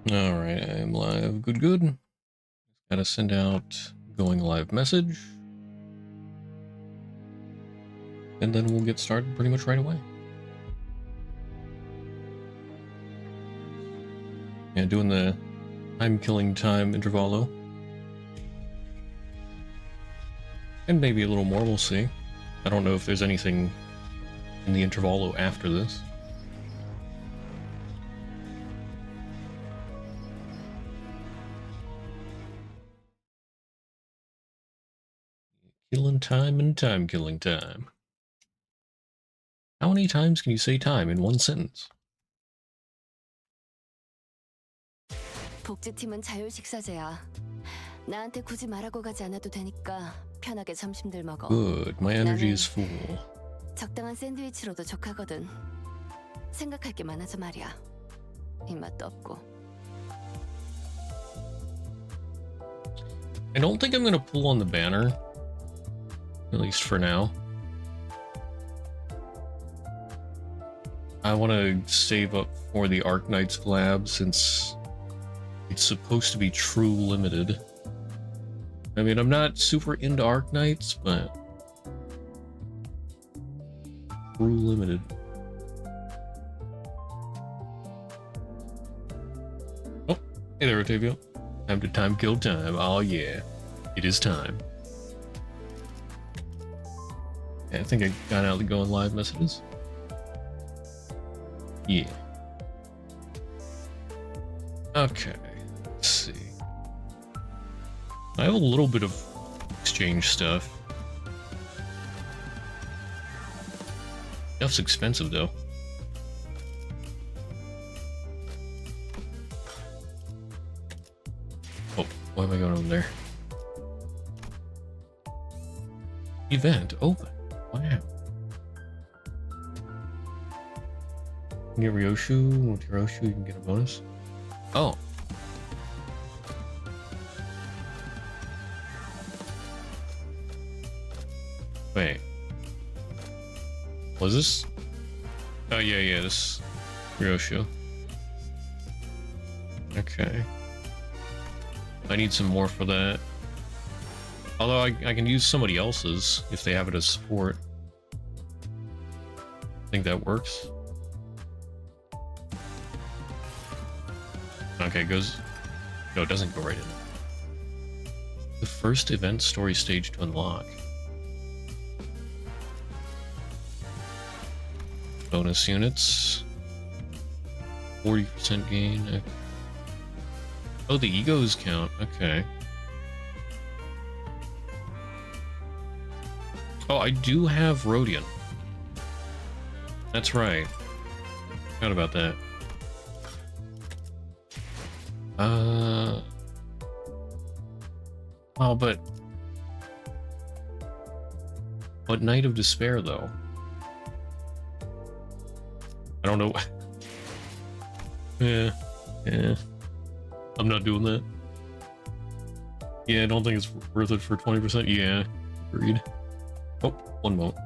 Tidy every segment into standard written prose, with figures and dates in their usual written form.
Alright, I am live. Good, good. Gotta send out going live message. And then we'll get started pretty much right away. Yeah, doing the time-killing time intervallo. And maybe a little more, we'll see. I don't know if there's anything in the intervallo after this. Killing time and time-killing time. How many times can you say time in one sentence? 복지팀은 자율 식사제야. 나한테 굳이 말하고 가지 않아도 되니까 편하게 점심들 먹어. Good, my energy is full. 적당한 샌드위치로도 족하거든. 생각할 게 많아서 말이야. 입맛도 없고. I don't think I'm gonna pull on the banner. At least for now. I want to save up for the Arknights collab since it's supposed to be true limited. I mean, I'm not super into Arknights, but true limited. Oh, hey there, Otavio. Time to time kill time. Oh yeah, it is time. Yeah, I think I got out the going live messages. Yeah. Okay, let's see. I have a little bit of exchange stuff. Stuff's expensive though. Oh, why am I going over there? Event open. Wow. You can get Ryoshu. With Ryoshu, you can get a bonus. Oh. Wait. Was this? Oh, yeah, this Ryoshu. Okay. I need some more for that. Although I can use somebody else's if they have it as support. I think that works. Okay, it goes... No, it doesn't go right in. The first event story stage to unlock. Bonus units. 40% gain. Oh, the egos count. Okay. Oh, I do have Rhodian. That's right. Forgot about that. Oh, but Night of Despair, though? I don't know. Yeah. I'm not doing that. Yeah, I don't think it's worth it for 20%. Yeah, agreed. Oh, one moment.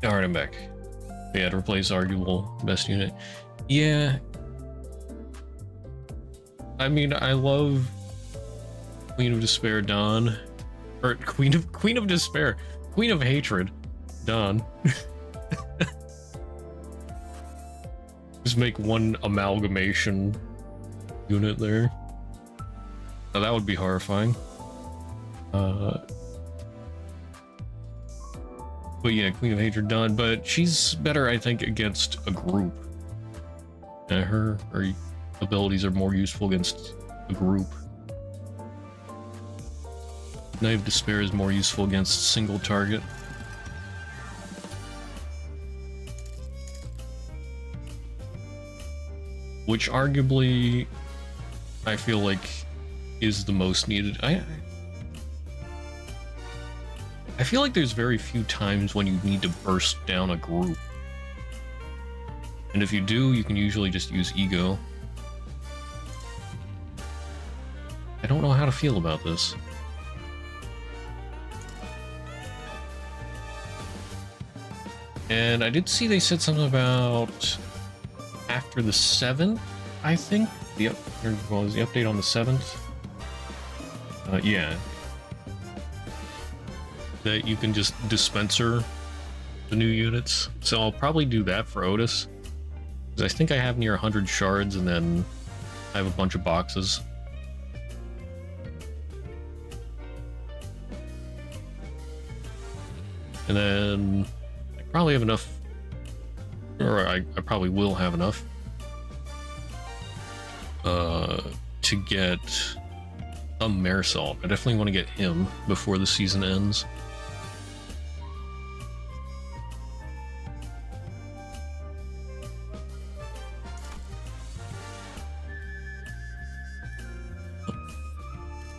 Alright, I'm back. Yeah, to replace arguable best unit. Yeah. I mean, I love Queen of Despair Dawn. Or Queen of Despair. Queen of Hatred Dawn. Just make one amalgamation unit there. Now, that would be horrifying. But yeah, Queen of Hatred done, but she's better, I think, against a group. Her abilities are more useful against a group. Night of Despair is more useful against single target. Which arguably, I feel like, is the most needed. I feel like there's very few times when you need to burst down a group. And if you do, you can usually just use Ego. I don't know how to feel about this. And I did see they said something about after the 7th, I think. The was the update on the 7th? Yeah. That you can just dispenser the new units. So I'll probably do that for Otis. Because I think I have near 100 shards and then I have a bunch of boxes. And then I probably have enough, or I probably will have enough to get a Marisol. I definitely want to get him before the season ends.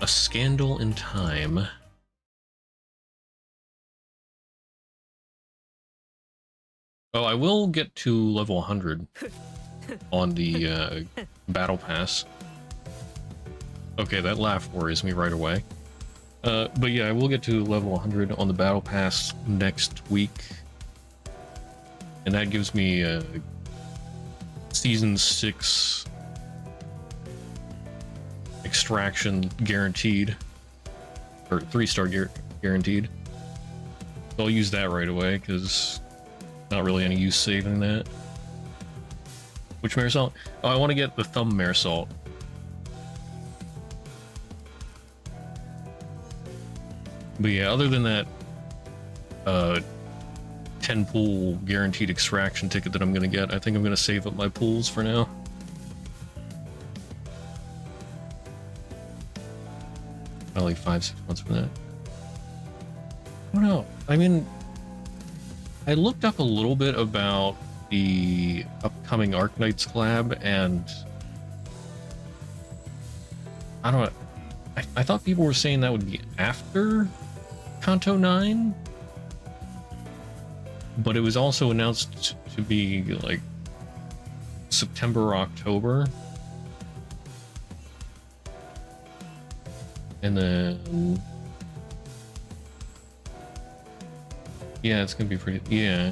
A Scandal in Time. Oh, I will get to level 100 on the battle pass. Okay, that laugh worries me right away. But yeah, I will get to level 100 on the battle pass next week. And that gives me Season 6 extraction guaranteed. Or 3-star guaranteed. So I'll use that right away, because not really any use saving that. Which Marisol? Oh, I want to get the Thumb Marisol. But yeah, other than that 10 pool guaranteed extraction ticket that I'm going to get, I think I'm going to save up my pools for now. Probably 5-6 months for that. I don't know. I mean, I looked up a little bit about the upcoming Arknights collab, and I don't know. I thought people were saying that would be after Kanto 9, but it was also announced to be like September or October. And then yeah, it's gonna be pretty, yeah.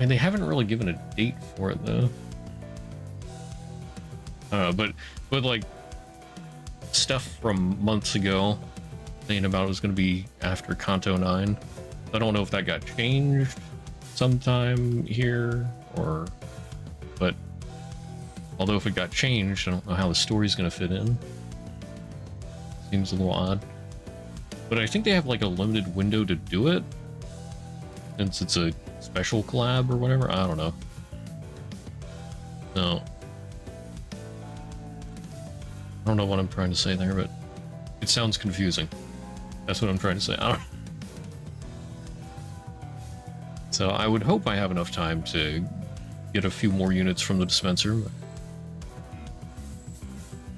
And they haven't really given a date for it though. But like stuff from months ago saying about it was going to be after Kanto 9. I don't know if that got changed sometime here or, but although if it got changed, I don't know how the story's going to fit in. Seems a little odd. But I think they have like a limited window to do it, since it's a special collab or whatever. I don't know. No. I don't know what I'm trying to say there, but it sounds confusing. That's what I'm trying to say. I don't... So I would hope I have enough time to get a few more units from the dispenser. But...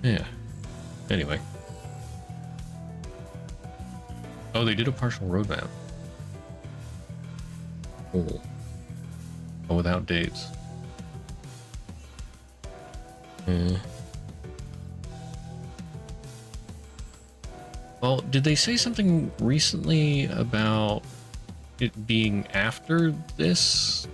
yeah. Anyway. Oh, they did a partial roadmap. Oh. Oh, without dates. Well, did they say something recently about it being after this?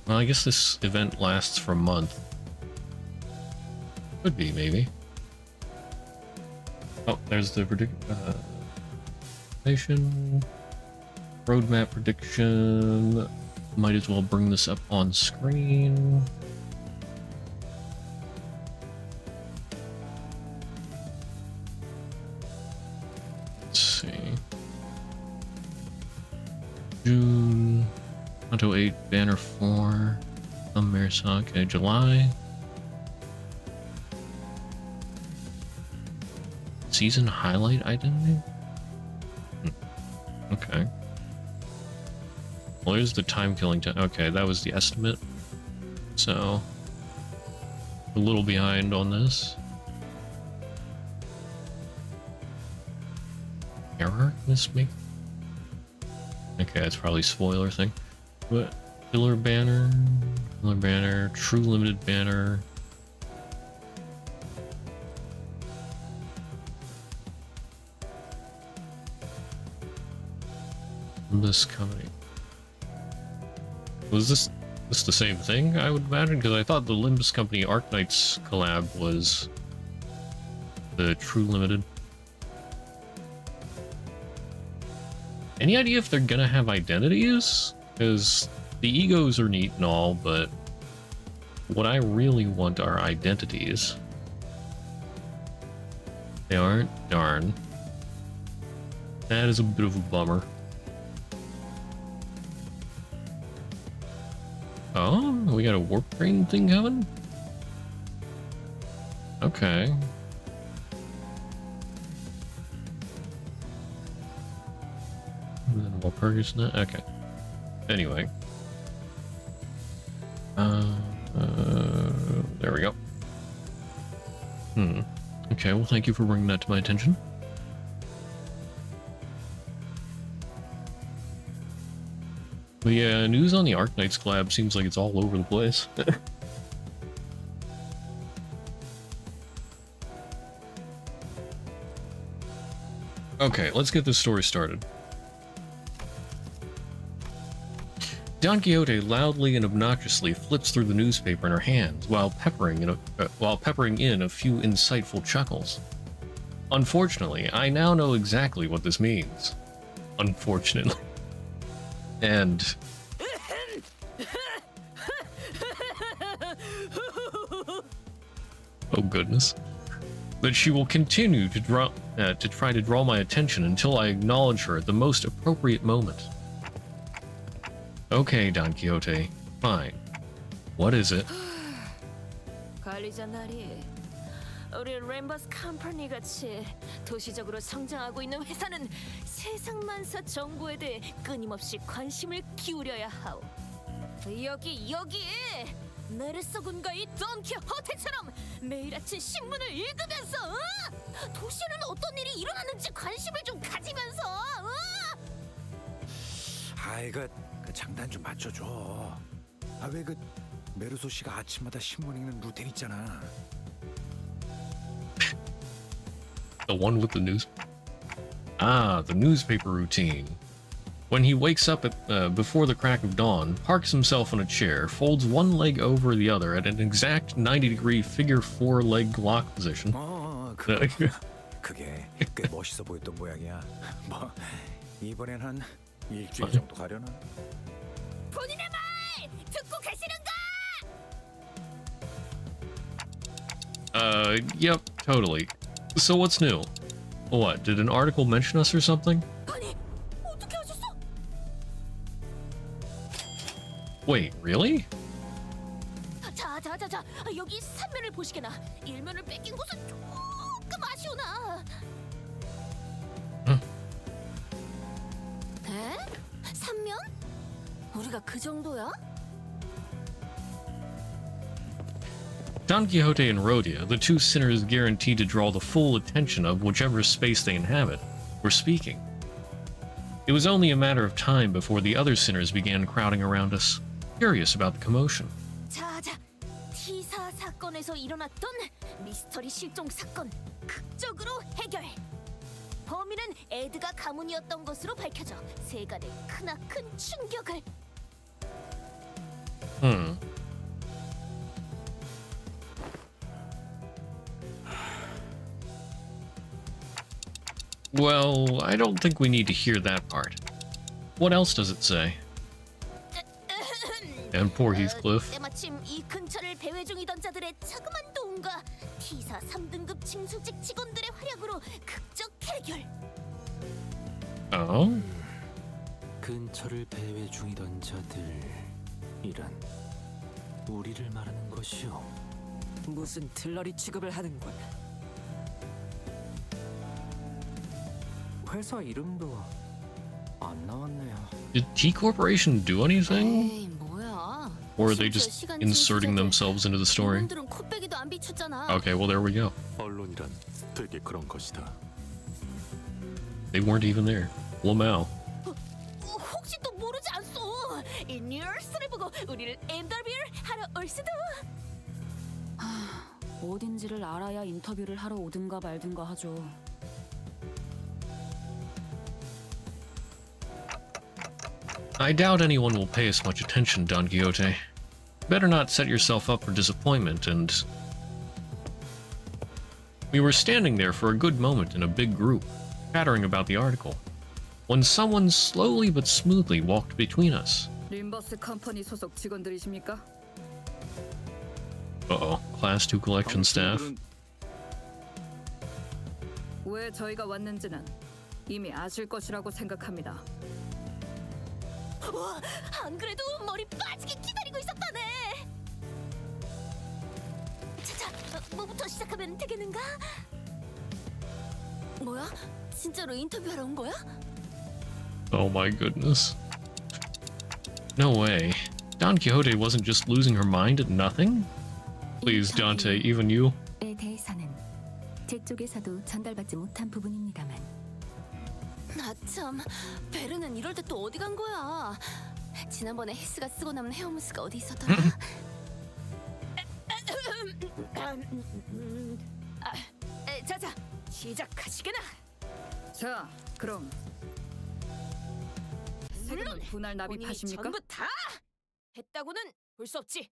Well, I guess this event lasts for a month. Could be, maybe. Oh, there's the prediction. Roadmap prediction. Might as well bring this up on screen. Let's see. June. Kanto 8, Banner 4. Marisol. Okay, July. Season highlight identity? Okay. Well, here's the Timekilling time. Okay, that was the estimate. So, a little behind on this. Error? This make? Okay, that's probably a spoiler thing. But Killer Banner, True Limited Banner. This company. Was this the same thing, I would imagine? Because I thought the Limbus Company Arknights collab was the True Limited. Any idea if they're gonna have identities? Because the egos are neat and all, but what I really want are identities. They aren't? Darn. That is a bit of a bummer. Oh, we got a warp train thing coming? Okay. And then we'll purchase that. Okay. Anyway. There we go. Okay, well, thank you for bringing that to my attention. But yeah, news on the Arknights collab seems like it's all over the place. Okay, let's get this story started. Don Quixote loudly and obnoxiously flips through the newspaper in her hands while peppering in a few insightful chuckles. Unfortunately, I now know exactly what this means. Unfortunately. And oh goodness, that she will continue to try to draw my attention until I acknowledge her at the most appropriate moment. Okay, Don Quixote, fine. What is it? 관리자나리, 우리 램버스 컴퍼니 같이 도시적으로 성장하고 있는 회사는 세상만사 정보에 대해 끊임없이 관심을 기울여야 하오. 여기에 메르소군과 이 돈키호테처럼 매일 아침 신문을 읽으면서 도시에는 어떤 일이 일어나는지 관심을 좀 가지면서 아이 그 장단 좀 맞춰줘. 아 왜 그 메르소 씨가 아침마다 신문 읽는 루틴 있잖아. The one with the news. Ah, the newspaper routine. When he wakes up before the crack of dawn, parks himself on a chair, folds one leg over the other at an exact 90-degree figure 4-leg lock position. 그게 꽤 멋있어 보였던 모양이야. 뭐 이번엔 한 일주일 정도 가려나? 본인의 말 듣고 계시는가? Yep, totally. So what's new? What, did an article mention us or something? 아니, 어떻게 하셨어? Wait, really? 자, 여기 3면을 보시게나. 1면을 뺏긴 곳은 조금 아쉬우나. 에? 3면? 우리가 그 정도야? Don Quixote and Rhodia, the two sinners guaranteed to draw the full attention of whichever space they inhabit, were speaking. It was only a matter of time before the other sinners began crowding around us, curious about the commotion. 자, T4 사건에서 일어났던 미스터리 실종 사건 극적으로 해결. 범인은 에드가 가문이었던 것으로 밝혀져 세간에 크나큰 충격을. Well, I don't think we need to hear that part. What else does it say? And poor Heathcliff. 때마침 이 근처를 배회 중이던 자들의 자그만 도움과 T4 3등급 징수직 직원들의 활약으로 극적 해결. Oh? 근처를 배회 중이던 자들이란 우리를 말하는 것이오. 무슨 들러리 취급을 하는군. 회사 이름도 안 나왔네요. Did T Corporation do anything? 에이, 뭐야. Or are they just inserting themselves into the story? 놈들은 코빼기도 안 비추잖아. Okay, well there we go. 언론이란 되게 그런 것이다. They weren't even there. Lamau. 혹시 지니어스를 보고 우리를 인터뷰를 하러 올 수도. 어딘지를 알아야 인터뷰를 하러 오든가 말든가 하죠. I doubt anyone will pay us much attention, Don Quixote. Better not set yourself up for disappointment, and... We were standing there for a good moment in a big group, chattering about the article, when someone slowly but smoothly walked between us. 림버스 컴퍼니 소속 직원들이십니까? Uh-oh. Class 2 collection staff. 왜 저희가 왔는지는 이미 아실 것이라고 생각합니다. 와, 안 그래도 머리 빠지게 기다리고 있었다네. 자자, 뭐부터 시작하면 되겠는가? 뭐야? 진짜로 인터뷰하러 온 거야? Oh my goodness. No way. Don Quixote wasn't just losing her mind at nothing? Please, Dante, even you? 에 대해서는 제 쪽에서도 전달받지 못한 부분입니다만. 나참, 베르는 이럴 때 또 어디 간 거야? 지난번에 헤스가 쓰고 남은 헤어무스가 어디 있었더라? 자자, 시작하시게나. 자, 그럼 세금은 분할 본인이 납입하십니까? 전부 다 했다고는 볼 수 없지.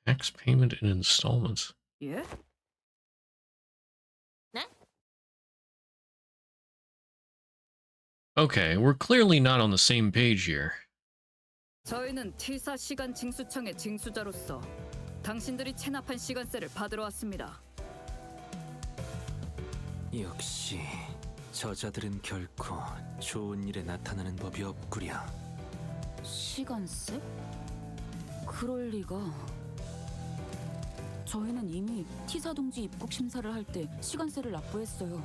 Tax payment in installments. 예? Okay, we're clearly not on the same page here. 저희는 T사 시간 징수청의 징수자로서 당신들이 체납한 시간세를 받으러 왔습니다. 역시 저자들은 결코 좋은 일에 나타나는 법이 없구려. 시간세? 그럴 리가. 저희는 이미 T사 동지 입국 심사를 할 때 시간세를 납부했어요.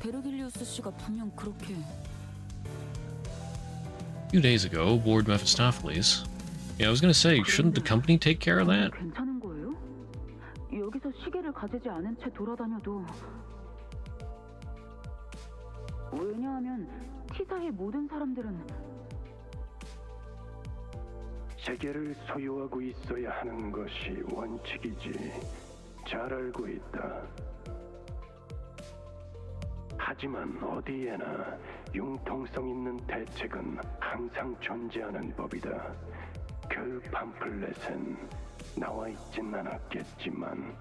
베르길리우스 씨가 분명 그렇게. A few days ago, aboard Mephistopheles. Yeah, I was gonna say, shouldn't the company take care of that? 괜찮은 거예요? 여기서 시계를 가지지 않은 채 돌아다녀도. 왜냐하면 T사의 모든 사람들은 세계를 소유하고 있어야 하는 것이 원칙이지. 잘 알고 있다. 하지만 어디에나 융통성 있는 대책은 항상 존재하는 법이다. 그 팜플렛엔 나와 있진 않았겠지만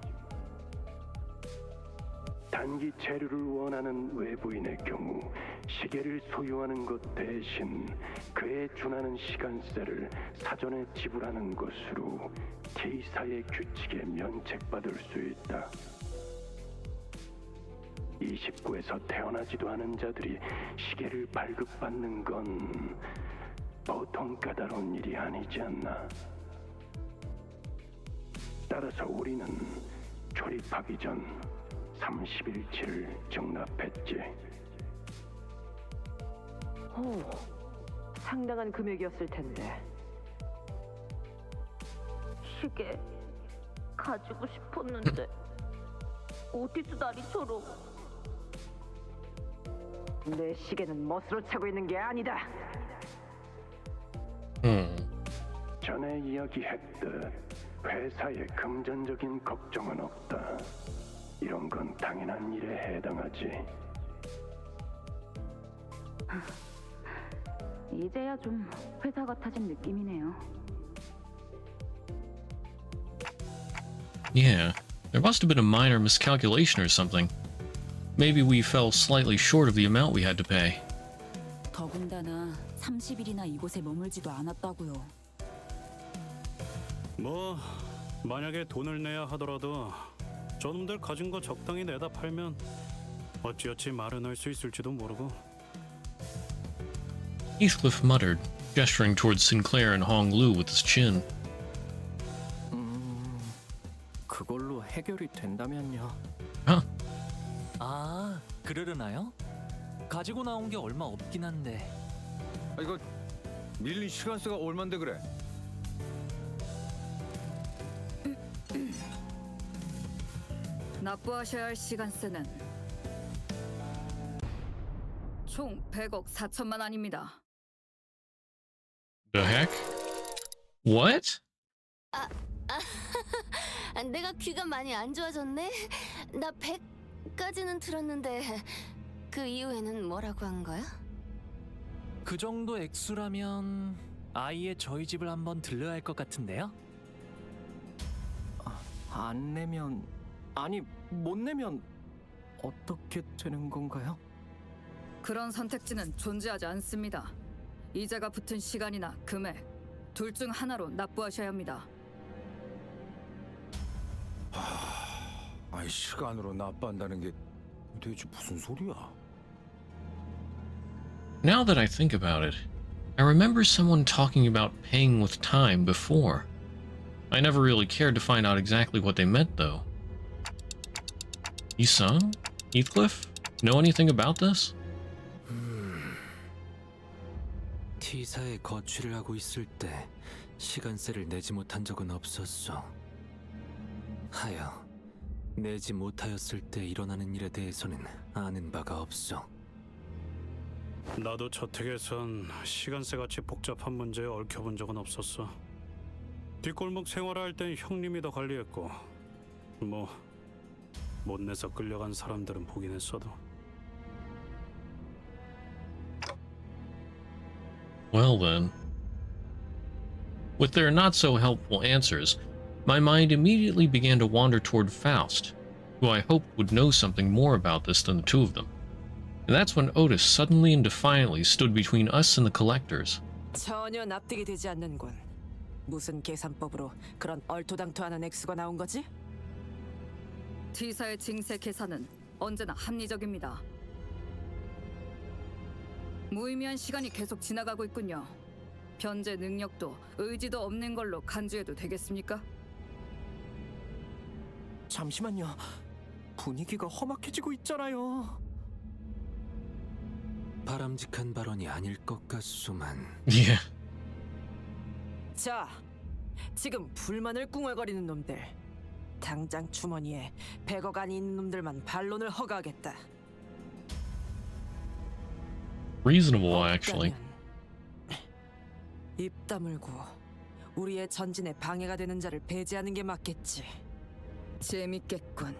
단기 체류를 원하는 외부인의 경우 시계를 소유하는 것 대신 그에 준하는 시간세를 사전에 지불하는 것으로 T사의 규칙에 면책받을 수 있다. 29에서 태어나지도 않은 자들이 시계를 발급받는 건 보통 까다로운 일이 아니지 않나. 따라서 우리는 조립하기 전 30일치를 적납했지. 오, 상당한 금액이었을 텐데. 시계 가지고 싶었는데 오티스 다리처럼. 내 시계는 멋으로 차고 있는 게 아니다. 전에 이야기했듯 회사에 금전적인 걱정은 없다. 이런 건 당연한 일에 해당하지. 이제야 좀 회사 같아진 느낌이네요. Yeah, there must have been a minor miscalculation or something. Maybe we fell slightly short of the amount we had to pay. 더군다나 30일이나 이곳에 머물지도 않았다고요. 뭐 만약에 돈을 내야 하더라도 저놈들 가진 거 적당히 내다 팔면 어찌어찌 마련할 수 있을지도 모르고. Heathcliff muttered, gesturing towards Sinclair and Hong Lu with his chin. 그걸로 해결이 된다면요. Huh? 아, 그러려나요? 가지고 나온 게 얼마 없긴 한데. 이거 밀린 시간세가 얼만데 그래? 납부하셔야 할 시간세는 총 100억 4천만 원입니다. The heck? What? 내가 귀가 많이 안 좋아졌네? 나 100까지는 들었는데 그 이후에는 뭐라고 한 거야? 그 정도 액수라면 아예 저희 집을 한번 들러야 할 것 같은데요? 안 내면 아니 못 내면 어떻게 되는 건가요? 그런 선택지는 존재하지 않습니다. 이자가 붙은 시간이나 금액 둘 중 하나로 납부하셔야 합니다. 아이 시간으로 납부한다는 게 대체 무슨 소리야? Now that I think about it, I remember someone talking about paying with time before. I never really cared to find out exactly what they meant, though. Yi-sung? Heathcliff? Know anything about this? T사에 거취를 하고 있을 때 시간세를 내지 못한 적은 없었어. 하여 내지 못하였을 때 일어나는 일에 대해서는 아는 바가 없어. 나도 저택에선 시간세같이 복잡한 문제에 얽혀본 적은 없었어. 뒷골목 생활할 땐 형님이 더 관리했고 뭐 못 내서 끌려간 사람들은 보긴 했어도. Well then. With their not-so-helpful answers, my mind immediately began to wander toward Faust, who I hoped would know something more about this than the two of them. And that's when Otis suddenly and defiantly stood between us and the collectors. 전혀 납득이 되지 않는군. 무슨 계산법으로 그런 얼토당토하는 액수가 나온 거지? T사의 징세 계산은 언제나 합리적입니다. 무의미한 시간이 계속 지나가고 있군요. 변제 능력도 의지도 없는 걸로 간주해도 되겠습니까? 잠시만요. 분위기가 험악해지고 있잖아요. 바람직한 발언이 아닐 것 같소만. Yeah. 자, 지금 불만을 꿍얼거리는 놈들. 당장 주머니에 100억 안이 있는 놈들만 반론을 허가하겠다. Reasonable, actually. 입 다물고 우리의 전진에 방해가 되는 자를 배제하는 게 맞겠지. 재밌겠군.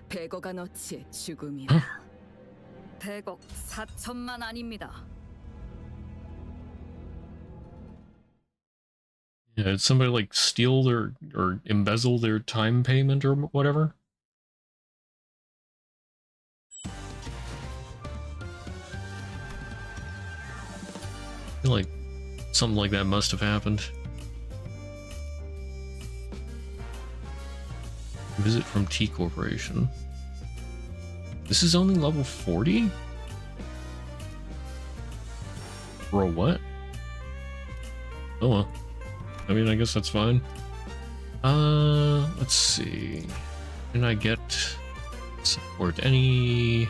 100억 안어치의 죽음이라. 100억 4천만 아닙니다. Yeah, did somebody like steal their or embezzle their time payment or whatever? I feel like something like that must have happened. Visit from T Corporation. This is only level 40? For a what? Oh well. I mean, I guess that's fine. Let's see. Can I get support any?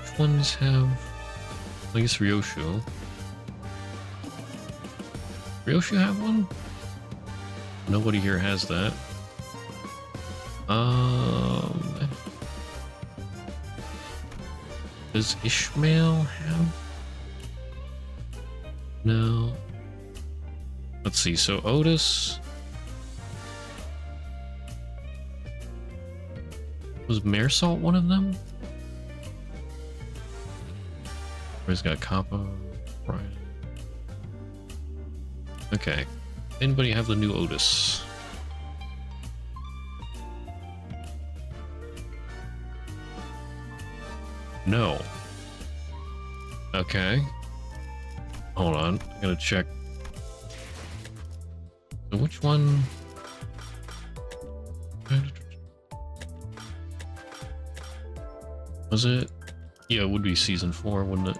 Which ones have? I guess Ryoshu. Ryoshu have one? Nobody here has that. Does Ishmael have? No. Let's see, so Otis... Was Maresalt one of them? Or he's got Kappa, right? Okay. Anybody have the new Otis? No. Okay. Hold on, I gotta check. So which one? Was it? Yeah, it would be season 4, wouldn't it?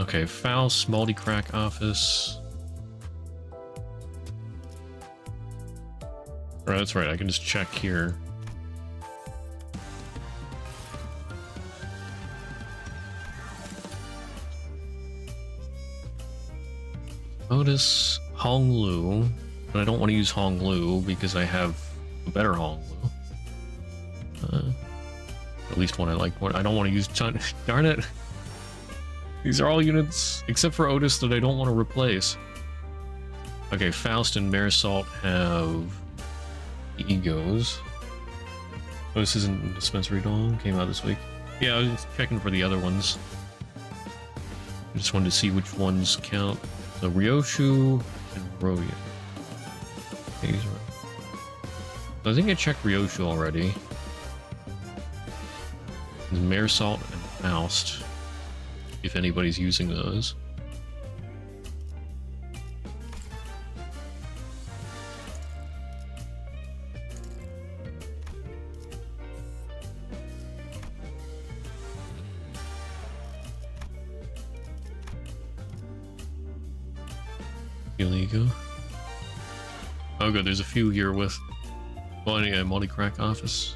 Okay, Faust, multi-crack office. Alright, that's right, I can just check here. Otis, Honglu, but I don't want to use Honglu because I have a better Honglu. At least one I like more. I don't want to use darn it. These are all units, except for Otis, that I don't want to replace. Okay, Faust and Marisol have egos. Otis isn't in Dispensary Doll, came out this week. Yeah, I was just checking for the other ones. I just wanted to see which ones count. So Ryoshu and Roya. Okay, these are... So I think I checked Ryoshu already. There's Marisol and Faust, if anybody's using those. Illegal. Oh good, there's a few here with multi-crack office.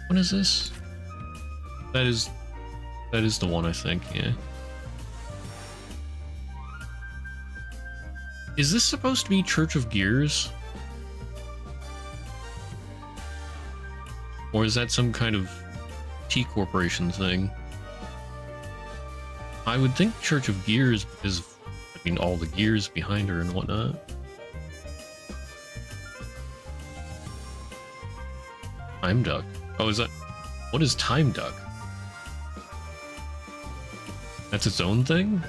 What is this? That is the one, I think, yeah. Is this supposed to be Church of Gears? Or is that some kind of T Corporation thing? I would think Church of Gears is, I mean, all the gears behind her and whatnot. Time Duck. Oh, is that... What is Time Duck? That's its own thing?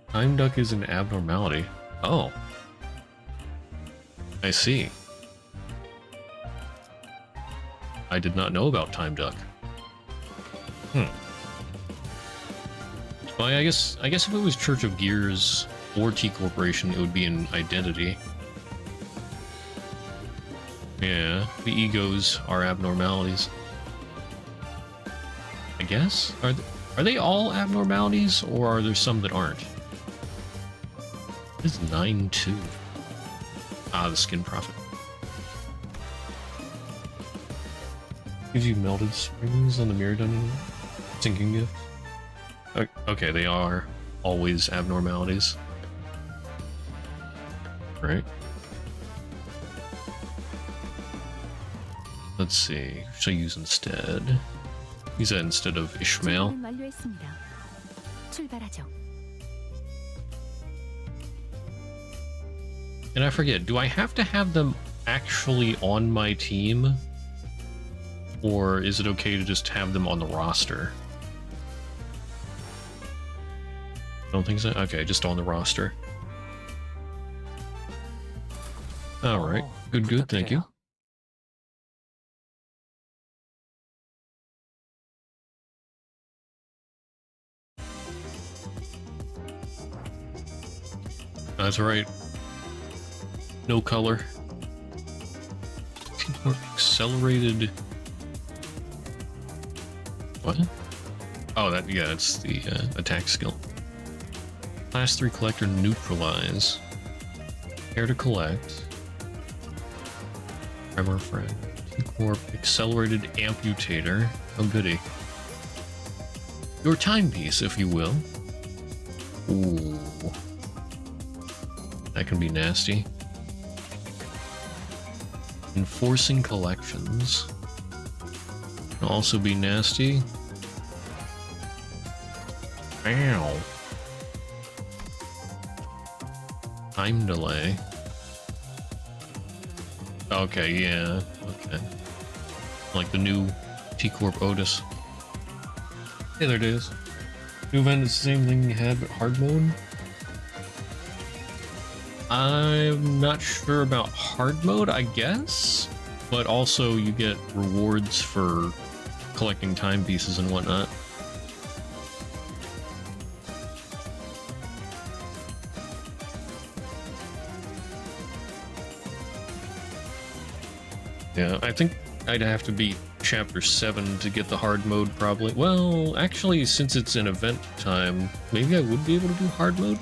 Time Duck is an abnormality. Oh. I see. I did not know about Time Duck. Well, I guess if it was Church of Gears or T Corporation, it would be an identity. Yeah, the egos are abnormalities. I guess? Are they all abnormalities, or are there some that aren't? What is 9-2? Ah, the Skin Prophet. Gives you melted springs on the mirror dungeon. Sinking gift. Okay, they are always abnormalities. Right. Let's see. What should I use instead? Use that instead of Ishmael. And I forget, do I have to have them actually on my team? Or is it okay to just have them on the roster? I don't think so. Okay, just on the roster. Alright, good, thank you. That's right. No color. Accelerated. What? Oh, that's the attack skill. Class 3 collector neutralize. Care to collect. Tremor friend. T-Corp accelerated amputator. Oh goody. Your timepiece, if you will. Ooh. That can be nasty. Enforcing collections. Can also be nasty. Ow. Time delay. Okay, yeah. Okay. Like the new T-Corp Otis. Yeah, there it is. New event is the same thing you had, but hard mode? I'm not sure about hard mode, I guess, but also you get rewards for collecting timepieces and whatnot. Yeah, I think I'd have to beat Chapter 7 to get the hard mode, probably. Well, actually, since it's an event time, maybe I would be able to do hard mode?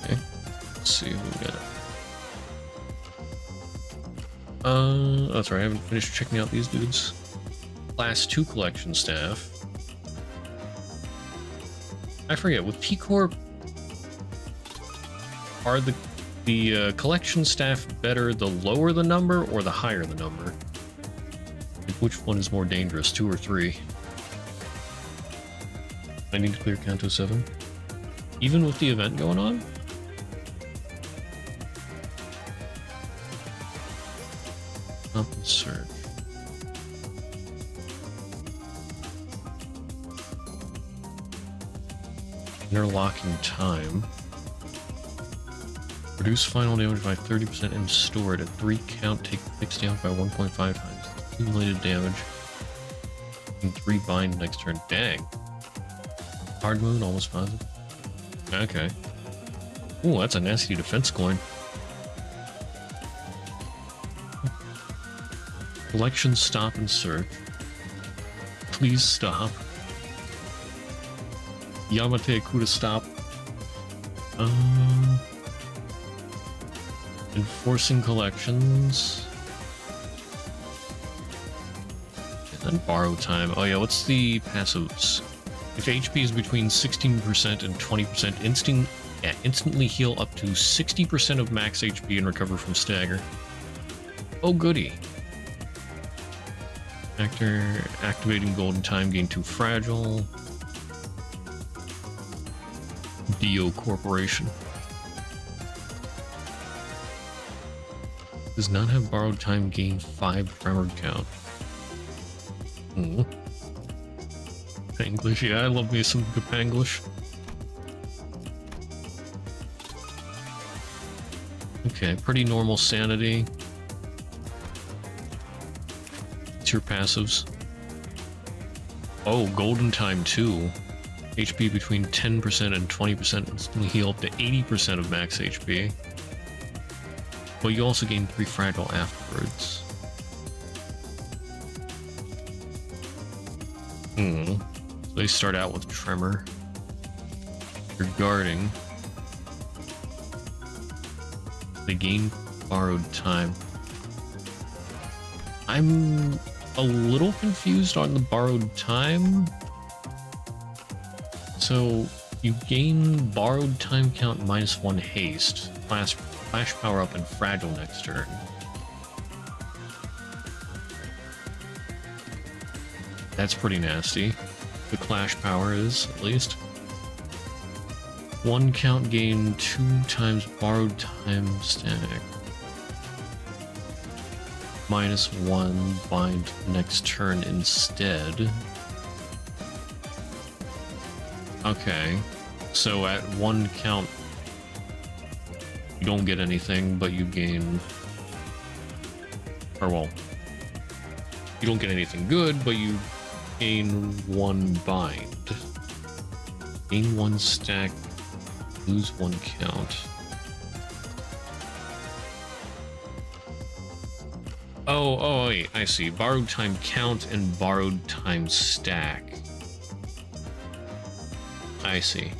Okay, let's see who we got. That's right, I haven't finished checking out these dudes. Class 2 collection staff. I forget, with P-Corp, are the collection staff better the lower the number or the higher the number? Like, which one is more dangerous, 2 or 3? I need to clear Canto 7. Even with the event going on? Up and search. Interlocking time. Reduce final damage by 30% and store it at 3 count. Take fixed damage by 1.5 times. Accumulated damage. And 3 bind next turn. Dang. Hard moon, almost positive. Okay. Ooh, that's a nasty defense coin. Collection stop and search. Please stop. Yamate Kuda stop. Enforcing collections. And then borrow time. Oh yeah, what's the passives? If HP is between 16% and 20%, instantly heal up to 60% of max HP and recover from stagger. Oh goody. After activating golden time, gain 2 fragile. Dio Corporation. Does not have borrowed time, gain 5 tremor count. Panglish, yeah, I love me some good Panglish. Okay, pretty normal sanity. It's your passives. Oh, golden time too. HP between 10% and 20% instantly heal up to 80% of max HP. But you also gain 3 fragile afterwards. So they start out with tremor. You're guarding. They gain borrowed time. I'm a little confused on the borrowed time. So you gain borrowed time count -1 haste, flash power up and fragile next turn. That's pretty nasty. The clash power is, at least. 1 count gain 2 times borrowed time stack. -1 bind next turn instead. Okay, so at 1 count, you don't get anything, but you gain... Or, well, you don't get anything good, but you gain 1 bind. Gain 1 stack, lose 1 count. Oh, wait, I see. Borrowed time count and borrowed time stack. I see.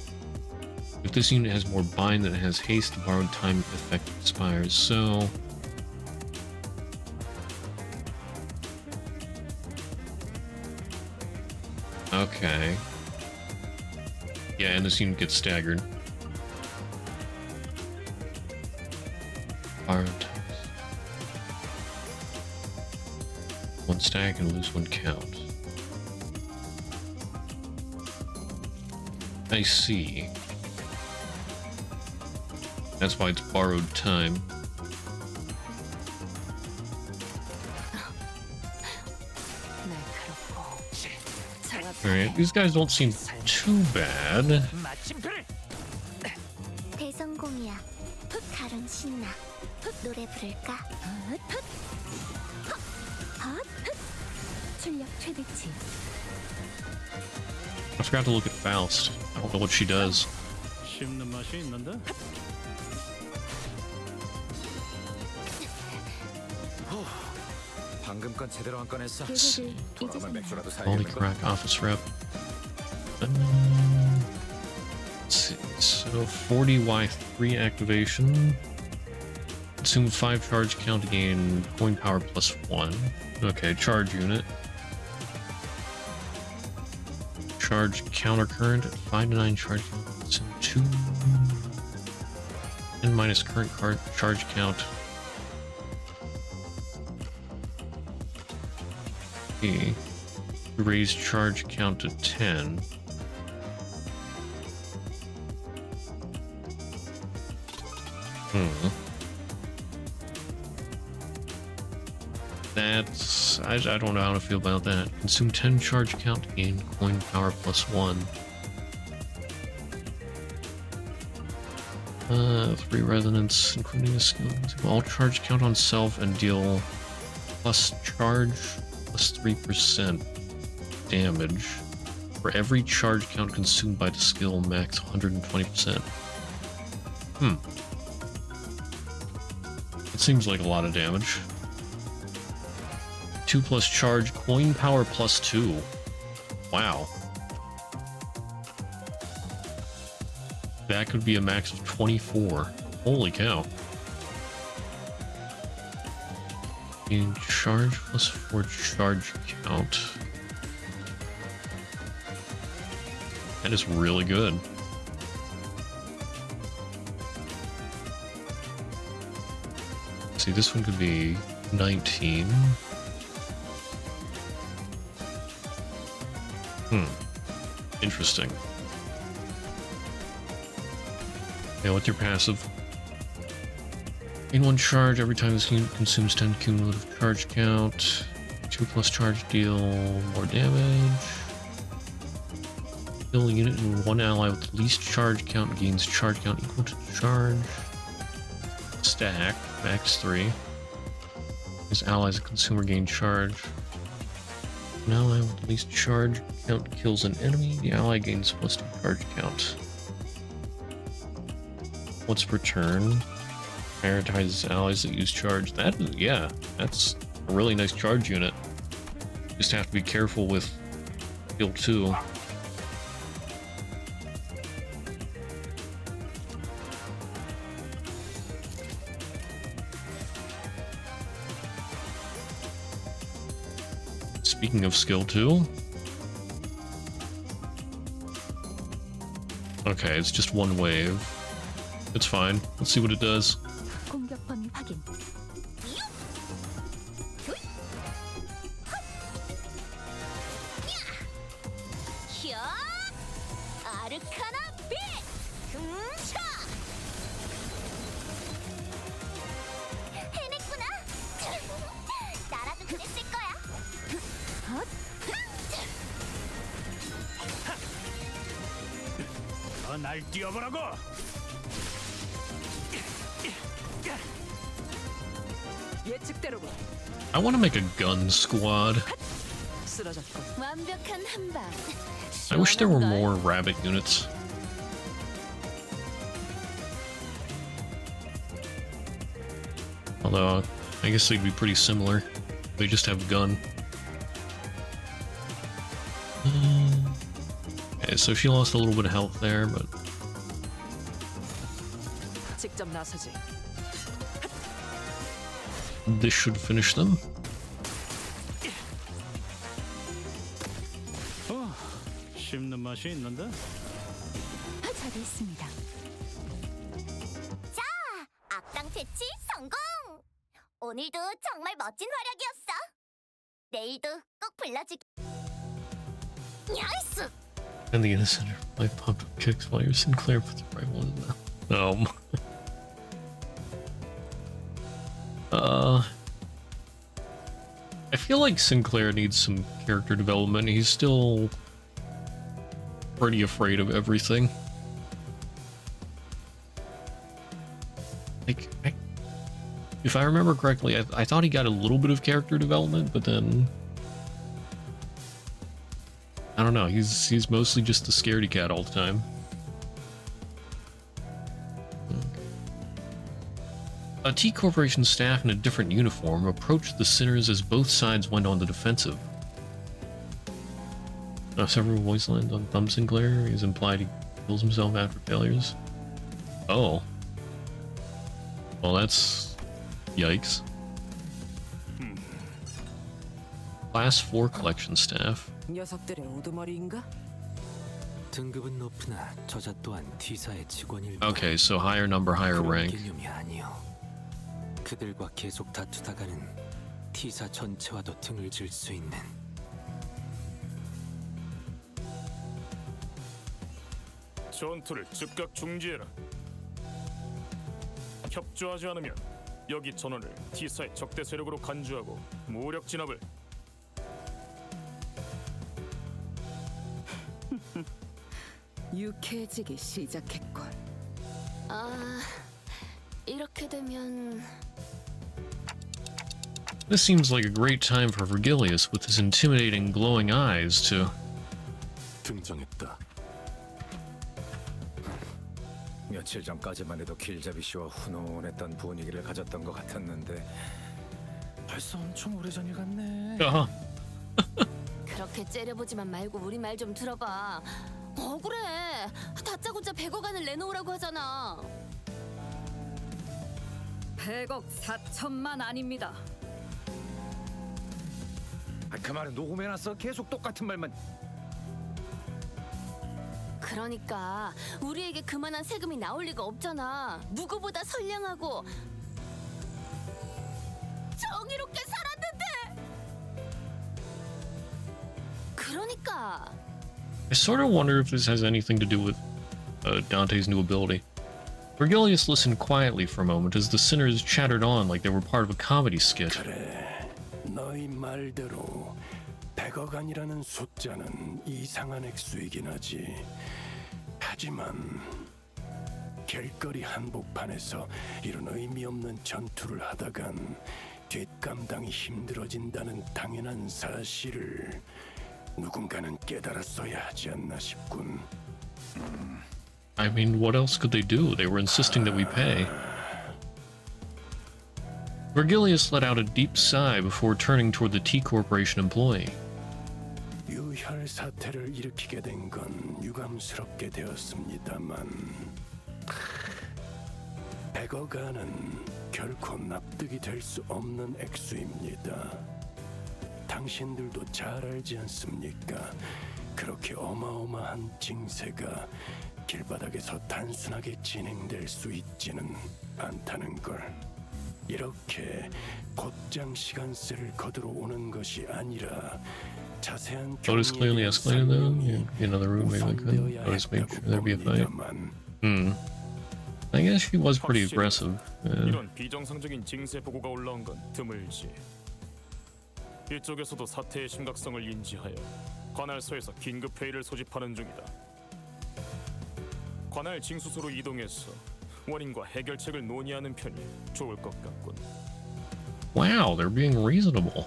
If this unit has more bind than it has haste, the borrowed time effect expires, so... Okay. Yeah, and this unit gets staggered. Borrowed times. 1 stack and lose 1 count. I see. That's why it's borrowed time. Alright, these guys don't seem too bad. 대성공이야. 가론 신나. 노래 부를까? 출력 최대치. I forgot to look at Faust. I don't know what she does. 씹는 맛이 있는데? 방금 건 제대로 안 꺼냈어. 돌아오면 맥주라도 Holy 사야겠는 거. crack, office rep. Let's see, so 40Y3 activation. Consume 5 charge count to gain coin power +1. Okay, charge unit. Charge counter current at 5 to 9 charge count. Consume 2. And minus current card charge count. Okay. Raise charge count to 10. That's... I don't know how to feel about that. Consume 10 charge count to gain coin power +1. 3 resonance, including a skill. All charge count on self and deal plus charge plus 3% damage. For every charge count consumed by the skill, max 120%. It seems like a lot of damage. 2 plus charge, coin power +2. Wow. That could be a max of 24. Holy cow. In charge +4 charge count. That is really good. See, this one could be 19. Interesting. Yeah, what's your passive? In 1 charge, every time this unit consumes 10 cumulative charge count. 2 plus charge deal more damage. Kill a unit and 1 ally with the least charge count gains charge count equal to the charge. Stack, max 3. His allies and consumer gain charge. An ally with the least charge count kills an enemy. The ally gains +2 charge count. Once per turn, prioritizes allies that use charge. That, yeah, that's a really nice charge unit. Just have to be careful with skill 2. Speaking of skill 2. Okay, it's just 1 wave. It's fine. Let's see what it does. 날 뛰어보라고! 예측대로군. I want to make a gun squad. 쓰러졌군. 완벽한 한방. I wish there were more rabbit units. Although, I guess they'd be pretty similar. They just have gun. Okay, so she lost a little bit of health there, but... 직접 나서지. this should finish them. 씹는 맛이 있는데? 잘했습니다. 자, 악당 퇴치 성공! 오늘도 정말 멋진 활약이었어. 내일도 꼭 불러주기. 나이스! And the innocent are pumped up kicks while your Sinclair puts the right one in the mouth. I feel like Sinclair needs some character development. He's still pretty afraid of everything. Like, if I remember correctly, I thought he got a little bit of character development, but then I don't know. He's mostly just the scaredy cat all the time. A T Corporation staff in a different uniform approached the sinners as both sides went on the defensive. Several voice lines on Thumb Sinclair. He's implied he kills himself after failures. Oh. Well, that's Yikes. Class 4 collection staff. 녀석들의 우두머리인가? 등급은 높으나 저자 또한 T사의 직원일 뿐. Okay, so higher number, higher 그런 rank. 개념이 아니요. 그들과 계속 다투다가는 T사 전체와도 등을 질 수 있는. 전투를 즉각 중지해라. 협조하지 않으면 여기 전원을 T사의 적대 세력으로 간주하고 무력 진압을. 유쾌해지기 시작했걸. 아, 이렇게 되면 This seems like a great time for Vergilius with his intimidating glowing eyes to... 등장했다. 며칠 전까지만 해도 길잡이 씨와 훈훈했던 분위기를 가졌던 것 같았는데 벌써 엄청 오래전 일 같네. 그렇게 째려보지만 말고 우리 말 좀 들어봐. 억울해. 다짜고짜 100억안을 내놓으라고 하잖아. 100억 4천만 아닙니다. 그 말은 녹음해놨어? 계속 똑같은 말만. 그러니까 우리에게 그만한 세금이 나올 리가 없잖아. 누구보다 선량하고 정의롭게 살았는데. 그러니까 I sort of wonder if this has anything to do with Dante's new ability. Vergilius listened quietly for a moment as the sinners chattered on like they were part of a comedy skit. 그래, 너희 말대로 100억안이라는 숫자는 이상한 액수이긴 하지. 하지만 길거리 한복판에서 이런 의미 없는 전투를 하다간 뒷감당이 힘들어진다는 당연한 사실을 누군가는 깨달았어야 하지 않나 싶군. I mean, what else could they do? They were insisting that we pay. Vergilius let out a deep sigh before turning toward the T Corporation employee. 유혈 사태를 일으키게 된 건 유감스럽게 되었습니다만 100억안은 결코 납득이 될 수 없는 액수입니다. 당신들도 잘 알지 않습니까? 그렇게 어마어마한 징세가 길바닥에서 단순하게 진행될 수 있지는 않다는 걸. 이렇게 곧장 시간세를 거두러 오는 것이 아니라 자세한 Otis clearly escalated though. Yeah, be another room, maybe I could. Otis made sure there'd be a fight. I guess she was pretty aggressive. 이런 비정상적인 징세 보고가 올라온 건 드물지. 이쪽에서도 사태의 심각성을 인지하여 관할서에서 긴급 회의를 소집하는 중이다. 관할 징수소로 이동해서 원인과 해결책을 논의하는 편이 좋을 것 같군. Wow, they're being reasonable.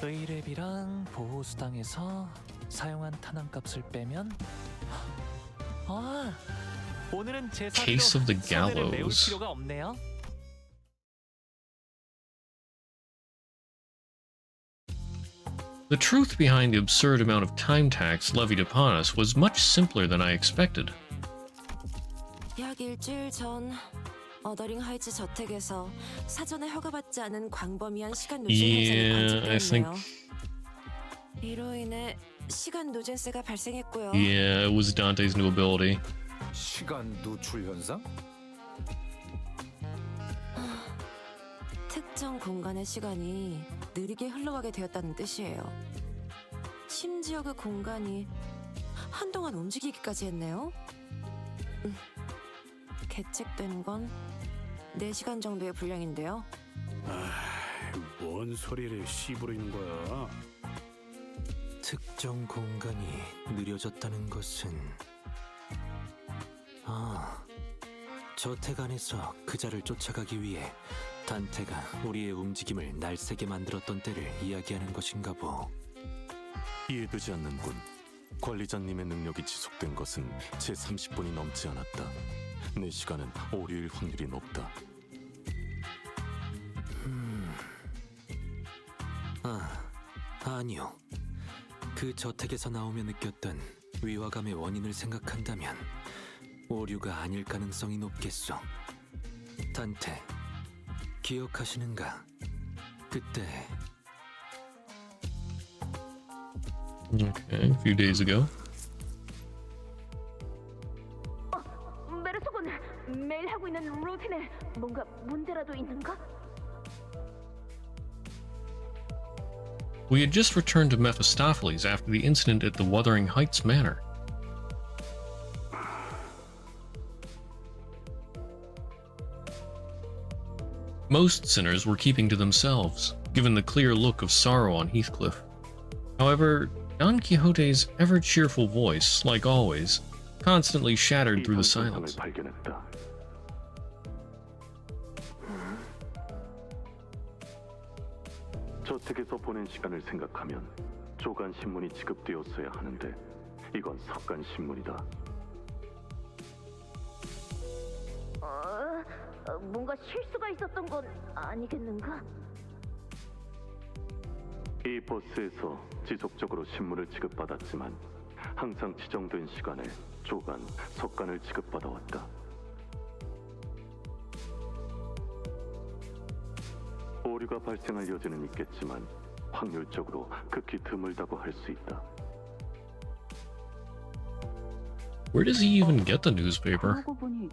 의뢰비랑 보호수당에서 사용한 탄환값을 빼면 오늘은 제 Case of the 손해를 메울 gallows. 필요가 없네요. The truth behind the absurd amount of time tax levied upon us was much simpler than I expected. 약 일주일 전 어더링 하이츠 저택에서 사전에 허가받지 않은 광범위한 시간 누진 Yeah, I 현상이 think. 관측되었네요. 이로 인해 시간 누진세가 발생했고요. Yeah, it was Dante's new ability. 시간 누출 현상? 특정 공간의 시간이 느리게 흘러가게 되었다는 뜻이에요. 심지어 그 공간이 한동안 움직이기까지 했네요. 계책된 건 4시간 정도의 분량인데요. 뭔 소리를 씨부리는 거야? 특정 공간이 느려졌다는 것은 저택 안에서 그자를 쫓아가기 위해 단테가 우리의 움직임을 날새게 만들었던 때를 이야기하는 것인가 보. 이해되지 않는군. 관리자님의 능력이 지속된 것은 제 30분이 넘지 않았다. 내 시간은 오류일 확률이 높다. 아니요. 그 저택에서 나오며 느꼈던 위화감의 원인을 생각한다면 오류가 아닐 가능성이 높겠소. 단테, 기억하시는가? 그때 Okay, a few days ago. 메르속은 매일 하고 있는 루틴에 뭔가 문제라도 있는가? We had just returned to Mephistopheles after the incident at the Wuthering Heights Manor. Most sinners were keeping to themselves, given the clear look of sorrow on Heathcliff. However, Don Quixote's ever-cheerful voice, like always, constantly shattered through the silence. 저택에서 보낸 시간을 생각하면 조간 신문이 지급되었어야 하는데 이건 석간 신문이다. 뭔가 실수가 있었던 건 아니겠는가? 이 버스에서 지속적으로 신문을 지급받았지만 항상 지정된 시간에 조간, 석간을 지급받아왔다. 오류가 발생할 여지는 있겠지만 확률적으로 극히 드물다고 할 수 있다. Where does he even get the newspaper? 그러고 보니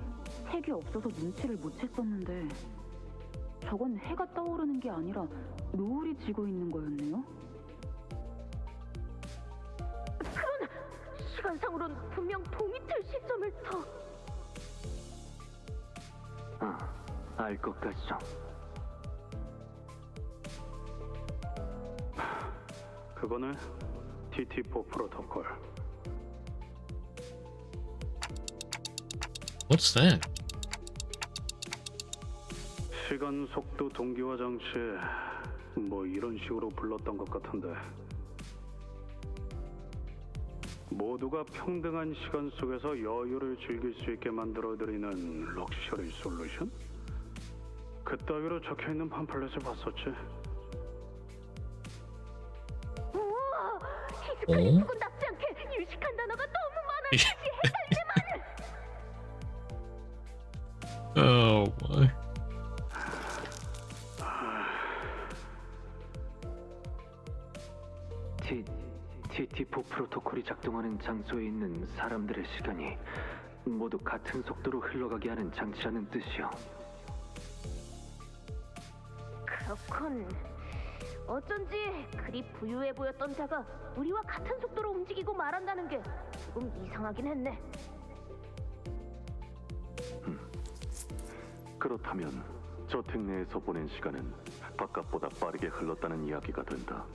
색이 없어서 눈치를 못 챘었는데 저건 해가 떠오르는 게 아니라 노을이 지고 있는 거였네요. 그건 시간상으론 분명 동이틀 시점을 더... 알 것 같소. 그거는 TT4 프로토콜. What's that? 시간 속도 동기화 장치 뭐 이런 식으로 불렀던 것 같은데 모두가 평등한 시간 속에서 여유를 즐길 수 있게 만들어드리는 럭셔리 솔루션? 그따위로 적혀있는 팜플렛을 봤었지. 우와! 히스카리 수군답지 않게 유식한 단어가 너무 많아지지 헷갈리지만 Oh my. TT4 프로토콜이 작동하는 장소에 있는 사람들의 시간이 모두 같은 속도로 흘러가게 하는 장치라는 뜻이요. 그렇군. 어쩐지 그리 부유해 보였던 자가 우리와 같은 속도로 움직이고 말한다는 게 조금 이상하긴 했네. 그렇다면 저택 내에서 보낸 시간은 바깥보다 빠르게 흘렀다는 이야기가 된다.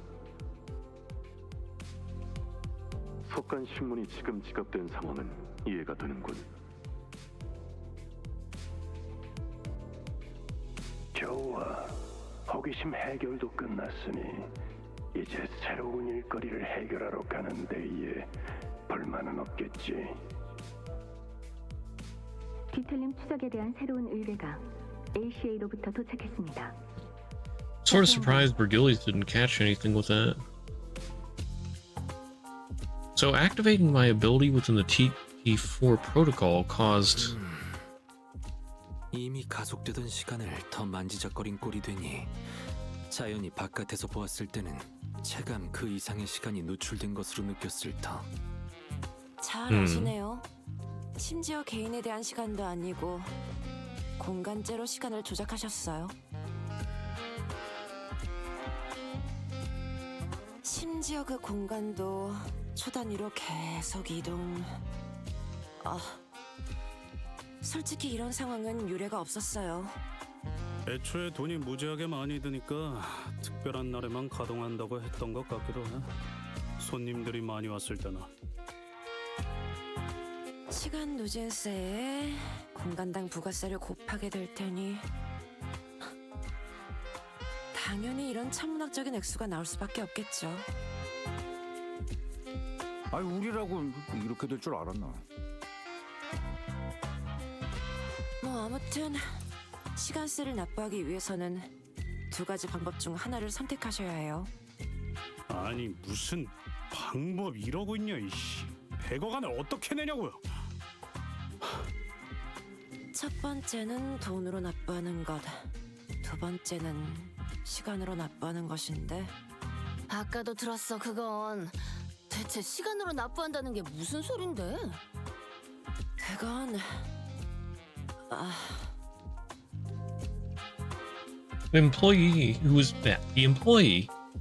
석간 신문이 지금 지급된 상황은 이해가 되는군. 좋아. 호기심 해결도 끝났으니 이제 새로운 일거리를 해결하러 가는 데에 불만은 없겠지. 디텔링 추적에 대한 새로운 의뢰가 ACA로부터 도착했습니다. Sort of surprised Virgilius didn't catch anything with that. So activating my ability within the TT4 protocol caused... 이미 가속되던 시간을 더 만지작거린 꼴이 되니 자연히 바깥에서 보았을 때는 체감 그 이상의 시간이 노출된 것으로 느꼈을 터. 잘 아시네요. 심지어 개인에 대한 시간도 아니고 공간제로 시간을 조작하셨어요. 심지어 그 공간도 초단위로 계속 이동... 솔직히 이런 상황은 유례가 없었어요. 애초에 돈이 무지하게 많이 드니까 특별한 날에만 가동한다고 했던 것 같기도 해. 손님들이 많이 왔을 때나. 시간 누진세에 공간당 부가세를 곱하게 될 테니 당연히 이런 천문학적인 액수가 나올 수밖에 없겠죠. 아니 우리라고 이렇게 될 줄 알았나? 뭐 아무튼 시간세를 납부하기 위해서는 두 가지 방법 중 하나를 선택하셔야 해요. 아니 무슨 방법 이러고 있냐 이씨. 100억 안에 어떻게 내냐고요? 첫 번째는 돈으로 납부하는 것, 두 번째는 시간으로 납부하는 것인데 아까도 들었어. 그건 대체 시간으로 납부한다는 게 무슨 소린데? 그건 The employee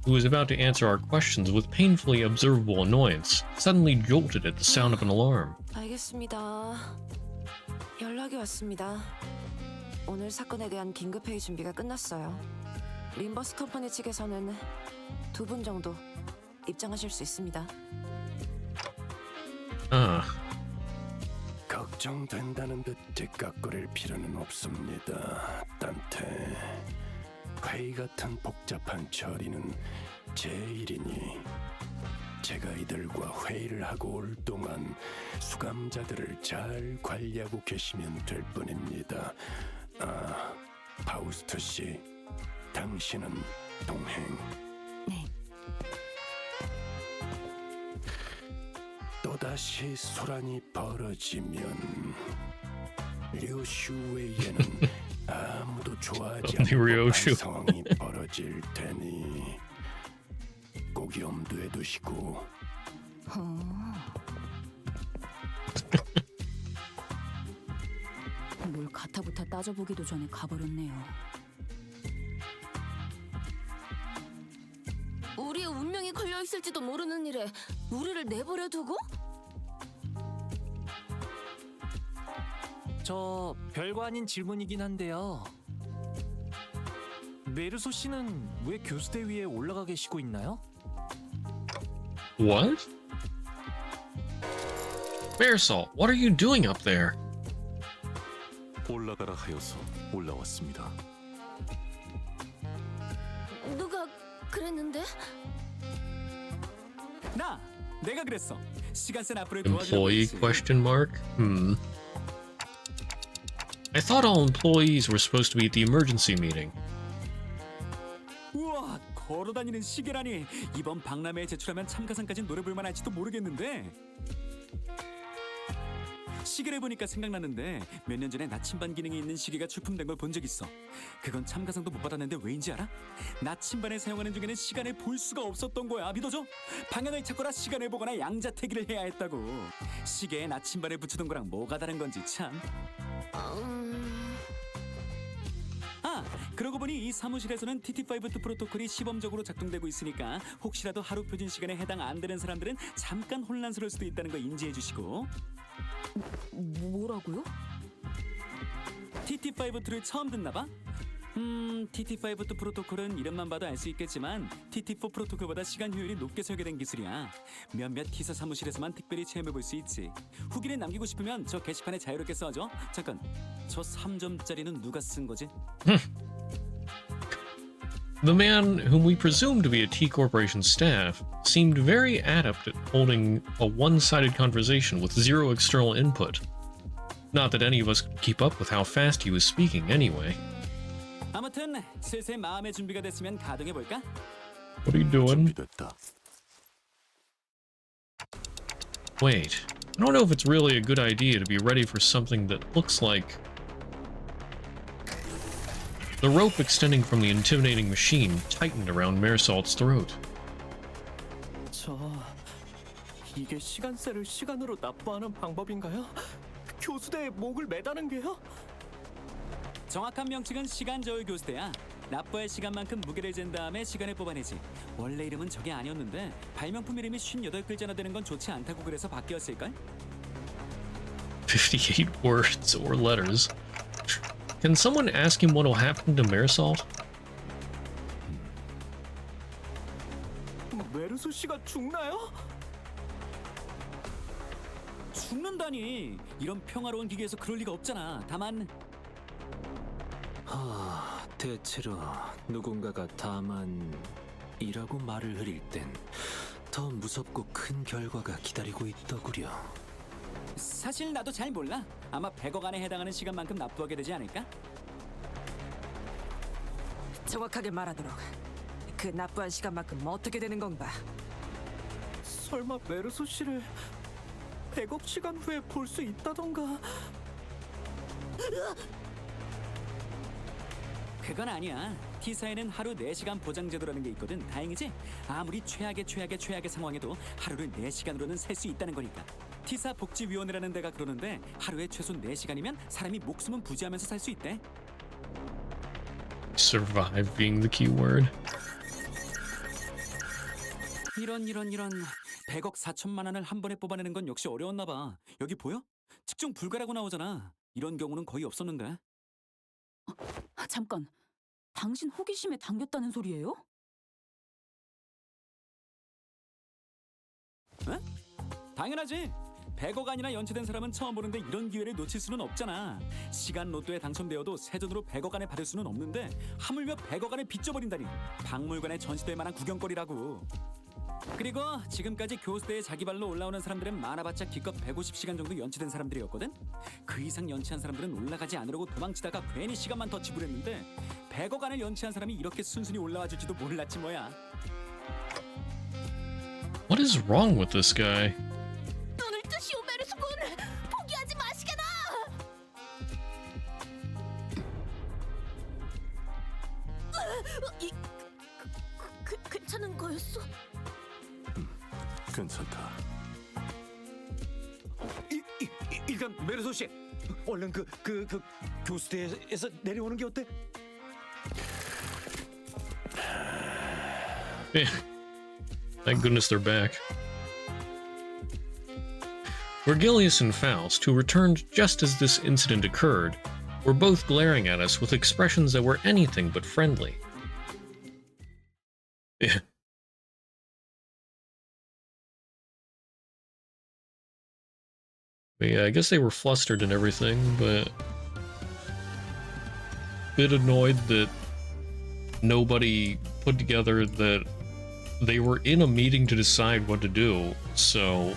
who was about to answer our questions with painfully observable annoyance suddenly jolted at the sound of an alarm. 알겠습니다. 연락이 왔습니다. 오늘 사건에 대한 긴급 회의 준비가 끝났어요. 림버스 컴퍼니 측에서는 2분 정도 입장하실 수 있습니다. 걱정된다는 듯 뒷각거릴 필요는 없습니다. 딴테 회의 같은 복잡한 처리는 제 일이니 제가 이들과 회의를 하고 올 동안 수감자들을 잘 관리하고 계시면 될 뿐입니다. 파우스트 씨, 당신은 동행. 네. 또다시 소란이 벌어지면 류슈웨이에는 아무도 좋아하지 않는 상황이 벌어질 테니 꼭 염두에 두시고. 뭘 가타부타 따져보기도 전에 가버렸네요. 우리의 운명이 걸려 있을지도 모르는 일에 우리를 내버려 두고? 저 별거 아닌 질문이긴 한데요. 메르소 씨는 왜 교수대 위에 올라가 계시고 있나요? What? Marisol, what are you doing up there? 올라가라 하여서 올라왔습니다. 누가 그랬는데? 내가 그랬어. 시간센 앞으로 Employee question mark? I thought all employees were supposed to be at the emergency meeting. 우와, 걸어다니는 시계라니. 이번 박람회에 제출하면 참가상까지 노려볼만 할지도 모르겠는데. 시계를 보니까 생각났는데 몇 년 전에 나침반 기능이 있는 시계가 출품된 걸 본 적 있어. 그건 참가상도 못 받았는데 왜인지 알아? 나침반을 사용하는 중에는 시간을 볼 수가 없었던 거야. 믿어줘? 방향을 찾거나 시간을 보거나 양자택일을 해야 했다고. 시계에 나침반을 붙이던 거랑 뭐가 다른 건지 참. 그러고 보니 이 사무실에서는 TT5 프로토콜이 시범적으로 작동되고 있으니까 혹시라도 하루 표준 시간에 해당 안 되는 사람들은 잠깐 혼란스러울 수도 있다는 거 인지해 주시고. 뭐라고요? TT5를 처음 듣나 봐? TT5 프로토콜은 이름만 봐도 알 수 있겠지만 TT4 프로토콜보다 시간 효율이 높게 설계된 기술이야. 몇몇 T사 사무실에서만 특별히 체험해 볼 수 있지. 후기를 남기고 싶으면 저 게시판에 자유롭게 써줘. 잠깐, 저 3점짜리는 누가 쓴 거지? The man, whom we presume to be a T Corporation staff, seemed very adept at holding a one-sided conversation with zero external input. Not that any of us could keep up with how fast he was speaking anyway. 아무튼 슬슬 마음의 준비가 됐으면 가동해 볼까? What are you doing? 준비됐다. Wait, I don't know if it's really a good idea to be ready for something that looks like the rope extending from the intimidating machine tightened around Marisol's throat. 이게 시간세를 시간으로 납부하는 방법인가요? 교수대에 목을 매다는 게요? 정확한 명칭은 시간 저울 교수대야. 납부할 시간만큼 무게를 잰 다음에 시간을 뽑아내지. 원래 이름은 저게 아니었는데 발명품 이름이 58글자나 되는 건 좋지 않다고 그래서 바뀌었을걸? 58 words or letters. Can someone ask him what will happen to Marisol? 메르소 씨가 죽나요? 죽는다니. 이런 평화로운 기계에서 그럴 리가 없잖아. 다만 대체로 누군가가 다만이라고 말을 흐릴 땐 더 무섭고 큰 결과가 기다리고 있더구려. 사실 나도 잘 몰라. 아마 100억 안에 해당하는 시간만큼 납부하게 되지 않을까? 정확하게 말하도록 그 납부한 시간만큼 어떻게 되는 건가? 설마 메르소 씨를 100억 시간 후에 볼 수 있다던가? 그건 아니야. T사에는 하루 4시간 보장 제도라는 게 있거든. 다행이지? 아무리 최악의 상황에도 하루를 4시간으로는 살 수 있다는 거니까. T사 복지위원회라는 데가 그러는데 하루에 최소 4시간이면 사람이 목숨은 부지하면서 살 수 있대. Survive being the key word. 이런 100억 4천만 원을 한 번에 뽑아내는 건 역시 어려웠나 봐. 여기 보여? 측정 불가라고 나오잖아. 이런 경우는 거의 없었는데. 잠깐, 당신 호기심에 당겼다는 소리예요? 에? 당연하지. 100억 안이나 연체된 사람은 처음 보는데 이런 기회를 놓칠 수는 없잖아. 시간 로또에 당첨되어도 세전으로 100억 안에 받을 수는 없는데 하물며 100억 안에 빚져버린다니. 박물관에 전시될 만한 구경거리라고. 그리고 지금까지 교수대에 자기 발로 올라오는 사람들은 많아봤자 기껏 150시간 정도 연체된 사람들이었거든? 그 이상 연체한 사람들은 올라가지 않으려고 도망치다가 괜히 시간만 더 지불했는데 100억 안을 연체한 사람이 이렇게 순순히 올라와 줄지도 몰랐지 뭐야. What is wrong with this guy? 눈을 뜨시오 메르소군! 포기하지 마시게나! 괜찮은 거였어? 괜찮다. 일단 메르소 씨, 얼른 그 교수대에서 내려오는 게 어때? Thank goodness they're back. Vergilius and Faust, who returned just as this incident occurred, were both glaring at us with expressions that were anything but friendly. Yeah. But yeah, I guess they were flustered and everything, but a bit annoyed that nobody put together that they were in a meeting to decide what to do, so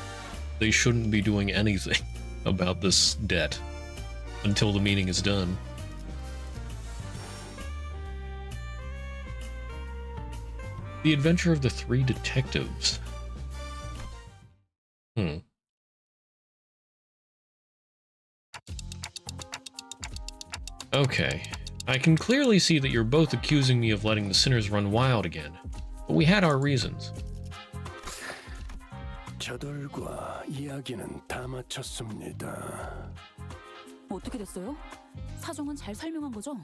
they shouldn't be doing anything about this debt until the meeting is done. The Adventure of the Three Detectives. Okay, I can clearly see that you're both accusing me of letting the sinners run wild again, but we had our reasons. 저들과 이야기는 다 마쳤습니다. 어떻게 됐어요? 사정은 잘 설명한 거죠?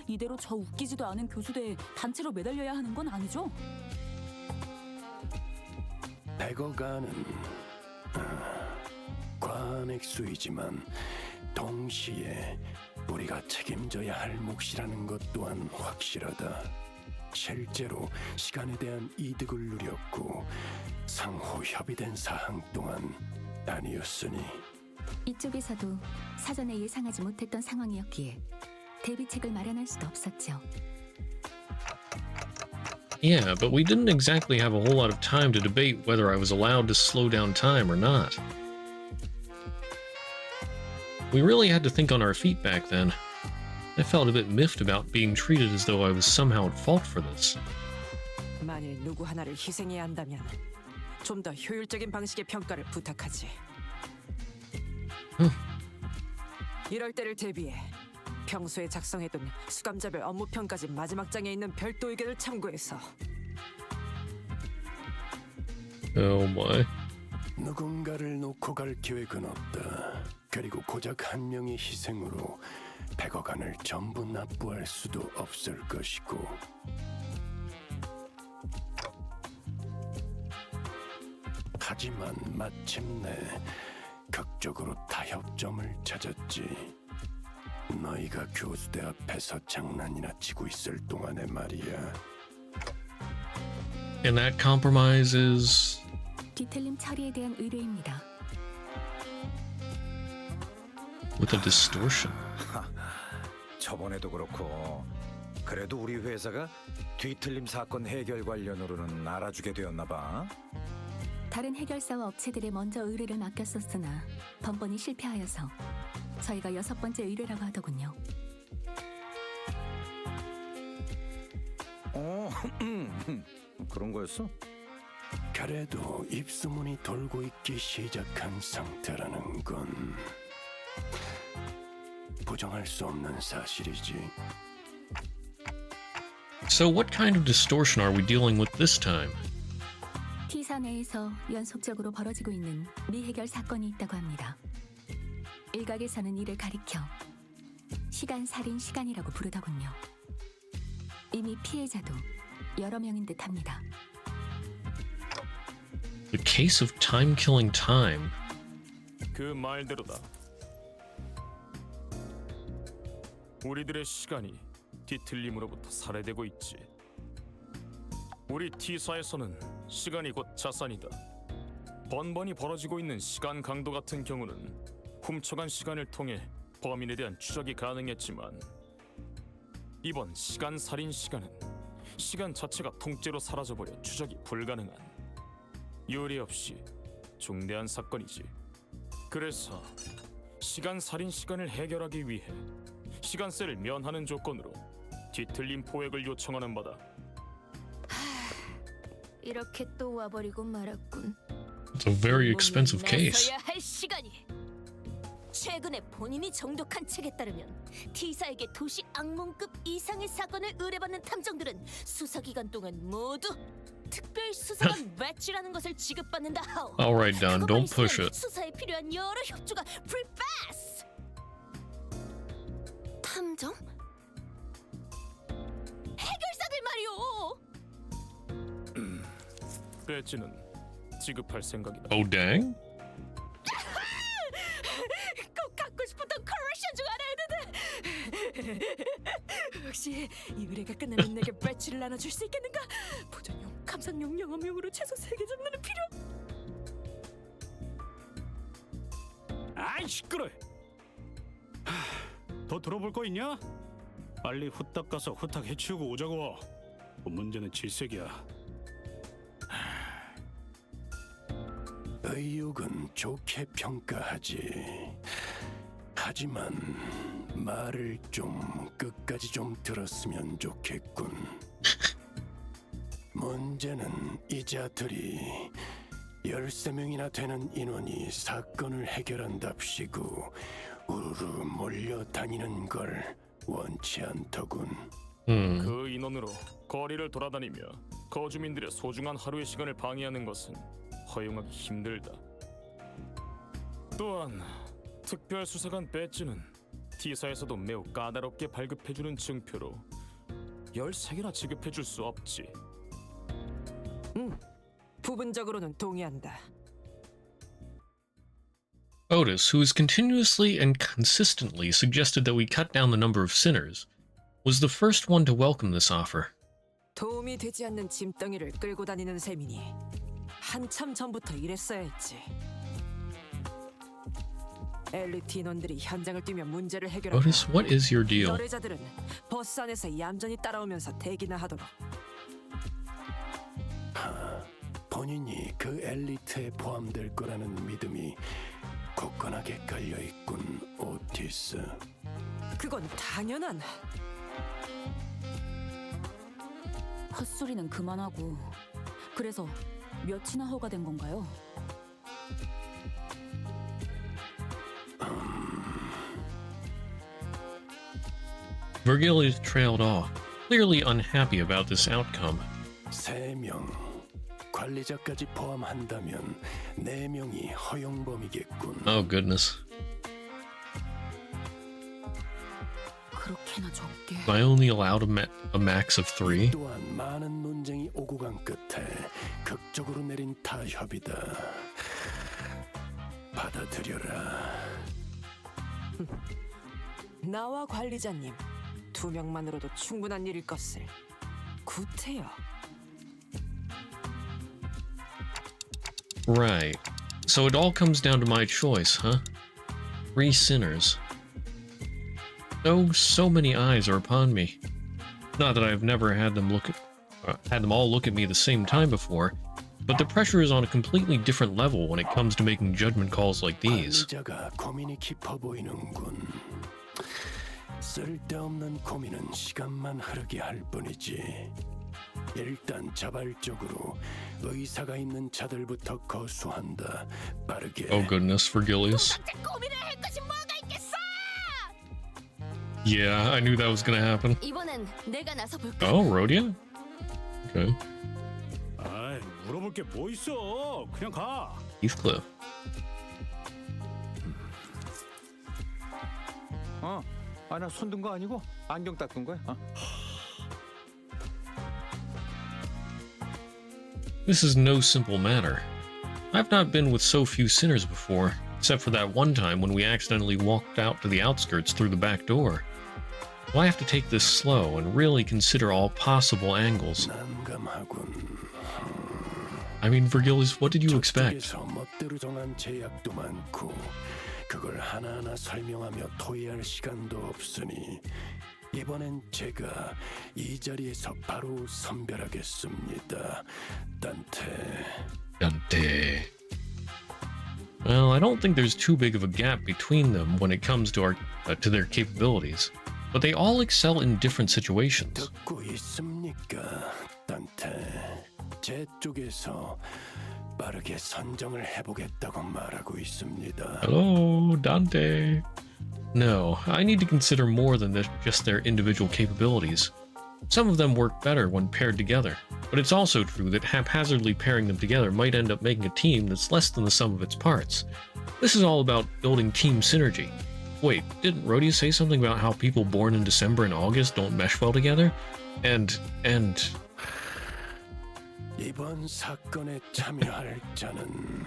이대로 저 웃기지도 않은 교수대에 단체로 매달려야 하는 건 아니죠? 100억 안은 과한 액수이지만 동시에 우리가 책임져야 할 몫이라는 것 또한 확실하다. 실제로 시간에 대한 이득을 누렸고 상호 협의된 사항 또한 아니었으니 이쪽에서도 사전에 예상하지 못했던 상황이었기에 대비책을 마련할 수도 없었죠. Yeah, but we didn't exactly have a whole lot of time to debate whether I was allowed to slow down time or not. We really had to think on our feet back then. I felt a bit miffed about being treated as though I was somehow at fault for this. 만일 누구 하나를 희생해야 한다면 좀 더 효율적인 방식의 평가를 부탁하지. 이럴 때를 대비해 평소에 작성해둔 수감자별 업무 평가지 마지막 장에 있는 별도 의견을 참고해서. Oh my. 누군가를 놓고 갈 계획은 없다. 그리고 고작 한 명의 희생으로 100억 안을 전부 납부할 수도 없을 것이고. 하지만 마침내 극적으로 타협점을 찾았지. 너희가 교수대 앞에서 장난이나 치고 있을 동안에 말이야. And that compromise is... 뒤틀림 처리에 대한 의뢰입니다. With a distortion. 저번에도 그렇고 그래도 우리 회사가 뒤틀림 사건 해결 관련으로는 알아주게 되었나 봐. 다른 해결사와 업체들에 먼저 의뢰를 맡겼었으나 번번이 실패하여서 저희가 6번째 의뢰라고 하더군요. 그런 거였어? 그래도 입소문이 돌고 있기 시작한 상태라는 건 부정할 수 없는 사실이지. So what kind of distortion are we dealing with this time? T사 내에서 연속적으로 벌어지고 있는 미해결 사건이 있다고 합니다. 일각에서는 이를 가리켜 시간 살인 시간이라고 부르더군요. 이미 피해자도 여러 명인 듯합니다. The case of time-killing time. 그 말대로다. 우리들의 시간이 뒤틀림으로부터 살해되고 있지. 우리 T사에서는 시간이 곧 자산이다. 번번이 벌어지고 있는 시간 강도 같은 경우는 훔쳐간 시간을 통해 범인에 대한 추적이 가능했지만 이번 시간 살인 시간은 시간 자체가 통째로 사라져버려 추적이 불가능한 유례 없이 중대한 사건이지. 그래서 시간 살인 시간을 해결하기 위해 시간세를 면하는 조건으로 뒤틀림 포획을 요청하는 바다. 이렇게 또 와버리고 말았군. It's a very expensive case. 나서야 할 시간이. 최근에 본인이 정독한 책에 따르면 T사에게 도시 악몽급 이상의 사건을 의뢰받는 탐정들은 수사기간 동안 모두 특별 수사관 배지라는 것을 지급받는다 하오. Alright, Don, 그것만 don't push 있으면 it. 수사에 필요한 여러 협조가 프리패스. 탐정? 해결사들 말이오. 배지는 지급할 생각이다. Oh, dang? 꼭 갖고 싶었던 컬렉션 중 하나였는데 혹시 이 의뢰가 끝나면 내게 배지를 나눠줄 수 있겠는가? 보존용, 감상용, 영업용으로 최소 3개 정도는 필요. 아이 시끄러. 더 들어볼 거 있냐? 빨리 후딱 가서 후딱 해치우고 오자고. 문제는 질색이야. 의욕은 좋게 평가하지. 하지만 말을 좀 끝까지 좀 들었으면 좋겠군. 문제는 이 자들이 13명이나 되는 인원이 사건을 해결한답시고 우르르 몰려다니는 걸 원치 않더군. 그 인원으로 거리를 돌아다니며 거주민들의 소중한 하루의 시간을 방해하는 것은 허용하기 힘들다. 또한 특별수사관 배지는 T사에서도 매우 까다롭게 발급해주는 증표로 13개나 지급해줄 수 없지. 부분적으로는 동의한다. Otis, who has continuously and consistently suggested that we cut down the number of sinners, was the first one to welcome this offer. 도움이 되지 않는 짐덩이를 끌고 다니는 셈이니 한참 전부터 이랬어야 했지. 엘리트 인원들이 현장을 뛰며 문제를 해결하고 Otis, what is your deal? 노래자들은 버스 안에서 얌전히 따라오면서 대기나 하도록. 본인이 그 엘리트에 포함될 거라는 믿음이 굳건하게 깔려있군, 오티스. 그건 당연한. 헛소리는 그만하고. 그래서 몇이나 허가된 건가요? Virgilius trailed off, clearly unhappy about this outcome. 3명, 관리자까지 포함한다면 4명이 허용범이겠군. Oh, goodness. 그렇게나 적게. I only allowed a max of 3. 또한 많은 논쟁이 오고 간 끝에 극적으로 내린 타협이다. 받아들여라. 나와 관리자님 2명만으로도 충분한 일일 것을. 구태여. Right. So it all comes down to my choice, huh? 3 sinners. So many eyes are upon me. Not that I've never had them all look at me the same time before, but the pressure is on a completely different level when it comes to making judgment calls like these. 관리자가 고민이 깊어 보이는군. 쓸데없는 고민은 시간만 흐르게 할 뿐이지. 일단 자발적으로 의사가 있는 자들부터 거수한다. 빠르게. Oh goodness, Vergilius. 고민을 할 것이 뭐가 있겠어? Yeah, I knew that was gonna happen. 이번엔 내가 나서 볼까? Oh, Rhodia? Okay. 아이, 물어볼 게 뭐 있어? 그냥 가. Heathcliff. 나 손 든 거 아니고 안경 닦은 거야. This is no simple matter. I've not been with so few sinners before, except for that one time when we accidentally walked out to the outskirts through the back door. So I have to take this slow and really consider all possible angles. I mean, Vergilius, what did you expect? 멋대로 정한 제약도 많고 그걸 하나하나 설명하며 토의할 시간도 없으니 이번엔 제가 이 자리에서 바로 선별하겠습니다. Dante. Well, I don't think there's too big of a gap between them when it comes to their capabilities, but they all excel in different situations. 듣고 있습니까, 단테? 제 쪽에서 빠르게 선정을 해보겠다고 말하고 있습니다. Hello, Dante. No, I need to consider more than just their individual capabilities. Some of them work better when paired together, but it's also true that haphazardly pairing them together might end up making a team that's less than the sum of its parts. This is all about building team synergy. Wait, didn't Rhodia say something about how people born in December and August don't mesh well together? And... 이번 사건에 참여할 자는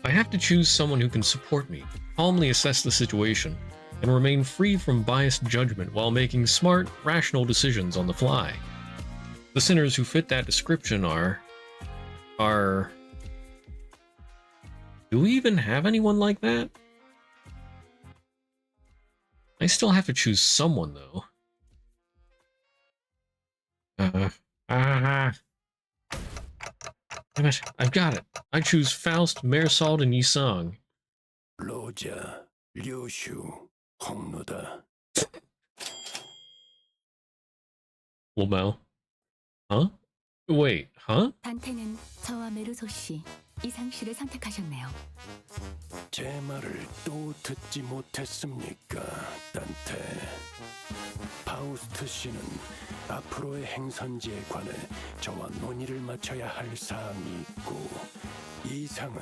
I have to choose someone who can support me, calmly assess the situation, and remain free from biased judgment while making smart, rational decisions on the fly. The sinners who fit that description are... Do we even have anyone like that? I still have to choose someone, though. Damn it, I've got it. I choose Faust, Marisald, and Yisang. 로자, 류슈, 홍노다. Lamel. Huh? Wait, huh? 단테는 저와 메르소 씨, 이상 씨를 선택하셨네요. 제 말을 또 듣지 못했습니까, 단테? 파우스트 씨는 앞으로의 행선지에 관해 저와 논의를 마쳐야 할 사항이 있고 이상은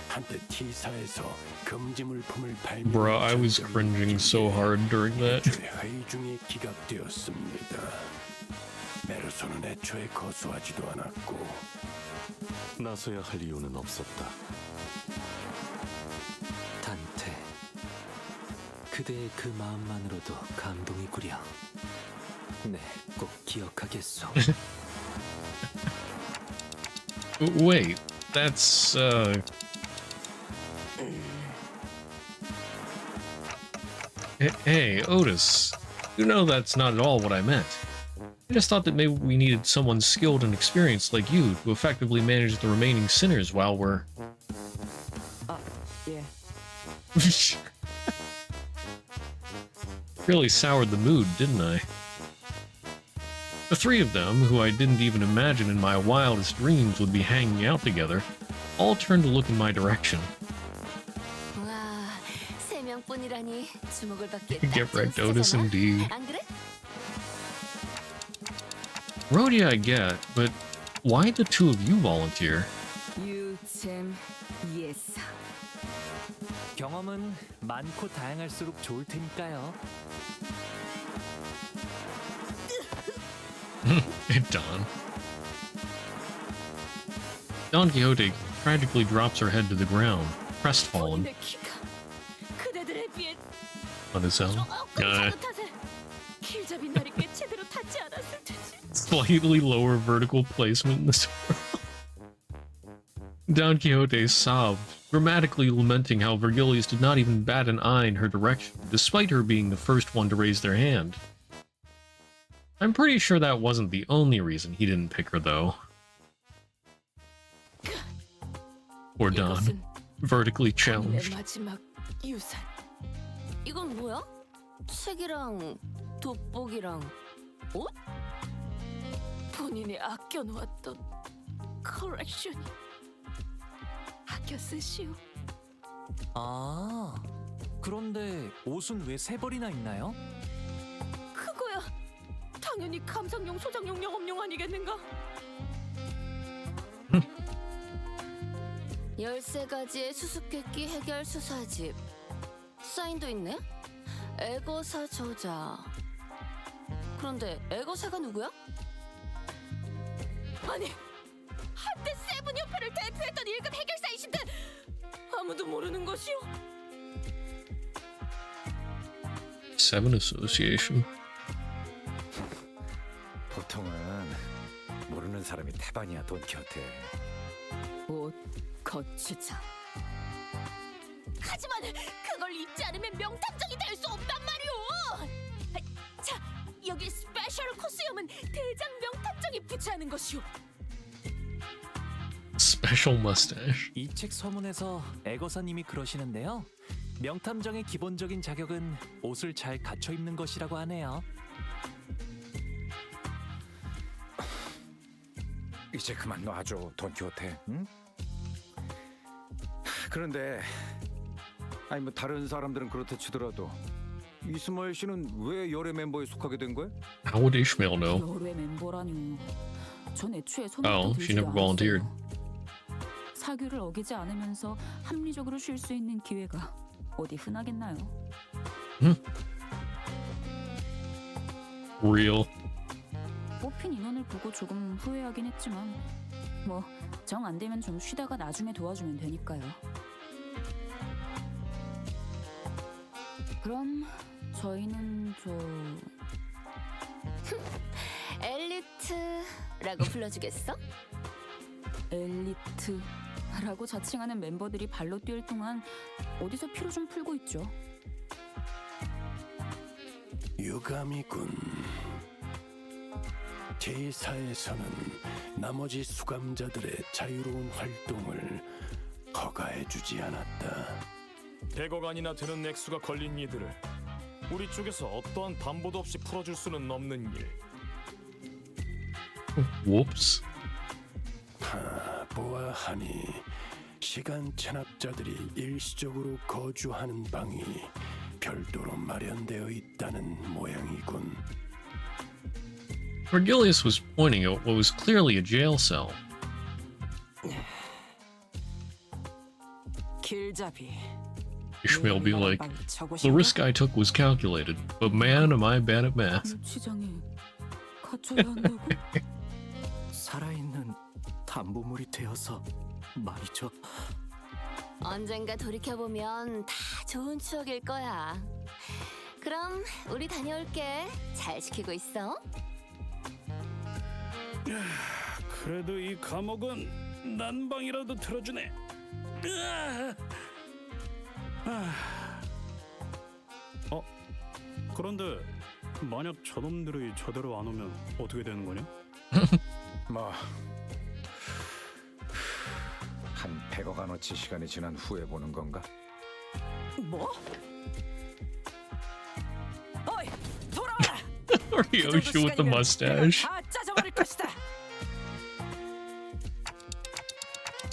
한때 T사에서 금지 물품을 발명. Bruh, I was cringing so hard during that. 회의 중에 기각되었습니다. 메르소는 애초에 거수하지도 않았고 나서야 할 이유는 없었다. 단테, 그대의 그 마음만으로도 감동이구려. 네, 꼭 기억하겠소. Wait, that's, Hey, Otis. You know that's not at all what I meant. I just thought that maybe we needed someone skilled and experienced like you to effectively manage the remaining sinners while we're... Yeah. Really soured the mood, didn't I? The three of them, who I didn't even imagine in my wildest dreams would be hanging out together, all turned to look in my direction. 와, 세 명뿐이라니 주목을 받기에 Get wrecked, Otis, indeed. 안 그래? Rhodia I get, but why the two of you volunteer? 유잼 예사. 경험은 많고 다양할수록 좋을 테니까요. Don Quixote tragically drops her head to the ground, crestfallen. 그대들에 비해 On his own. 길잡이 날이 꽤 제대로 닿지 않았을 테지. Slightly lower vertical placement in this world. Don Quixote sobbed, dramatically lamenting how Vergilius did not even bat an eye in her direction, despite her being the first one to raise their hand. I'm pretty sure that wasn't the only reason he didn't pick her, though. Poor Don. Vertically challenged. 마지막 유산. 이건 뭐야? 책이랑 돋보기랑 옷? 본인이 아껴놓았던 컬렉션이 아껴 쓰시오. 아, 그런데 옷은 왜 세 벌이나 있나요? 그거야 당연히 감상용, 소장용, 영업용 아니겠는가? 13가지의 수수께끼 해결 수사집. 사인도 있네? 애거사 저자. 그런데 애거사가 누구야? 아니, 한때 세븐협회를 대표했던 1급 해결사이신데 아무도 모르는 것이오? Seven Association. 보통은 모르는 사람이 태반이야, 돈키호테. 옷 거치장. 하지만 그걸 입지 않으면 명탐정이 될 수 없단 말이오. 자, 여기 스페셜 코스염은 대장 명탐정이 부채하는 것이오. Special mustache. 이 책 서문에서 애거사님이 그러시는데요. 명탐정의 기본적인 자격은 옷을 잘 갖춰 입는 것이라고 하네요. 이제 그만 놔줘, 돈키호테. 응? 그런데 아니 뭐 다른 사람들은 그렇다 치더라도 이스마엘 씨는 왜 열애 멤버에 속하게 된 거야? How would Ishmael know? 열의 멤버라뇨. 전 애초에 Oh, 손을 she never volunteered. 사규를 어기지 않으면서 합리적으로 쉴 수 있는 기회가 어디 흔하겠나요? Real. 뽑힌 인원을 보고 조금 후회하긴 했지만 뭐 정 안 되면 좀 쉬다가 나중에 도와주면 되니까요. 그럼 저희는 엘리트라고 불러주겠어? 엘리트라고 자칭하는 멤버들이 발로 뛸 동안 어디서 피로 좀 풀고 있죠. 유감이군. 제4에서는 나머지 수감자들의 자유로운 활동을 허가해주지 않았다. 100억안이나 되는 액수가 걸린 이들을 우리 쪽에서 어떠한 담보도 없이 풀어줄 수는 없는 일. Whoops. 보아하니 시간 체납자들이 일시적으로 거주하는 방이 별도로 마련되어 있다는 모양이군. Vergilius was pointing at what was clearly a jail cell. 길잡이. Ishmael be like, the risk I took was calculated, but man, am I bad at math. 유치장에 갇혀야 한다고. 살아있는 담보물이 되어서 말이죠. 언젠가 돌이켜보면 다 좋은 추억일 거야. 그럼 우리 다녀올게. 잘 지키고 있어. 그래도 이 감옥은 난방이라도 틀어주네. 그런데 만약 저놈들이 저대로 안 오면 어떻게 되는 거냐? 뭐 한 100억안어치 시간이 지난 후에 보는 건가? 뭐? 어이, 돌아와라! Ryoshi with the mustache. 다 짜져버릴 것이다.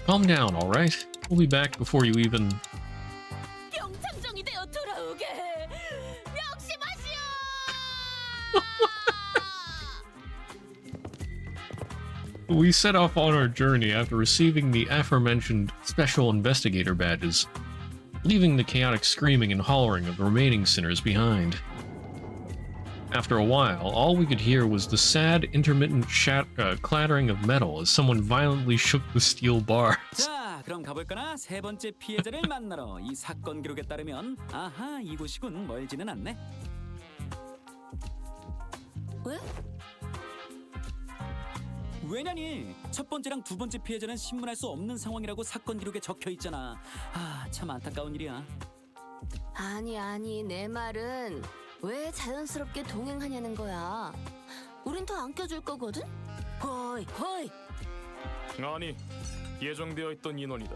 Calm down, alright? We'll be back before you even... 명탐정이 되어 돌아오게 명심하시오. We set off on our journey after receiving the aforementioned Special Investigator badges, leaving the chaotic screaming and hollering of the remaining sinners behind. After a while, all we could hear was the sad, intermittent clattering of metal as someone violently shook the steel bars. 자, 그럼 가볼까나? 세 번째 피해자를 만나러. 이 사건 기록에 따르면 아하, 이곳이군. 멀지는 않네. 왜? 왜냐니? 첫 번째랑 두 번째 피해자는 신문할 수 없는 상황이라고 사건 기록에 적혀 있잖아. 아, 참 안타까운 일이야. 아니, 내 말은 왜 자연스럽게 동행하냐는 거야. 우린 더 안 껴줄 거거든? 허이. 아니, 예정되어 있던 인원이다.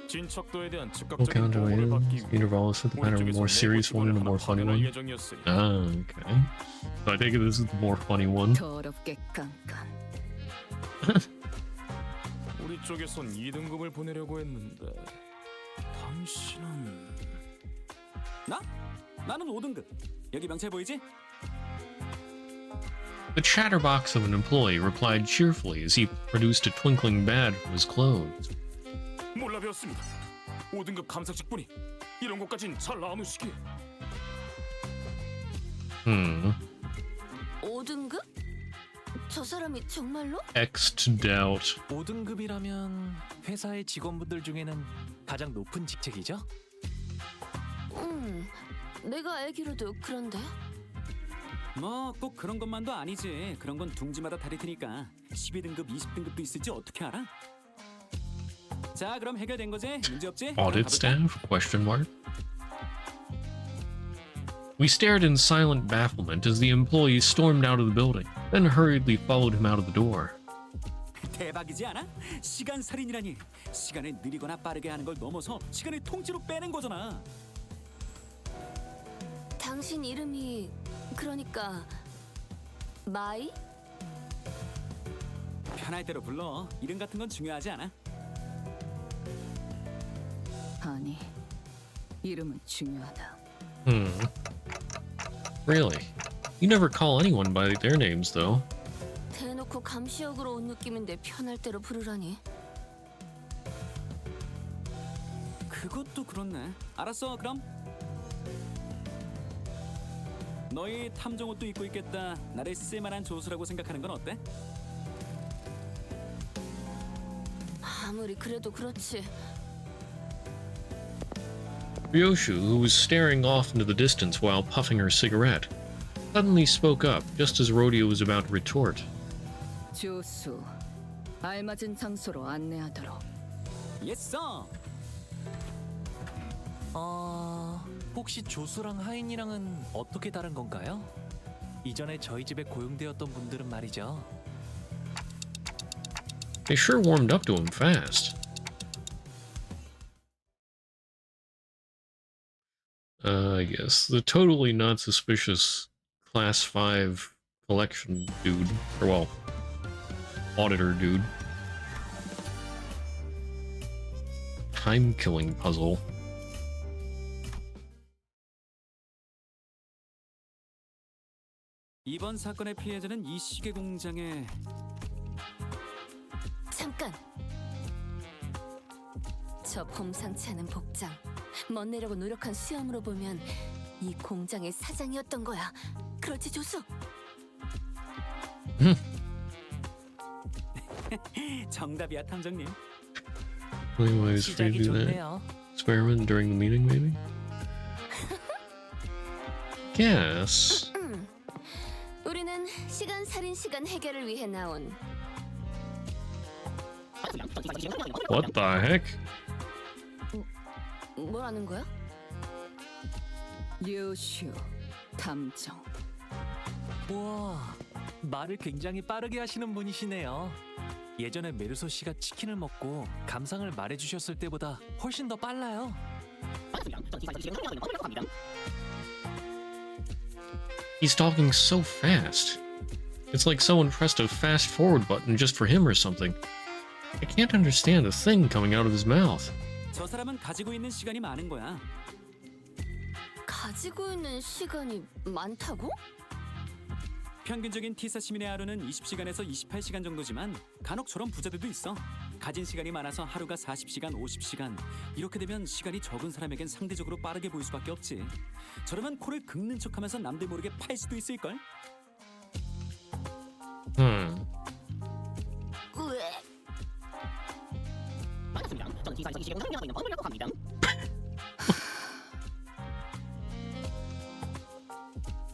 진척도에 대한 What 즉각적인 kind of 보고를 받기 위해 Intervallo set the 우리 pattern of a 쪽에서 more 내부 serious one and a 직원을 more 하나 funny 파견할 one? 예정이었으니 Ah, okay. So I take it this is the more funny one. 더럽게 깐깐. 우리 쪽에선 2등급을 보내려고 했는데 당신은 나는 5등급. 여기 명찰 보이지? The chatterbox of an employee replied cheerfully as he produced a twinkling badge from his clothes. 몰라 배웠습니다. 5등급 감사 직분이 이런 것까진 잘 나누시게. 5등급? 저 사람이 정말로? X to doubt. 5등급이라면 회사의 직원분들 중에는 가장 높은 직책이죠? 내가 알기로도 그런데. 뭐 꼭 그런 것만도 아니지. 그런 건 둥지마다 다를 테니까 12등급, 20등급도 있을지 어떻게 알아? 자, 그럼 해결된 거지? 문제 없지? Audit staff? Question mark. We stared in silent bafflement as the employee stormed out of the building, then hurriedly followed him out of the door. 대박이지 않아? 시간 살인이라니. 시간을 느리거나 빠르게 하는 걸 넘어서 시간을 통째로 빼는 거잖아. 당신 이름이 그러니까 마이? 편할 대로 불러. 이름 같은 건 중요하지 않아. 아니, 이름은 중요하다. Really? You never call anyone by their names, though. 대놓고 감시역으로 온 느낌인데 편할 대로 부르라니. 그것도 그렇네. 알았어, 그럼. 너희 탐정 옷도 입고 있겠다. 나를 쓸만한 조수라고 생각하는 건 어때? 아무리 그래도 그렇지. Ryoshu, who was staring off into the distance while puffing her cigarette, suddenly spoke up just as Rodeo was about to retort. 조수, 알맞은 장소로 안내하도록. Yes, sir. 혹시 조수랑 하인이랑은 어떻게 다른 건가요? 이전에 저희 집에 고용되었던 분들은 말이죠. They sure warmed up to him fast. Yes, the totally not suspicious Class 5 collection dude, or well, auditor dude. Time-killing puzzle. 이번 사건의 피해자는 이 시계 공장에 잠깐. 저 범상치 않은 복장, 멋내려고 노력한 수염으로 보면 이 공장의 사장이었던 거야. 그렇지, 조수? 정답이야, 탐정님. Anyways, free to do that experiment during the meeting, maybe? Guess. 우리는 시간 살인 시간 해결을 위해 나온. What the heck? 뭐라는 거야? 류슈, 탐정. 우와, 말을 굉장히 빠르게 하시는 분이시네요. 예전에 메르소 씨가 치킨을 먹고 감상을 말해주셨을 때보다 훨씬 더 빨라요. He's talking so fast. It's like someone pressed a fast forward button just for him or something. I can't understand a thing coming out of his mouth. 저 사람은 가지고 있는 시간이 많은 거야. 가지고 있는 시간이 많다고? 평균적인 T사 시민의 하루는 20시간에서 28시간 정도지만 간혹 저런 부자들도 있어. 가진 시간이 많아서 하루가 40시간, 50시간. 이렇게 되면 시간이 적은 사람에겐 상대적으로 빠르게 보일 수밖에 없지. 저러면 코를 긁는 척하면서 남들 모르게 팔 수도 있을걸? 왜?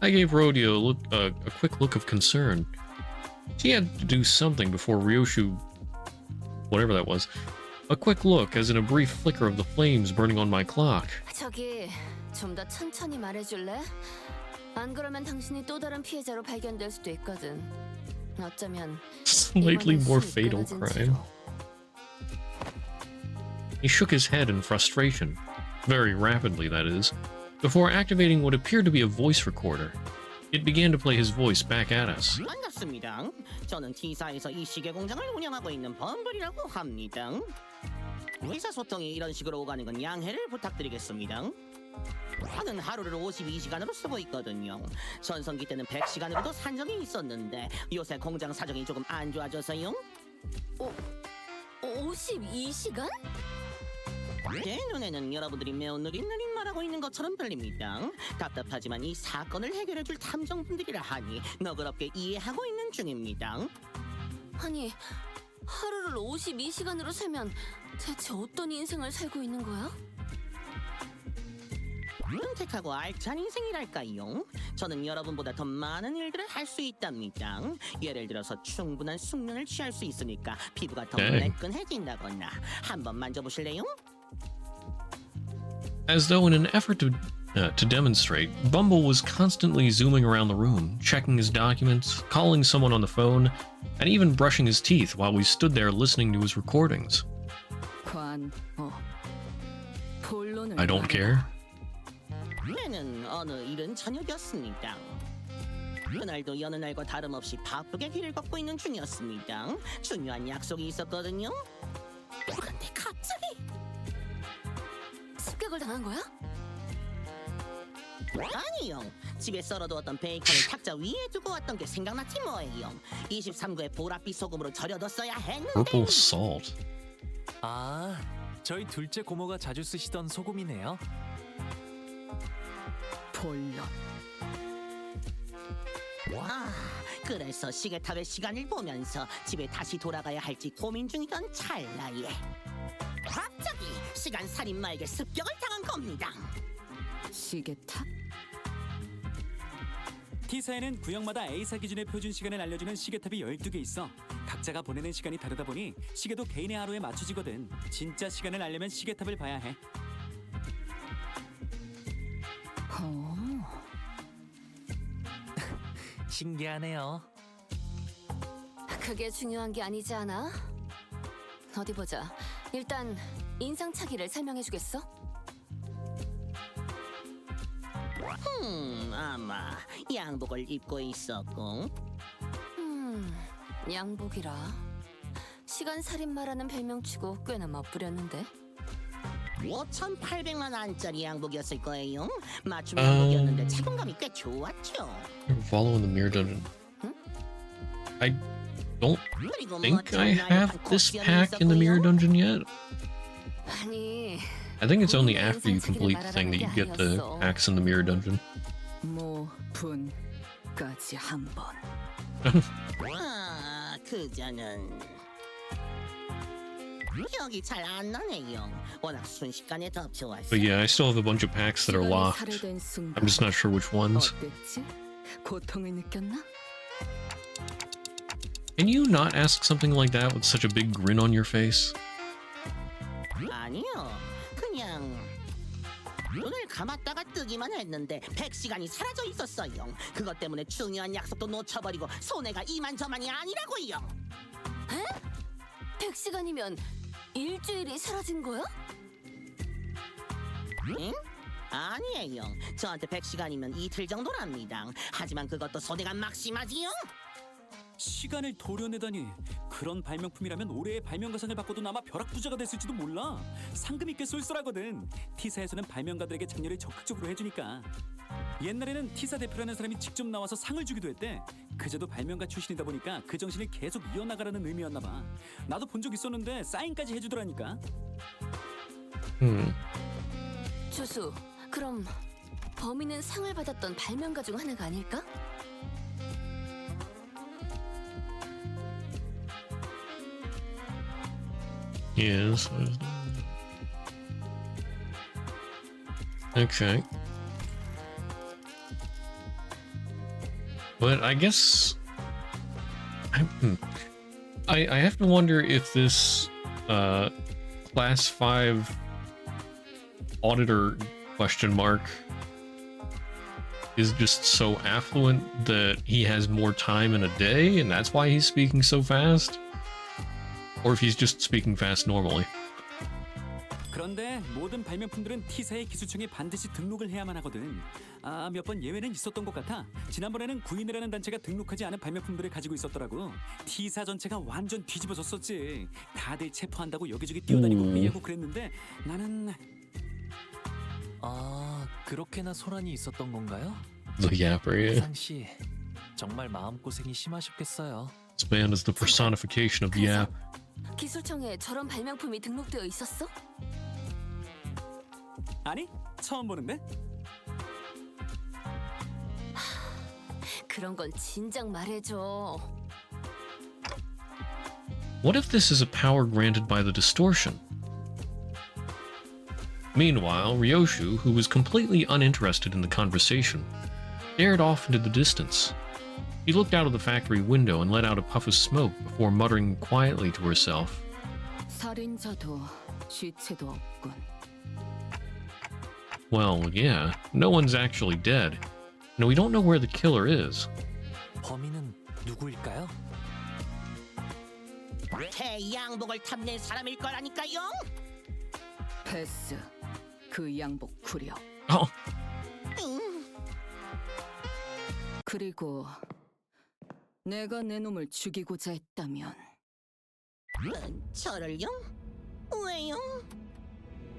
I gave Rodeo a quick look of concern. She had to do something before Ryoshu... whatever that was. A quick look, as in a brief flicker of the flames burning on my clock. 저기, 좀 더 천천히 말해줄래? 안 그러면 당신이 또 다른 피해자로 발견될 수도 있거든. 어쩌면 Slightly more fatal crime. He shook his head in frustration, very rapidly that is, before activating what appeared to be a voice recorder. It began to play his voice back at us. 반갑습니다. 저는 T사에서 이 시계 공장을 운영하고 있는 범블이라고 합니다. 의사소통이 이런 식으로 오가는 건 양해를 부탁드리겠습니다. 나는 하루를 52시간으로 쓰고 있거든요. 전성기 때는 100시간으로도 산 적이 있었는데 요새 공장 사정이 조금 안 좋아져서요. 52시간? 제 눈에는 여러분들이 매우 느릿느릿 말하고 있는 것처럼 들립니다. 답답하지만 이 사건을 해결해줄 탐정분들이라 하니 너그럽게 이해하고 있는 중입니다. 아니, 하루를 52시간으로 살면 대체 어떤 인생을 살고 있는 거야? 은택하고 알찬 인생이랄까요? 저는 여러분보다 더 많은 일들을 할 수 있답니다. 예를 들어서 충분한 숙면을 취할 수 있으니까 피부가 더 매끈해진다거나. 한번 만져보실래요? As though in an effort to demonstrate, Bumble was constantly zooming around the room, checking his documents, calling someone on the phone, and even brushing his teeth while we stood there listening to his recordings. I don't care. 그는 어느 이른 저녁이었습니다. 그날도 여느 날과 다름없이 바쁘게 길을 걷고 있는 중이었습니다. 중요한 약속이 있었거든요. 근데 갑자기 습격을 당한 거야? 아니요. 집에 썰어두었던 베이컨을 탁자 위에 두고 왔던 게 생각났지 뭐예요. 23구의 보랏빛 소금으로 절여뒀어야 했는데. Purple salt. 아, 저희 둘째 고모가 자주 쓰시던 소금이네요. 본론. 와, 그래서 시계탑의 시간을 보면서 집에 다시 돌아가야 할지 고민 중이던 찰나에 갑자기 시간 살인마에게 습격을 당한 겁니다. 시계탑? T사에는 구역마다 A사 기준의 표준 시간을 알려주는 시계탑이 12개 있어. 각자가 보내는 시간이 다르다 보니 시계도 개인의 하루에 맞춰지거든. 진짜 시간을 알려면 시계탑을 봐야 해. 신기하네요. 그게 중요한 게 아니지 않아? 어디 보자. 일단 인상착의를 설명해주겠어? 아마 양복을 입고 있었고. 양복이라. 시간 살인마라는 별명치고 꽤나 멋부렸는데. 5,800만 원짜리 양복이었을 거예요. 맞춤 양복이었는데 착용감이 꽤 좋았죠. Intervallo in the mirror dungeon. I don't think I have this pack in the mirror dungeon yet. 아니, I think it's only after you complete the thing that you get the packs in the mirror dungeon. 모분까지 한 번. 아, 그자는 기억이 잘 안 나네요. 워낙 순식간에 덮쳐왔어. But yeah, I still have a bunch of packs that are locked. I'm just not sure which ones. 어땠지? 고통을 느꼈나? Can you not ask something like that with such a big grin on your face? 아니요. 그냥 눈을 감았다가 뜨기만 했는데 100시간이 사라져 있었어요. 그것 때문에 중요한 약속도 놓쳐버리고 손해가 이만저만이 아니라고요. 에? 100시간이면 일주일이 사라진 거야? 응? 아니에요. 저한테 100시간이면 이틀 정도랍니다. 하지만 그것도 손해가 막심하지요. 시간을 도려내다니. 그런 발명품이라면 올해의 발명가상을 받고도 아마 벼락부자가 됐을지도 몰라. 상금 있게 쏠쏠하거든. T사에서는 발명가들에게 장려를 적극적으로 해주니까. 옛날에는 T사 대표라는 사람이 직접 나와서 상을 주기도 했대. 그제도 발명가 출신이다 보니까 그 정신을 계속 이어나가라는 의미였나 봐. 나도 본 적 있었는데 사인까지 해주더라니까. 조수, 그럼 범인은 상을 받았던 발명가 중 하나가 아닐까? Yes. Okay. But I guess I have to wonder if this class 5 auditor question mark is just so affluent that he has more time in a day and that's why he's speaking so fast, or if he's just speaking fast normally. 그런데 모든 발명품들은 T사의 기술청에 반드시 등록을 해야만 하거든. 몇 번 예외는 있었던 것 같아. 지난번에는 구인이라는 단체가 등록하지 않은 발명품들을 가지고 있었더라고. T사 전체가 완전 뒤집어졌었지. 다들 체포한다고 여기저기 뛰어다니고 회의하고 그랬는데 나는... 그렇게나 소란이 있었던 건가요? The yapper, yeah. 상씨, 정말 마음고생이 심하셨겠어요. This man is the personification of yap. 기술청에 저런 발명품이 등록되어 있었어? 아니, 처음 보는데? 그런 건 진작 말해줘. What if this is a power granted by the distortion? Meanwhile, Ryoshu, who was completely uninterested in the conversation, stared off into the distance. He looked out of the factory window and let out a puff of smoke before muttering quietly to herself. 살인자도 시체도 없군. Well, yeah, no one's actually dead, and we don't know where the killer is. 범인은 누구일까요? 제 양복을 탐낸 사람일 거라니까요. 패스. 그 양복 구려. 그리고 내가 내 놈을 죽이고자 했다면 저를요? 왜요?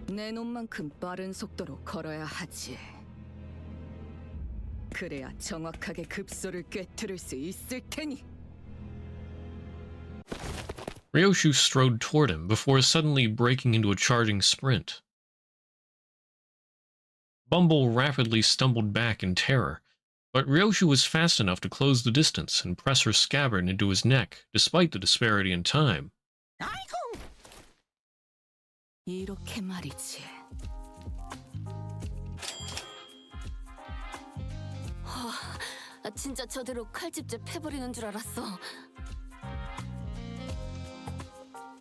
내 놈만큼 빠른 속도로 걸어야 하지. 그래야 정확하게 급소를 꿰뚫을 수 있을 테니. Ryoshu strode toward him before suddenly breaking into a charging sprint. Bumble rapidly stumbled back in terror, but Ryoshu was fast enough to close the distance and press her scabbard into his neck, despite the disparity in time. 이렇게 말이지. 진짜 저대로 칼집제 패버리는 줄 알았어.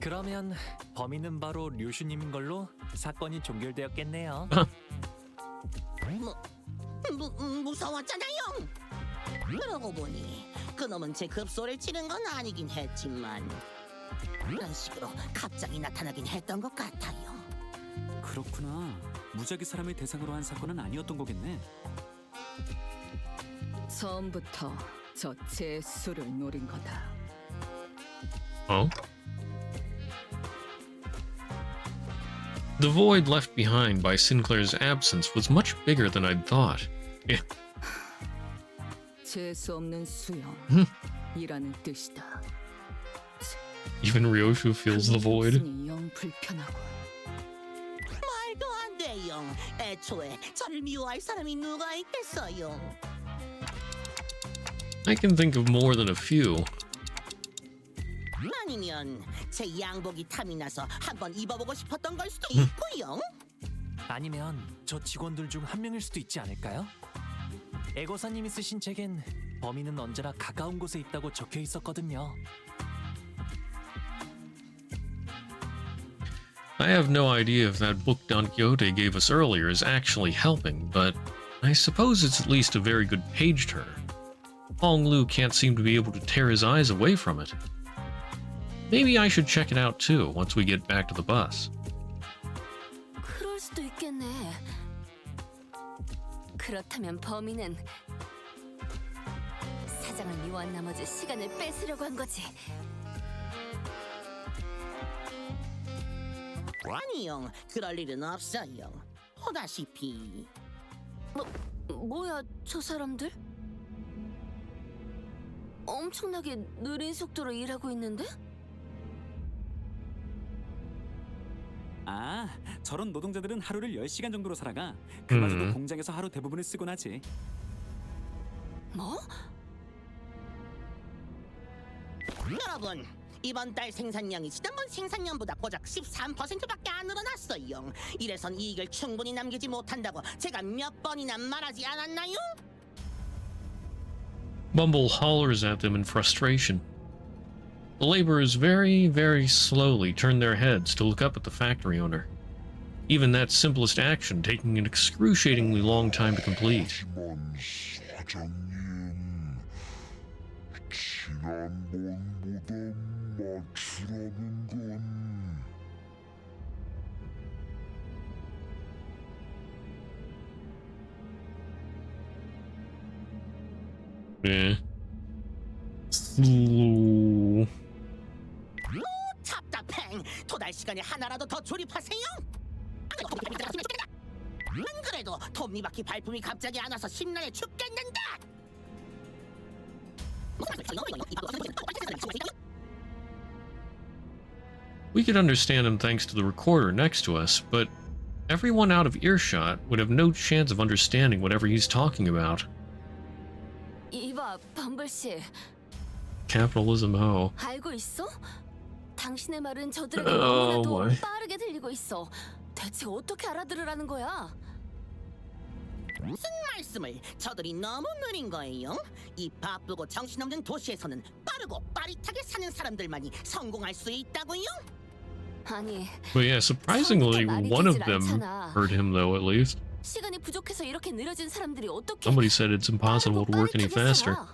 그러면 범인은 바로 류슈님인 걸로 사건이 종결되었겠네요. 무서웠잖아요. 그러고 보니 그놈은 제 급소를 찌른 건 아니긴 했지만 이런 식으로 갑자기 나타나긴 했던 것 같아요. 그렇구나. 무작위 사람을 대상으로 한 사건은 아니었던 거겠네. 처음부터 저 재수를 노린 거다. Oh? The void left behind by Sinclair's absence was much bigger than I'd thought. Yeah. 재수 없는 수영이라는 뜻이다. Even Ryoshu feels the void. 영 불편하고. 말도 안 돼요. 애초에 저를 미워할 사람이 누가 있겠어요? I can think of more than a few. 아니면 제 양복이 탐이 나서 한번 입어보고 싶었던 걸 수도 있고요. 아니면 저 직원들 중 한 명일 수도 있지 않을까요? 애거사님이 쓰신 책엔 범인은 언제나 가까운 곳에 있다고 적혀 있었거든요. I have no idea if that book Don Quixote gave us earlier is actually helping, but I suppose it's at least a very good page turner. Hong Lu can't seem to be able to tear his eyes away from it. Maybe I should check it out too once we get back to the bus. 그럴 수도 있겠네. 그렇다면 범인은 사장을 미워한 나머지 시간을 뺏으려고 한 거지. 아니요, 그럴 일은 없어요. 보다시피. 뭐야, 저 사람들? 엄청나게 느린 속도로 일하고 있는데? 저런 노동자들은 하루를 10시간 정도로 살아가. 그마저도 공장에서 하루 대부분을 쓰곤 하지. 뭐? 여러분, 이번 달 생산량이 지난번 생산량보다 고작 13%밖에 안 늘어났어요. 이래선 이익을 충분히 남기지 못한다고 제가 몇 번이나 말하지 않았나요? Bumble hollers at them in frustration. The laborers very, very slowly turn their heads to look up at the factory owner. Even that simplest action taking an excruciatingly long time to complete. Yeah. Slow. 답답해. 도달 시간에 하나라도 더 조립하세요. 안 그래도 톱니바퀴 발품이 갑자기 안 와서 심란해 죽겠는데. We could understand him thanks to the recorder next to us, but everyone out of earshot would have no chance of understanding whatever he's talking about. 이봐, 범블 씨. Capitalism ho. 알고 있어? 당신의 말은 저들에게 Oh, 너무나도 boy. 빠르게 들리고 있어. 대체 어떻게 알아들으라는 거야? 무슨 말씀을? 저들이 너무 느린 거예요. 이 바쁘고 정신없는 도시에서는 빠르고 빠릿하게 사는 사람들만이 성공할 수 있다고요? 아니, But yeah, surprisingly, one of them heard him though, at least. 시간이 부족해서 이렇게 느려진 사람들이 어떻게 Somebody said it's impossible to work any faster. 살아?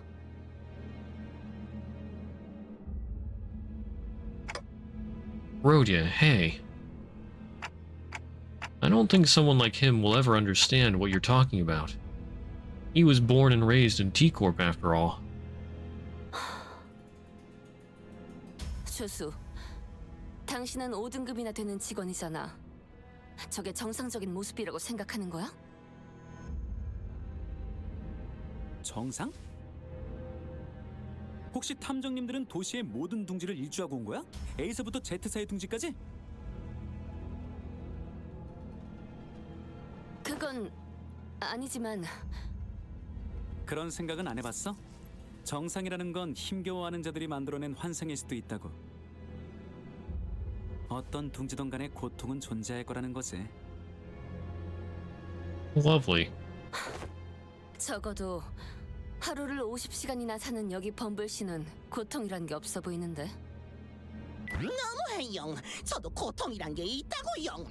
Rhodia, hey. I don't think someone like him will ever understand what you're talking about. He was born and raised in T-Corp after all. 조수, 당신은 5등급이나 되는 직원이잖아. 저게 정상적인 모습이라고 생각하는 거야? 정상? 혹시 탐정님들은 도시의 모든 둥지를 일주하고 온 거야? A서부터 Z사의 둥지까지? 그건 아니지만 그런 생각은 안 해봤어? 정상이라는 건 힘겨워하는 자들이 만들어낸 환상일 수도 있다고. 어떤 둥지든 간에 고통은 존재할 거라는 거지. Lovely. 적어도 하루를 50시간이나 사는 여기 범블 씨는 고통이란 게 없어 보이는데. 너무해요. 저도 고통이란 게 있다고요.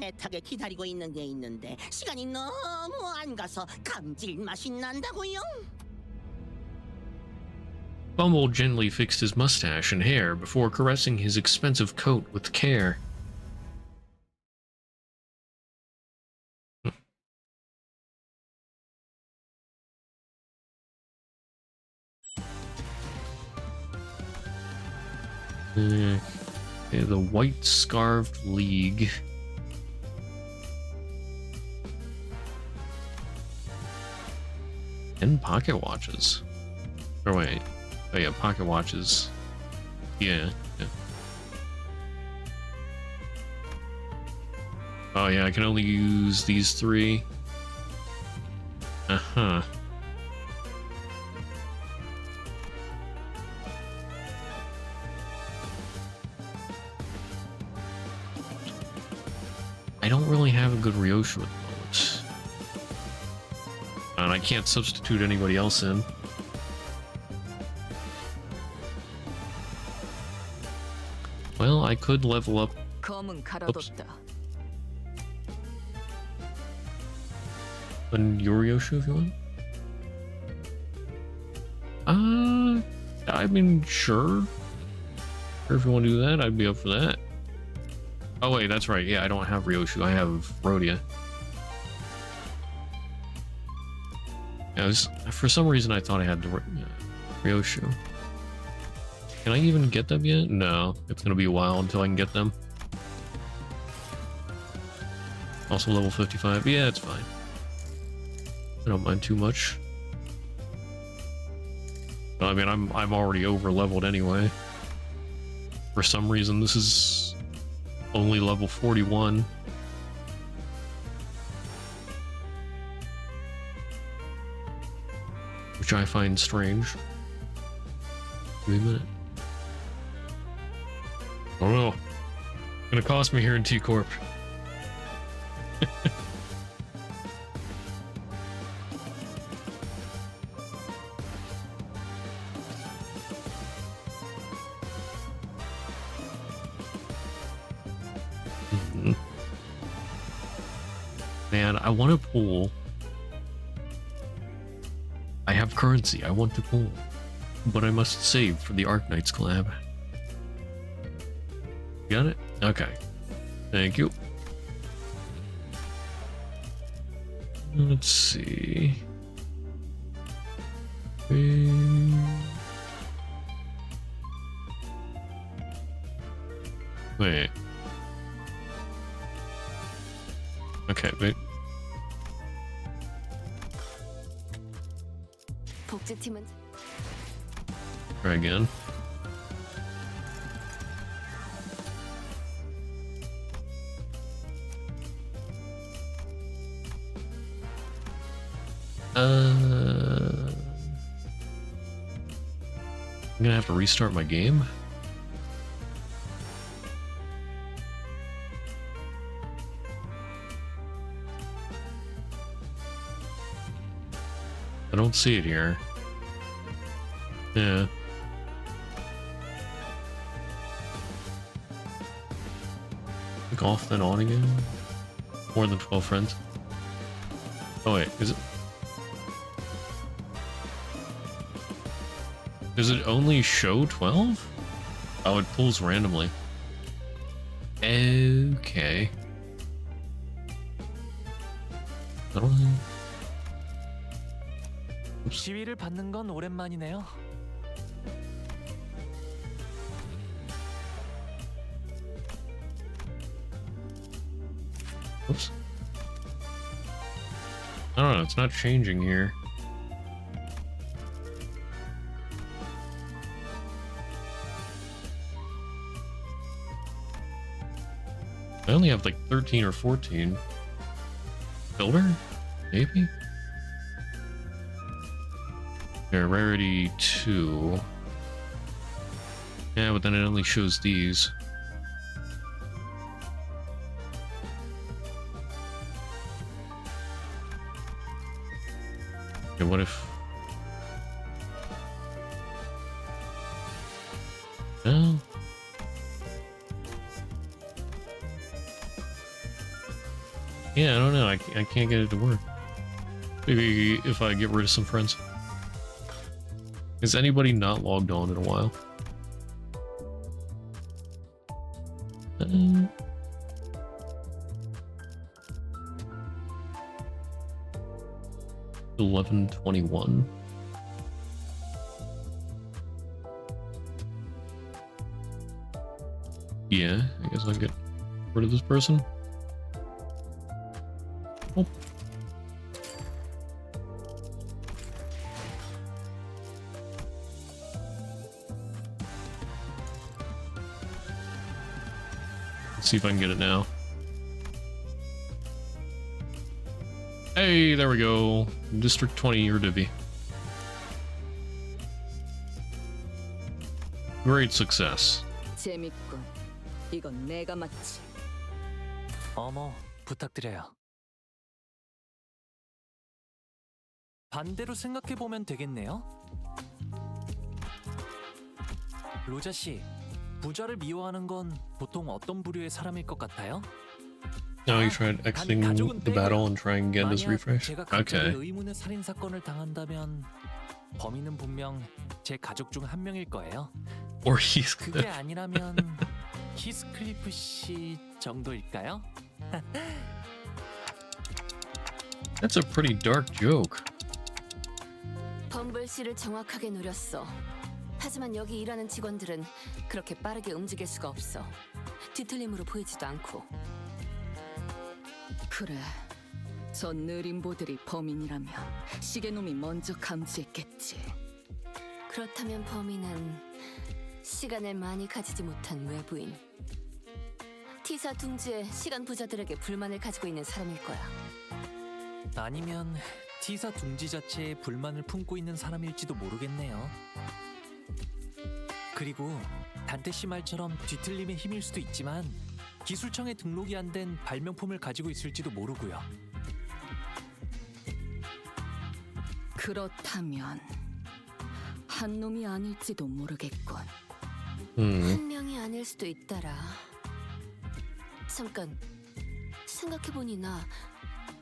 애타게 기다리고 있는 게 있는데 시간이 너무 안 가서 감질맛이 난다고요. Bumble gently fixed his mustache and hair before caressing his expensive coat with care. Okay, the White Scarved League. And pocket watches. Or wait. Oh yeah, pocket watches. Yeah. Oh yeah, I can only use these 3. Uh-huh. I don't really have a good Ryoshu at the moment. And I can't substitute anybody else in. Well, I could level up. Oops. And your Ryoshu if you want? I mean, sure. If you want to do that, I'd be up for that. Oh wait, that's right. Yeah, I don't have Ryoshu. I have Rhodia. Yeah, for some reason I thought I had the Ryoshu. Can I even get them yet? No, it's gonna be a while until I can get them. Also level 55. Yeah, it's fine. I don't mind too much. I mean, I'm already over leveled anyway. For some reason, this is only level 41. Which I find strange. Wait a minute. Oh no. It's gonna cost me here in T-Corp. Man, I want to pull. I have currency I want to pull, but I must save for the Arknights collab. Got it? Okay. Thank you. Let's see. Wait. Okay, wait. 복지팀은 Try again. I'm gonna have to restart my game. I don't see it here. Yeah. Click off then on again. More than 12 friends. Oh wait, is it? Does it only show 12? Oh, it pulls randomly. Okay. I don't know. 지위를 받는 건 오랜만이네요. Oops. I don't know, it's not changing here. I only have like 13 or 14. Builder? Maybe? Yeah, rarity 2. Yeah, but then it only shows these. Okay, what if... No? Yeah, I don't know. I can't get it to work. Maybe if I get rid of some friends. Has anybody not logged on in a while? 11:21. Yeah, I guess I'll get rid of this person. Oh. Let's see if I can get it now. Hey, there we go. District 20, your divvy. Great success. 재밌군. 이건 내가 맞지. 어머, 부탁드려요. 반대로 생각해 보면 되겠네요. 로자 씨, 부자를 미워하는 건 보통 어떤 부류의 사람일 것 같아요? Now you tried exiting the battle and trying again this refresh? 제가 갑자기 Okay. 의문의 살인 사건을 당한다면 범인은 분명 제 가족 중 한 명일 거예요. Or he's 그게 아니라면 히스클리프 씨 정도일까요? That's a pretty dark joke. 범블 씨를 정확하게 노렸어. 하지만 여기 일하는 직원들은 그렇게 빠르게 움직일 수가 없어. 뒤틀림으로 보이지도 않고. 그래. 저 느림보들이 범인이라면 시계놈이 먼저 감지했겠지. 그렇다면 범인은 시간을 많이 가지지 못한 외부인. T사 둥지에 시간 부자들에게 불만을 가지고 있는 사람일 거야. 아니면 T사 둥지 자체에 불만을 품고 있는 사람일지도 모르겠네요. 그리고 단테 씨 말처럼 뒤틀림의 힘일 수도 있지만 기술청에 등록이 안 된 발명품을 가지고 있을지도 모르고요. 그렇다면 한 놈이 아닐지도 모르겠군. 한 명이 아닐 수도 있더라. 잠깐 생각해보니 나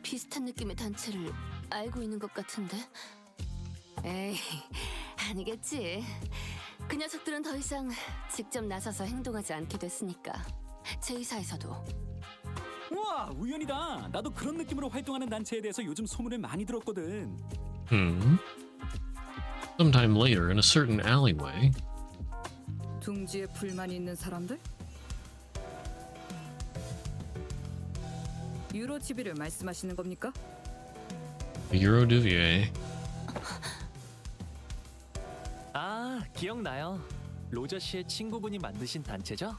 비슷한 느낌의 단체를 알고 있는 것 같은데? 에이, 아니겠지. 그 녀석들은 더 이상 직접 나서서 행동하지 않게 됐으니까. 제2사에서도. 우와, 우연이다. 나도 그런 느낌으로 활동하는 단체에 대해서 요즘 소문을 많이 들었거든. Sometime later, in a certain alleyway. 둥지에 불만이 있는 사람들? 유로 지비를 말씀하시는 겁니까? Eurodivier. 아, 기억나요. 로저 씨의 친구분이 만드신 단체죠?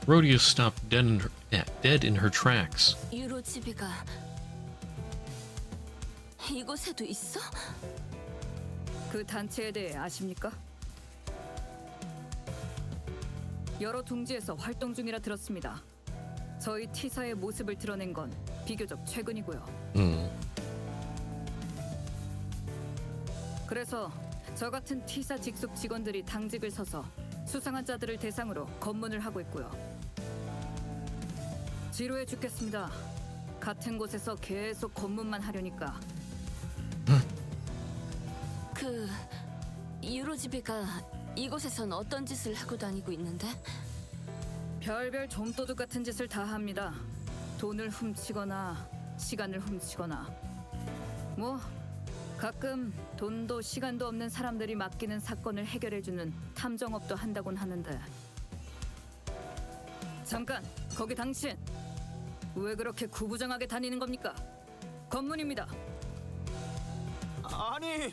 Rhodia stopped dead in her tracks. 유로지비가 이곳에도 있어? 그 단체에 대해 아십니까? 여러 둥지에서 활동 중이라 들었습니다. 저희 T사의 모습을 드러낸 건 비교적 최근이고요. 그래서 저 같은 T사 직속 직원들이 당직을 서서 수상한 자들을 대상으로 검문을 하고 있고요. 지루해 죽겠습니다. 같은 곳에서 계속 검문만 하려니까. 그 유로지비가 이곳에선 어떤 짓을 하고 다니고 있는데? 별별 좀도둑 같은 짓을 다 합니다. 돈을 훔치거나 시간을 훔치거나 뭐 가끔 돈도 시간도 없는 사람들이 맡기는 사건을 해결해주는 탐정업도 한다곤 하는데. 잠깐, 거기 당신 왜 그렇게 구부정하게 다니는 겁니까? 검문입니다. 아니,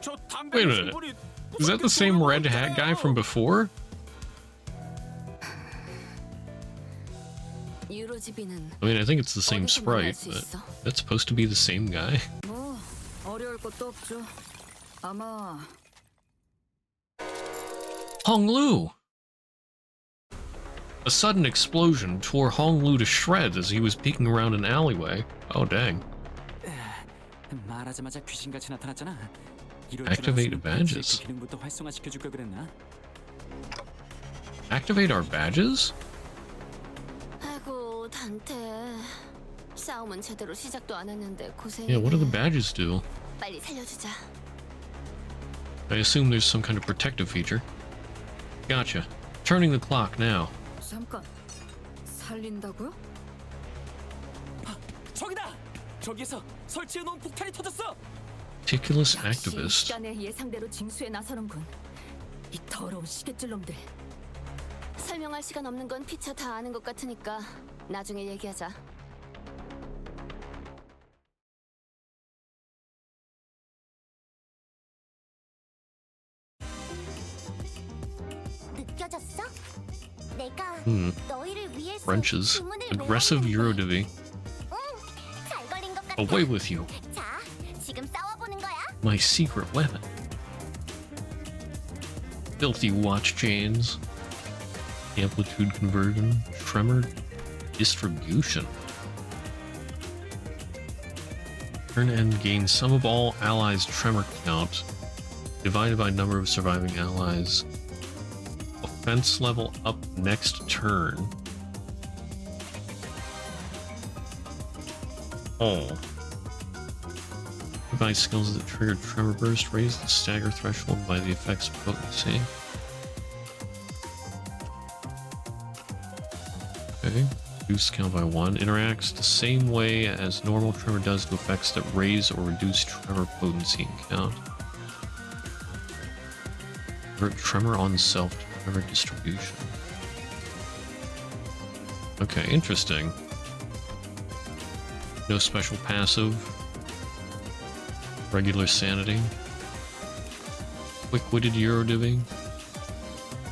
저 담배 Wait a minute. 심부리 Is that the same red hat guy from before? 유로지비는 I mean, I think it's the same sprite, but that's supposed to be the same guy. 뭐 어려울 것도 없죠. 아마 Honglu! A sudden explosion tore Honglu to shreds as he was peeking around an alleyway. Oh, dang. 말하자마자 귀신같이 나타났잖아. Activate badges. 기능부터 활성화시켜줄 걸 그랬나? Activate our badges? 아이고 단테. 싸움은 제대로 시작도 안 했는데 고생이네. Yeah, what do the badges do? 빨리 살려주자. I assume there's some kind of protective feature. Gotcha. Turning the clock now. 잠깐 살린다고요? 저기다! 저기에서 설치해놓은 폭탄이 터졌어! Meticulous 이 activist. 시간에 예상대로 징수에 나서는군. 이 더러운 시계줄놈들. 설명할 시간 없는 건 피차 다 아는 것 같으니까 나중에 얘기하자. 느껴졌어? 내가 너희를 위해서 Wrenches. 주문을 Aggressive Eurodivi. 잘 걸린 것 같아. Away with you. 자, 지금 싸워보는 거야. My secret weapon. Filthy watch chains. Amplitude conversion. Tremor distribution. Turn and gain sum of all allies' tremor count divided by number of surviving allies. Offense level up next turn. Oh. Provide skills that trigger tremor burst, raise the stagger threshold by the effect's potency. Okay. Reduce count by 1. Interacts the same way as normal tremor does to effects that raise or reduce tremor potency and count. Convert tremor on self to tremor distribution. Okay, interesting. No special passive. Regular sanity. Quick-witted Eurodiving.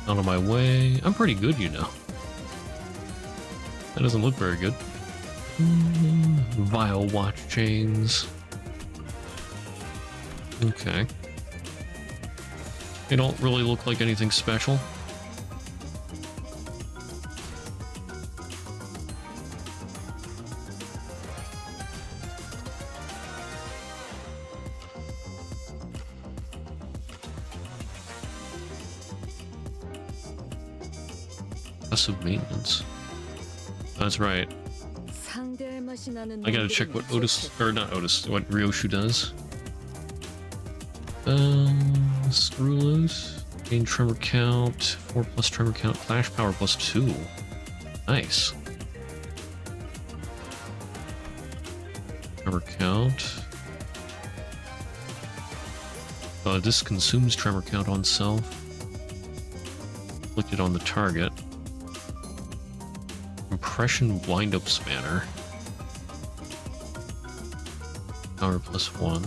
Out of my way. I'm pretty good, you know. That doesn't look very good. Vile watch chains. Okay. They don't really look like anything special. Passive maintenance. That's right. I gotta check what Otis, or not Otis, what Ryoshu does. Screw loose. Gain tremor count. 4+ tremor count. Clash power +2. Nice. Tremor count. This consumes tremor count on self. Inflicted on the target. Compression wind-up spanner. Power +1.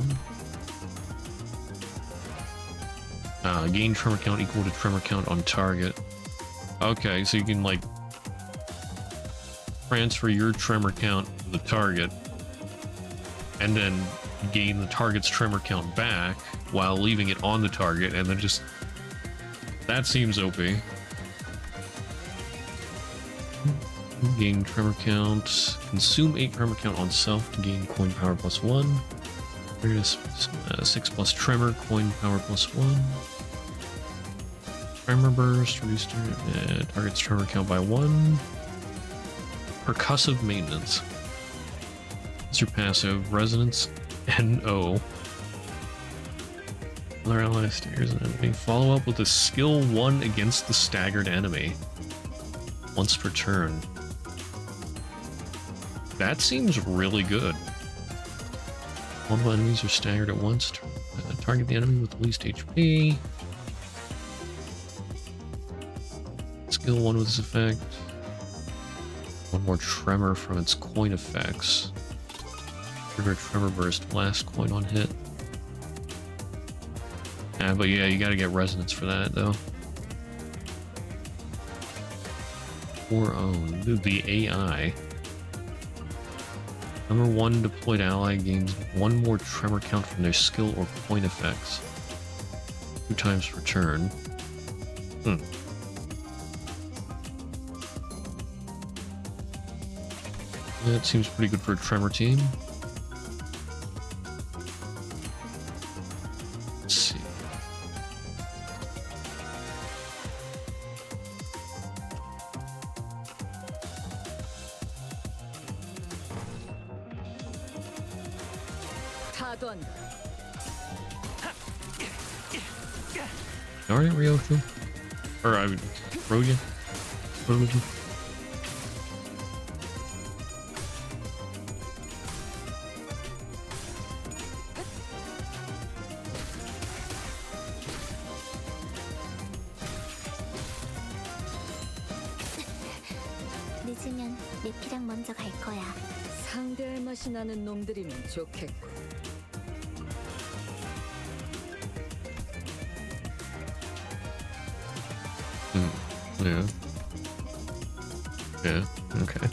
Gain tremor count equal to tremor count on target. Okay, so you can like transfer your tremor count to the target and then gain the target's tremor count back while leaving it on the target, and then just... That seems OP. Gain tremor count. Consume 8 tremor count on self to gain coin power +1. 6+ tremor, coin power +1. Tremor burst, reduce target's tremor count by 1. Percussive maintenance. It's your passive. Resonance NO. Other ally staggers an enemy. Follow up with a skill 1 against the staggered enemy. Once per turn. That seems really good. Multiple enemies are staggered at once. Target the enemy with the least HP. Skill 1 with this effect. 1 more tremor from its coin effects. Trigger tremor burst, last coin on hit. But yeah, you gotta get resonance for that though. Or own. The AI. Number 1 deployed ally gains 1 more tremor count from their skill or coin effects. 2 times per turn. That seems pretty good for a tremor team. Let's see. Alright, Ryoku. Or I would Roya. Roya. 늦으면 내피랑 먼저 갈 거야. 상대할 맛이 나는 놈들이면 좋겠고. Yeah. Yeah, okay.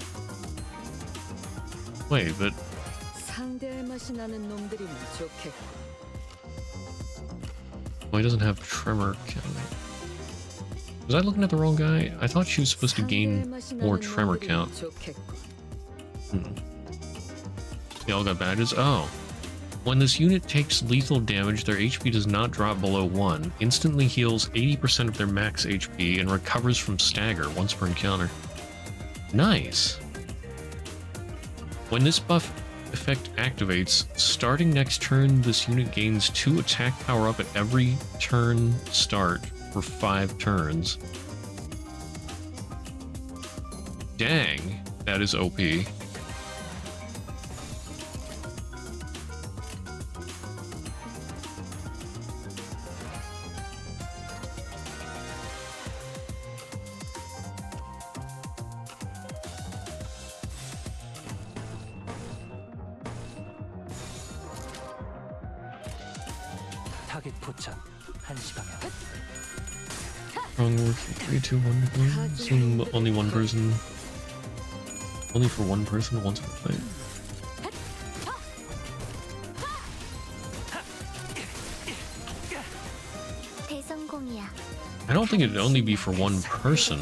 Wait, but... 상대할 맛이 나는 놈들이면 좋겠고. Well, he doesn't have tremor count. Was I looking at the wrong guy? I thought she was supposed to gain more tremor count. They all got badges? Oh. When this unit takes lethal damage, their HP does not drop below 1, instantly heals 80% of their max HP, and recovers from stagger once per encounter. Nice! When this buff effect activates, starting next turn, this unit gains 2 attack power up at every turn start for 5 turns. Dang, that is OP. 타겟 포착 1시 방향. Wrong word. 3, 2, 1. Assume only one person. Only for one person once per fight. I don't think it'd only be for one person.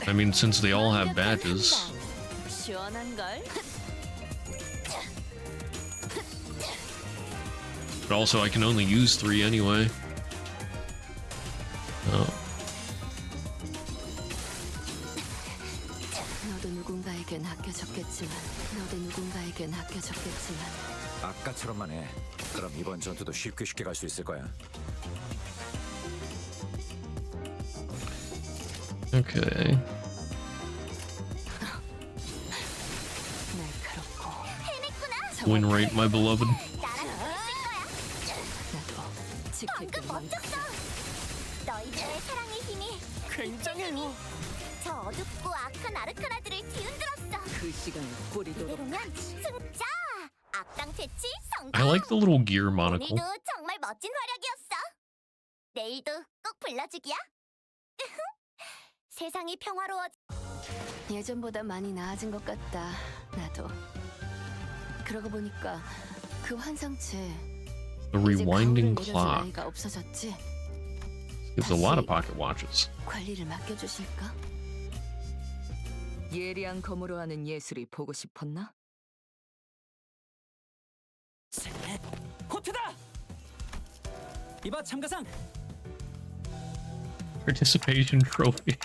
I mean, since they all have badges. But also, I can only use 3 anyway. Oh. 아까처럼만 해. 그럼 이번 전투도 쉽게 갈 수 있을 거야. Okay. Win rate, my beloved. 방금 멋졌어. 너희들의 사랑의 힘이 굉장해요. 저 어둡고 악한 아르카나들을 뒤흔들었어. 그 시간 꼬리도록 이대로면 승자. 악당 퇴치 성공. I like the little gear monocle. 오늘도 정말 멋진 활약이었어. 내일도 꼭 불러주기야. 세상이 평화로워. 예전보다 많이 나아진 것 같다. 나도. 그러고 보니까 그 환상체 The rewinding 이제 가오를 내려줄 clock 아이가 없어졌지. gives a lot of pocket watches. 관리를 맡겨주실까? 예리한 검으로 하는 예술이 보고 싶었나? 코트다. 이봐 참가상. Participation trophy.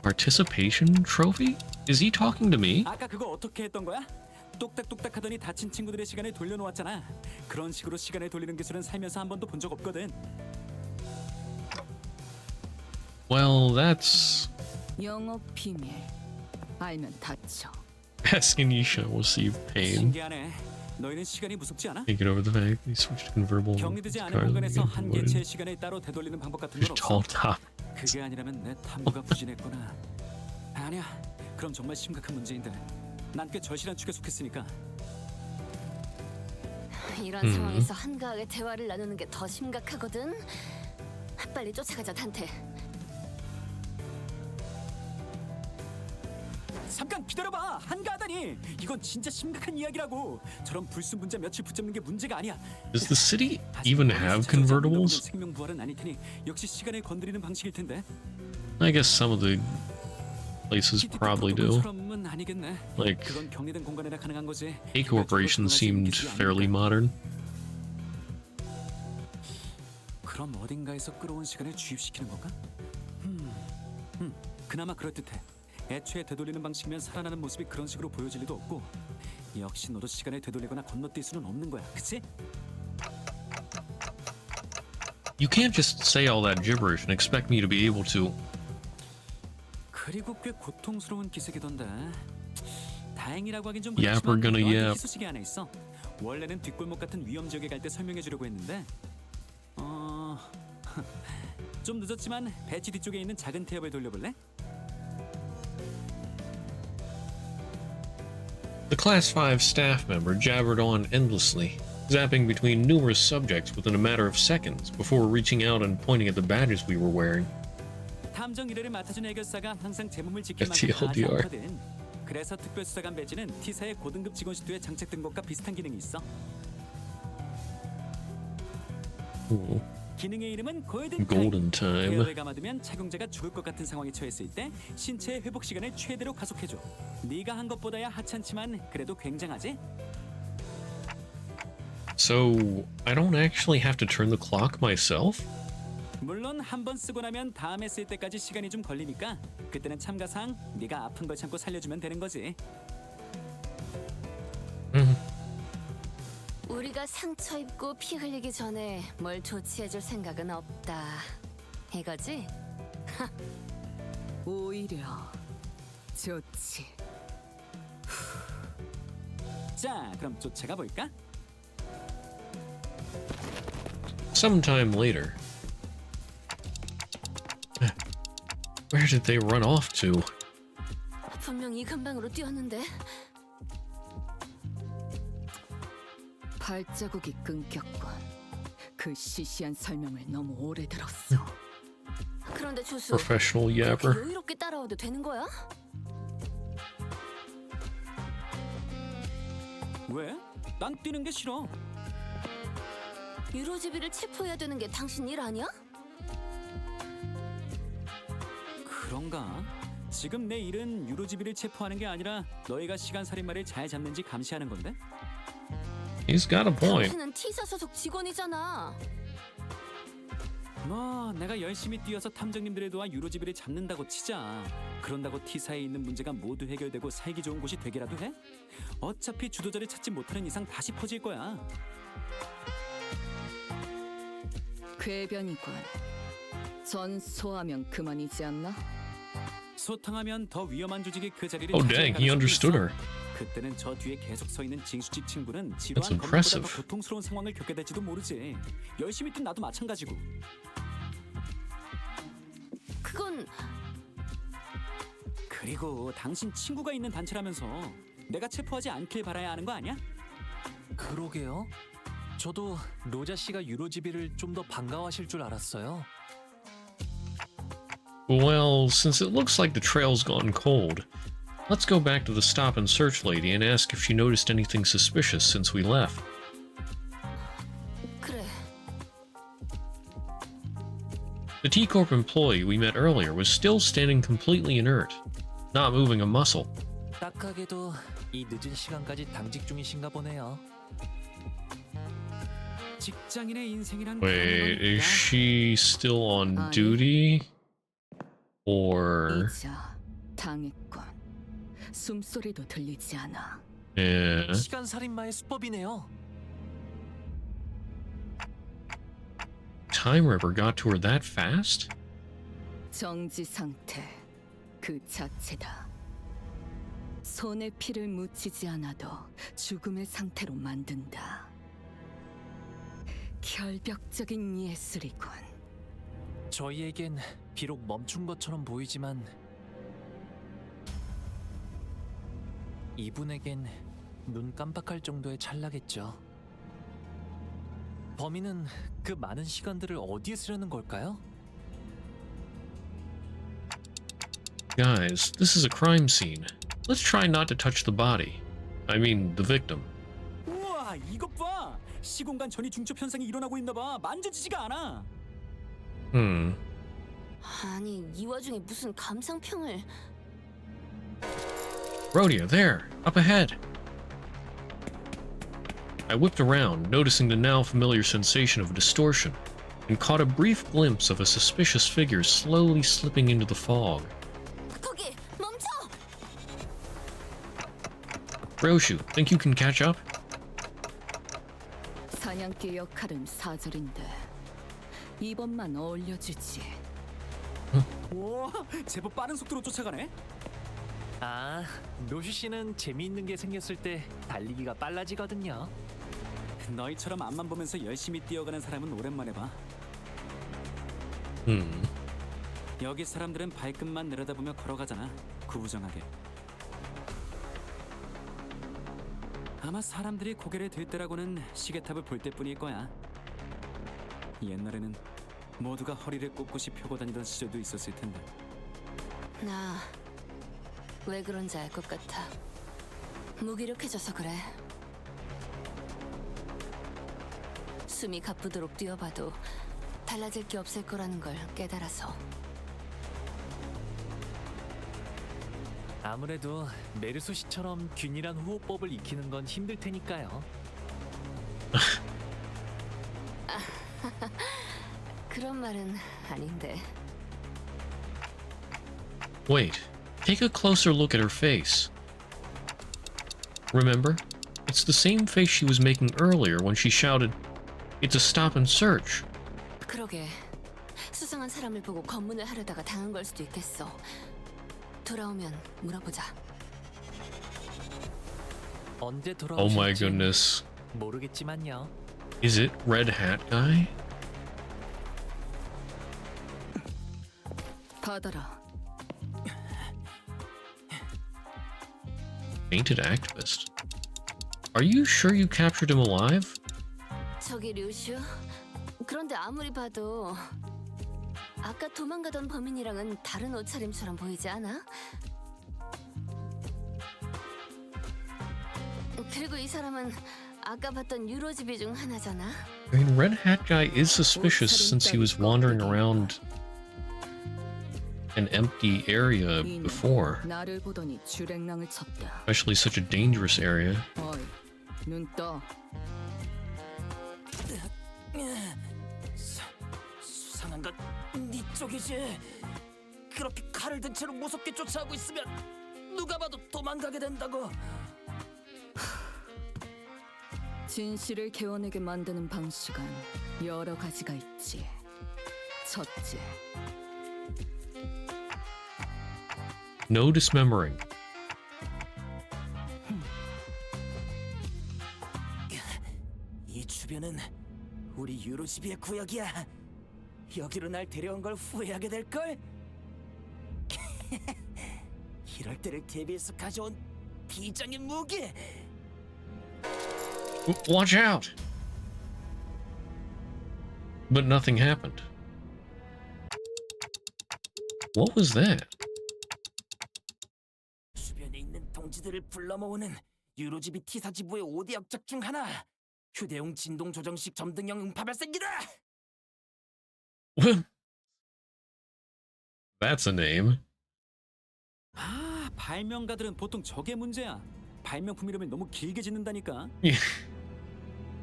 Participation trophy? Is he talking to me? 아까 그거 어떻게 했던 거야? 똑딱똑딱 하더니 다친 친구들의 시간을 돌려놓았잖아. 그런 식으로 시간을 돌리는 기술은 살면서 한 번도 본 적 없거든. Well, that's 영업 비밀. 알면 다쳐. asking Isha will receive pain. 신기하네. 너희는 시간이 무섭지 않아? Can't get over the fact he switched to convertible. 격리되지 않은 cars 공간에서 again 한 promoted. 개체의 시간을 따로 되돌리는 방법 같은 건 Just 없어? tall top. 그게 아니라면 내 탐구가 부진했구나. 아니야. 그럼 정말 심각한 문제인데. 난 꽤 절실한 축에 속했으니까. 이런 상황에서 한가하게 대화를 나누는 게 더 심각하거든. 빨리 쫓아가자, 단테. 잠깐 기다려봐. 한가하다니. 이건 진짜 심각한 이야기라고. 저런 불순 분자 며칠 붙잡는 게 문제가 아니야. Does the city even have convertibles? 생명 부활은 아닐 테니 역시 시간을 건드리는 방식일 텐데. I guess some of the places probably do. 처럼은 아니겠네. Like, 그건 격리된 공간이라 가능한 거지. A corporation seemed fairly modern. 그럼 어딘가에서 끌어온 시간을 주입시키는 건가? 그나마 그럴듯해. 애초에 되돌리는 방식이면 살아나는 모습이 그런 식으로 보여질 리도 없고. 역시 너도 시간을 되돌리거나 건너뛸 수는 없는 거야, 그치? You can't just say all that gibberish and expect me to be able to. 그리고 꽤 고통스러운 기색이던데. 다행이라고 하긴 좀 Yeah, we're 그렇지만 gonna 너한테 yap. 희소식이 하나 있어. 원래는 뒷골목 같은 위험 지역에 갈 때 설명해 주려고 했는데 좀 늦었지만 배치 뒤쪽에 있는 작은 태엽을 돌려볼래? The Class 5 staff member jabbered on endlessly, zapping between numerous subjects within a matter of seconds before reaching out and pointing at the badges we were wearing. 탐정 일회를 맡아준 해결사가 항상 제 몸을 지킬 만큼 TLDR. 과하지 않거든. 그래서 특별수사관 배지는 T사의 고등급 직원 시트에 장착된 것과 비슷한 기능이 있어. Ooh. 기능의 이름은 골든 Golden time. 케어를 감아두면 착용자가 죽을 것 같은 상황에 처했을 때 신체의 회복 시간을 최대로 가속해줘. 네가 한 것보다야 하찮지만 그래도 굉장하지? So, I don't actually have to turn the clock myself? 물론 한 번 쓰고 나면 다음에 쓸 때까지 시간이 좀 걸리니까 그때는 참가상 네가 아픈 걸 참고 살려주면 되는 거지. 우리가 상처 입고 피 흘리기 전에 뭘 조치해줄 생각은 없다. 이거지? 오히려 좋지. 자, 그럼 쫓아가 볼까? Sometime later. Where did they run off to? 분명 이 근방으로 뛰었는데. 발자국이 끊겼군. 그 시시한 설명을 너무 오래 들었어. 그런데 조수, Professional 그렇게 yapper. 여유롭게 따라와도 되는 거야? 왜? 난 뛰는 게 싫어. 유로지비를 체포해야 되는 게 당신 일 아니야? 그런가? 지금 내 일은 유로지비를 체포하는 게 아니라 너희가 시간 살인마를 잘 잡는지 감시하는 건데? He's got a point. 당신은 T사 소속 직원이잖아. 뭐 내가 열심히 뛰어서 탐정님들을 도와 유로지비를 잡는다고 치자. 그런다고 T사에 있는 문제가 모두 해결되고 살기 좋은 곳이 되기라도 해? 어차피 주도자를 찾지 못하는 이상 다시 퍼질 거야. 궤변이군. 전소하면 그만이지 않나? 소탕하면 더 위험한 조직이 그 자리를 Oh 차지할 dang, he 가능성도 understood 있어. her. 그때는 저 뒤에 계속 서 있는 징수직 친구는 That's 지루한 검문보다 impressive. 더 고통스러운 상황을 겪게 될지도 모르지. 열심히 뛴 나도 마찬가지고. 그건 그리고 당신 친구가 있는 단체라면서 내가 체포하지 않길 바라야 하는 거 아니야? 그러게요. 저도 로자 씨가 유로지비를 좀 더 반가워하실 줄 알았어요. Well, since it looks like the trail's gone cold, let's go back to the stop and search lady and ask if she noticed anything suspicious since we left. 그래. The T-Corp employee we met earlier was still standing completely inert, not moving a muscle. 딱하게도 이 늦은 시간까지 당직 중이신가 보네요. 직장인의 인생이란 Wait, is she still on duty? Or... 이자 당했군. 숨소리도 들리지 않아. Yeah. 시간 살인마의 수법이네요. Time Ripper got to her that fast? 정지 상태 그 자체다. 손에 피를 묻히지 않아도 죽음의 상태로 만든다. 결벽적인 예술이군. 저희에겐 비록 멈춘 것처럼 보이지만 이분에겐 눈 깜빡할 정도의 찰나겠죠. 범인은 그 많은 시간들을 어디에 쓰려는 걸까요? Guys, this is a crime scene. Let's try not to touch the body. I mean, the victim. 우와, 이것 봐. 시공간 전이 중첩 현상이 일어나고 있나 봐. 만져지지가 않아. 아니, 이 와중에 무슨 감상평을... Rhodia, there, up ahead. I whipped around, noticing the now familiar sensation of distortion, and caught a brief glimpse of a suspicious figure slowly slipping into the fog. 거기, 멈춰! Roshu, think you can catch up? 사냥개 역할은 사절인데 이번만 어울려주지. 오, 제법 빠른 속도로 쫓아가네. 아, 로슈 씨는 재미있는 게 생겼을 때 달리기가 빨라지거든요. 너희처럼 앞만 보면서 열심히 뛰어가는 사람은 오랜만에 봐. 여기 사람들은 발끝만 내려다보며 걸어가잖아. 구부정하게. 아마 사람들이 고개를 들 때라고는 시계탑을 볼 때뿐일 거야. 옛날에는 모두가 허리를 꼿꼿이 펴고 다니던 시절도 있었을 텐데. 나 왜 그런지 알 것 같아. 무기력해져서 그래. 숨이 가쁘도록 뛰어봐도 달라질 게 없을 거라는 걸 깨달아서. 아무래도 메르소 씨처럼 균일한 호흡법을 익히는 건 힘들 테니까요. 그런 말은 아닌데. Wait, take a closer look at her face. Remember? It's the same face she was making earlier when she shouted, "It's a stop and search." 그러게. 수상한 사람을 보고 검문을 하려다가 당한 걸 수도 있겠어. 돌아오면 물어보자. 언제 Oh my 돌아오실지 goodness. 모르겠지만요. Is it Red Hat Guy? 받아라. Painted activist. Are you sure you captured him alive? 저기 류슈? 그런데 아무리 봐도 아까 도망가던 범인이랑은 다른 옷차림처럼 보이지 않아? 그리고 이 사람은 아까 봤던 유로집이 중 하나잖아? I mean, Red Hat Guy is suspicious since he was wandering around an empty area before. 나를 보더니 주랭랑을 쳤다. Especially such a dangerous area. 어이, 눈 떠. 수상한 건 네 쪽이지. 그렇게 칼을 든 채로 무섭게 쫓아오고 있으면 누가 봐도 도망가게 된다고. 진실을 개워내게 만드는 방식은 여러 가지가 있지. 첫째, No dismembering. 주변은 우리 유로시비의 구역이야. 여기로 날 데려온 걸 후회하게 될걸? 이럴 때를 대비해서 가져온 비장의 무기! Watch out! But nothing happened. What was that? 주변에 있는 동지들을 불러 모으는 유로지비 T사 지부의 5대 역작 중 하나! 휴대용 진동 조정식 점등형 음파 발생기다! That's a name. 아, 발명가들은 보통 저게 문제야. 발명품이라면 너무 길게 짓는다니까.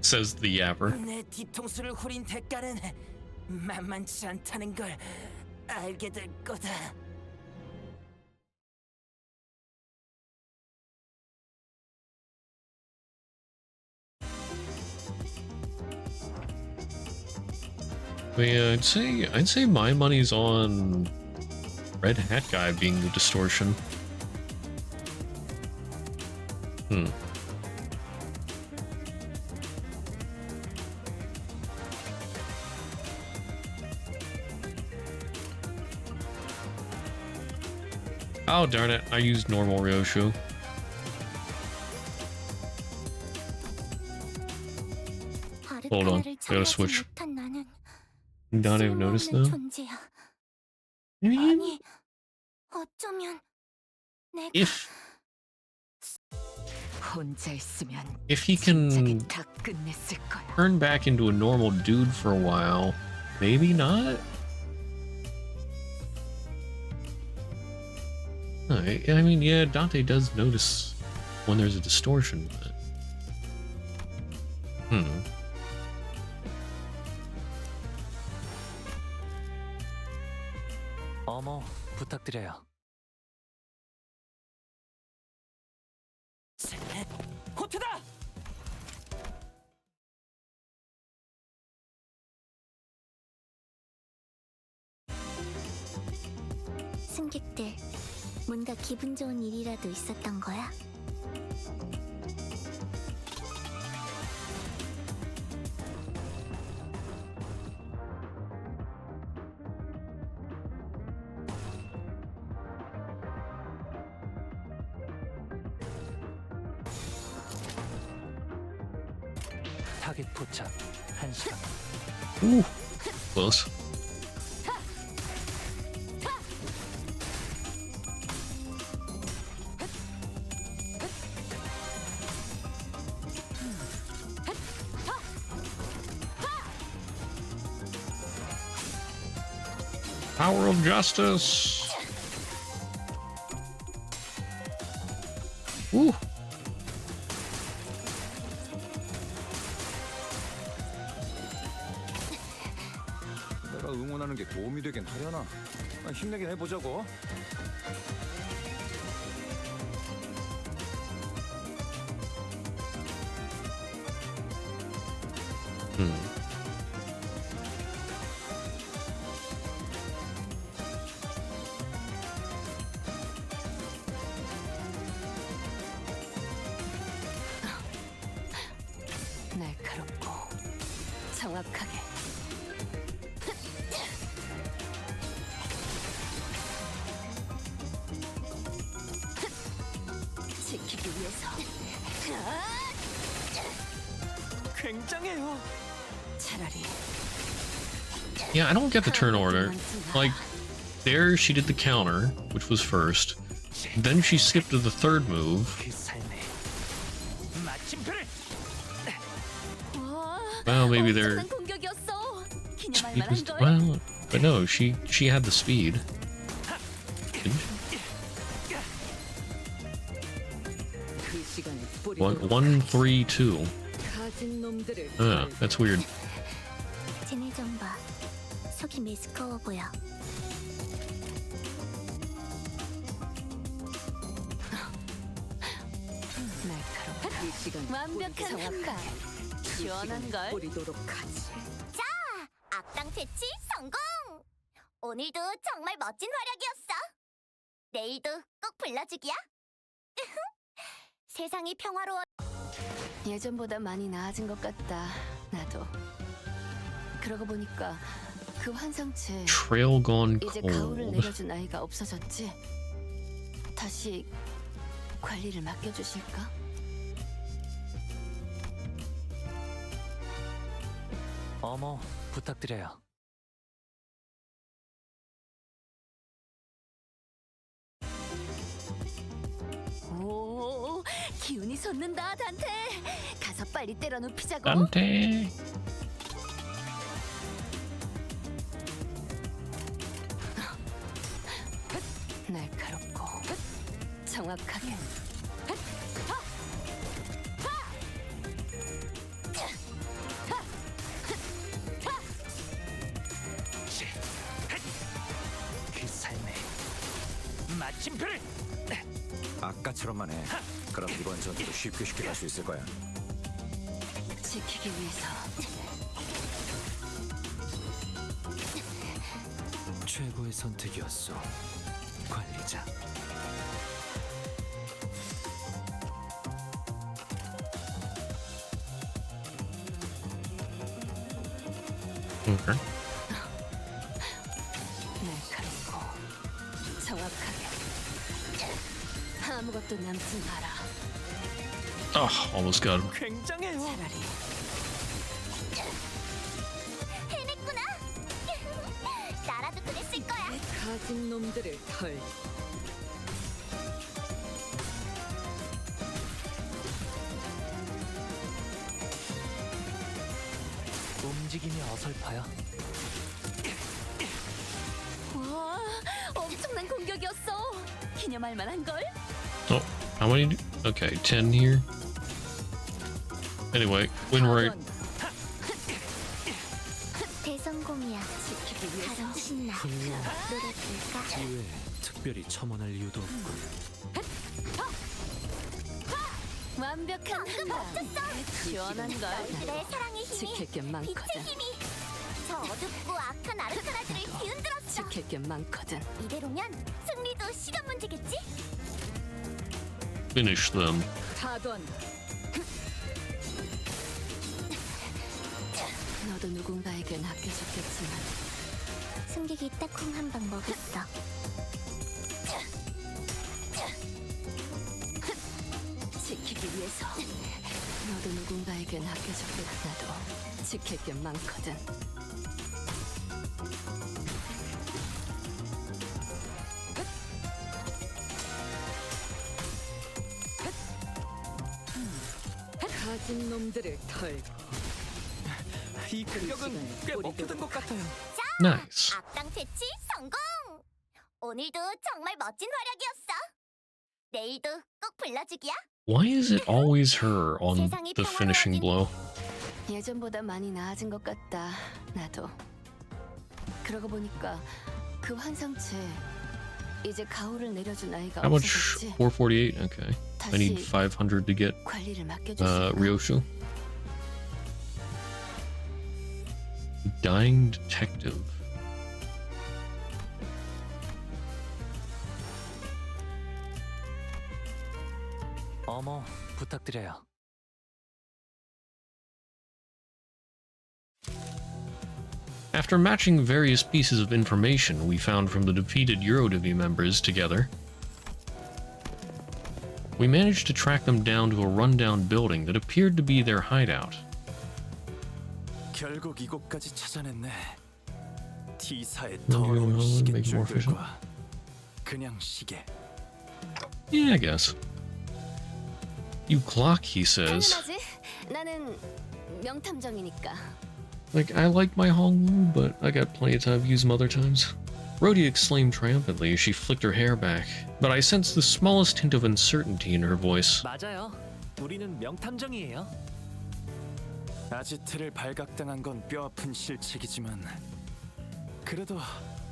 Says the yapper. 내 뒤통수를 후린 대가는 만만치 않다는 걸 알게 될 거다. Yeah, I'd say my money's on Red Hat guy being the distortion. Oh darn it, I used normal Ryoshu. Hold on, I gotta switch. Not even noticed though. If he can turn back into a normal dude for a while, maybe not? I mean, yeah, Dante does notice when there's a distortion, but... 어머, 부탁드려요. 호트다! 승객들, 뭔가 기분 좋은 일이라도 있었던 거야? 타겟 포착 1시간. Ooh, close. Power of justice. Ooh. 내가 응원하는 게 도움이 되긴 하려나? 힘내긴 해보자고. 날카롭고 정확하게. 지키기 위해서. 굉장해요. 차라리. Yeah, I don't get the turn order. Like, there she did the counter, which was first. Then she skipped to the third move. Well, maybe they're... Well, but no, she had the speed. Didn't she? 1-3-2. Ah, that's weird. 쟤네 좀 봐. 속이 메스꺼워 보여. 완벽한 한방. 시원한 걸. 자, 악당 퇴치 성공! 오늘도 정말 멋진 활약이었어. 내일도 꼭 불러주기야. 세상이 평화로워. 예전보다 많이 나아진 것 같다. 나도. 그러고 보니까 그 환상체 Trail gone 이제 가오를 cold. 내려준 아이가 없어졌지? 다시 관리를 맡겨주실까? 어머, 부탁드려요. 오, 기운이 솟는다, 단테. 가서 빨리 때려 눕히자고. Dante. 날카롭고 정확하게. 그 삶의 마침표를. 아까처럼만 해. 그럼 이번 전투도 쉽게 갈 수 있을 거야. 지키기 위해서. 최고의 선택이었어, 관리자. Okay. 날카롭고 정확하게. 아무것도 남지 마라. Oh, almost got him. 굉장해요. 차라리 해냈구나. 나라도 그랬을 거야. 가진 놈들을 털. 움직임이 어설퍼요. 와, 엄청난 공격이었어. 기념할 만한 걸. Oh, how many? Okay, 10 here. Anyway, when we're 대성공이야. 지키기 위해서. 가장 신나. 훌륭. 노래할까? 기회에 특별히 첨언할 이유도 없군. 완벽한 한방. 시원한 걸. 너희들의 사랑의 힘이, 지킬 게 빛의 많거든. 힘이 저 어둡고 악한 아르카나들을 뒤흔들었어. 지킬 게 많거든. 이대로면 승리도 시간 문제겠지? finish them. 가던. 너도 누군가에겐 아껴줬겠지만 승객이 딱 콩 한 방 먹였어. 지키기 위해서. 너도 누군가에겐 아껴줬겠다. 나도 지킬 게 많거든. 가진 놈들을 털. 이 공격은 꽤 먹히던 것 같아요. Nice. 악당 퇴치 성공! 오늘도 정말 멋진 활약이었어. 내일도 꼭 불러주기야. Why is it always her on the finishing blow? 예전보다 많이 나아진 것 같다. 나도. 그러고 보니까 그 환상체 이제 가오를 내려준 아이가 How much? 없어졌지? 448. Okay. I need 500 to get 관리를 맡겨주실까? Ryoshu. Dying detective. 어머, 부탁드려요. After matching various pieces of information we found from the defeated Eurodivi members together, we managed to track them down to a rundown building that appeared to be their hideout. 결국 이곳까지 찾아냈네. T사의 Maybe 더러운 we'll 시계 make it more efficient. 줄들과 그냥 시계. Yeah, I guess. You clock, he says. 당연하지. 나는 명탐정이니까. Like, I like my Hongwu, but I got plenty of time to use them other times. Rhodey exclaimed triumphantly as she flicked her hair back, but I sensed the smallest hint of uncertainty in her voice. 맞아요. 우리는 명탐정이에요. 아지트를 발각당한 건 뼈아픈 실책이지만 그래도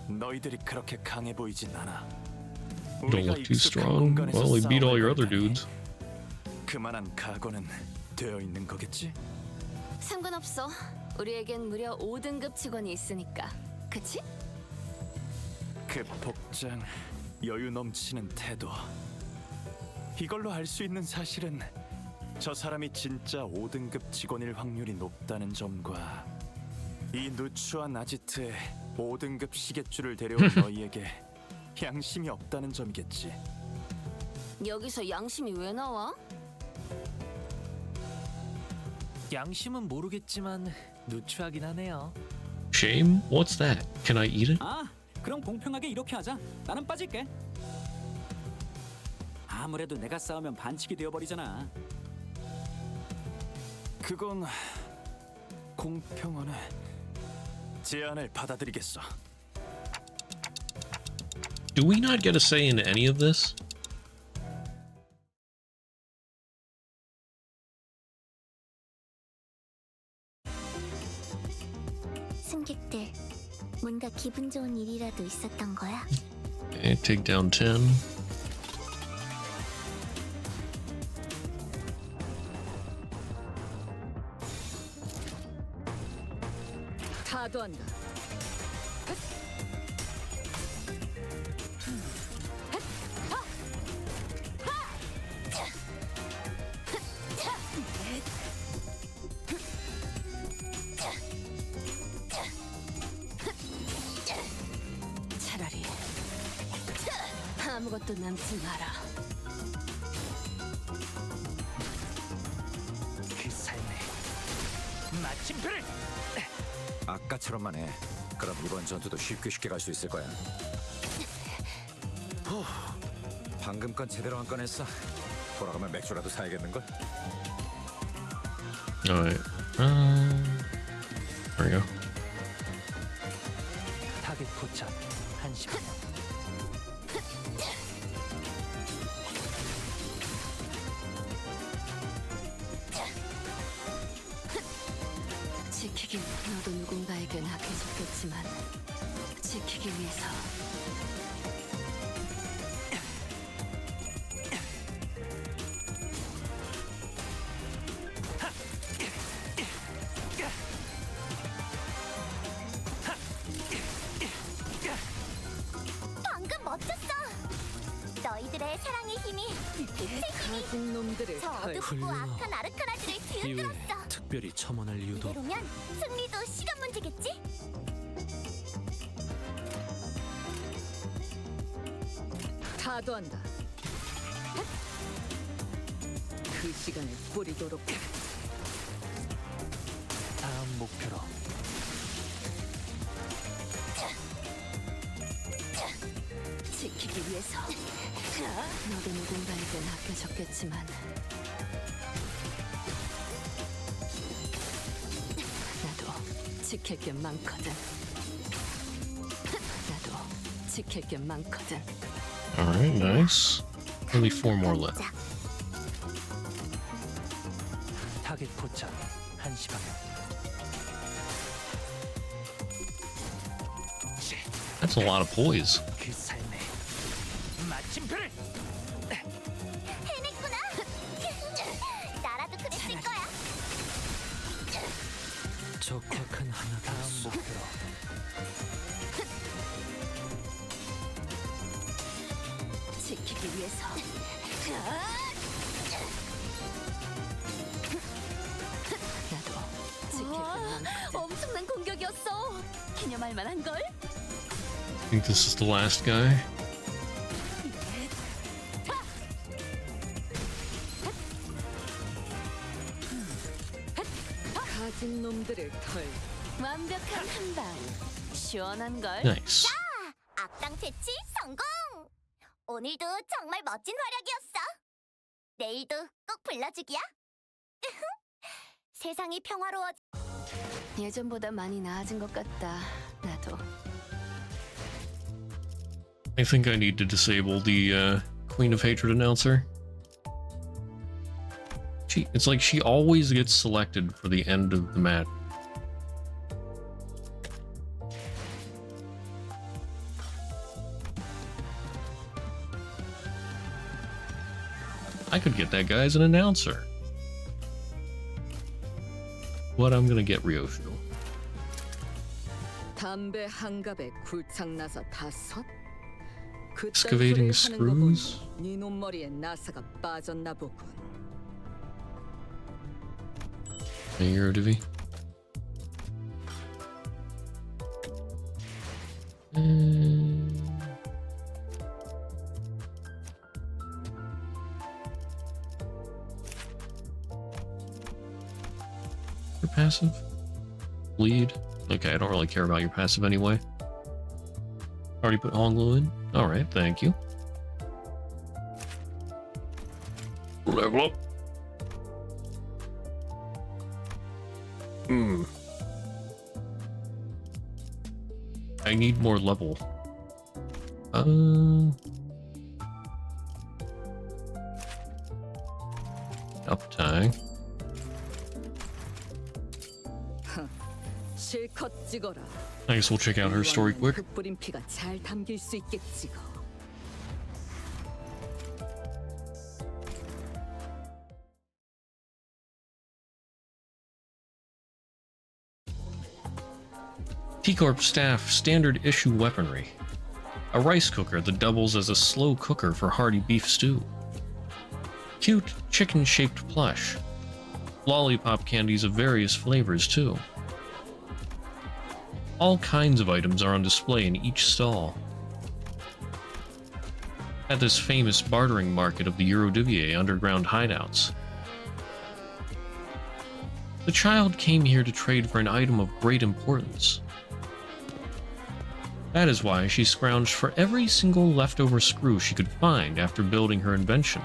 너희들이 그렇게 강해 보이진 않아. Don't look too strong. Well, we beat all your other dudes. 그만한 각오는 되어 있는 거겠지? 상관없어. 우리에겐 무려 5등급 직원이 있으니까. 그치? 그 복장, 여유 넘치는 태도. 이걸로 알 수 있는 사실은 저 사람이 진짜 5등급 직원일 확률이 높다는 점과 이 누추한 아지트에 5등급 시계줄을 데려온 너희에게 양심이 없다는 점이겠지. 여기서 양심이 왜 나와? 양심은 모르겠지만 누추하긴 하네요. Shame? What's that? Can I eat it? 아, 그럼 공평하게 이렇게 하자. 나는 빠질게. 아무래도 내가 싸우면 반칙이 되어버리잖아. 그건 공평하네. 제안을 받아들이겠어. Do we not get a say in any of this? 승객들, 뭔가 기분 좋은 일이라도 있었던 거야? Okay, take down 10. 다도 한다. 차라리 아무것도 남지 마라. 그 삶의 마침표를. 아까처럼만 해. 그럼 이번 전투도 쉽게 갈 수 있을 거야. 후, 방금 건 제대로 안 꺼냈어. 돌아가면 맥주라도 사야겠는걸? Alright. There we go. 타겟 포착 1시간. 지키기 너도 누군가에겐 악해졌겠지만 지키기 위해서 방금 멋졌어. 너희들의 사랑의 힘이 가진 놈들을 저 어둡고 악한 아르카나즈를 이후에 뒤흔들었어. 특별히 첨언할 이유도 없고. 이대로면 승리도 시간 문제겠지? 다도 한다. 그 시간을 뿌리도록. 다음 목표로. 지키기 위해서 너도 누군가에겐 아껴졌겠지만 나도 지킬 게 많거든. 나도 지킬 게 많거든. Alright, nice. Only 4 more left. 타겟 포착 1시간. That's a lot of poise. 그 삶의 마침표를. 해냈구나. 나라도 그랬을 거야. 적확한 하나. 다음 목표로. 지키기 위해서 나도 지킬 게 많거든. 엄청난 공격이었어. 기념할 만한 걸. I think this is the last guy. 가진 놈들을 털. 완벽한 한방. 시원한 걸. Nice. 악당 퇴치 성공. 오늘도 정말 멋진 활약이었어. 내일도 꼭 불러주기야. 세상이 평화로워. 예전보다 많이 나아진 것 같다. 나도. I think I need to disable the Queen of Hatred announcer. It's like she always gets selected for the end of the match. I could get that guy as an announcer. But I'm gonna get Ryosho. 담배 한 갑에 굴착 나서 다섯? 그딴 Excavating 소리를 하는 거 보니 screws? 네 놈머리에 나사가 빠졌나 보군. Hey, Eurodivvy. Your passive? Bleed? Okay, I don't really care about your passive anyway. Already put Honglu in? Alright, thank you. Level up. I need more level. Uptime. 실컷 찍어라. I guess we'll check out her story quick. 흩뿌린 피가 잘 담길 수 있게 찍어. T-Corp staff standard issue weaponry. A rice cooker that doubles as a slow cooker for hearty beef stew. Cute chicken-shaped plush. Lollipop candies of various flavors too. All kinds of items are on display in each stall. At this famous bartering market of the Eurodivvier underground hideouts. The child came here to trade for an item of great importance. That is why she scrounged for every single leftover screw she could find after building her invention.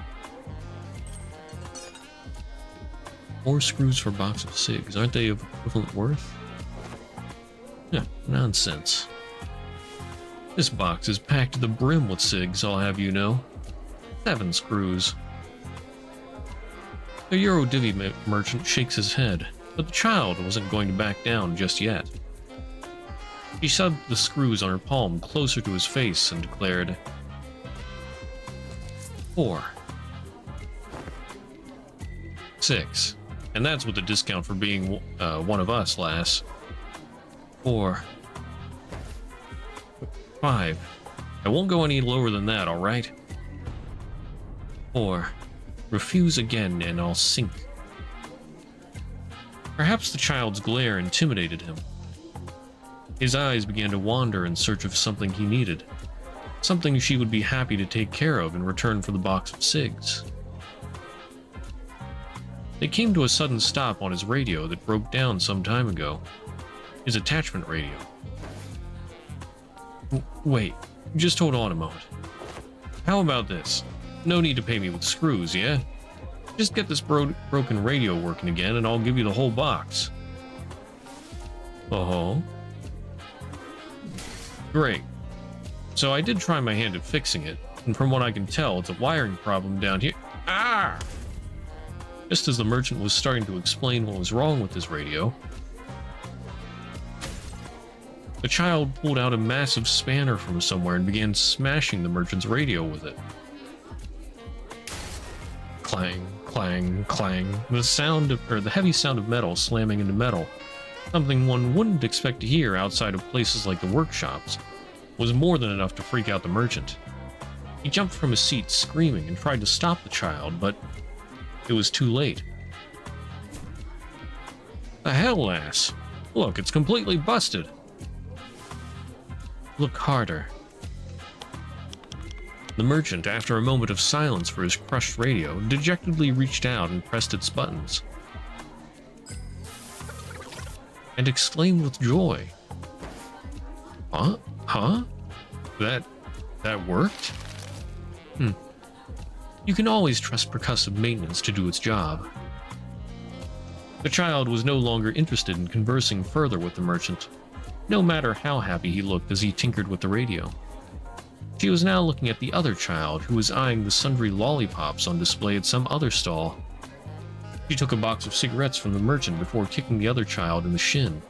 4 screws for a box of cigs. Aren't they of equivalent worth? Yeah, nonsense. This box is packed to the brim with cigs, I'll have you know. 7 screws. The Eurodivvy merchant shakes his head, but the child wasn't going to back down just yet. She shoved the screws on her palm closer to his face and declared, 4. 6. And that's with a discount for being one of us, lass. 4. 5. I won't go any lower than that, alright? 4. Refuse again and I'll sink. Perhaps the child's glare intimidated him. His eyes began to wander in search of something he needed. Something she would be happy to take care of in return for the box of cigs. They came to a sudden stop on his radio that broke down some time ago. His attachment radio. Wait, just hold on a moment. How about this? No need to pay me with screws, yeah? Just get this broken radio working again and I'll give you the whole box. Uh-huh. Great. So I did try my hand at fixing it, and from what I can tell, it's a wiring problem down here. Ah! Just as the merchant was starting to explain what was wrong with his radio, the child pulled out a massive spanner from somewhere and began smashing the merchant's radio with it. Clang, clang, clang. The heavy sound of metal slamming into metal, something one wouldn't expect to hear outside of places like the workshops, was more than enough to freak out the merchant. He jumped from his seat screaming and tried to stop the child, but it was too late. The hell, lass? Look, it's completely busted. Look harder. The merchant, after a moment of silence for his crushed radio, dejectedly reached out and pressed its buttons. And exclaimed with joy. Huh? Huh? That worked? You can always trust percussive maintenance to do its job. The child was no longer interested in conversing further with the merchant, no matter how happy he looked as he tinkered with the radio. She was now looking at the other child, who was eyeing the sundry lollipops on display at some other stall. She took a box of cigarettes from the merchant before kicking the other child in the shin.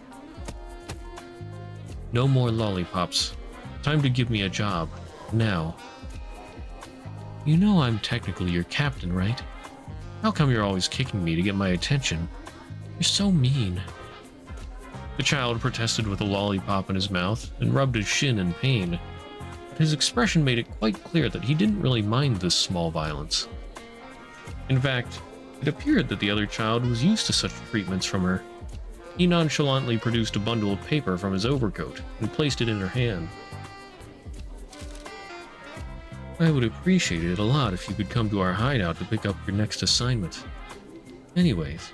No more lollipops. Time to give me a job. Now. You know I'm technically your captain, right? How come you're always kicking me to get my attention? You're so mean. The child protested with a lollipop in his mouth and rubbed his shin in pain. But his expression made it quite clear that he didn't really mind this small violence. In fact, It appeared that the other child was used to such treatments from her. He nonchalantly produced a bundle of paper from his overcoat and placed it in her hand. I would appreciate it a lot if you could come to our hideout to pick up your next assignment. Anyways,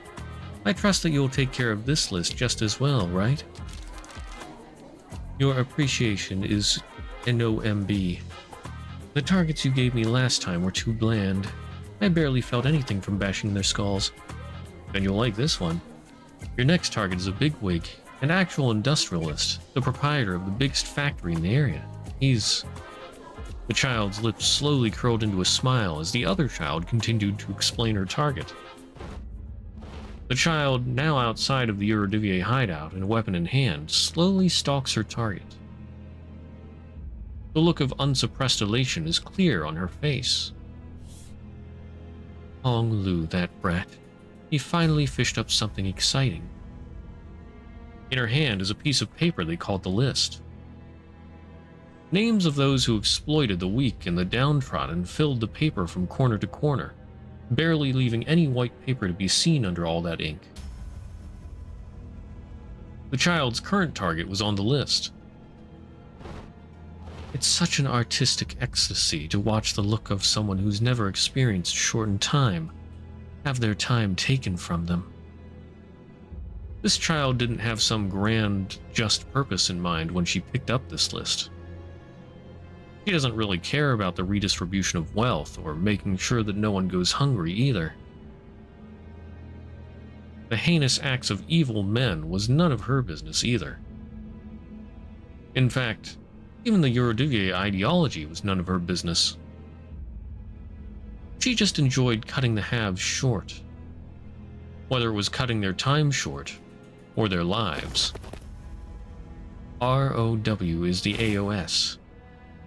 I trust that you'll take care of this list just as well, right? Your appreciation is NOMB. The targets you gave me last time were too bland. I barely felt anything from bashing their skulls. And you'll like this one. Your next target is a bigwig, an actual industrialist, the proprietor of the biggest factory in the area. He's... The child's lips slowly curled into a smile as the other child continued to explain her target. The child, now outside of the Eurodivier hideout and a weapon in hand, slowly stalks her target. The look of unsuppressed elation is clear on her face. Hong Lu, that brat. He finally fished up something exciting. In her hand is a piece of paper they called the list. Names of those who exploited the weak and the downtrodden filled the paper from corner to corner, barely leaving any white paper to be seen under all that ink. The child's current target was on the list. It's such an artistic ecstasy to watch the look of someone who's never experienced shortened time have their time taken from them. This child didn't have some grand, just purpose in mind when she picked up this list. She doesn't really care about the redistribution of wealth or making sure that no one goes hungry either. The heinous acts of evil men was none of her business either. In fact, even the Eurodivier ideology was none of her business. She just enjoyed cutting the haves short. Whether it was cutting their time short, or their lives. ROW is the AOS.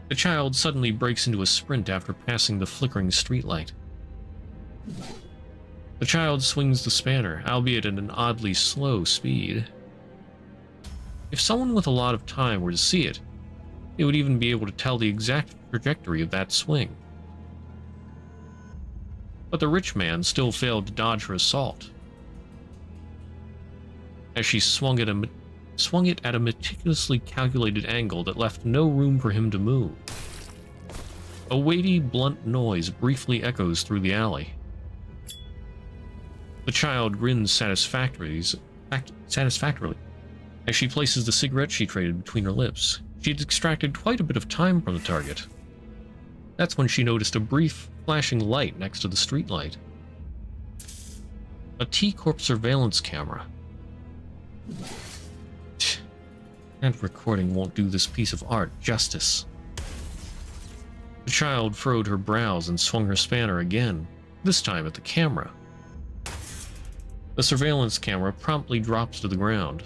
The child suddenly breaks into a sprint after passing the flickering streetlight. The child swings the spanner, albeit at an oddly slow speed. If someone with a lot of time were to see it, they would even be able to tell the exact trajectory of that swing. But the rich man still failed to dodge her assault. As she swung it at a meticulously calculated angle that left no room for him to move. A weighty, blunt noise briefly echoes through the alley. The child grins satisfactorily as she places the cigarette she traded between her lips. She had extracted quite a bit of time from the target. That's when she noticed a brief, flashing light next to the streetlight. A T-Corp surveillance camera. That recording won't do this piece of art justice. The child furrowed her brows and swung her spanner again, this time at the camera. The surveillance camera promptly drops to the ground.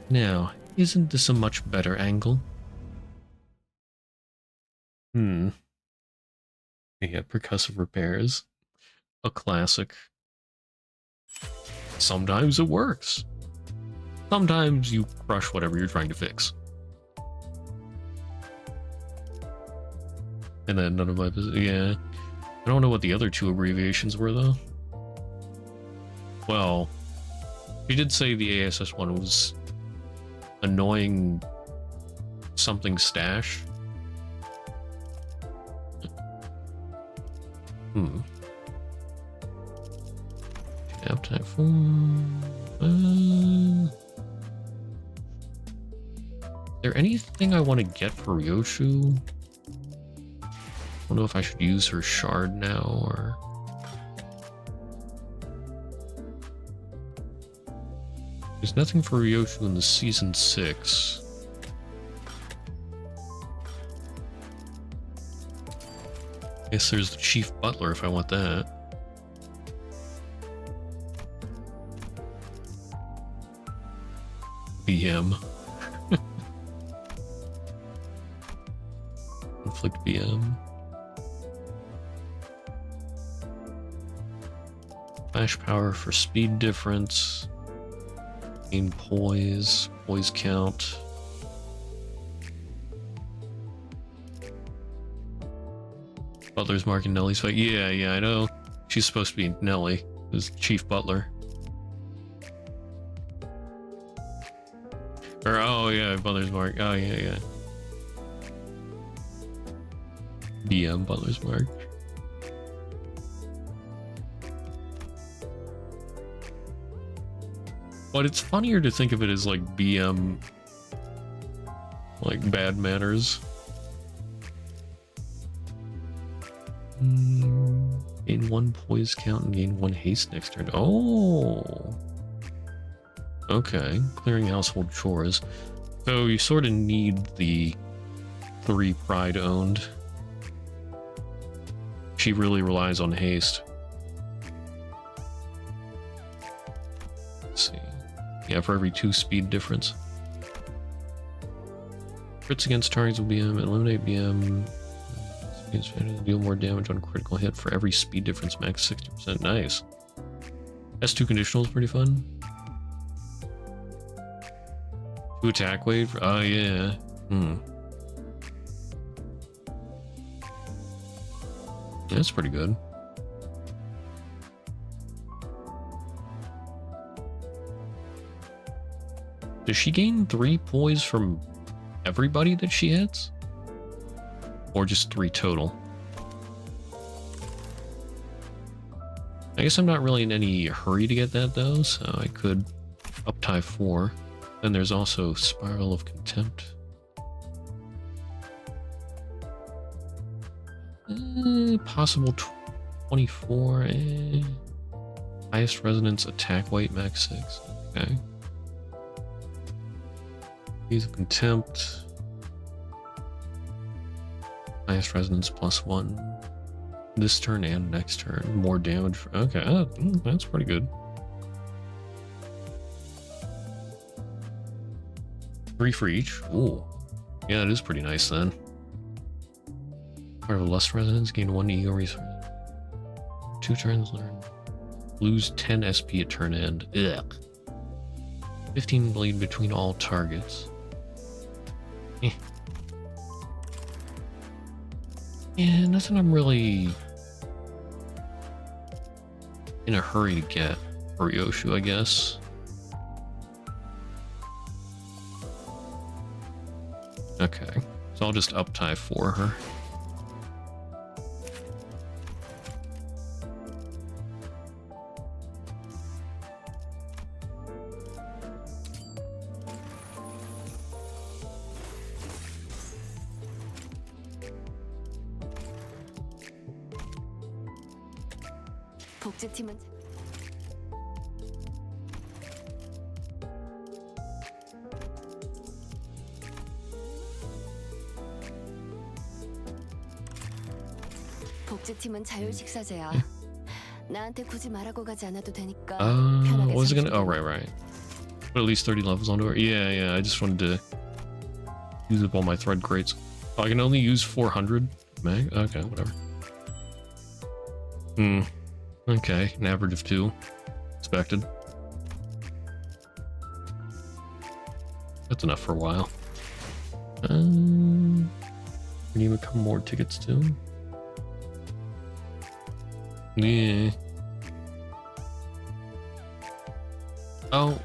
Now, isn't this a much better angle? Yeah, percussive repairs. A classic. Sometimes it works. Sometimes you crush whatever you're trying to fix. And then none of my business. Yeah. I don't know what the other two abbreviations were, though. Well, she did say the ASS one was annoying something stash. Tap type 4. Is there anything I want to get for Ryoshu? I don't know if I should use her shard now or... There's nothing for Ryoshu in the Season 6. Guess there's the Chief Butler if I want that. BM. Inflict BM. Flash power for speed difference. Gain poise. Poise count. Butler's marking Nellie's fight. Yeah, I know. She's supposed to be Nellie, who's chief butler. Or, oh yeah, Butler's Mark. Oh yeah. BM Butler's Mark. But it's funnier to think of it as like BM, like bad manners. Gain 1 poise count and gain 1 haste next turn. Oh! Okay, clearing household chores. So you sort of need the 3 pride owned. She really relies on haste. Let's see. Yeah, for every 2 speed difference. Crits against targets with BM, eliminate BM. Deal more damage on critical hit for every speed difference, max 60%. Nice. S2 conditional is pretty fun. 2 attack weight. Oh yeah. That's pretty good. Does she gain 3 poise from everybody that she hits? Or just 3 total? I guess I'm not really in any hurry to get that though, so I could up tie 4. Then there's also Spiral of Contempt. Possible 24. Highest resonance attack weight, max 6. Okay. Use of Contempt. Highest resonance +1. This turn and next turn. More damage. Okay, that's pretty good. 3 for each. Ooh. Yeah, that is pretty nice then. Part of Lust Resonance, gain 1 ego resource. 2 turns learned. Lose 10 SP at turn end. Ugh. 15 bleed between all targets. Yeah, nothing I'm really in a hurry to get for Yoshu, I guess. Okay, so I'll just up tie 4 her. 복지팀은 복지팀은 자율 식사제야. 나한테 굳이 말하고 가지 않아도 되니까 편하게. What was it gonna? Oh, right. Put at least 30 levels onto her. Yeah. I just wanted to use up all my thread crates. Oh, I can only use 400 mag. Okay, whatever. Okay, an average of 2. Expected. That's enough for a while. We need to become more tickets too. Yeah. Oh.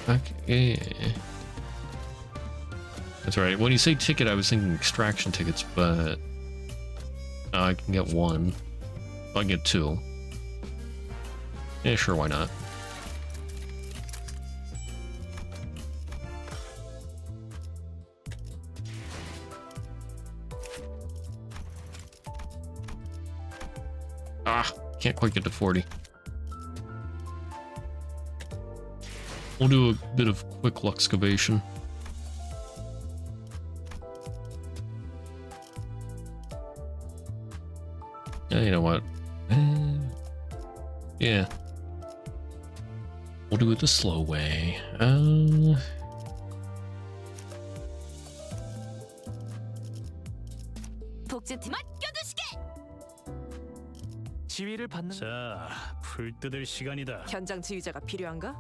Okay. That's right. When you say ticket, I was thinking extraction tickets, but I can get 1. I can get 2. Yeah, sure, why not? Can't quite get to 40. We'll do a bit of quick luxcavation. Yeah, you know what? Yeah. We'll do it the slow way. 복지팀 맡겨두시게. 지휘를 받는. 자, 풀 뜯을 시간이다. 현장 지휘자가 필요한가?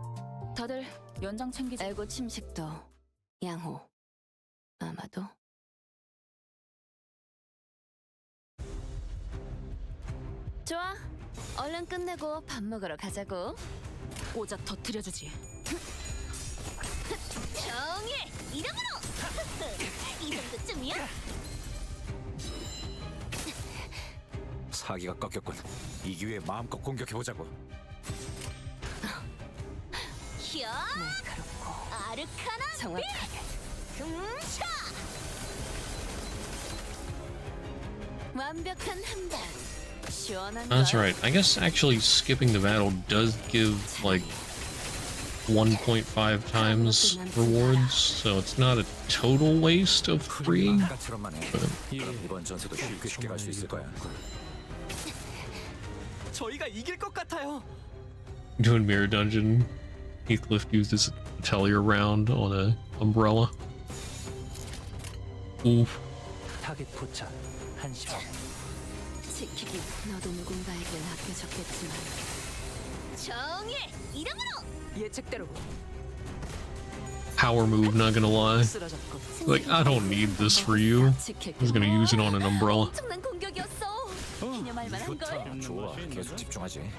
다들 연장 챙기자. 알고 침식도 양호. 아마도. 좋아. 얼른 끝내고 밥 먹으러 가자고. 꼬작 터뜨려주지. 정의 이름으로. 이 정도쯤이야? 사기가 꺾였군. 이 기회에 마음껏 공격해보자고. 히야. 날카롭고 아르카나 정확하게. 금차. 완벽한 함장. 시원한 That's 걸. right. I guess actually skipping the battle does give like 1.5 times rewards, so it's not a total waste of 3. 아까처럼만 해. 그럼 이번 전투도 쉽게 갈 수 있을 거야. 저희가 이길 것 같아요. Doing Mirror Dungeon, Heathcliff used his Atelier round on a umbrella. Oof. 타겟 포착 1시간. 지키기. 너도 누군가에겐 아껴졌겠지만. 정의 이름으로. 예측대로. Power move, not gonna lie. 쓰러졌고. Like, I don't need this for you. I was gonna use it on an umbrella. 엄청난 공격이었어. 기념할 만한 걸. 좋아, 계속 집중하지.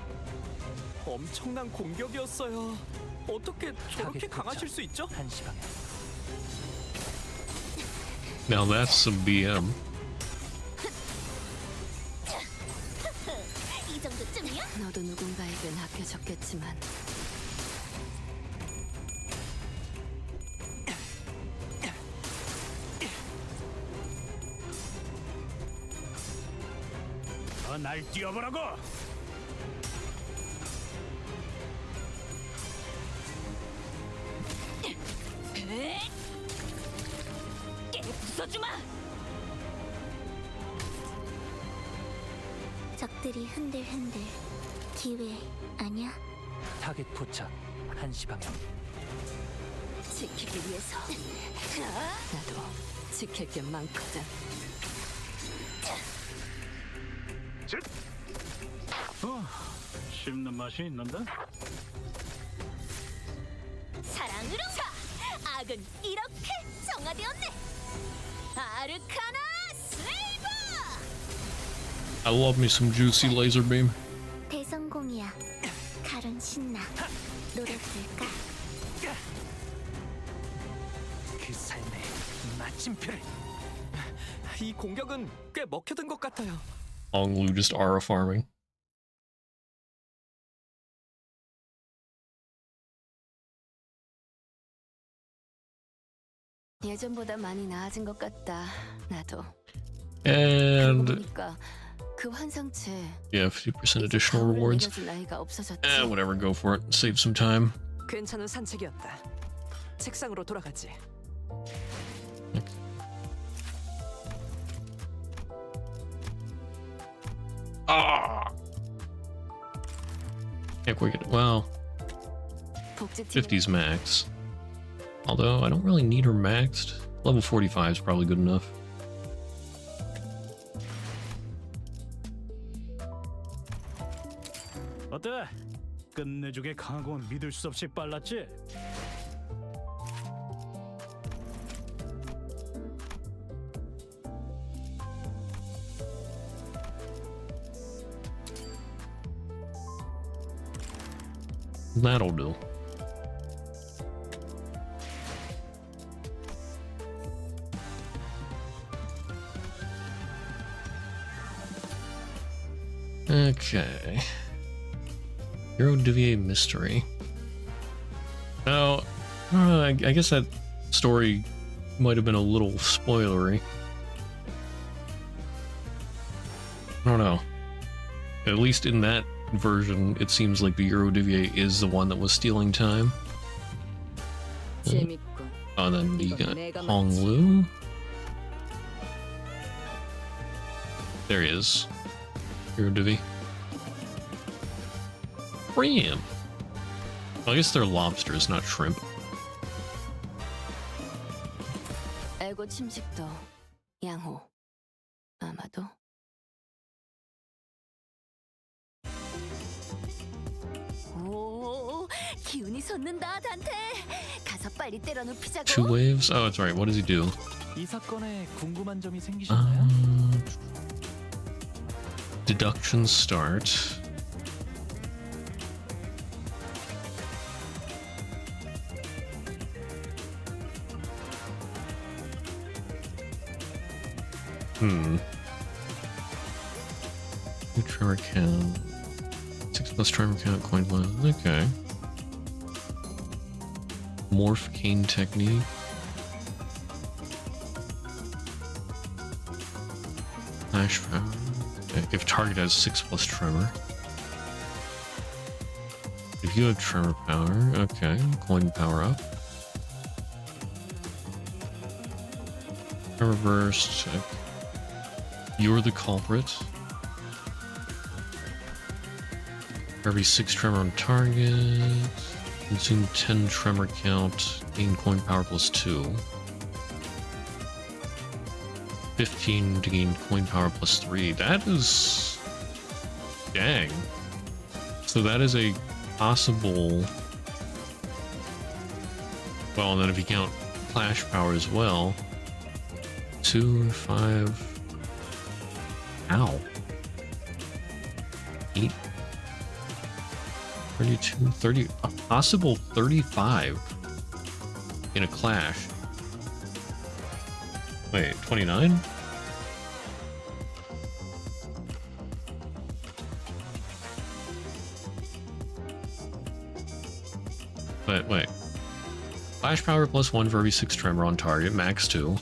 엄청난 공격이었어요. 어떻게 저렇게 강하실 수 있죠? 1시간. Now that's some BM. 이 정도쯤이야? 너도 누군가에겐 아껴졌겠지만. 날 뛰어보라고. 깨 부숴주마. 적들이 흔들흔들. 기회 아니야? 타겟 포착 1시 방향. 지키기 위해서. 나도 지킬 게 많거든. 씹는 맛이 있는데? 사랑으로. 자, 악은 이렇게 정화되었네. 아르카나 슬레이버. I love me some juicy laser beam. 대성공이야. 칼은 신나. 노래 부를까? 그 삶의 마침표를. 이 공격은 꽤 먹혀든 것 같아요. Onglu just aura farming. 예전보다 많이 나아진 것 같다. 나도. And 보니까 그 환상체. yeah, 50% additional rewards. 내려줄 나이가 없어졌지. Whatever, go for it. Save some time. 괜찮은 산책이었다. 책상으로 돌아가지. Ah! Can't quite get it. Well, 50's max. Although, I don't really need her maxed. Level 45 is probably good enough. 어때? 끝내주게 강하고 믿을 수 없이 빨랐지? That'll do. Okay. Hero Deviate Mystery. Now, I guess that story might have been a little spoilery. I don't know. At least in that version, it seems like the Euro Deviate is the one that was stealing time. 재밌군. Oh, then you got Honglu. There he is. Hero Divi. Ram! Well, I guess they're lobsters, not shrimp. 애고 침식도 양호. 아마도. 오, 기운이 솟는다, 단테. 가서 빨리 때려 눕히자고. 2 waves? Oh, that's right. What does he do? 이 사건에 궁금한 점이 생기셨나요? Deduction start. New tremor count. 6+ tremor count, coin blow. Okay. Morph cane technique. Flash power. Okay. If target has 6+ tremor. If you have tremor power, okay. Coin power up. Tremor burst. Okay. You're the culprit. For every 6 tremor on target. Consume 10 tremor count. Gain coin power +2. 15 to gain coin power +3. That is... Dang. So that is a possible... Well, and then if you count flash power as well. 2, 5... Ow. 8... 32, 30... A possible 35 in a clash. Wait, 29? Wait. Flash power +1 for every 6 tremor on target, max 2.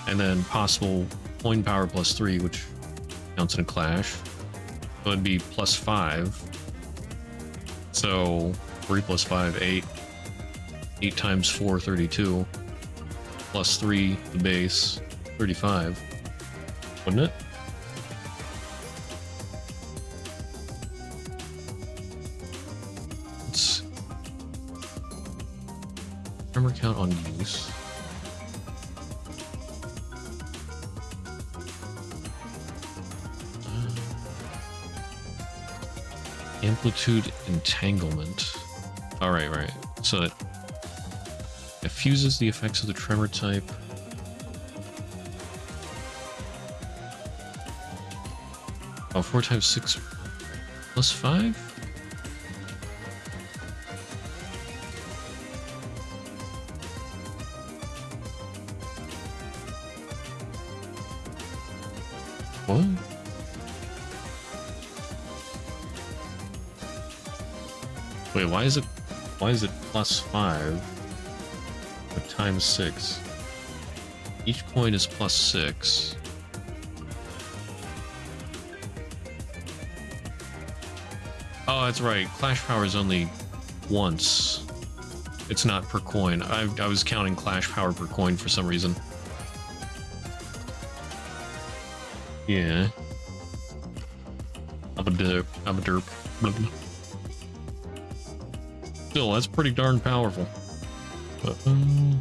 And then possible coin power +3, which counts in a clash. So it'd be +5. So 3 + 5, 8. 8 times 4, 32. +3, the base, 35. Wouldn't it? Let's... Tremor count on use. Amplitude entanglement. Alright, right. So it fuses the effects of the tremor type. Oh, 4 times 6 + 5? What? Wait, why is it +5 but times 6? Each coin is +6. Oh, that's right. Clash power is only once. It's not per coin. I was counting clash power per coin for some reason. Yeah. I'm a derp. Blah, blah. Still, that's pretty darn powerful. In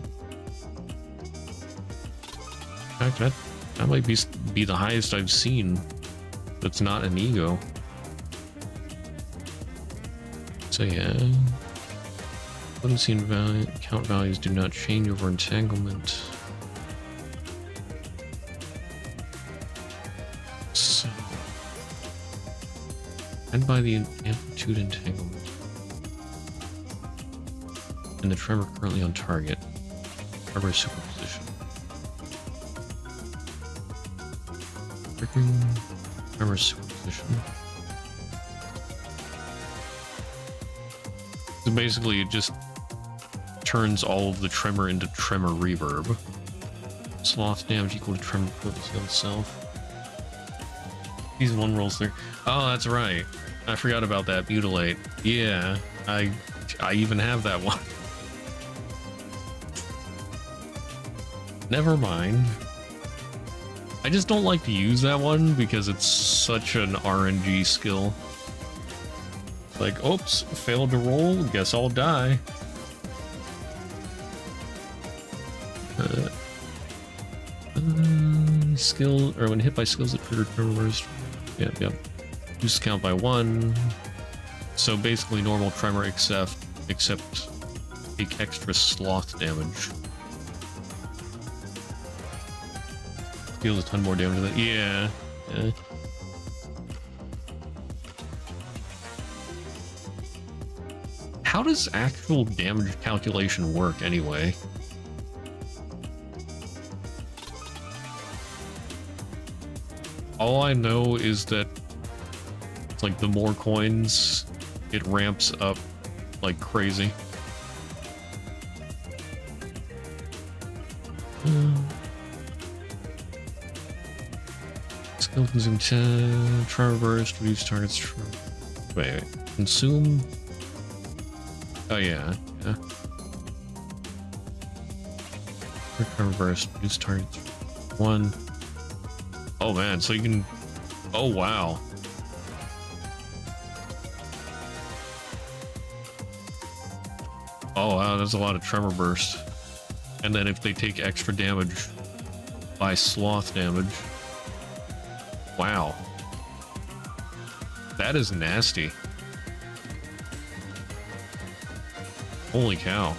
fact, that might be the highest I've seen that's not an ego. So yeah. Potency and count values do not change over entanglement. So... and by the amplitude entanglement. And the tremor currently on target. Tremor superposition. Tremor superposition. So basically, it just turns all of the tremor into tremor reverb. Sloth damage equal to tremor potency on self. These 1 rolls there. Oh, that's right. I forgot about that. Mutilate. Yeah, I even have that one. Never mind. I just don't like to use that one because it's such an RNG skill. Like, oops, failed to roll, guess I'll die. Skill, or when hit by skills that trigger tremor burst. Yep. Use count by 1. So basically normal tremor except take extra sloth damage. Deals a ton more damage than that. Yeah. How does actual damage calculation work anyway? All I know is that it's like the more coins, it ramps up like crazy. Skill consume 10, try reverse, reduce targets. Wait, consume. Oh yeah, yeah. Try reverse, reduce targets. 1. Oh man, so you can. Oh wow. Oh wow, that's a lot of tremor burst. And then if they take extra damage by sloth damage. Wow. That is nasty. Holy cow.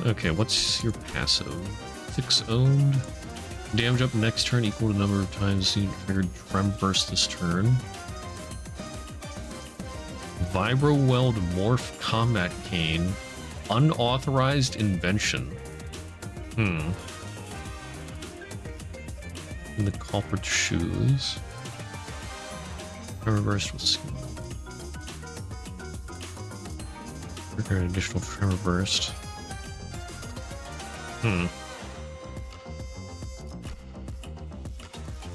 Okay, what's your passive? 6 owned. Damage up next turn equal to the number of times you triggered Trem Burst this turn. Vibro Weld Morph Combat Cane. Unauthorized invention. And the Culprit's Shoes. Reversed with skill. Trigger an additional Tremor Burst.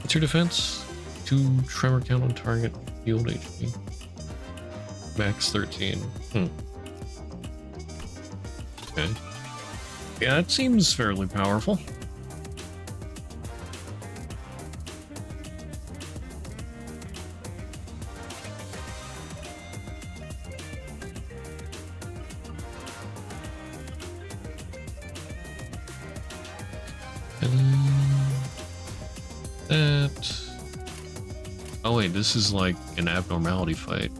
What's your defense? 2 tremor count on target, field HP. Max 13. Okay. Yeah, that seems fairly powerful. That. Oh wait, this is like an abnormality fight.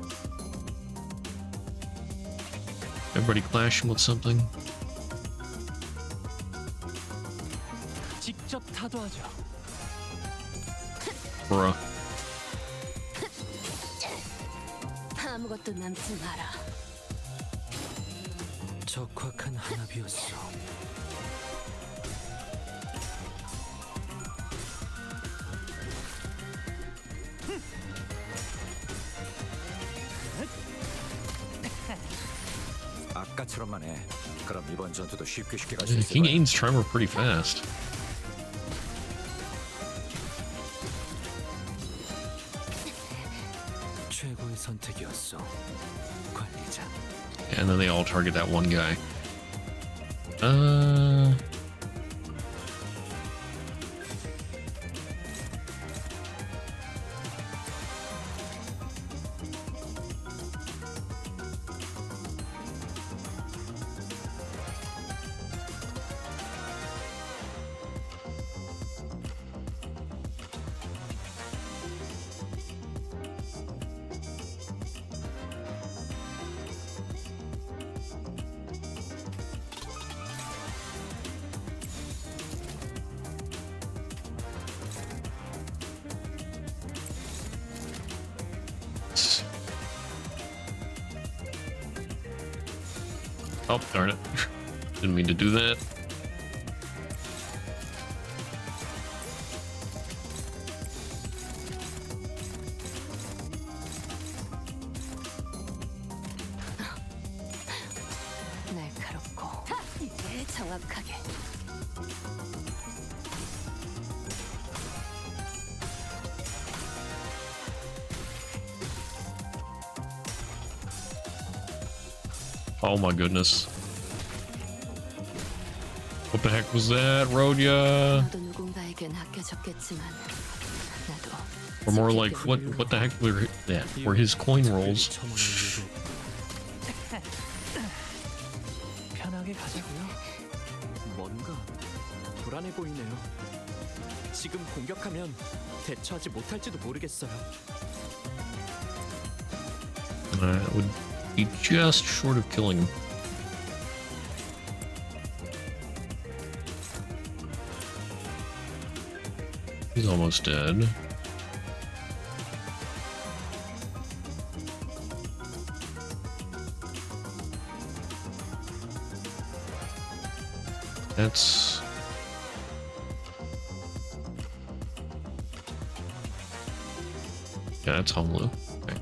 Everybody clashing with something? 직접 타도하죠. Bruh. 아무것도 남지 마라. 적확한 한압이었어. 아까처럼만 해. 그럼 이번 전투도 쉽게 갈 수 있을 He 거야. gains tremor pretty fast. 최고의 선택이었어, 관리자. And then they all target that one guy. Oh, darn it. Didn't mean to do that. 날카롭고 정확하게. Oh my goodness. What the heck was that, Rodya? 너도 누군가에겐 아껴졌겠지만 나도. Or more like, what the heck were his coin rolls? 편하게 가자고요. 뭔가 불안해 보이네요. 지금 공격하면 대처하지 못할지도 모르겠어요. It would be just short of killing him. He's almost dead. That's... yeah, that's Honglu. Okay.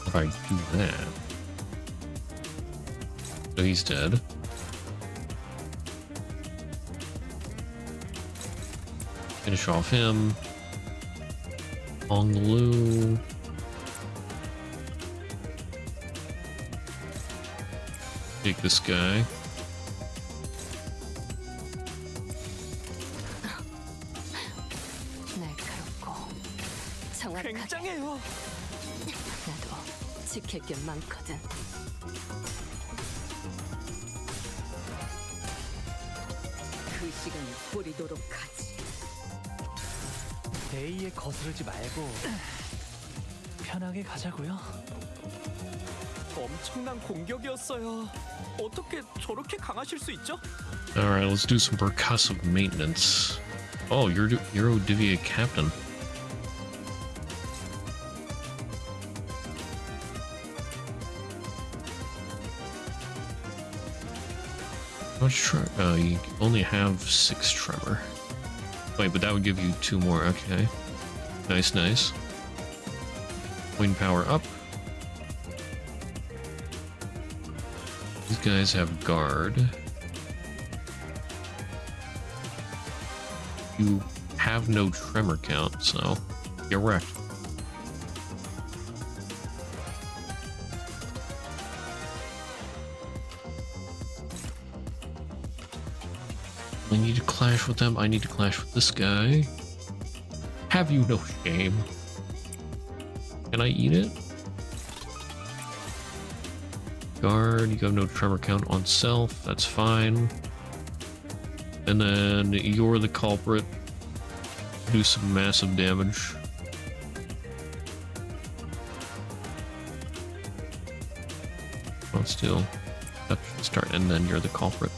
If I do that... so he's dead. Finish off him. Honglu. Take this guy. 날카롭고 정확하게. 굉장해요. 나도 지킬 게 많거든. 그 시간을 뿌리도록 하지. A에 거스르지 말고 편하게 가자고요. 엄청난 공격이었어요. 어떻게 저렇게 강하실 수 있죠? Alright, let's do some percussive maintenance. Oh, you're Eurodivier captain. How much you only have 6 tremor. Wait, but that would give you 2 more. Okay. Nice, nice. Wind power up. These guys have guard. You have no tremor count, so you're wrecked. I need to clash with them. I need to clash with this guy. Have you no shame? Can I eat it? Guard, you have no tremor count on self. That's fine. And then you're the culprit. Do some massive damage. Well, still, that should start, and then you're the culprit.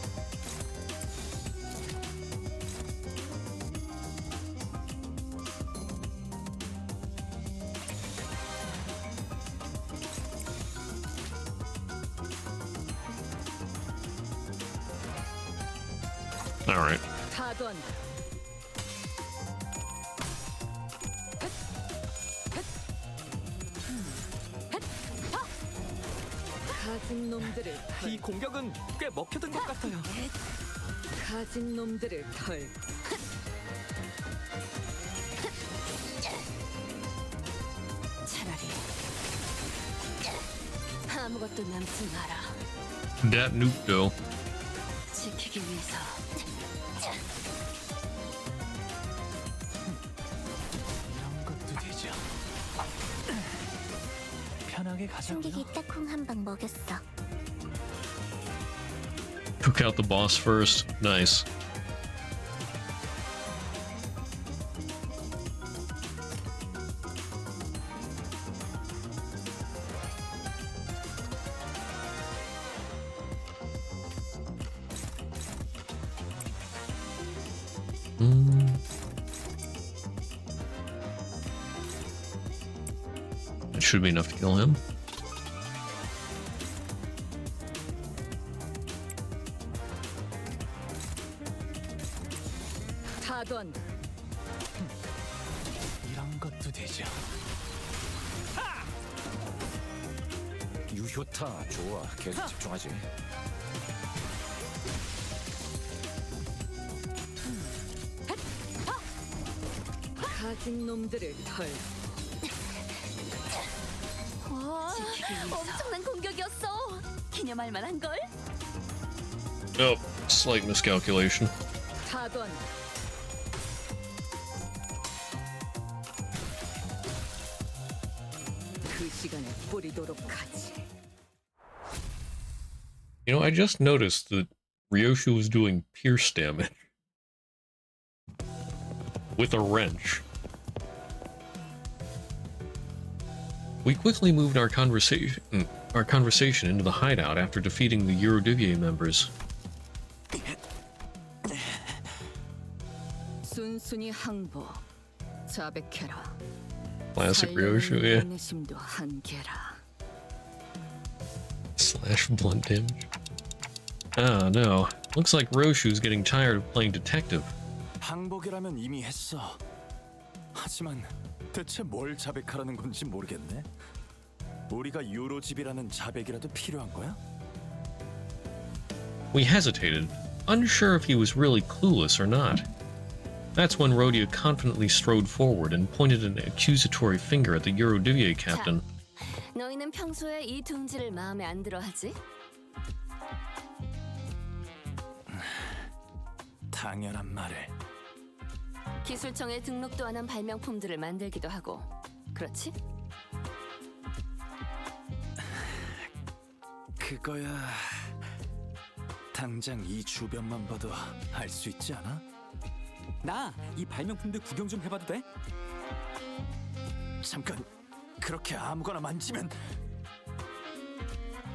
All right. 타도한다. 가진 놈들을 이 공격은 꽤 먹혀든 것 같아요. 가진 놈들을 털. 차라리 아무것도 남지 마라. That nuke though. 지키기 위해서. 이런 것도 되죠. 편하게 가자고요. 충격이 딱콩 한 방 먹였어. Took out the boss first. Nice. That should be enough to kill him. 타도한다. 이런 것도 되죠. 유효타 좋아. 계속 집중하지. 가진 놈들을 털. 와, 엄청난 공격이었어. 기념할 만한 걸. Oh, slight miscalculation. 타도한다. 그 시간을 뿌리도록 하지. You know, I just noticed that Ryoshu was doing pierce damage with a wrench. We quickly moved our conversation into the hideout after defeating the Eurodivier members. 순순히 항복. 자백해라. Classic Ryoshu, yeah. 인내심도 한계라. Slash blunt damage. Ah, no. Looks like Roshu's getting tired of playing detective. 항복이라면 이미 했어. 하지만 대체 뭘 자백하라는 건지 모르겠네. 우리가 유로집이라는 자백이라도 필요한 거야? We hesitated, unsure if he was really clueless or not. That's when Rhodia confidently strode forward and pointed an accusatory finger at the Eurodivier captain. 너희는 평소에 이 둥지를 마음에 안 들어하지? 당연한 말을. 기술청에 등록도 안 한 발명품들을 만들기도 하고, 그렇지? 그거야 당장 이 주변만 봐도 알 수 있지 않아? 나 이 발명품들 구경 좀 해봐도 돼? 잠깐, 그렇게 아무거나 만지면...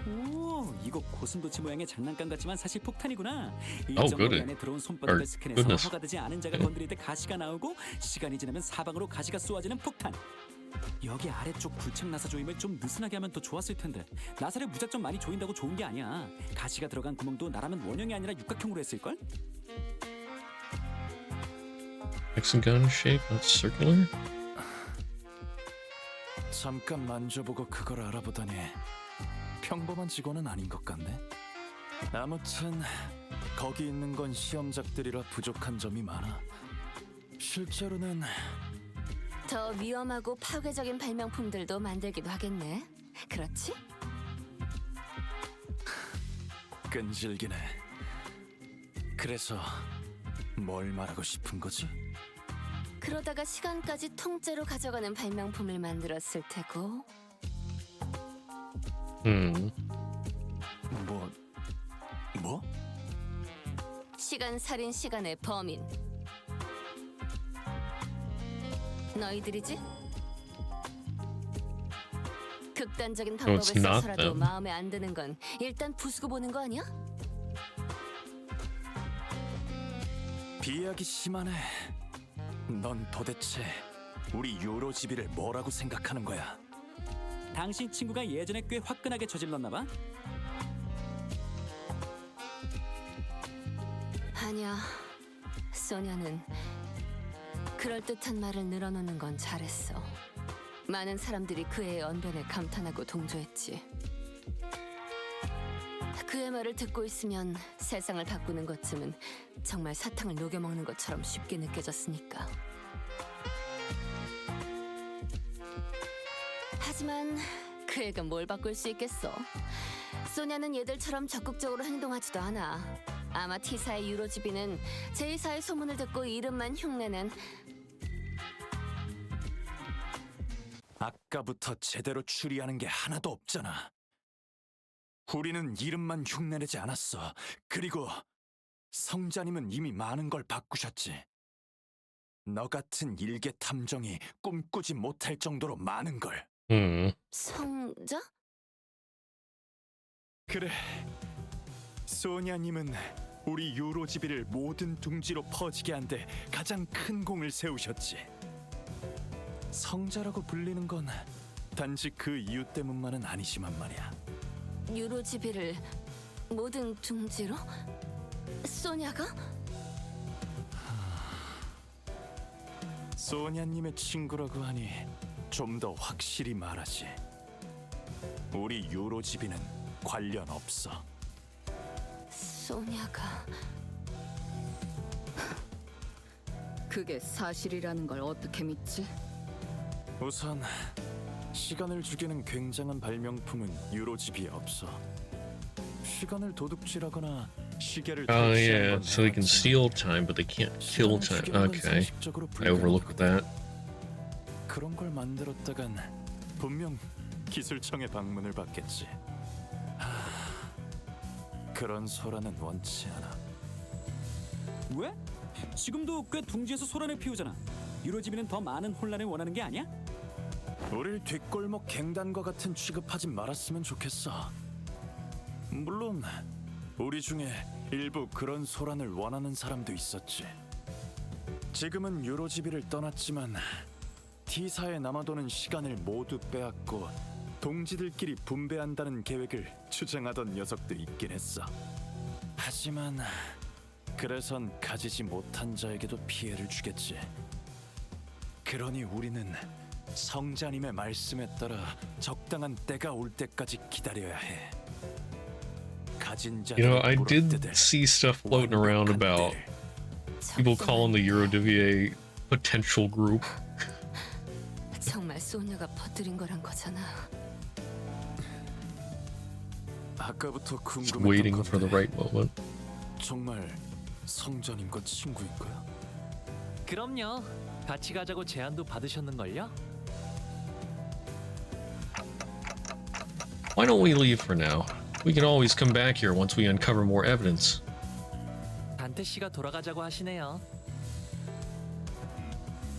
오, 이거 고슴도치 모양의 장난감 같지만 사실 폭탄이구나. Oh, 일정 good. 거리 안에 들어온 손바닥을 Or 스캔해서 goodness. 허가되지 않은 자가 건드릴 때 가시가 나오고 시간이 지나면 사방으로 가시가 쏘아지는 폭탄. 여기 아래쪽 불착 나사 조임을 좀 느슨하게 하면 더 좋았을 텐데 나사를 무작정 많이 조인다고 좋은 게 아니야. 가시가 들어간 구멍도 나라면 원형이 아니라 육각형으로 했을걸? Hexagon shape, not circular? 잠깐 만져보고 그걸 알아보다니 평범한 직원은 아닌 것 같네. 아무튼 거기 있는 건 시험작들이라 부족한 점이 많아. 실제로는 더 위험하고 파괴적인 발명품들도 만들기도 하겠네. 그렇지? 끈질기네. 그래서 뭘 말하고 싶은 거지? 그러다가 시간까지 통째로 가져가는 발명품을 만들었을 테고. 뭐? 시간 살인 시간의 범인. 너희들이지? 극단적인 방법을 it's not 써서라도 them. 마음에 안 드는 건 일단 부수고 보는 거 아니야? 비약이 심하네. 넌 도대체 우리 유로지비를 뭐라고 생각하는 거야? 당신 친구가 예전에 꽤 화끈하게 저질렀나 봐. 아니야. 소녀는 그럴듯한 말을 늘어놓는 건 잘했어. 많은 사람들이 그의 언변에 감탄하고 동조했지. 그의 말을 듣고 있으면 세상을 바꾸는 것쯤은 정말 사탕을 녹여먹는 것처럼 쉽게 느껴졌으니까. 하지만 그 애가 뭘 바꿀 수 있겠어. 소냐는 얘들처럼 적극적으로 행동하지도 않아. 아마 T사의 유로지비는 제2사의 소문을 듣고 이름만 흉내낸 아까부터 제대로 추리하는 게 하나도 없잖아. 우리는 이름만 흉내내지 않았어. 그리고 성자님은 이미 많은 걸 바꾸셨지. 너 같은 일개 탐정이 꿈꾸지 못할 정도로 많은 걸. 성자? 그래. 소냐님은 우리 유로지비를 모든 둥지로 퍼지게 한 데 가장 큰 공을 세우셨지. 성자라고 불리는 건 단지 그 이유 때문만은 아니지만 말이야. 유로지비를 모든 둥지로? 소냐가? 소냐님의 친구라고 하니 좀 더 확실히 말하지. 우리 유로지비는 관련 없어. 소냐가... 그게 사실이라는 걸 어떻게 믿지? 우선 시간을 죽이는 굉장한 발명품은 유로집이 없어. 시간을 도둑질하거나 시계를 Oh 탈취하는 yeah, 건 so they can 해봤지만 steal time, but they can't kill time. 죽이는 건 Okay, 상식적으로 I overlooked 불가능하거든. that. 그런 걸 만들었다간 분명 기술청의 방문을 받겠지. 그런 소란은 원치 않아. 왜? 지금도 꽤 둥지에서 소란을 피우잖아. 유로지비는 더 많은 혼란을 원하는 게 아니야? 우릴 뒷골목 갱단과 같은 취급하지 말았으면 좋겠어. 물론 우리 중에 일부 그런 소란을 원하는 사람도 있었지. 지금은 유로지비를 떠났지만 T사에 남아도는 시간을 모두 빼앗고 동지들끼리 분배한다는 계획을 주장하던 녀석도 있긴 했어. 하지만 그래선 가지지 못한 자에게도 피해를 주겠지. 그러니 우리는 성자님의 말씀에 따라 적당한 때가 올 때까지 기다려야 해. 가진 You know, 자들의 I did 물어뜯을 see stuff floating around about people calling the Eurodivie a potential group. 정말 소녀가 퍼뜨린 거란 거잖아. 아까부터 Just 궁금했던 waiting for the 건데 right moment. 정말 성자님과 친구인 거야? 그럼요. 같이 가자고 제안도 받으셨는걸요? Why don't we leave for now? We can always come back here once we uncover more evidence. 단테 씨가 돌아가자고 하시네요.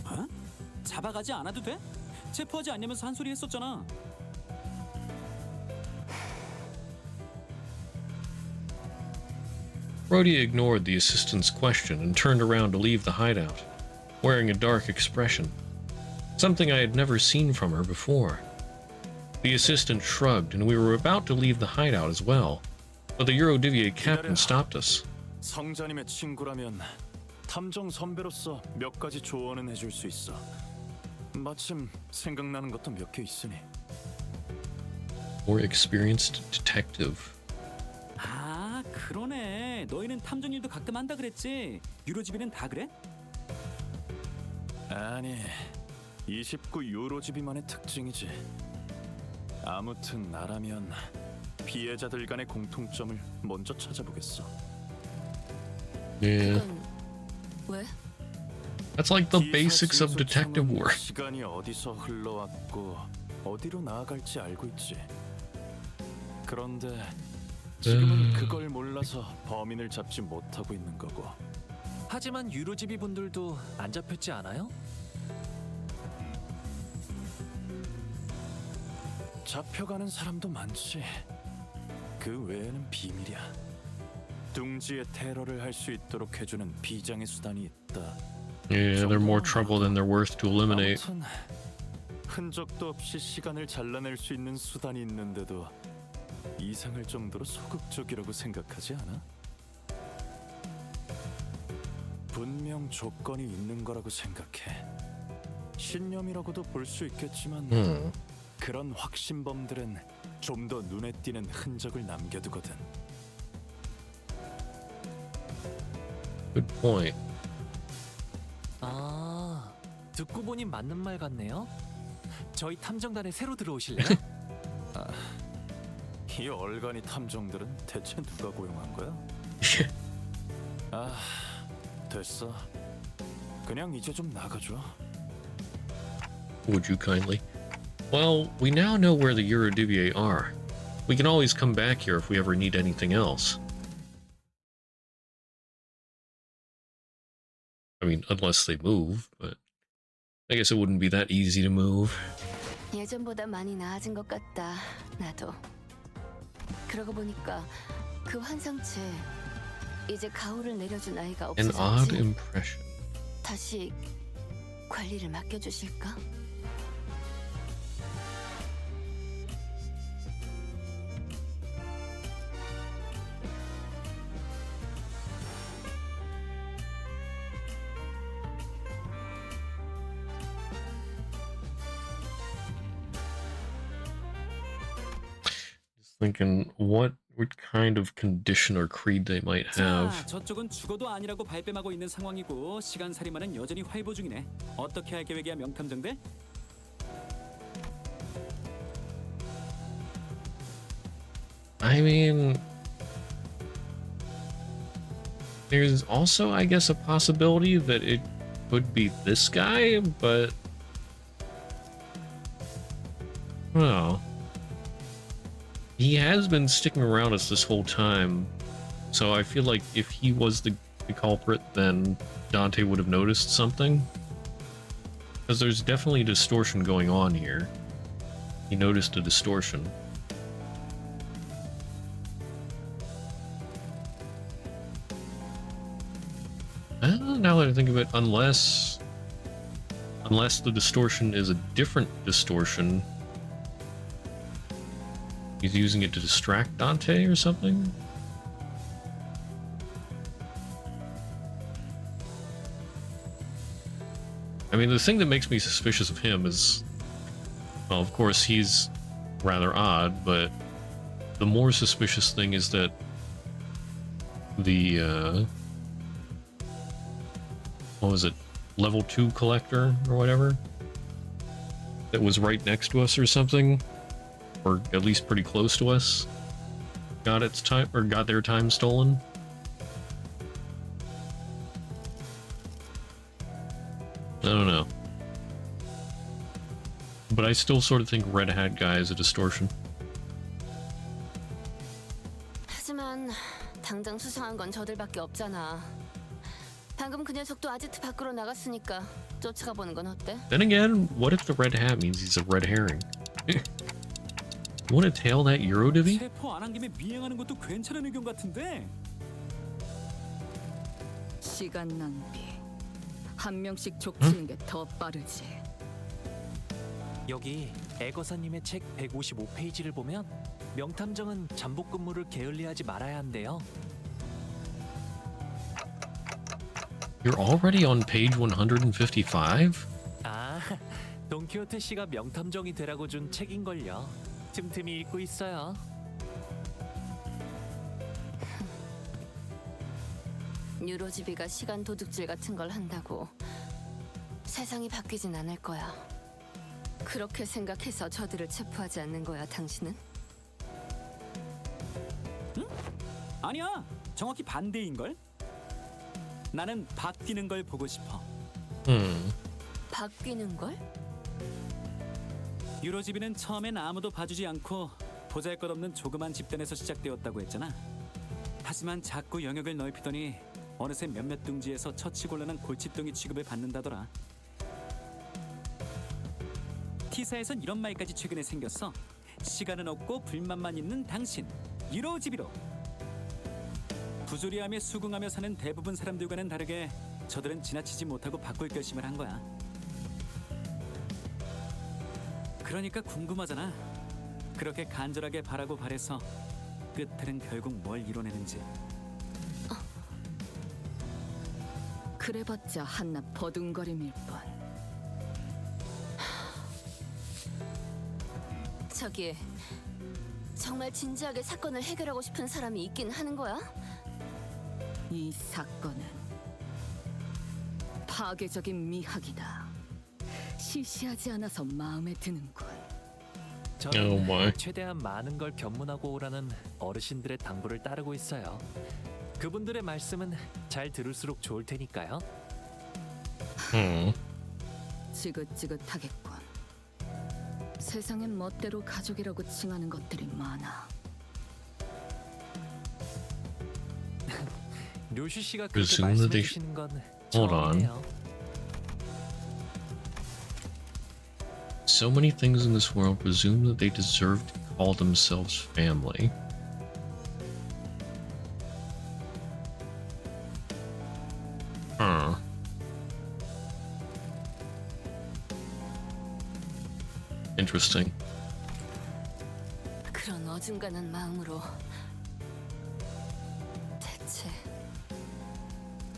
어? 잡아가지 않아도 돼? 체포하지 않냐면서 한 소리 했었잖아. Rhodey ignored the assistant's question and turned around to leave the hideout, wearing a dark expression, something I had never seen from her before. The assistant shrugged, and we were about to leave the hideout as well, but the Eurodivie captain stopped us. 성자님의 친구라면 탐정 선배로서 몇 가지 조언은 해줄 수 있어. 마침 생각나는 것도 몇 개 있으니. More experienced detective. 아, 그러네. 너희는 탐정 일도 가끔 한다 그랬지. 유로집이는 다 그래? 아니, 29 유로집이만의 특징이지. 아무튼 나라면 피해자들 간의 공통점을 먼저 찾아보겠어. Yeah. 왜? That's like the basics of detective work. 시간이 어디서 흘러왔고 어디로 나아갈지 알고 있지. 그런데 지금은 그걸 몰라서 범인을 잡지 못하고 있는 거고. 하지만 유로집이 분들도 안 잡혔지 않아요? 잡혀가는 사람도 많지. 그 외에는 비밀이야. 둥지의 테러를 할 수 있도록 해주는 비장의 수단이 있다. Yeah, they're more trouble than they're worth to eliminate. 아무튼 흔적도 없이 시간을 잘라낼 수 있는 수단이 있는데도 이상할 정도로 소극적이라고 생각하지 않아? 분명 조건이 있는 거라고 생각해. 신념이라고도 볼 수 있겠지만 그런 확신범들은 좀 더 눈에 띄는 흔적을 남겨두거든. Good point. 아, 듣고 보니 맞는 말 같네요. 저희 탐정단에 새로 들어오실래요? 아, 이 얼간이 탐정들은 대체 누가 고용한 거야? 아, 됐어. 그냥 이제 좀 나가줘. Would you kindly? Well, we now know where the Eurodivie are. We can always come back here if we ever need anything else. I mean, unless they move, but I guess it wouldn't be that easy to move. 예전보다 많이 나아진 것 같다. 나도. 그러고 보니까 그 환상체 이제 가오를 내려준 아이가 An odd 없어졌지. impression. 다시 관리를 맡겨주실까? Thinking what kind of condition or creed they might have. 자, 저쪽은 죽어도 아니라고 발뺌하고 있는 상황이고 시간살인마는 여전히 활보 중이네. 어떻게 할 계획이야, 명탐정들? I mean, there's also, I guess, a possibility that it could be this guy, but I don't know. He has been sticking around us this whole time, so I feel like if he was the culprit, then Dante would have noticed something. Because there's definitely distortion going on here. He noticed a distortion. Now that I think of it, unless the distortion is a different distortion, He's using it to distract Dante or something? I mean, the thing that makes me suspicious of him is, well, of course, he's rather odd, but the more suspicious thing is that the, what was it, level 2 collector or whatever, that was right next to us or something, or at least pretty close to us, got its time, or got their time stolen. I don't know. But I still sort of think Red Hat guy is a distortion. 하지만 당장 수상한 건 저들밖에 없잖아. 방금 그 녀석도 아지트 밖으로 나갔으니까 쫓아가 보는 건 어때? Then again, what if the red hat means he's a red herring? You want to tail that Eurodivvy? 체포 안 한 김에 미행하는 것도 괜찮은 의견 같은데. 시간 낭비. 한 명씩 족치는 게 더 빠르지. 여기 애거사님의 책 155페이지를 보면 명탐정은 잠복 근무를 게을리하지 말아야 한대요. You're already on page 155? 아, 돈키호테 씨가 명탐정이 되라고 준 책인걸요. 틈틈이 읽고 있어요. 뉴로지비가 시간 도둑질 같은 걸 한다고 세상이 바뀌진 않을 거야. 그렇게 생각해서 저들을 체포하지 않는 거야, 당신은? 응? 아니야. 정확히 반대인걸? 나는 바뀌는 걸 보고 싶어. 바뀌는 걸? 유로지비는 처음엔 아무도 봐주지 않고 보잘것없는 조그만 집단에서 시작되었다고 했잖아. 하지만 자꾸 영역을 넓히더니 어느새 몇몇 둥지에서 처치곤란한 골칫덩이 취급을 받는다더라. T사에선 이런 말까지 최근에 생겼어. 시간은 없고 불만만 있는 당신, 유로지비로. 부조리하며 수긍하며 사는 대부분 사람들과는 다르게 저들은 지나치지 못하고 바꿀 결심을 한 거야. 그러니까 궁금하잖아. 그렇게 간절하게 바라고 바래서 끝에는 결국 뭘 이뤄내는지. 그래봤자 한낱 버둥거림일 뿐. 저기, 정말 진지하게 사건을 해결하고 싶은 사람이 있긴 하는 거야? 이 사건은 파괴적인 미학이다. 시시하지 않아서 마음에 드는군. 저는 최대한 많은 걸 견문하고 오라는 어르신들의 당부를 따르고 있어요. 그분들의 말씀은 잘 들을수록 좋을 테니까요. 지긋지긋하겠군. 세상엔 멋대로 가족이라고 칭하는 것들이 많아. 료슈 씨가 그렇게 말씀해 주시는 건 처음이에요. So many things in this world presume that they deserve to call themselves family. Interesting. 그런 어중간한 마음으로 대체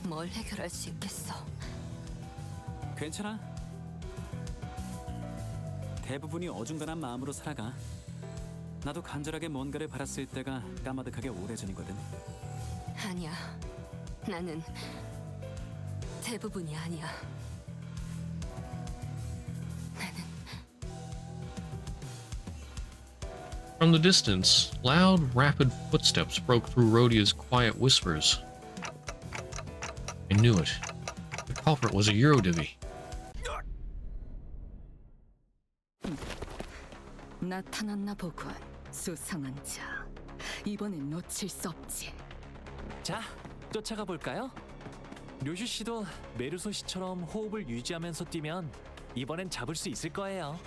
뭘 해결할 수 있겠어? 괜찮아. 대부분이 어중간한 마음으로 살아가. 나도 간절하게 뭔가를 바랐을 때가 까마득하게 오래전이거든. 아니야. 나는 대부분이 아니야. From the distance, loud, rapid footsteps broke through Rhodia's quiet whispers. I knew it. The culprit was a Eurodivvy. 나타났나 보군. 수상한 자. 이번엔 놓칠 수 없지. 자, 쫓아가 볼까요? 료슈 씨도 메르소 씨처럼 호흡을 유지하면서 뛰면 이번엔 잡을 수 있을 거예요.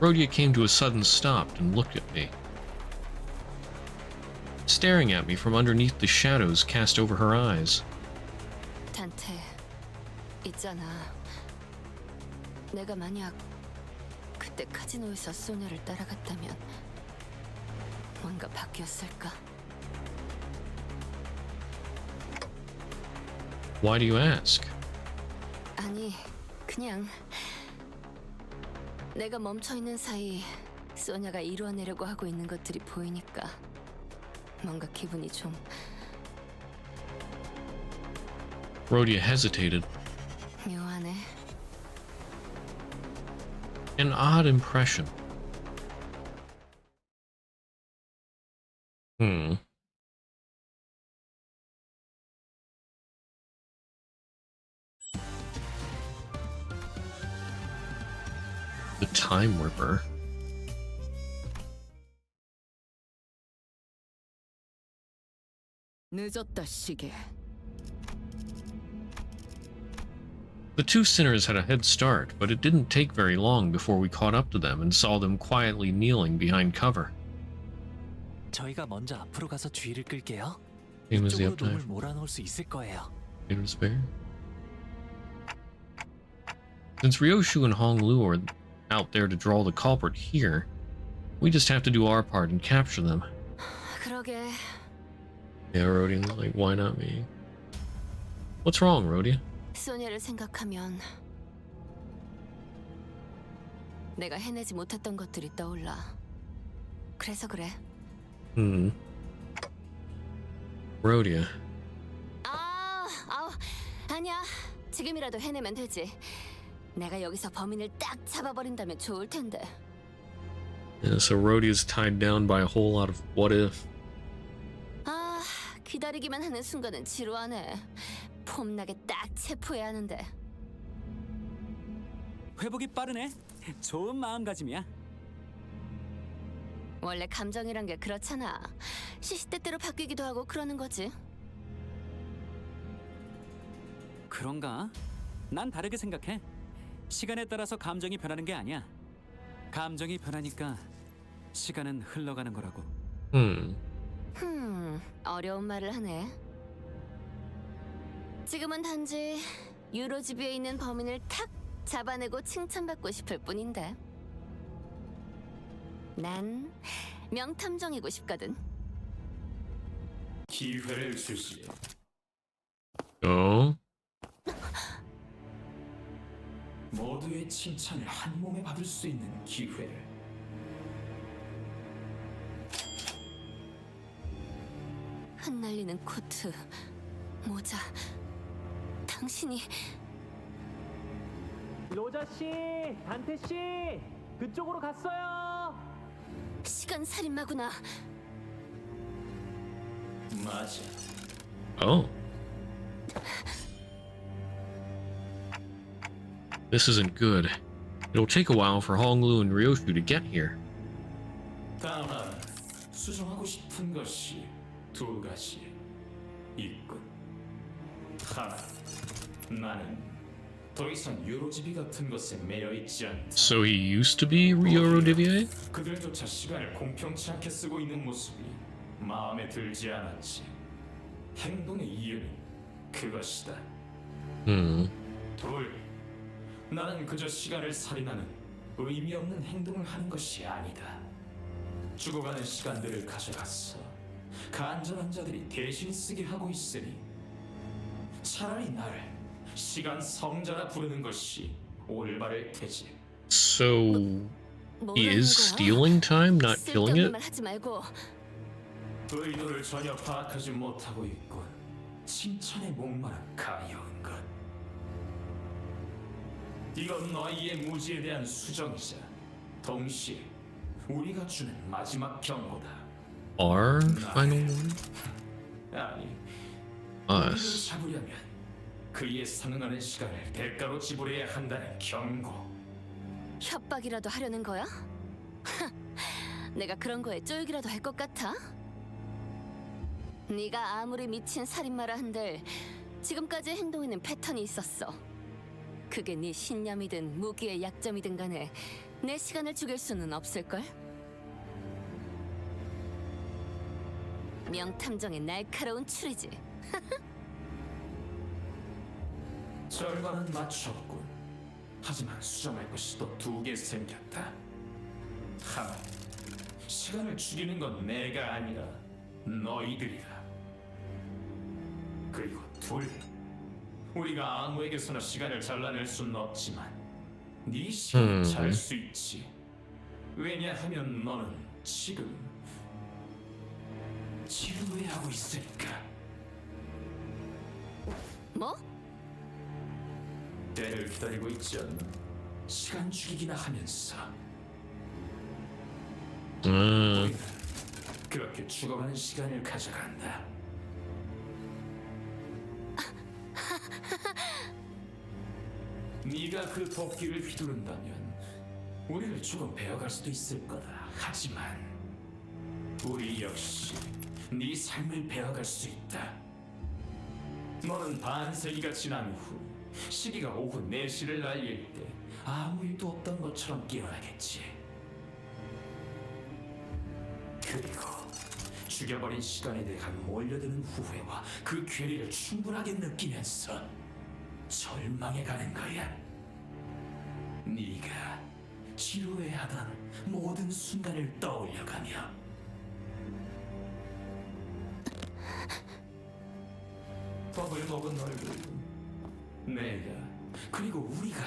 Rhodia came to a sudden stop and looked at me, staring at me from underneath the shadows cast over her eyes. 단테, 있잖아. 내가 만약 그때 카지노에서 소녀를 따라갔다면 뭔가 바뀌었을까? Why do you ask? 아니, 그냥 내가 멈춰 있는 사이 소녀가 이루어내려고 하고 있는 것들이 보이니까 뭔가 기분이 좀... Rhodia hesitated. 묘하네. An odd impression. The Time Ripper. 늦었다 시계. The two sinners had a head start, but it didn't take very long before we caught up to them and saw them quietly kneeling behind cover. 저희가 먼저 앞으로 가서 주의를 끌게요. Same as the 이쪽으로 놈을 updive. 몰아넣을 수 있을 거예요. Later spare. Since Ryoshu and Honglu are out there to draw the culprit here, we just have to do our part and capture them. 그러게. Yeah, Rhodia's like, why not me? What's wrong, Rhodia? 소녀를 생각하면 내가 해내지 못했던 것들이 떠올라. 그래서 그래. Rhodia. 아니야. 지금이라도 해내면 되지. 내가 여기서 범인을 딱 잡아버린다면 좋을 텐데. Yeah, so Rhodia's tied down by a whole lot of what if. 기다리기만 하는 순간은 지루하네. 폼나게 딱 체포해야 하는데. 회복이 빠르네. 좋은 마음가짐이야. 원래 감정이란 게 그렇잖아. 시시때때로 바뀌기도 하고 그러는 거지. 그런가? 난 다르게 생각해. 시간에 따라서 감정이 변하는 게 아니야. 감정이 변하니까 시간은 흘러가는 거라고. 어려운 말을 하네. 지금은 단지 유로지비에 있는 범인을 탁 잡아내고 칭찬받고 싶을 뿐인데. 난 명탐정이고 싶거든. 기회를 주시오. 모두의 칭찬을 한 몸에 받을 수 있는 기회를. 흩날리는 코트, 모자. 당신이... 로자 씨, 단테 씨, 그쪽으로 갔어요. 시간 살인마구나. 맞아. Oh. This isn't good. It'll take a while for Honglu and Ryoshu to get here. 다만 수정하고 싶은 것이 두 가지 있군. 하나, 나는 더 이상 유로지비 같은 것에 매여 있지 않다. So he used to be Eurodivie? 그들조차 시간을 공평치 않게 쓰고 있는 모습이 마음에 들지 않았지. 행동의 이유는 그것이다. 둘, 나는 그저 시간을 살인하는 의미 없는 행동을 하는 것이 아니다. 죽어가는 시간들을 가져갔어. 간절한 자들이 대신 쓰게 하고 있으니 차라리 나를 시간 성자라 부르는 것이 올바를 테지. So he is stealing time, not killing it? 말 하지 말고. 의도를 전혀 파악하지 못하고 있군. 칭찬에 목마른 가여운 것. 이건 너희의 무지에 대한 수정이자 동시에 우리가 주는 마지막 경고다. Our final one? 아니, Us. 잡으려면 그에 상응하는 시간을 대가로 지불해야 한다는 경고. 협박이라도 하려는 거야? 내가 그런 거에 쫄기라도 할 것 같아? 네가 아무리 미친 살인마라 한들 지금까지의 행동에는 패턴이 있었어. 그게 네 신념이든 무기의 약점이든 간에 내 시간을 죽일 수는 없을걸? 명탐정의 날카로운 추리지. 절반은 맞췄군. 하지만 수정할 것이 또 2개 생겼다. 하나, 시간을 줄이는 건 내가 아니라 너희들이다. 그리고 2, 우리가 아무에게서나 시간을 잘라낼 수는 없지만 네 시간을 잘 수 있지. 왜냐하면 너는 지금 지루해하고 있으니까. 뭐? 때를 기다리고 있지 않나? 시간 죽이기나 하면서 우리는 그렇게 죽어가는 시간을 가져간다. 네가 그 도끼를 휘두른다면 우리를 조금 배워갈 수도 있을 거다. 하지만 우리 역시 네 삶을 배워갈 수 있다. 너는 반세기가 지난 후 시기가 오후 4시를 날릴 때 아무 일도 없던 것처럼 깨어나겠지. 그리고 죽여버린 시간에 대한 몰려드는 후회와 그 괴리를 충분하게 느끼면서 절망해가는 거야. 네가 지루해하던 모든 순간을 떠올려가며 밥을 먹은 얼굴, 내가 그리고 우리가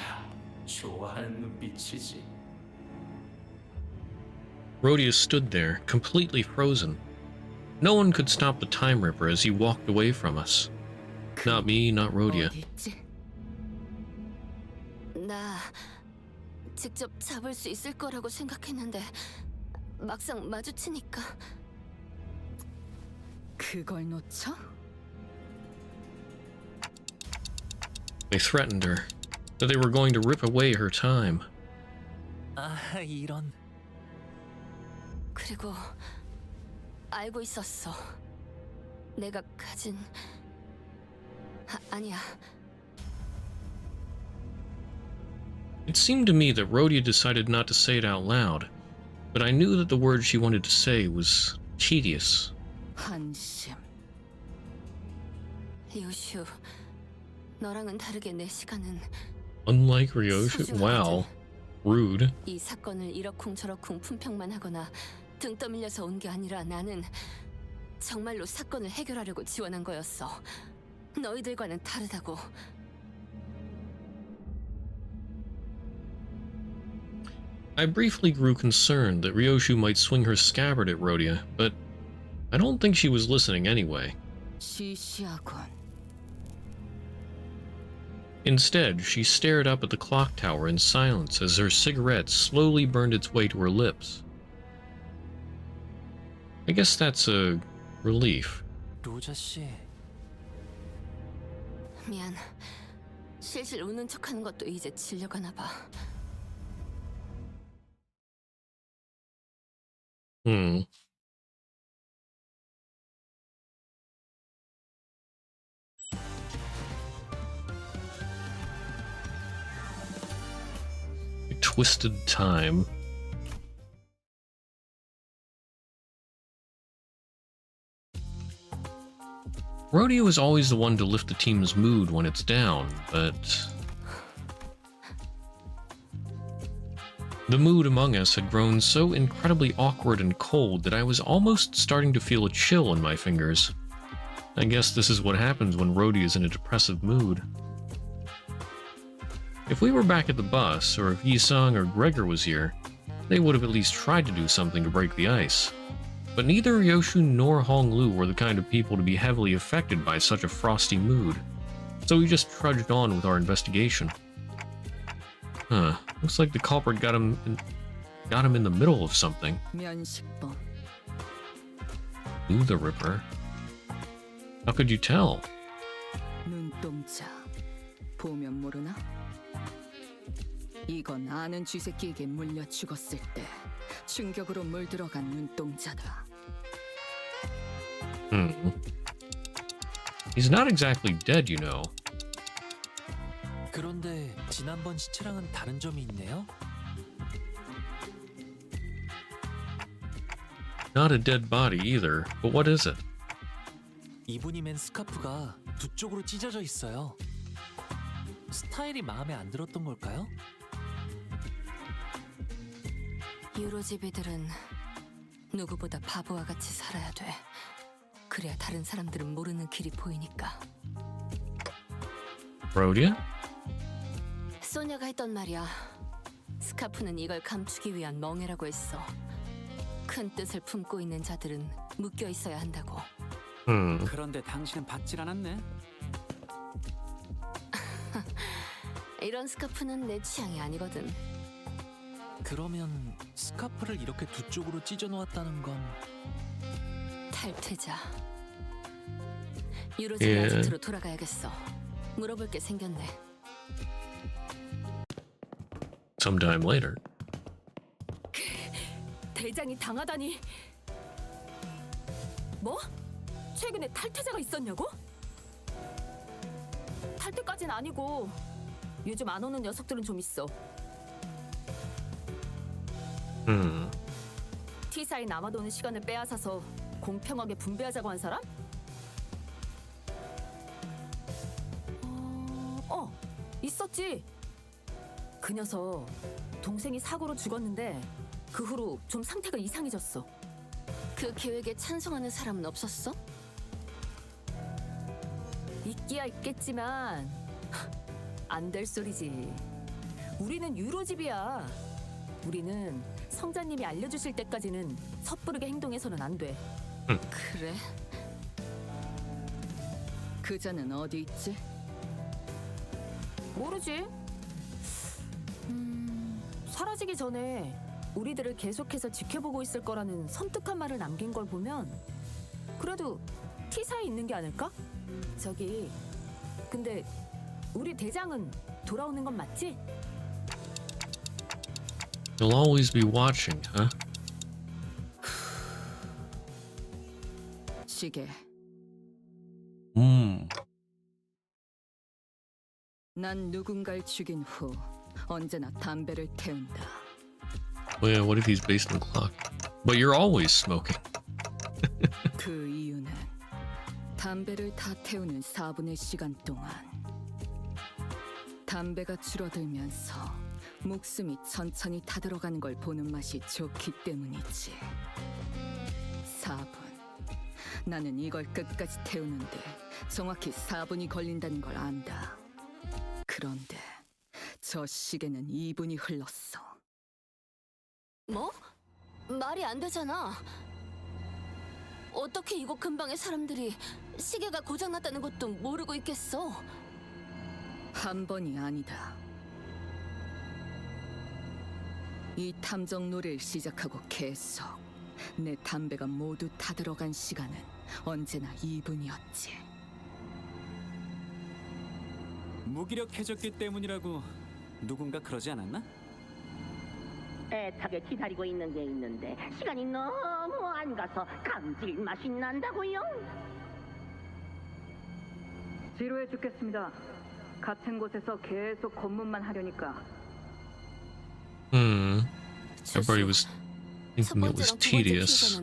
좋아하는 눈빛이지. Rhodia stood there, completely frozen. No one could stop the Time Ripper as he walked away from us. Not me, not Rhodia. 나 직접 잡을 수 있을 거라고 생각했는데 막상 마주치니까. 그걸 놓쳐? They threatened her, that they were going to rip away her time. 아, 이런. 그리고 알고 있었어. 내가 가진... 아니야. It seemed to me that Rhodia decided not to say it out loud, but I knew that the word she wanted to say was tedious. 한심. 리오슈, 너랑은 다르게 내 시간은 Unlike Ryoshu? Wow. Rude. 이 사건을 이러쿵저러쿵 품평만 하거나 등 떠밀려서 온 게 아니라 나는 정말로 사건을 해결하려고 지원한 거였어. 너희들과는 다르다고. I briefly grew concerned that Ryoshu might swing her scabbard at Rhodia, but I don't think she was listening anyway. 시시하군. Instead, she stared up at the clock tower in silence as her cigarette slowly burned its way to her lips. I guess that's a relief. 로자 씨. 미안. 실실 웃는 척하는 것도 이제 질려가나 봐. Twisted time. Rhodia was always the one to lift the team's mood when it's down, but the mood among us had grown so incredibly awkward and cold that I was almost starting to feel a chill in my fingers. I guess this is what happens when Rhodia is in a depressive mood. If we were back at the bus, or if Yisung or Gregor was here, they would have at least tried to do something to break the ice. But neither Ryoshu nor Honglu were the kind of people to be heavily affected by such a frosty mood, so we just trudged on with our investigation. Huh, looks like the culprit got him in the middle of something. 면식범. Knew the Ripper. How could you tell? 눈동자. 보면 모르나? 이건 아는 쥐새끼에게 물려 죽었을 때 충격으로 물들어간 눈동자다. He's not exactly dead, you know. 그런데 지난번 시체랑은 다른 점이 있네요. Not a dead body either, but what is it? 이분이 맨 스카프가 두 쪽으로 찢어져 있어요. 스타일이 마음에 안 들었던 걸까요? 유로지비들은 누구보다 바보와 같이 살아야 돼. 그래야 다른 사람들은 모르는 길이 보이니까. Rhodia? 소녀가 했던 말이야. 스카프는 이걸 감추기 위한 멍해라고 했어. 큰 뜻을 품고 있는 자들은 묶여 있어야 한다고. 그런데 당신은 받질 않았네. 이런 스카프는 내 취향이 아니거든. 그러면 스카프를 이렇게 두 쪽으로 찢어 놓았다는 건 탈퇴자. 유로지비 아지트로 돌아가야겠어. 물어볼 게 생겼네. Sometime later. 대장이 당하다니. 뭐? 최근에 탈퇴자가 있었냐고? 탈퇴까진 아니고 요즘 안 오는 녀석들은 좀 있어. T사에 남아도는 시간을 빼앗아서 공평하게 분배하자고 한 사람? 있었지. 그 녀석 동생이 사고로 죽었는데 그 후로 좀 상태가 이상해졌어. 그 계획에 찬성하는 사람은 없었어? 있기야 있겠지만 안 될 소리지. 우리는 유로집이야. 우리는 성자님이 알려주실 때까지는 섣부르게 행동해서는 안 돼. 그래? 그자는 어디 있지? 모르지. 사라지기 전에 우리들을 계속해서 지켜보고 있을 거라는 섬뜩한 말을 남긴 걸 보면 그래도 T사에 있는 게 아닐까? 저기 근데 우리 대장은 돌아오는 건 맞지? You'll always be watching, huh? 시계. 난 누군가를 죽인 후 언제나 담배를 태운다. Well, yeah, what if he's based on the clock? But you're always smoking. 그 이유는 담배를 다 태우는 4분의 시간 동안 담배가 줄어들면서 목숨이 천천히 타들어가는 걸 보는 맛이 좋기 때문이지. 4분. 나는 이걸 끝까지 태우는데 정확히 4분이 걸린다는 걸 안다. 그런데 저 시계는 2분이 흘렀어. 뭐? 말이 안 되잖아. 어떻게 이곳 근방의 사람들이 시계가 고장났다는 것도 모르고 있겠어? 한 번이 아니다. 이 탐정 놀이를 시작하고 계속 내 담배가 모두 타들어간 시간은 언제나 2분이었지. 무기력해졌기 때문이라고 누군가 그러지 않았나? 애타게 기다리고 있는 게 있는데 시간이 너무 안 가서 감질맛이 난다고요? 지루해 죽겠습니다. 같은 곳에서 계속 검문만 하려니까. Everybody was thinking it was tedious.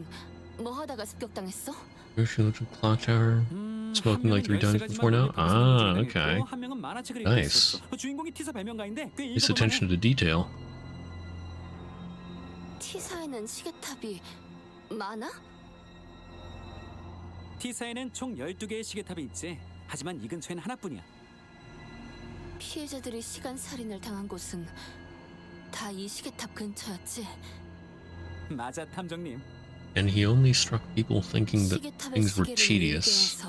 뭐 하다가 습격당했어? She looked at the clock tower, smoking like 3 times before now. Ah, okay. 한 명은 만화책을 Nice. 읽고 있었어. 주인공이 T사 배명가인데 꽤 Nice attention to detail. T사에는 시계탑이 많아? T사에는 총 12개의 시계탑이 있지. 하지만 이 근처에는 하나뿐이야. 피해자들이 시간 살인을 당한 곳은 다 이 시계탑 근처였지? 맞아, 탐정님. And he only struck people thinking that things were tedious.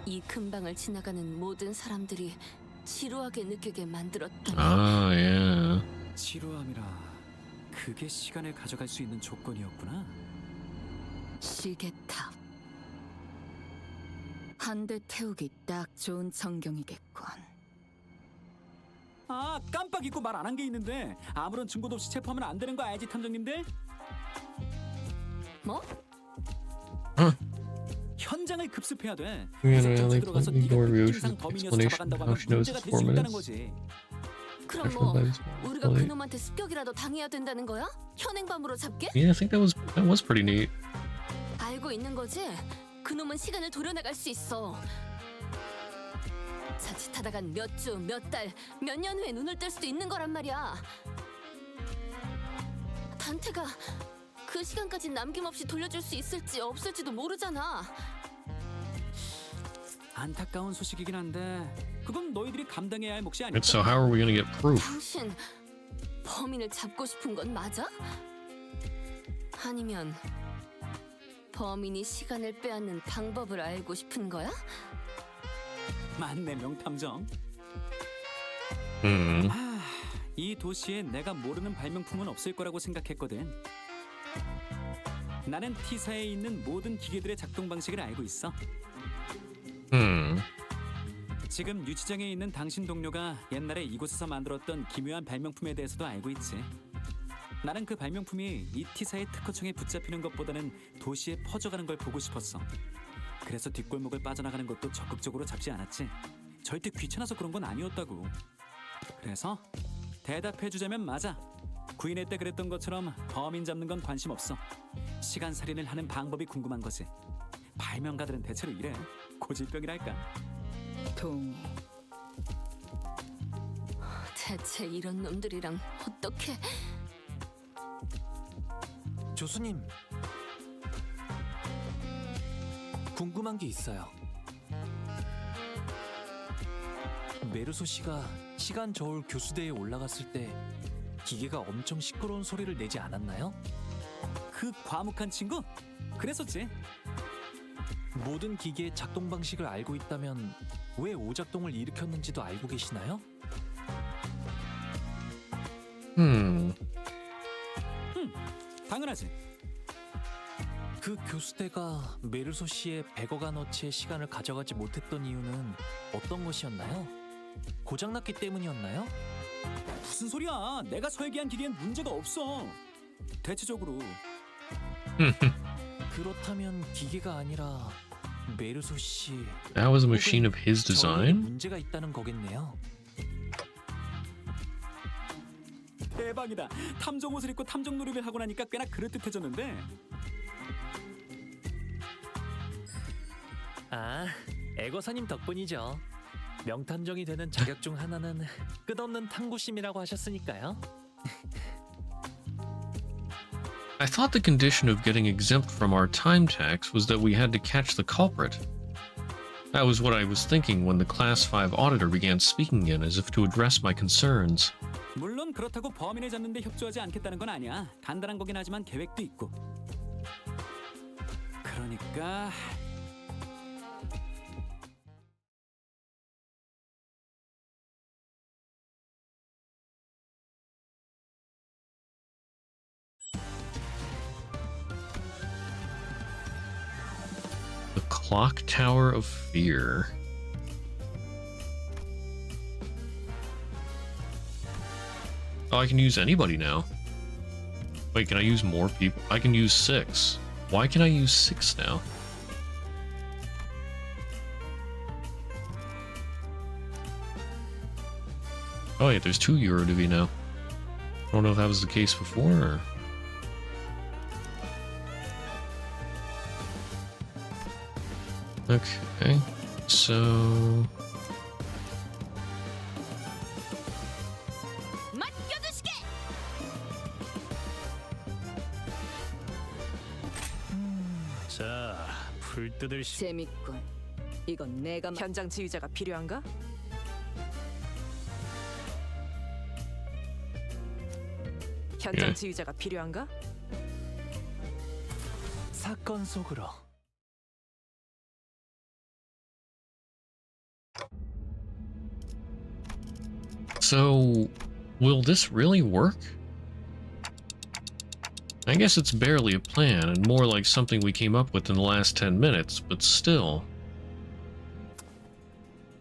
이 근방을 지나가는 모든 사람들이 지루하게 느끼게 만들었다. Ah, yeah. 지루함이라 그게 시간을 가져갈 수 있는 조건이었구나. 시계탑. 한 대 태우기 딱 좋은 전경이겠군. 아, 깜빡 잊고 말 안 한 게 있는데 아무런 증거도 없이 체포하면 안 되는 거 알지, 탐정님들? 뭐? 현장을 급습해야 돼. Yeah, 그래서 they 들어가서 ignore 네가 Ryo's 특징상 더미니어서 explanation 잡아간다고 how 하면 she knows 문제가 it's 될 수 4 있다는 minutes. 거지. 그럼 뭐 우리가 그놈한테 습격이라도 당해야 된다는 거야? 현행범으로 잡게? Yeah, I think that was pretty neat. 알고 있는 거지? 그놈은 시간을 도려나갈 수 있어. 자칫하다간 몇 주, 몇 달, 몇 년 후에 눈을 뜰 수도 있는 거란 말이야. 단테가 그 시간까지 남김없이 돌려줄 수 있을지 없을지도 모르잖아. 안타까운 소식이긴 한데 그건 너희들이 감당해야 할 몫이 아닐까? And so how are we gonna get proof? 당신 범인을 잡고 싶은 건 맞아? 아니면 범인이 시간을 빼앗는 방법을 알고 싶은 거야? 맞네, 명탐정. 이 도시에 내가 모르는 발명품은 없을 거라고 생각했거든. 나는 T사에 있는 모든 기계들의 작동 방식을 알고 있어. 지금 유치장에 있는 당신 동료가 옛날에 이곳에서 만들었던 기묘한 발명품에 대해서도 알고 있지. 나는 그 발명품이 이 T사의 특허청에 붙잡히는 것보다는 도시에 퍼져가는 걸 보고 싶었어. 그래서 뒷골목을 빠져나가는 것도 적극적으로 잡지 않았지. 절대 귀찮아서 그런 건 아니었다고. 그래서 대답해주자면 맞아. 구인회 때 그랬던 것처럼 범인 잡는 건 관심 없어. 시간살인을 하는 방법이 궁금한 거지. 발명가들은 대체로 이래. 고질병이랄까. 대체 이런 놈들이랑 어떻게... 교수님, 궁금한 게 있어요. 메르소 씨가 시간 저울 교수대에 올라갔을 때 기계가 엄청 시끄러운 소리를 내지 않았나요? 그 과묵한 친구? 그랬었지. 모든 기계의 작동 방식을 알고 있다면 왜 오작동을 일으켰는지도 알고 계시나요? 당연하지. 그 교수대가 메르소 씨의 100억 원어치의 시간을 가져가지 못했던 이유는 어떤 것이었나요? 고장났기 때문이었나요? 무슨 소리야? 내가 설계한 기계엔 문제가 없어. 대체적으로. 그렇다면 기계가 아니라 메르소 씨. That was a machine of his design? 문제가 있다는 거겠네요. 대박이다. 탐정 옷을 입고 탐정 놀이를 하고 나니까 꽤나 그럴듯해졌는데. 아, 애거사님 덕분이죠. 명탐정이 되는 자격 중 하나는 끝없는 탐구심이라고 하셨으니까요. I thought the condition of getting exempt from our time tax was that we had to catch the culprit. That was what I was thinking when the Class 5 auditor began speaking again, as if to address my concerns. 물론 그렇다고 범인을 잡는 데 협조하지 않겠다는 건 아니야. 간단한 거긴 하지만 계획도 있고. 그러니까... The Clock Tower of Fear. Oh, I can use anybody now. Wait, can I use more people? I can use 6. Why can I use 6 now? Oh yeah, there's 2 Euro to be now. I don't know if that was the case before or... Okay, so... 자, 불 뜯을 시... 재밌군. 이건 내가 현장 지휘자가 필요한가? 현장 예. 지휘자가 필요한가? 사건 속으로. So, will this really work? I guess it's barely a plan, and more like something we came up with in the last 10 minutes, but still.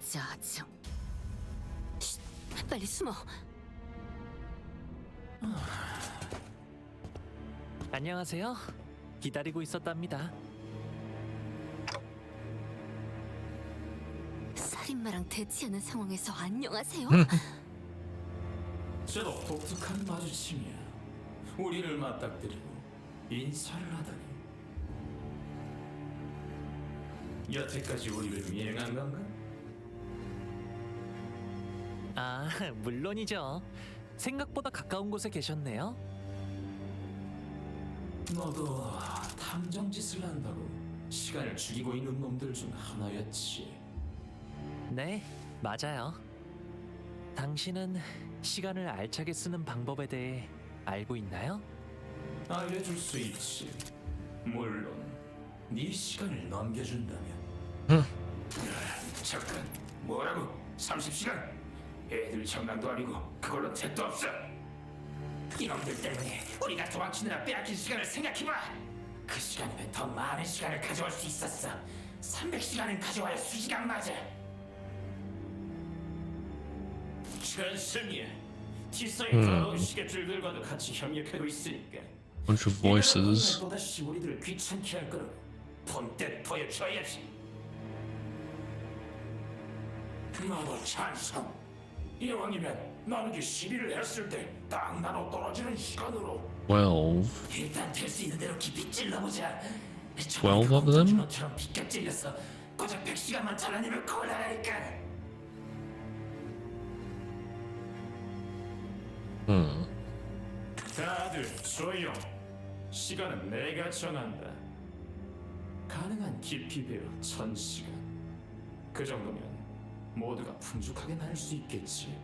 짜증. 빨리 숨어. 안녕하세요. 기다리고 있었답니다. 살인마랑 대치하는 상황에서 안녕하세요? 제법 독특한 마주침이야. 우리를 맞닥뜨리고 인사를 하다니. 여태까지 우리를 미행한 건가? 아, 물론이죠. 생각보다 가까운 곳에 계셨네요. 너도 탐정짓을 한다고 시간을 죽이고 있는 놈들 중 하나였지. 네, 맞아요. 당신은 시간을 알차게 쓰는 방법에 대해 알고 있나요? 알려줄 수 있지. 물론 네 시간을 넘겨준다면. 잠깐, 뭐라고? 30시간? 애들 장난도 아니고 그걸로 택도 없어. 이놈들 때문에 우리가 도망치느라 빼앗긴 시간을 생각해봐. 그 시간이면 더 많은 시간을 가져올 수 있었어. 300시간은 가져와야 수시간 맞아. 천승이야. 티서의 더러운 시계줄들과도 같이 협력하고 있으니까. Bunch of voices. 또다시 우리들을 귀찮게 할 거라고 본때 보여줘야지. 나도 찬성. 이왕이면 나누기 12를 했을 때 딱 나눠 떨어지는 시간으로 12. 일단 될 수 있는 대로 깊이 찔러보자. 12 of them? 너처럼 비껴 찔려서 고작 100시간만 잘라내면 곤란하니까. 다들 조용. 시간은 내가 정한다. 가능한 깊이 배워 1000시간. 그 정도면 모두가 풍족하게 나눌 수 있겠지.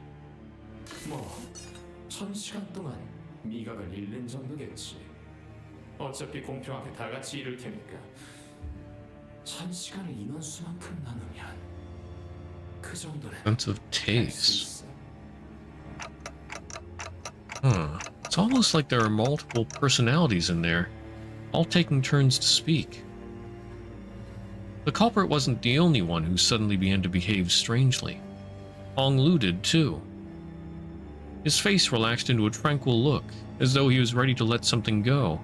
뭐 1000시간 동안 미각을 잃는 정도겠지. 어차피 공평하게 다 같이 이룰 테니까 1000시간을 인원수만큼 나누면 그 정도는 Sense of taste. It's almost like there are multiple personalities in there, all taking turns to speak. The culprit wasn't the only one who suddenly began to behave strangely. Hong Lu did too. His face relaxed into a tranquil look, as though he was ready to let something go.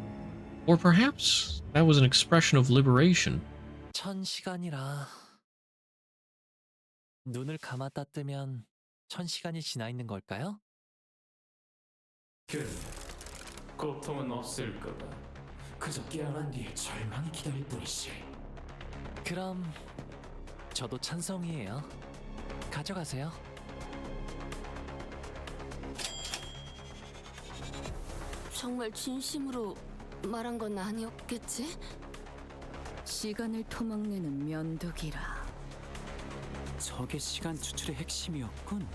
Or perhaps that was an expression of liberation. 1000시간이라 눈을 감았다 뜨면 1000시간이 지나 있는 걸까요? 그 고통은 없을 거다. 그저 깨어난 뒤에 절망이 기다릴 뿐이지. 그럼 저도 찬성이에요. 가져가세요. 정말 진심으로 말한 건 아니었겠지? 시간을 토막내는 면도기라. 저게 시간 추출의 핵심이었군.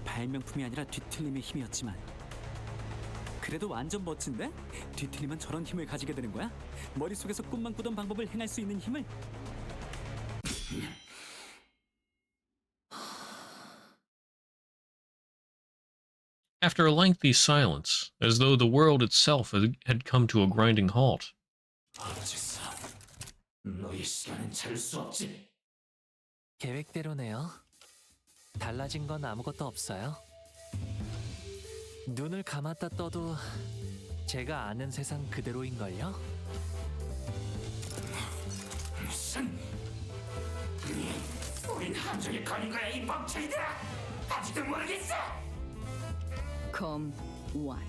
발명품이 아니라 뒤틀림의 힘이었지만 그래도 완전 멋진데? 뒤틀리면 저런 힘을 가지게 되는 거야? 머릿속에서 꿈만 꾸던 방법을 행할 수 있는 힘을? After a lengthy silence, as though the world itself had come to a grinding halt. 어째서 너의 시간은 잘 수 없지? 계획대로네요. 달라진 건 아무것도 없어요. 눈을 감았다 떠도 제가 아는 세상 그대로인걸요? 무슨? 우린 함정에 걸린 거야, 이 멍청이들아! 아직도 모르겠어! Come one.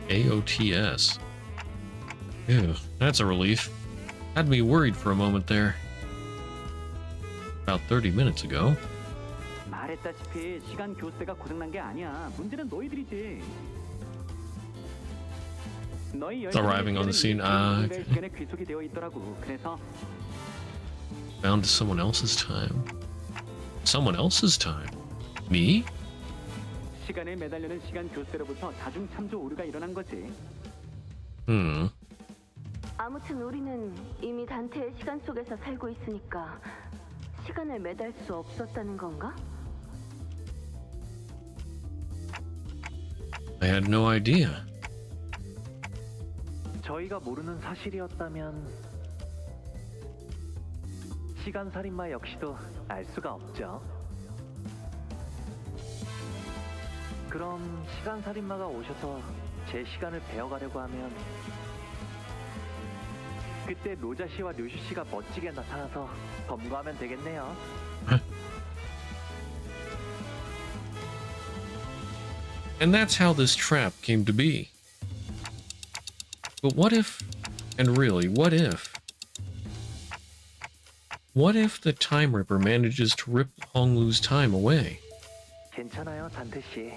AOTS. Ew, that's a relief. Had me worried for a moment there. About 30 minutes ago. 말했다시피 시간 교수대가 고장난 게 아니야. 문제는 너희들이지. 너희 It's arriving on the scene. Okay. 시간에 귀속이 되어 있더라고. 그래서 Bound to someone else's time. Someone else's time? Me? 시간에 매달리는 시간 교수대로부터 다중 참조 오류가 일어난 거지. 아무튼 우리는 이미 단테의 시간 속에서 살고 있으니까 시간을 매달 수 없었다는 건가? I had no idea. 저희가 모르는 사실이었다면 시간 살인마 역시도 알 수가 없죠. 그럼 시간 살인마가 오셔서 제 시간을 베어가려고 하면 그때 로자 씨와 류슈 씨가 멋지게 나타나서 검거하면 되겠네요. And that's how this trap came to be. But what if, and really, what if the Time Ripper manages to rip Honglu's time away? 괜찮아요, 단테 씨.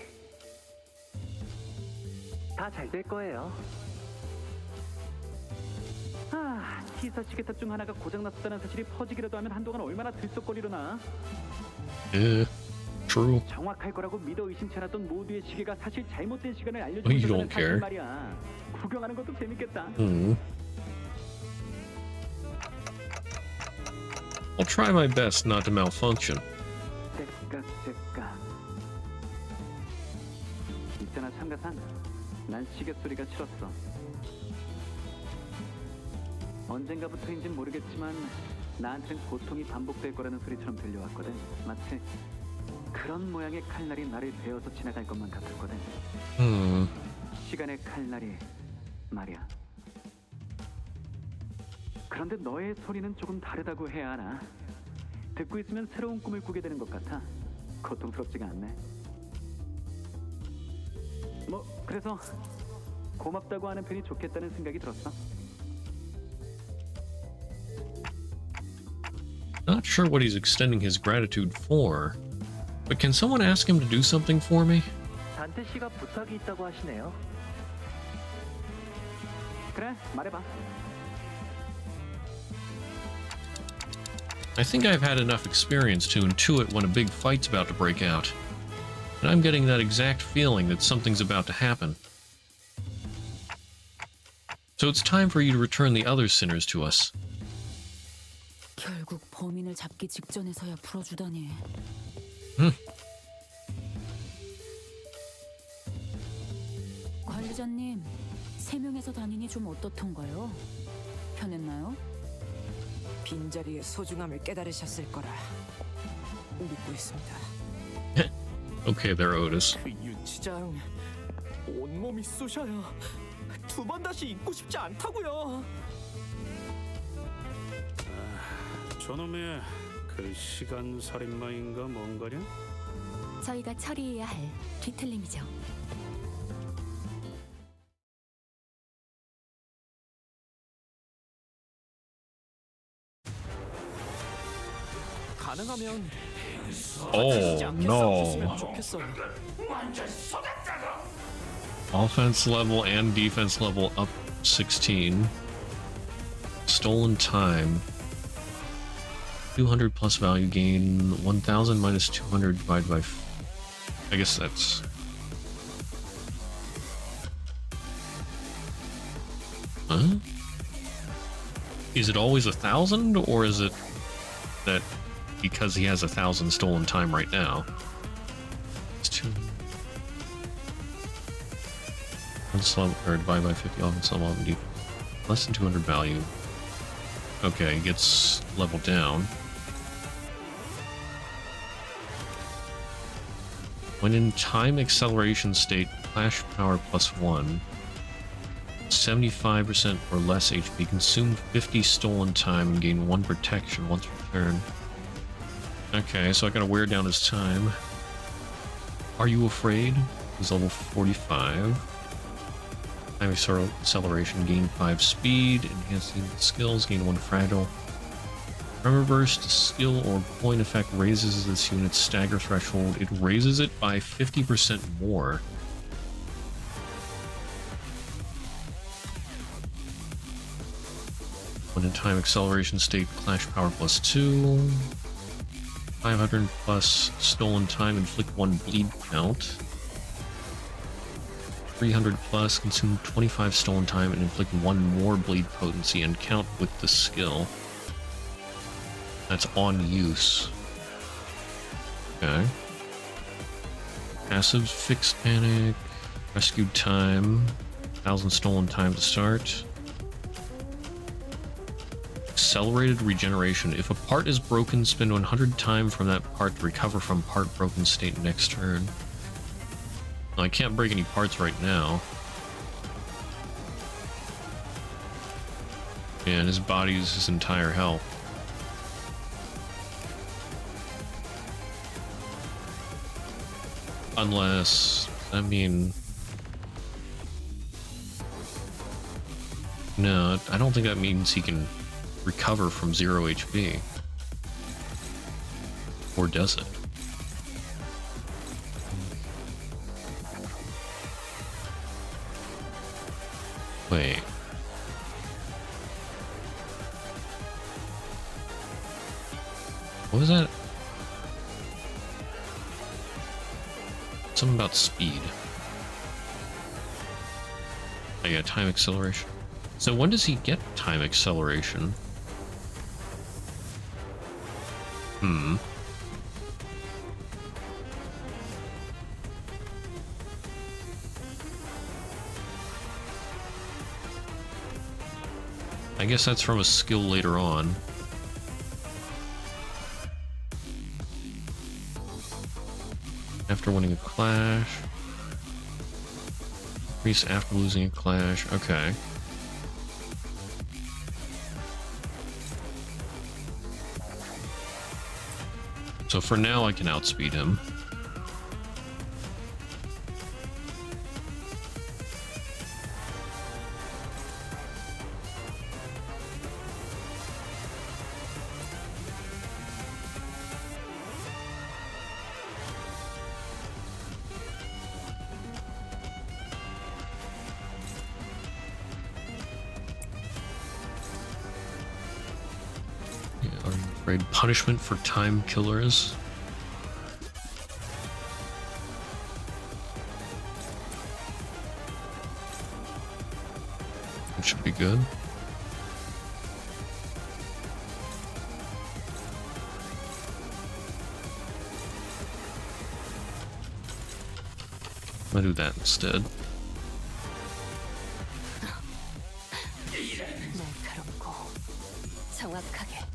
다 잘 될 거예요. 아, T사 시계탑 중 하나가 고장났었다는 사실이 퍼지기라도 하면 한동안 얼마나 들썩거리려나. True. 정확할 거라고 믿어 의심치 않았던 모두의 시계가 사실 잘못된 시간을 You 알려주고 don't 있다는 사실 care. 말이야. 구경하는 것도 재밌겠다. I'll try my best not to malfunction. 째깍째깍. 있잖아 참가상, 난 시계 소리가 싫었어. 언젠가부터인진 모르겠지만 나한테는 고통이 반복될 거라는 소리처럼 들려왔거든. 마치 그런 모양의 칼날이 나를 베어서 지나갈 것만 같았거든. 시간의 칼날이 말이야. 그런데 너의 소리는 조금 다르다고 해야 하나? 듣고 있으면 새로운 꿈을 꾸게 되는 것 같아. 고통스럽지가 않네. 뭐 그래서 고맙다고 하는 편이 좋겠다는 생각이 들었어. Not sure what he's extending his gratitude for, but can someone ask him to do something for me? 단테 씨가 부탁이 있다고 하시네요. 그래, 말해봐. I think I've had enough experience to intuit when a big fight's about to break out. And I'm getting that exact feeling that something's about to happen. So it's time for you to return the other sinners to us. 결국 범인을 잡기 직전에서야 풀어주다니. 관리자님, 3명에서 다니니 좀 어떻던가요? 편했나요? 빈자리의 소중함을 깨달으셨을 거라 믿고 있습니다. Okay, there, Otis. 그 유치장 온몸이 쑤셔요. 2번 다시 입고 싶지 않다고요. 저놈의 그 시간 살인마인가 뭔가냐? 저희가 처리해야 할 뒤틀림이죠. 가능하면 Oh, no. 좋겠어요. Offense level and defense level up 16. Stolen time. 200 plus value gain. 1000 minus 200 divided by... I guess that's... Huh? Is it always 1,000, or is it that because he has 1,000 stolen time right now? It's 2... Slum, or divide by 50 offense level and less than 200 value. Okay, it gets leveled down. When in time acceleration state, flash power +1, 75% or less HP, consume 50 stolen time and gain 1 protection once returned. Okay, so I gotta wear down his time. Are you afraid? He's level 45. Time acceleration, gain 5 speed, enhancing skills, gain 1 fragile. Tremor burst skill or point effect raises this unit's stagger threshold. It raises it by 50% more. When in time acceleration state, clash power +2. 500 plus stolen time, inflict 1 bleed count. 300 plus, consume 25 stolen time and inflict 1 more bleed potency and count with the skill. That's on use. Okay. Passive fixed panic, rescued time, 1000 stolen time to start. Accelerated regeneration. If a part is broken, spend 100 time from that part to recover from part broken state next turn. Well, I can't break any parts right now. And his body is his entire health. Unless, I mean... No, I don't think that means he can recover from 0 HP. Or does it? Wait. What was that? Something about speed. Oh yeah, time acceleration. So when does he get time acceleration? I guess that's from a skill later on. After winning a clash. Increase after losing a clash. Okay. So for now I can outspeed him. Punishment for time killers. It should be good. I'll do that instead.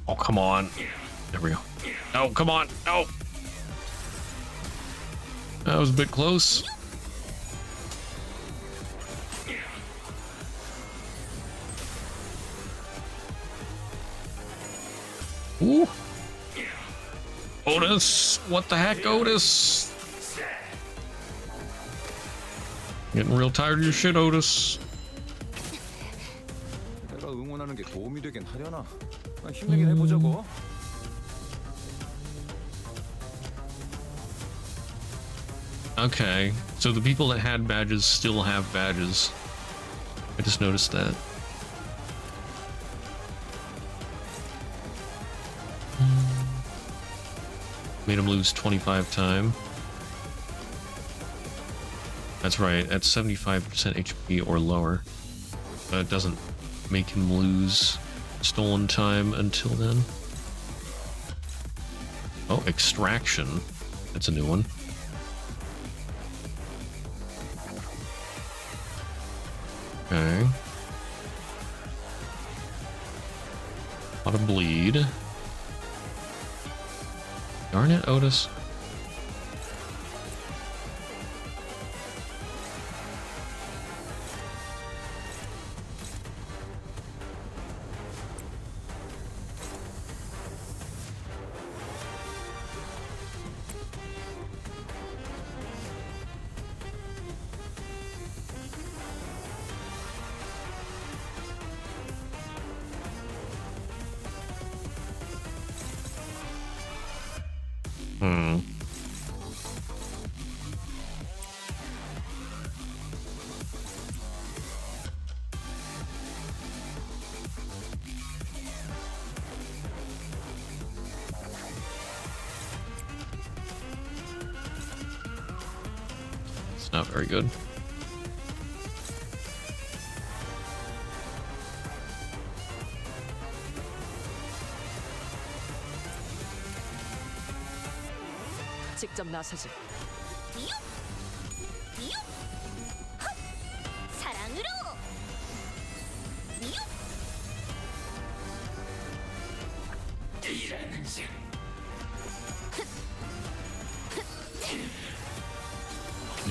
Oh, come on. There we go. No, come on. No. That was a bit close. Ooh. Otis. What the heck, Otis? Getting real tired of your shit, Otis. 내가 응원하는 게 도움이 되긴 하려나? 힘내긴 해보자고. Okay, so the people that had badges still have badges. I just noticed that. Made him lose 25 time. That's right, at 75% HP or lower. But it doesn't make him lose stolen time until then. Oh, extraction. That's a new one. Okay. A lot of bleed. Darn it, Otis. Not very good. 직접 나서지. 사랑으로.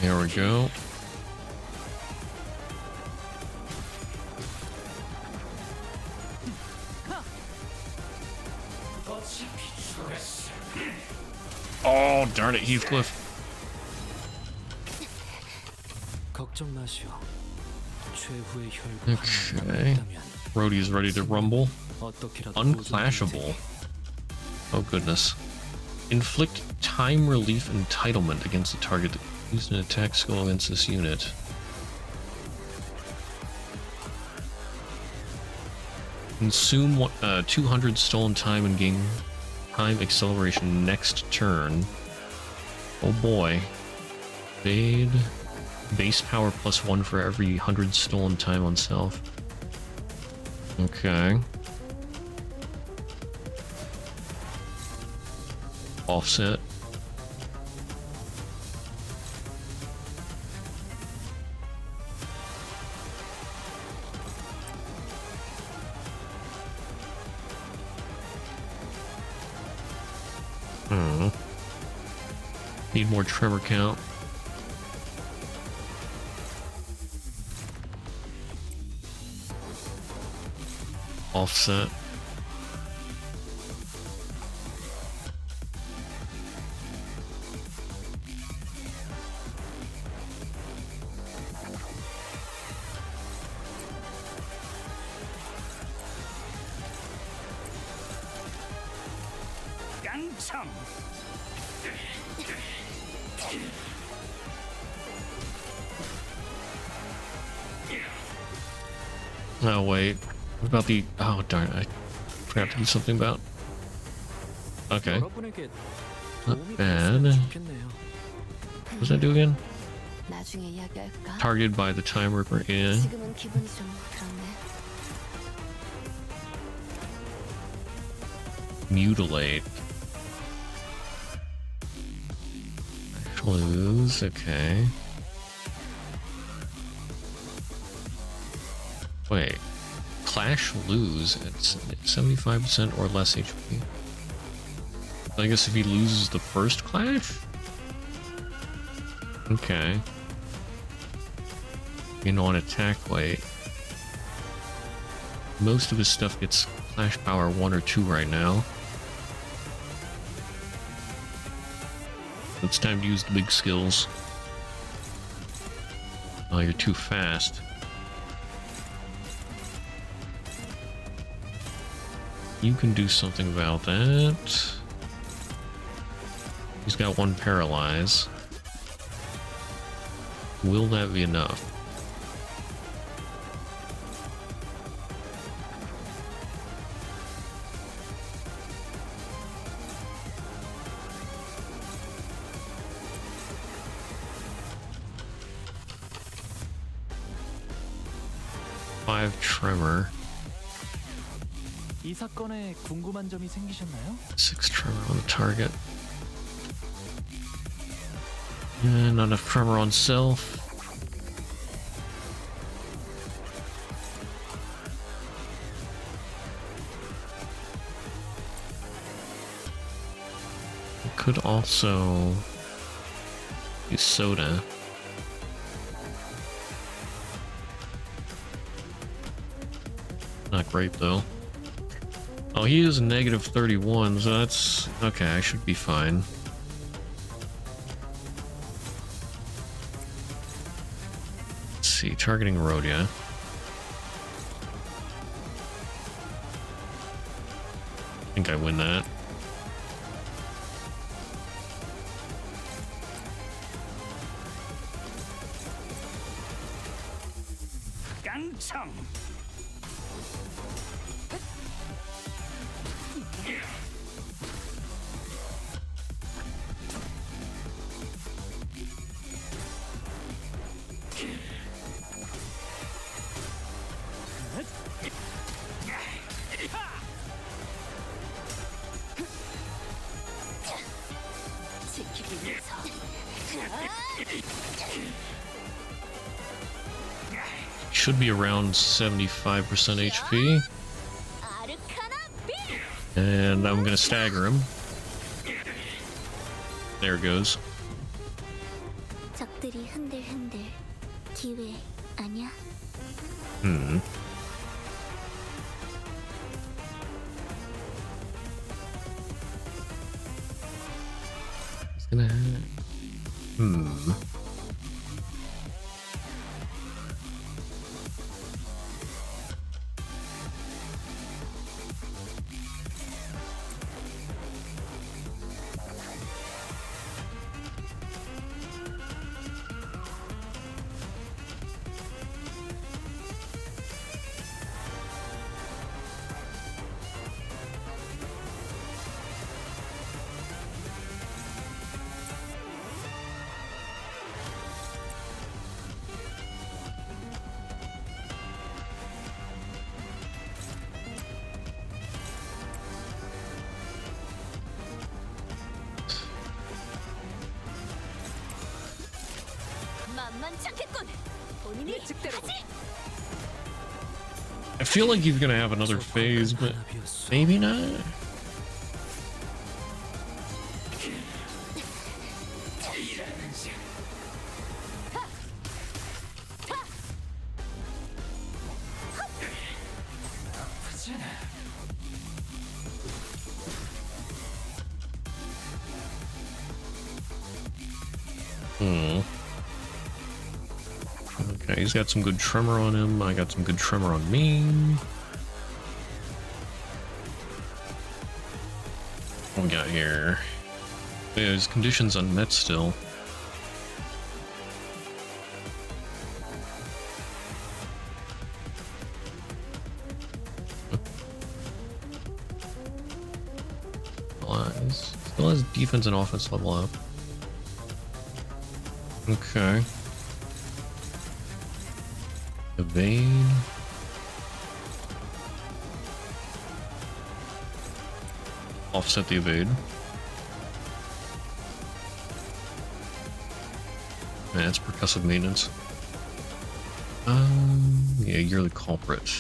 There we go. Oh, darn it, Heathcliff. Okay. Rhodey's ready to rumble. Unclashable. Oh, goodness. Inflict time relief entitlement against the target that used an attack skill against this unit. Consume 200 stolen time and gain time acceleration next turn. Oh boy. Evade. Base power +1 for every 100 stolen time on self. Okay. Offset. Need more tremor count. Offset. 양참. Oh wait, what about the? Oh darn! I forgot to do something about. Okay, not bad. What does that do again? 나중에 이야기할까? Targeted by the time ripper. Yeah. 지금은 기분이 좀 그렇네. Mutilate. Lose. Okay. Wait. Clash lose at 75% or less HP. I guess if he loses the first clash? Okay. On attack weight. Most of his stuff gets clash power 1 or 2 right now. It's time to use the big skills. Oh, you're too fast. You can do something about that. He's got 1 paralyze. Will that be enough? Tremor. 이 사건에 궁금한 점이 생기셨나요? 6 tremor on the target. And not enough tremor on self. It could also use soda. Not great though. Oh, he is -31, so that's okay. I should be fine. Let's see, targeting Rhodia. I think I win that. Should be around 75% HP. And I'm gonna stagger him. There it goes. 적들이 흔들흔들. 기회 아니야? He's gonna 놓지 않겠군. 본인이 하지. I feel like he's gonna have another phase, but maybe not. Okay, he's got some good tremor on him. I got some good tremor on me. What we got here? Yeah, his condition's unmet still. Still has defense and offense level up. Okay. Evade. Offset the evade. Man, it's percussive maintenance. Yeah, you're the culprit.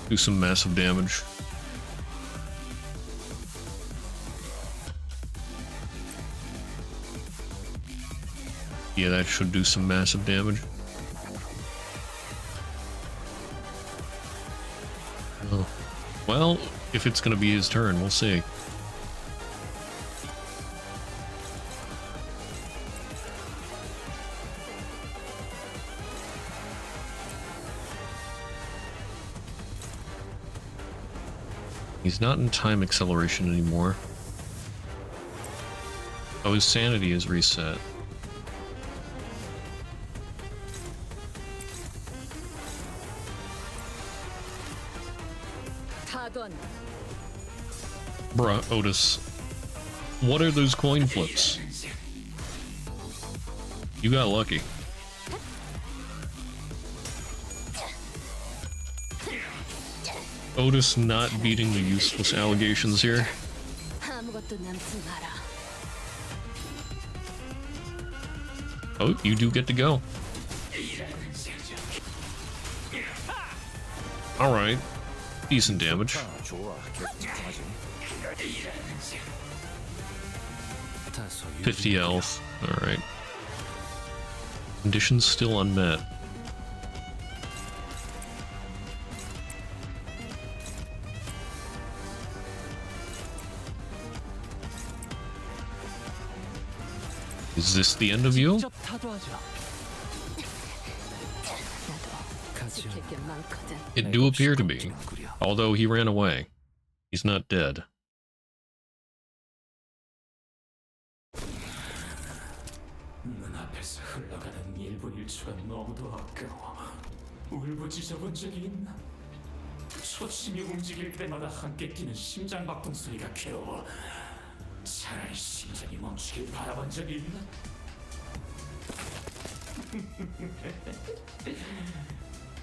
Do some massive damage. Yeah, that should do some massive damage. Oh. Well, if it's gonna be his turn, we'll see. He's not in time acceleration anymore. Oh, his sanity is reset. Bruh, Otis. What are those coin flips? You got lucky. Otis not beating the useless allegations here. Oh, you do get to go. Alright. Decent damage. 50 health. Alright. Conditions still unmet. Is this the end of you? It do appear to be. Although he ran away. He's not dead. 눈앞에서 흘러가는 1분 1초가 너무도 아까워. 울부짖어 본 적이 있나? 초침이 움직일 때마다 함께 뛰는 심장박동 소리가 괴로워. 차라리 심장이 멈추길 바라본 적이 있나?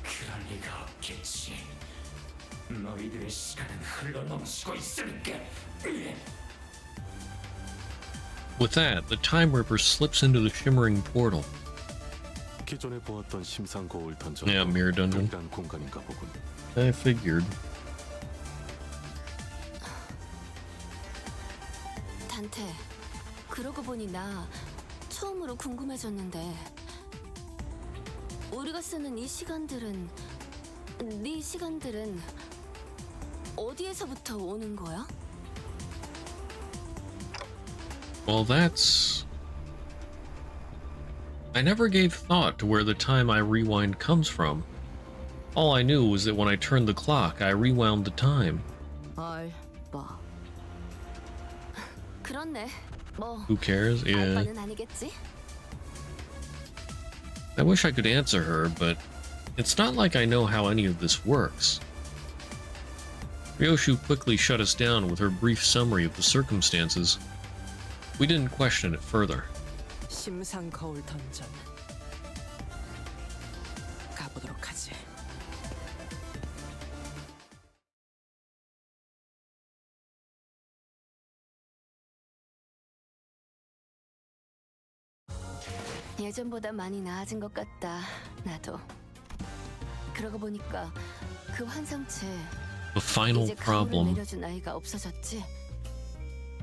그럴 리가 없겠지. 너희들의 시간은 흘러 넘치고 있으니까. With that, the Time Ripper slips into the shimmering portal. 기존에 보았던 심상 거울 던져. Yeah, mirror dungeon. 공간인가 보군. I figured. 단테, 그러고 보니 나 처음으로 궁금해졌는데 우리가 쓰는 이 시간들은 네 시간들은 어디에서부터 오는 거야? Well, that's... I never gave thought to where the time I rewind comes from. All I knew was that when I turned the clock, I rewound the time. 알바. 그렇네. 뭐 Who cares? Yeah. 알바는 아니겠지? I wish I could answer her, but it's not like I know how any of this works. Ryoshu quickly shut us down with her brief summary of the circumstances. We didn't question it further. 심상 거울 던전. 가보도록 하지. 예전보다 많이 나아진 것 같다. 나도. 그러고 보니까 그 환상체 The final 이제 가호를 problem. 내려준 아이가 없어졌지.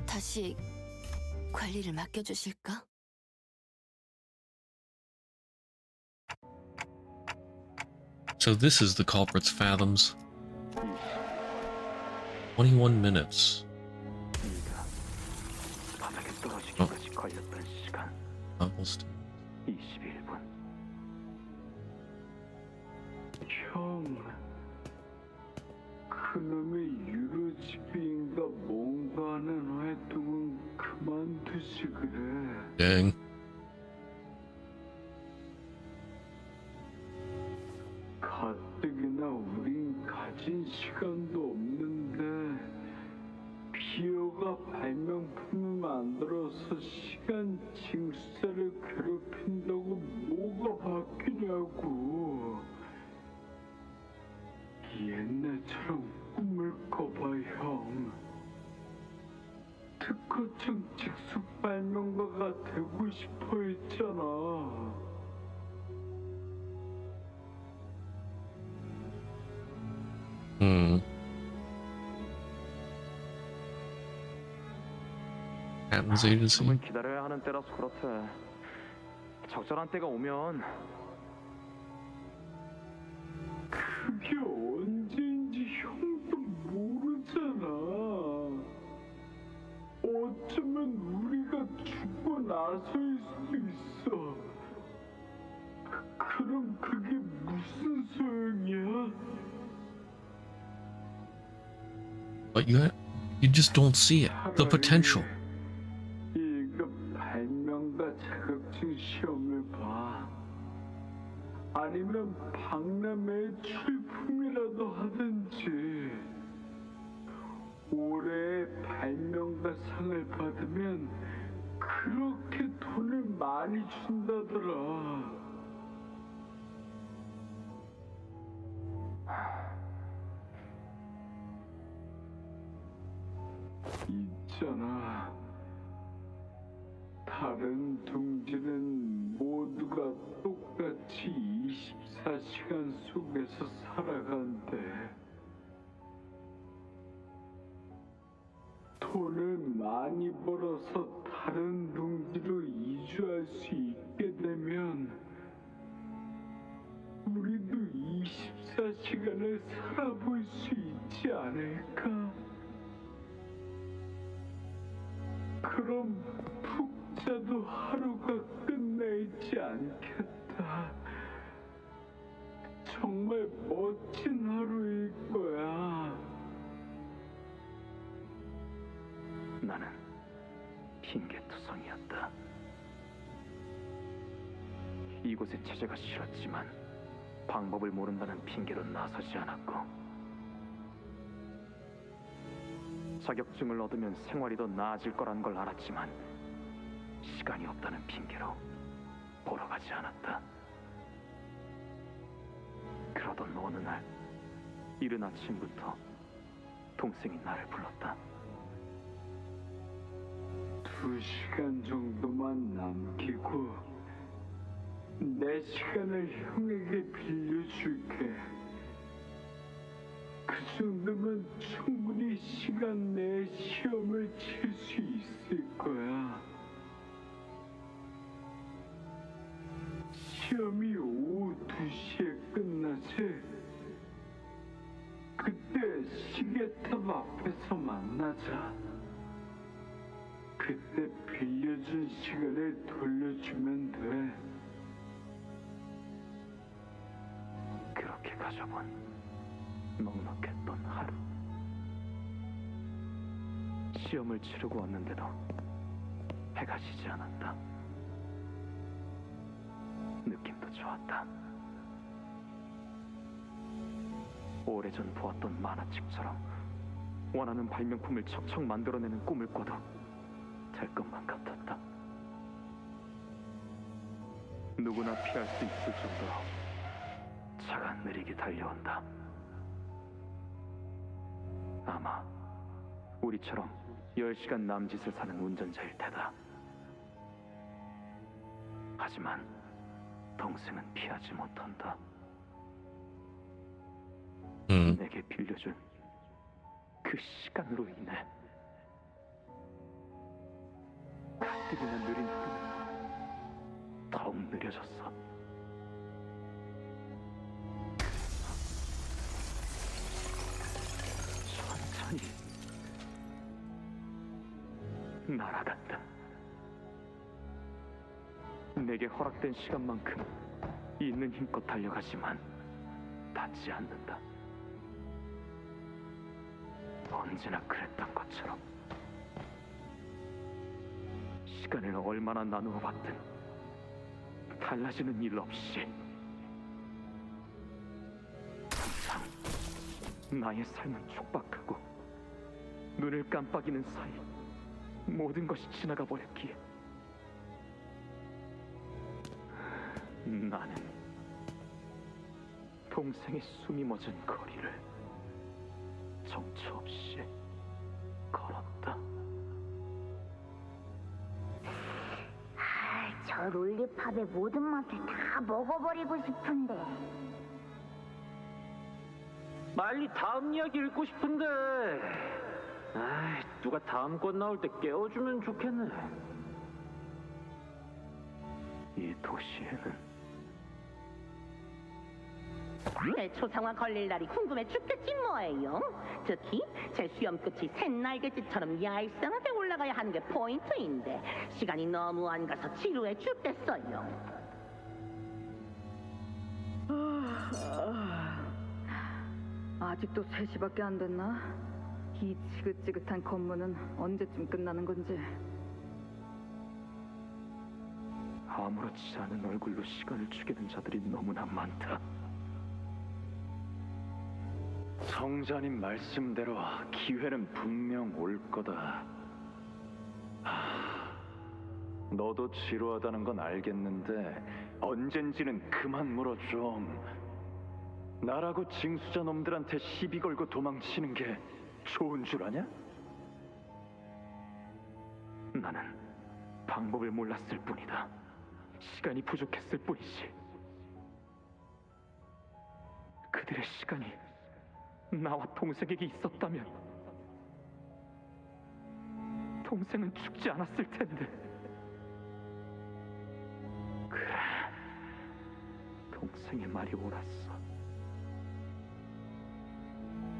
다시 관리를 맡겨주실까? So this is the culprit's fathoms. 21 minutes. 바닥에 떨어지기까지 걸렸던 시간 Almost. 21분. 형, 그놈의 유로집인가 뭔가 하는 활동은 그만두시 그래. Dang. 가뜩이나 우린 가진 시간도 없는데 비어가 발명품을 만들어서 시간 징수를 괴롭힌다고 뭐가 바뀌냐고. 옛날처럼 꿈을 꿔봐 형. 특허청 직속 발명가가 되고 싶어 했잖아. Patents agency. 숨을 기다려야 하는 때라서 그렇대. 적절한 때가 오면 그게 언제인지 형도 모르잖아. 어쩌면 우리가 죽고 나서일 수도 있어. 그럼 그게 무슨 소용이야? But you just don't see it. The potential. 이거 발명가 자격증 시험을 봐. 아니면 박람회 출품이라도 하든지. 올해 발명가 상을 받으면 그렇게 돈을 많이 준다더라. 있잖아. 다른 동지는 모두가 똑같이 24시간 속에서 살아간대. 돈을 많이 벌어서 다른 동지로 이주할 수 있게 되면 우리도 24시간을 살아볼 수 있지 않을까? 그럼 푹 자도 하루가 끝나 있지 않겠다. 정말 멋진 하루일 거야. 나는 핑계투성이었다. 이곳에 체제가 싫었지만 방법을 모른다는 핑계로 나서지 않았고, 자격증을 얻으면 생활이 더 나아질 거란 걸 알았지만 시간이 없다는 핑계로 보러 가지 않았다. 그러던 어느 날 이른 아침부터 동생이 나를 불렀다. 2시간 정도만 남기고 내 시간을 형에게 빌려줄게. 그 정도면 충분히 시간 내에 시험을 칠 수 있을 거야. 시험이 오후 2시에 끝나지? 그때 시계탑 앞에서 만나자. 그때 빌려준 시간을 돌려주면 돼. 그렇게 가져본 넉넉했던 하루. 시험을 치르고 왔는데도 해가 지지 않았다. 느낌도 좋았다. 오래전 보았던 만화책처럼 원하는 발명품을 척척 만들어내는 꿈을 꿔도 될 것만 같았다. 누구나 피할 수 있을 정도로 차가 느리게 달려온다. 아마 우리처럼 10시간 남짓을 사는 운전자일 테다. 하지만 동생은 피하지 못한다. 내게 빌려준 그 시간으로 인해 갈등이나 느린 흐름은 더욱 느려졌어. 천천히 날아간다. 내게 허락된 시간만큼 있는 힘껏 달려가지만 닿지 않는다. 언제나 그랬던 것처럼 시간을 얼마나 나누어 봤든 달라지는 일 없이 항상 나의 삶은 촉박하고 눈을 깜빡이는 사이 모든 것이 지나가 버렸기에 나는 동생의 숨이 멎은 거리를 정처 없이 걸었다. 저 롤리팝의 모든 맛을 다 먹어버리고 싶은데. 빨리 다음 이야기 읽고 싶은데. 누가 다음 권 나올 때 깨워주면 좋겠네. 이 도시에는 내 초상화 걸릴 날이 궁금해 죽겠지 뭐예요. 특히 제 수염 끝이 샛날개짓처럼 얄쌍하게 올라가야 하는 게 포인트인데 시간이 너무 안 가서 지루해 죽겠어요. 아직도 3시밖에 안 됐나? 이 지긋지긋한 건물은 언제쯤 끝나는 건지. 아무렇지 않은 얼굴로 시간을 죽이는 자들이 너무나 많다. 성자님 말씀대로 기회는 분명 올 거다. 너도 지루하다는 건 알겠는데 언젠지는 그만 물어 좀. 나라고 징수자 놈들한테 시비 걸고 도망치는 게 좋은 줄 아냐? 나는 방법을 몰랐을 뿐이다. 시간이 부족했을 뿐이지. 그들의 시간이 나와 동생에게 있었다면 동생은 죽지 않았을 텐데. 그래, 동생의 말이 옳았어.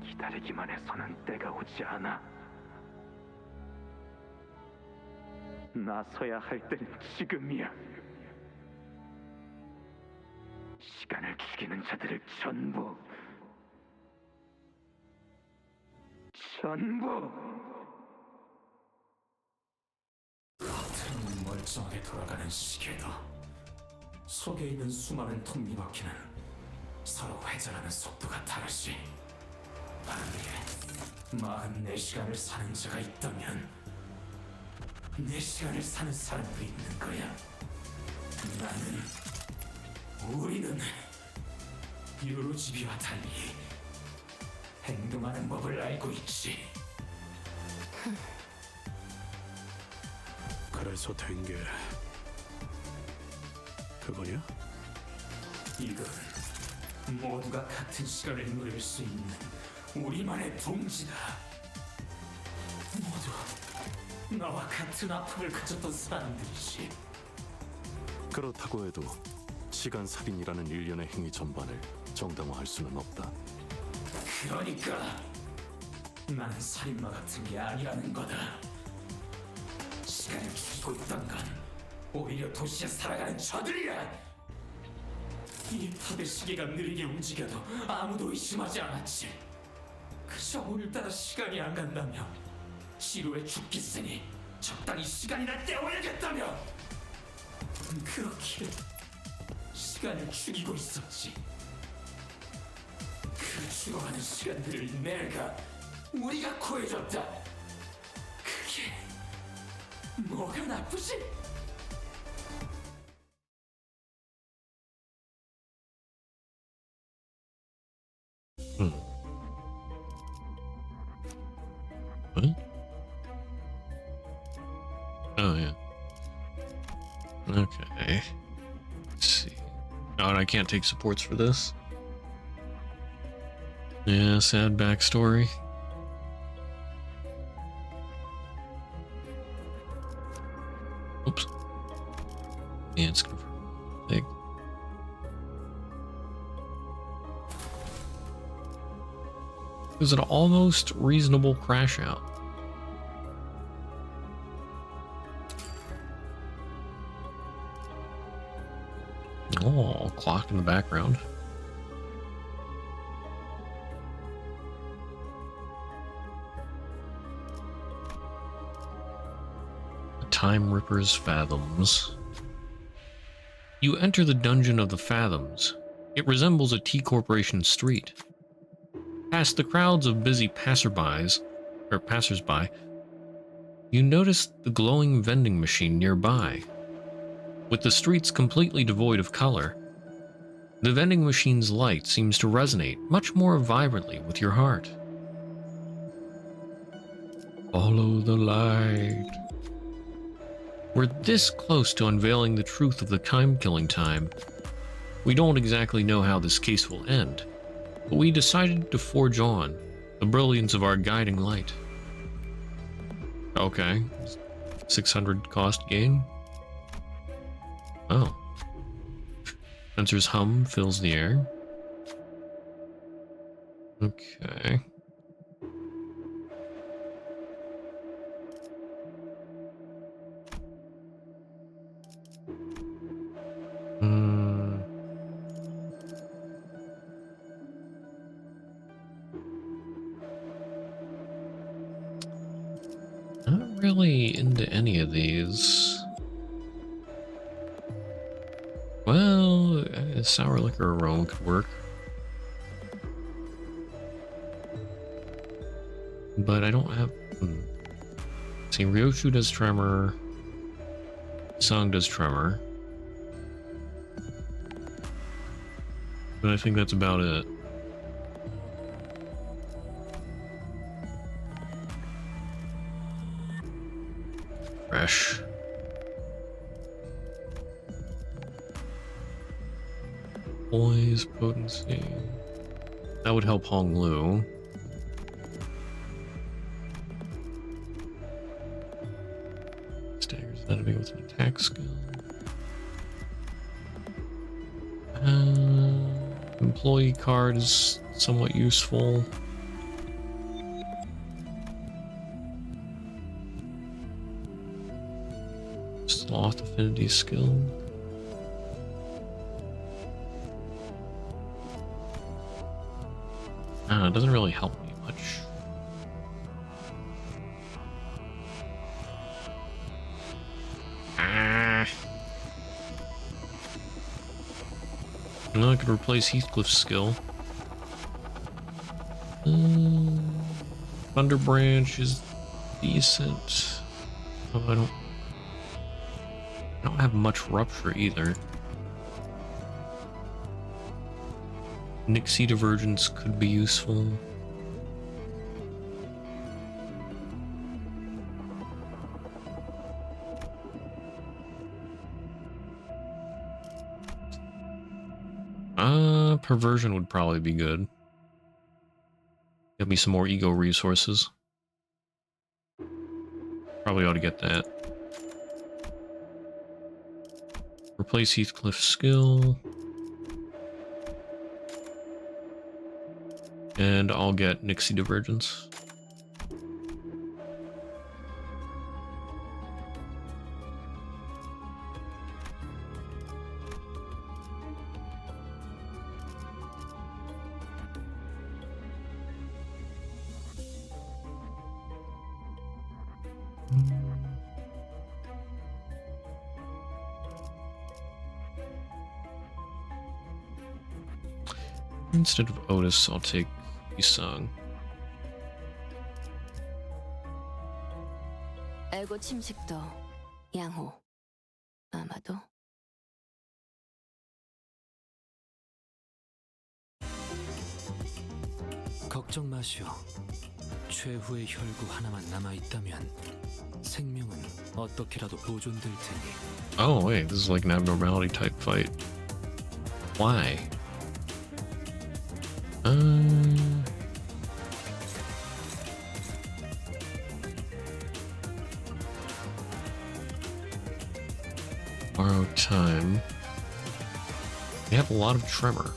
기다리기만 해서는 때가 오지 않아. 나서야 할 때는 지금이야. 시간을 죽이는 자들을 전부 겉은 멀쩡하게 돌아가는 시계도 속에 있는 수많은 톱니바퀴는 서로 회전하는 속도가 다르지. 만약에 44시간을 사는 자가 있다면 4시간을 사는 사람도 있는 거야. 우리는 유로지비와 달리 행동하는 법을 알고 있지. 그래서 된 게 그거냐? 이건 모두가 같은 시간을 누릴 수 있는 우리만의 동지다. 모두 나와 같은 아픔을 가졌던 사람들이지. 그렇다고 해도 시간 살인이라는 일련의 행위 전반을 정당화할 수는 없다. 그러니까 나는 살인마 같은 게 아니라는 거다. 시간을 죽이고 있던 건 오히려 도시에 살아가는 저들이야. 이 탑의 시계가 느리게 움직여도 아무도 의심하지 않았지. 그저 오늘따라 시간이 안 간다며 지루해 죽겠으니 적당히 시간이나 때워야겠다며 그렇게 시간을 죽이고 있었지. 그 죽어가는 시간들을 우리가 구해줬다. 그게 뭐가 나쁘지? What? Oh, yeah. Okay. Oh, and I can't take supports for this. Yeah, sad backstory. Oops. Yeah, it's confirmed. Big. It was an almost reasonable crash out. Oh, clock in the background. The Time Ripper's Fathoms. You enter the dungeon of the Fathoms. It resembles a T-Corporation street. Past the crowds of busy passersby, you notice the glowing vending machine nearby. With the streets completely devoid of color, the vending machine's light seems to resonate much more vibrantly with your heart. Follow the light. We're this close to unveiling the truth of the time-killing time. We don't exactly know how this case will end, but we decided to forge on the brilliance of our guiding light. Okay. 600 cost gain? Oh. Spencer's hum fills the air. Okay. Not really into any of these. Well, a sour liquor aroma could work. But I don't have... See, Ryoshu does Tremor. Song does Tremor. But I think that's about it. Fresh. Poise, potency. That would help Hong Lu. Staggers the enemy with an attack skill. Employee card is somewhat useful. Sloth affinity skill. It doesn't really help me much. Well, I could replace Heathcliff's skill. Thunder Branch is decent. Oh, I don't have much Rupture either. Nixie Divergence could be useful. Perversion would probably be good. Give me some more ego resources. Probably ought to get that. Replace Heathcliff's skill. And I'll get Nixie Divergence. Instead of Otis, I'll take Isang. 알고 침식도 양호. 아마도. 걱정 마시오. 최후의 혈구 하나만 남아있다면 생명은 어떻게라도 보존될 테니. Oh wait, this is like an abnormality type fight. Why? Borrow time. They have a lot of tremor.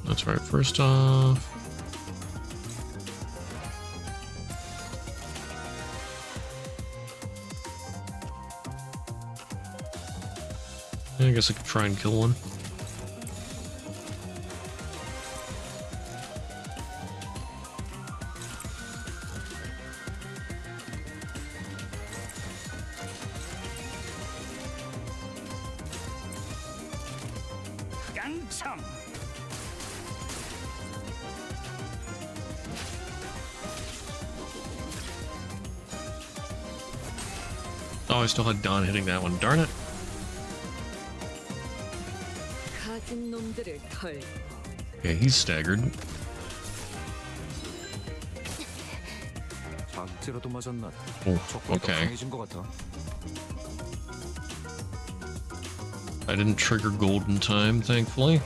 That's right. First off, I guess I could try and kill one. Oh, I still had Don hitting that one. Darn it. 가진 놈들을 털. Okay, he's staggered. 자극제라도 맞았나? Oh, 적보다 okay. 강해진 것 같아. I didn't trigger gold in time, thankfully.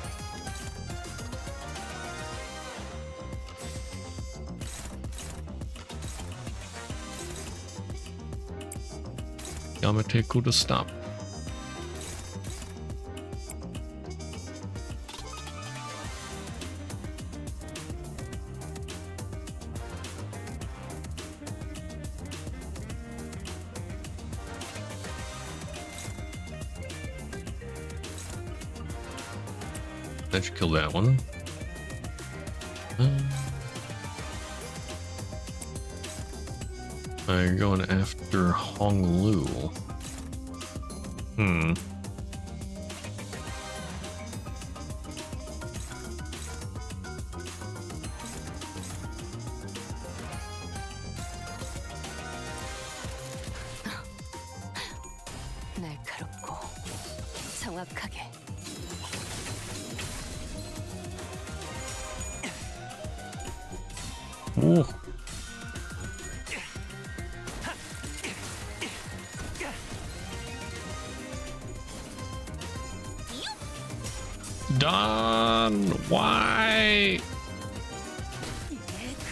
Yamateku to stop. That should kill that one. I'm going after Honglu. 날카롭고 정확하게. Ooh. Don, why?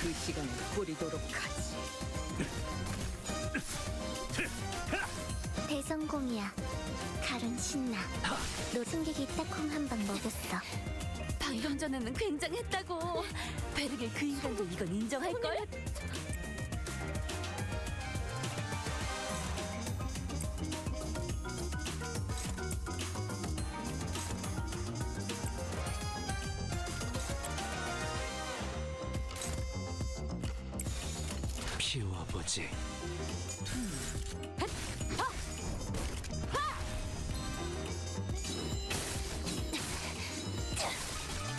그 시간을 뿌리도록 하지. 대성공이야. 칼은 신나. 너 승객이 딱 콩 한 방 먹였어. 방금 전에는 굉장했다고. 베르길 그 인간도 이건 인정할걸? 피워보지.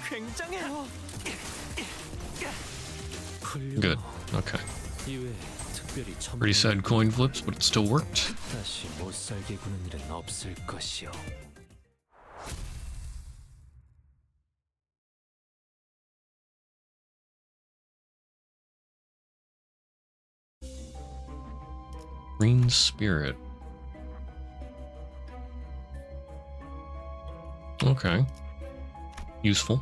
굉장해요. Good. Okay. 이외에 특별히 Pretty sad coin flips, but it still worked. 다시 못 살게 구는 일은 없을 것이오. Green Spirit. Okay. Useful.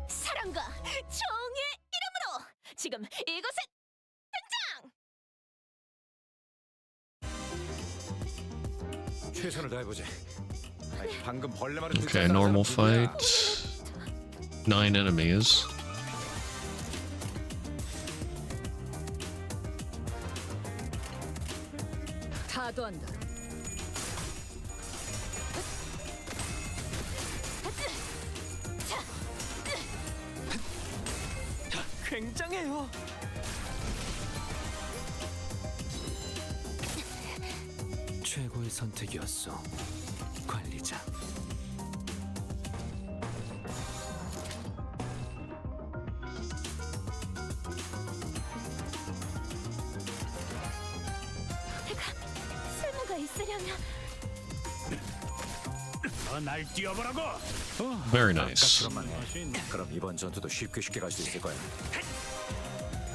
사랑과 정의 이름으로 지금 이곳에 등장! 최선을 다해보지. 아니, 방금 벌레만을 Okay, normal fight. 9 enemies. 다도 한다. 굉장해요. 최고의 선택이었어, 관리자. 쓸모가 있으려면 날 뛰어보라고. Very nice. 아까처럼만 해. 그럼 이번 전투도 쉽게 갈 수 있을 거야.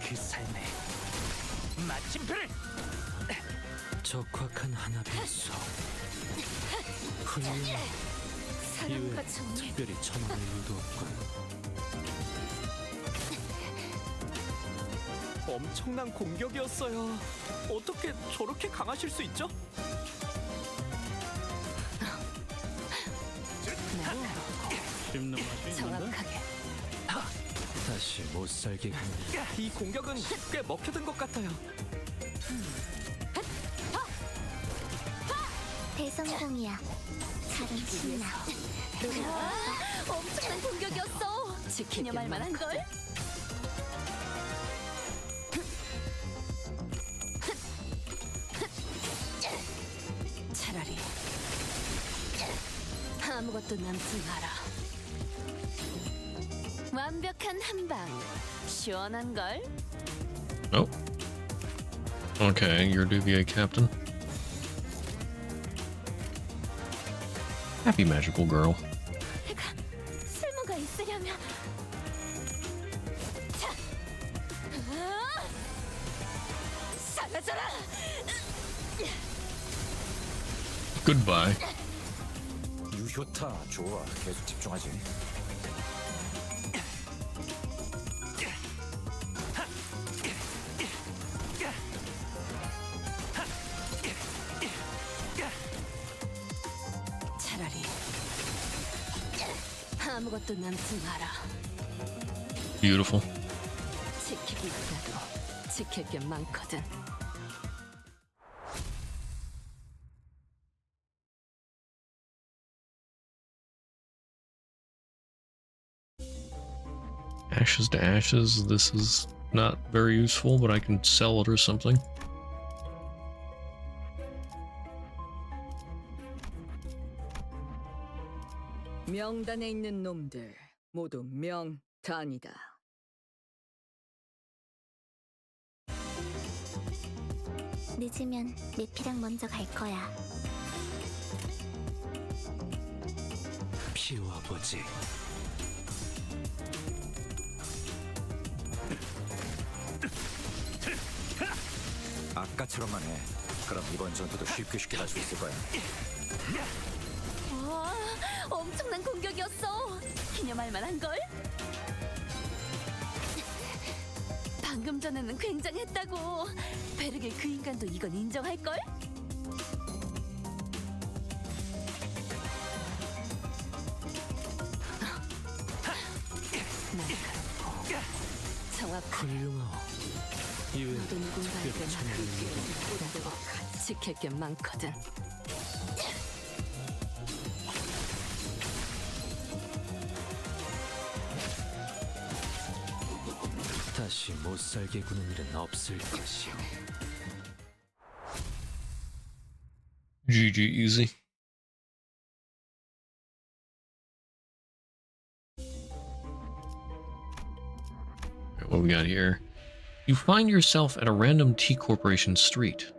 그 삶의 마침표를 적확한 하나비였어. 훌륭해. 이외에 특별히 첨언할 이유도 없군. 엄청난 공격이었어요. 어떻게 저렇게 강하실 수 있죠? 씹는 맛이 있는데. 정확하게. 다시 못 살게 하는 이 공격은 꽤 먹혀든 것 같아요. 대성공이야. 잘은 신나. 엄청난 공격이었어. 기념할 만한 걸. 차라리 아무것도 남지 마라. 완벽한 한방, 시원한 걸. Oh. Okay, you're Duvier Captain. Happy magical girl. 쓸모가 있으려면. 자, 사라져라. Goodbye. 유효타 좋아. 계속 집중하지. 차라리 아무것도 남지 마라. Beautiful. 지키기보다도 지킬 게 많거든. Ashes to ashes. This is not very useful, but I can sell it or something. 명단에 있는 놈들 모두 명단이다. 늦으면 내피랑 먼저 갈 거야. 피워보지. 아까처럼만 해. 그럼 이번 전투도 쉽게 갈 수 있을 거야. 와, 엄청난 공격이었어. 기념할 만한 걸. 방금 전에는 굉장했다고. 베르길 그 인간도 이건 인정할 걸. 정확하게. 훌륭하오. 이외에 모두 누군가에게 특별히 첨언할 이유도 없군. 지킬 게 많거든. 다시 못 살게 구는 일은 없을 것이오. GG easy. Alright, what we got here? You find yourself at a random T Corporation street.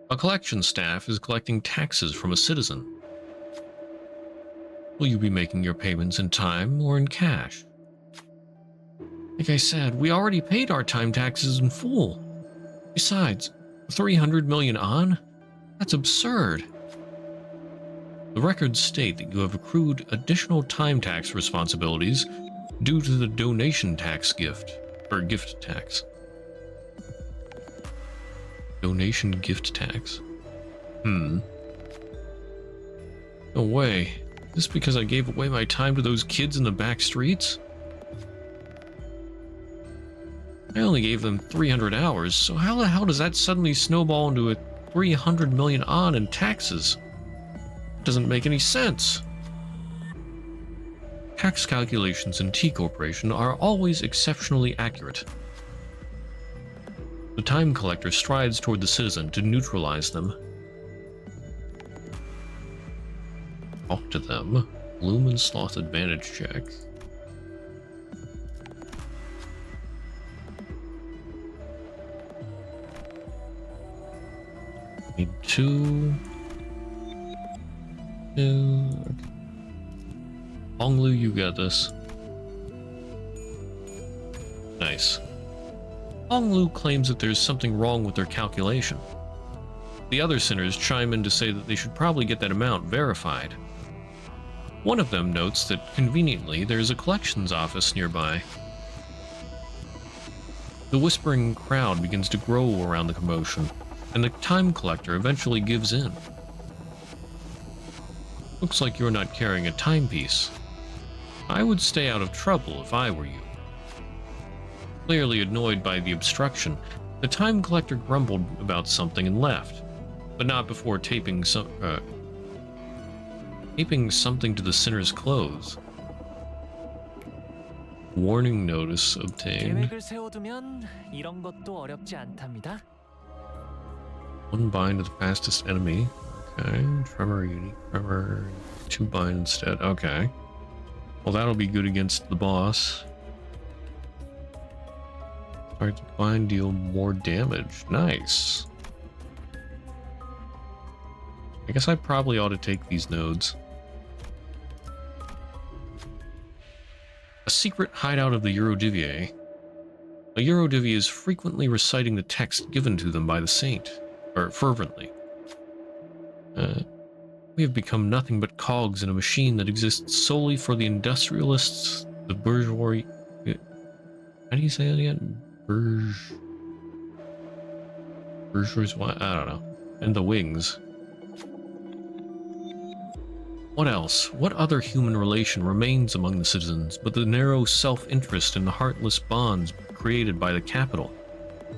A collection staff is collecting taxes from a citizen. Will you be making your payments in time or in cash? Like I said, we already paid our time taxes in full. Besides, 300 million on? That's absurd. The records state that you have accrued additional time tax responsibilities due to the donation tax gift tax. Donation gift tax. No way. This because I gave away my time to those kids in the back streets? I only gave them 300 hours, so how the hell does that suddenly snowball into a 300 million on in taxes? Doesn't make any sense. Tax calculations in T Corporation are always exceptionally accurate. The time collector strides toward the citizen to neutralize them. Talk to them. Bloom and Sloth advantage check. Need two. Okay. Honglu, you got this. Nice. Honglu claims that there's something wrong with their calculation. The other sinners chime in to say that they should probably get that amount verified. One of them notes that, conveniently, there's a collections office nearby. The whispering crowd begins to grow around the commotion, and the time collector eventually gives in. Looks like you're not carrying a timepiece. I would stay out of trouble if I were you. Clearly annoyed by the obstruction, the time collector grumbled about something and left, but not before taping something to the sinner's clothes. Warning notice obtained. 계획을 세워두면 이런 것도 어렵지 않답니다. One bind to the fastest enemy. Okay. Tremor, unique tremor. 2 bind instead. Okay. Well, that'll be good against the boss. Target bind, deal more damage. Nice. I guess I probably ought to take these nodes. A secret hideout of the Eurodivier. A Eurodivier is frequently reciting the text given to them by the saint, or fervently. We have become nothing but cogs in a machine that exists solely for the industrialists, the bourgeois. How do you say that again? Bourgeois? I don't know. And the wings. What else? What other human relation remains among the citizens but the narrow self-interest and the heartless bonds created by the capital,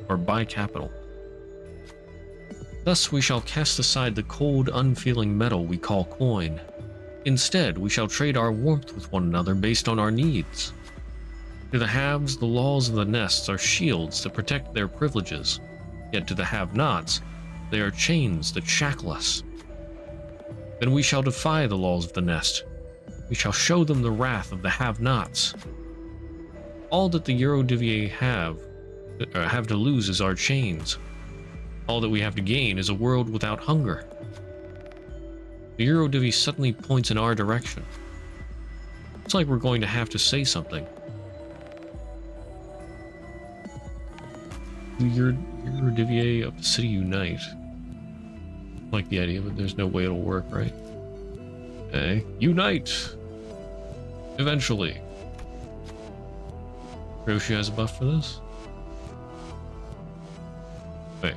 or by capital? Thus we shall cast aside the cold, unfeeling metal we call coin. Instead, we shall trade our warmth with one another based on our needs. To the haves, the laws of the nests are shields that protect their privileges, yet to the have-nots, they are chains that shackle us. Then we shall defy the laws of the nest. We shall show them the wrath of the have-nots. All that the Eurodivier have to lose is our chains. All that we have to gain is a world without hunger. The Eurodivier suddenly points in our direction. It's like we're going to have to say something. The Eurodivier of the city unite. I like the idea, but there's no way it'll work, right? Okay. Unite! Eventually. Roshi has a buff for this? Wait.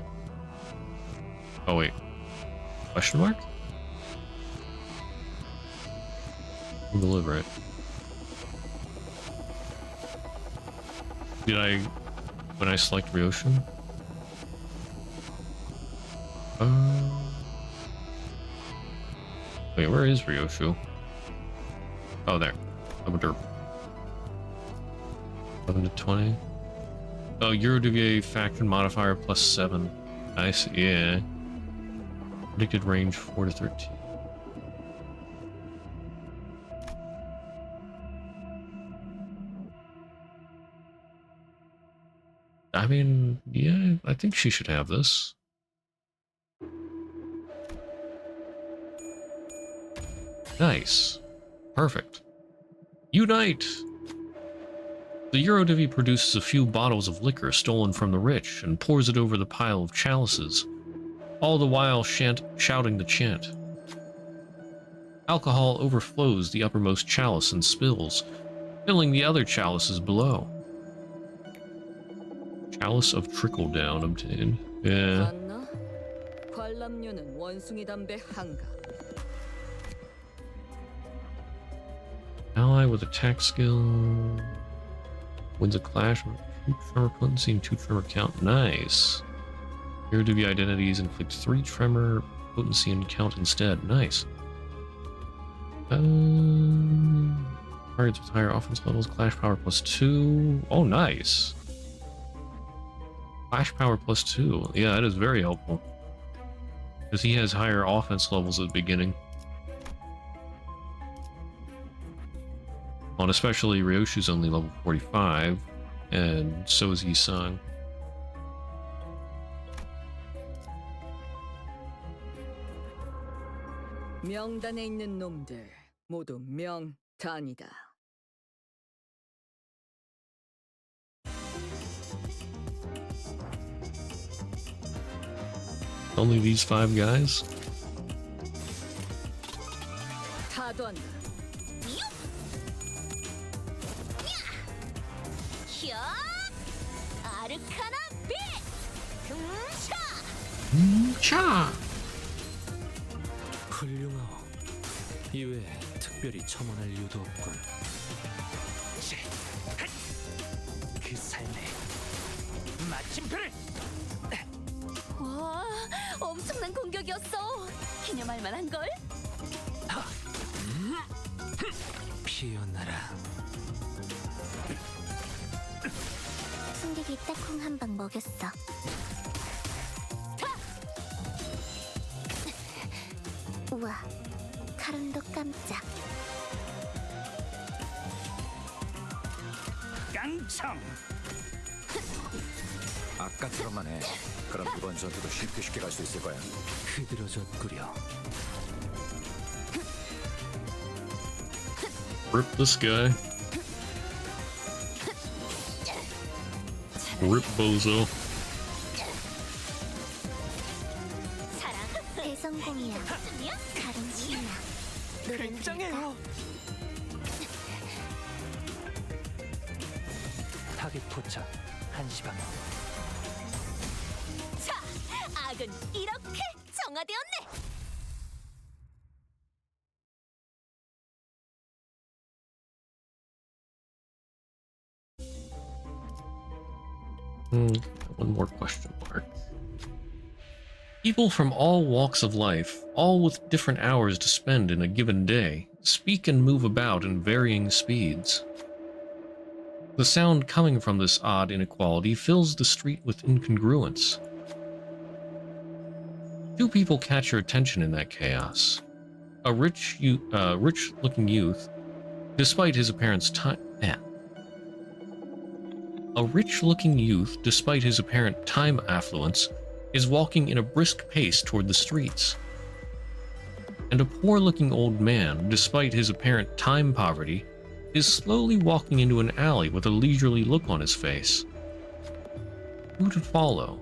Oh, wait. Question mark? We'll deliver it. Did I... when I select Ryoshin? Wait, where is Ryoshu? Oh, there. Over there. 11 to 20. Oh, Eurodivier faction modifier +7. Nice, yeah. Predicted range 4 to 13. I mean, yeah, I think she should have this. Nice. Perfect. Unite! The Eurodivier produces a few bottles of liquor stolen from the rich and pours it over the pile of chalices, all the while shouting the chant. Alcohol overflows the uppermost chalice and spills, filling the other chalices below. Chalice of trickle-down obtained. Yeah. 관람료는 원숭이 담배 한 갑. Ally with attack skill wins a clash with 2 tremor potency and 2 tremor count. Nice. Eurodivier identities inflict 3 tremor potency and count instead. Nice. Targets with higher offense levels, clash power +2. Oh, nice. Clash power +2. Yeah, that is very helpful. Because he has higher offense levels at the beginning. And especially Ryoshu's only level 45, and so is Yi-Sang. 명단에 있는 놈들 모두 명 다니다. Only these 5 guys? 다도 한다. 야! 아르카나 빛! 차! 훌륭하오. 이외에 특별히 첨언할 이유도 없군. 그 삶의 마침표를. 와, 엄청난 공격이었어. 기념할 만한걸? 피어나라. 숨기기 딱콩 한 방 먹였어. 우와, 칼음도 깜짝. 깡총. 아까처럼만 해. 그럼 이번 전투도 쉽게 갈 수 있을 거야. 흐드러졌구려. Rip this guy. Rip Bozo. 대성공이야. 다른 신나. 굉장해요. 타깃 포착 1시 방향. 자, 악은 이렇게 정화되었네. One more question mark. People from all walks of life, all with different hours to spend in a given day, speak and move about in varying speeds. The sound coming from this odd inequality fills the street with incongruence. 2 people catch your attention in that chaos. A rich-looking youth, despite his apparent time affluence, is walking in a brisk pace toward the streets. And a poor-looking old man, despite his apparent time poverty, is slowly walking into an alley with a leisurely look on his face. Who to follow?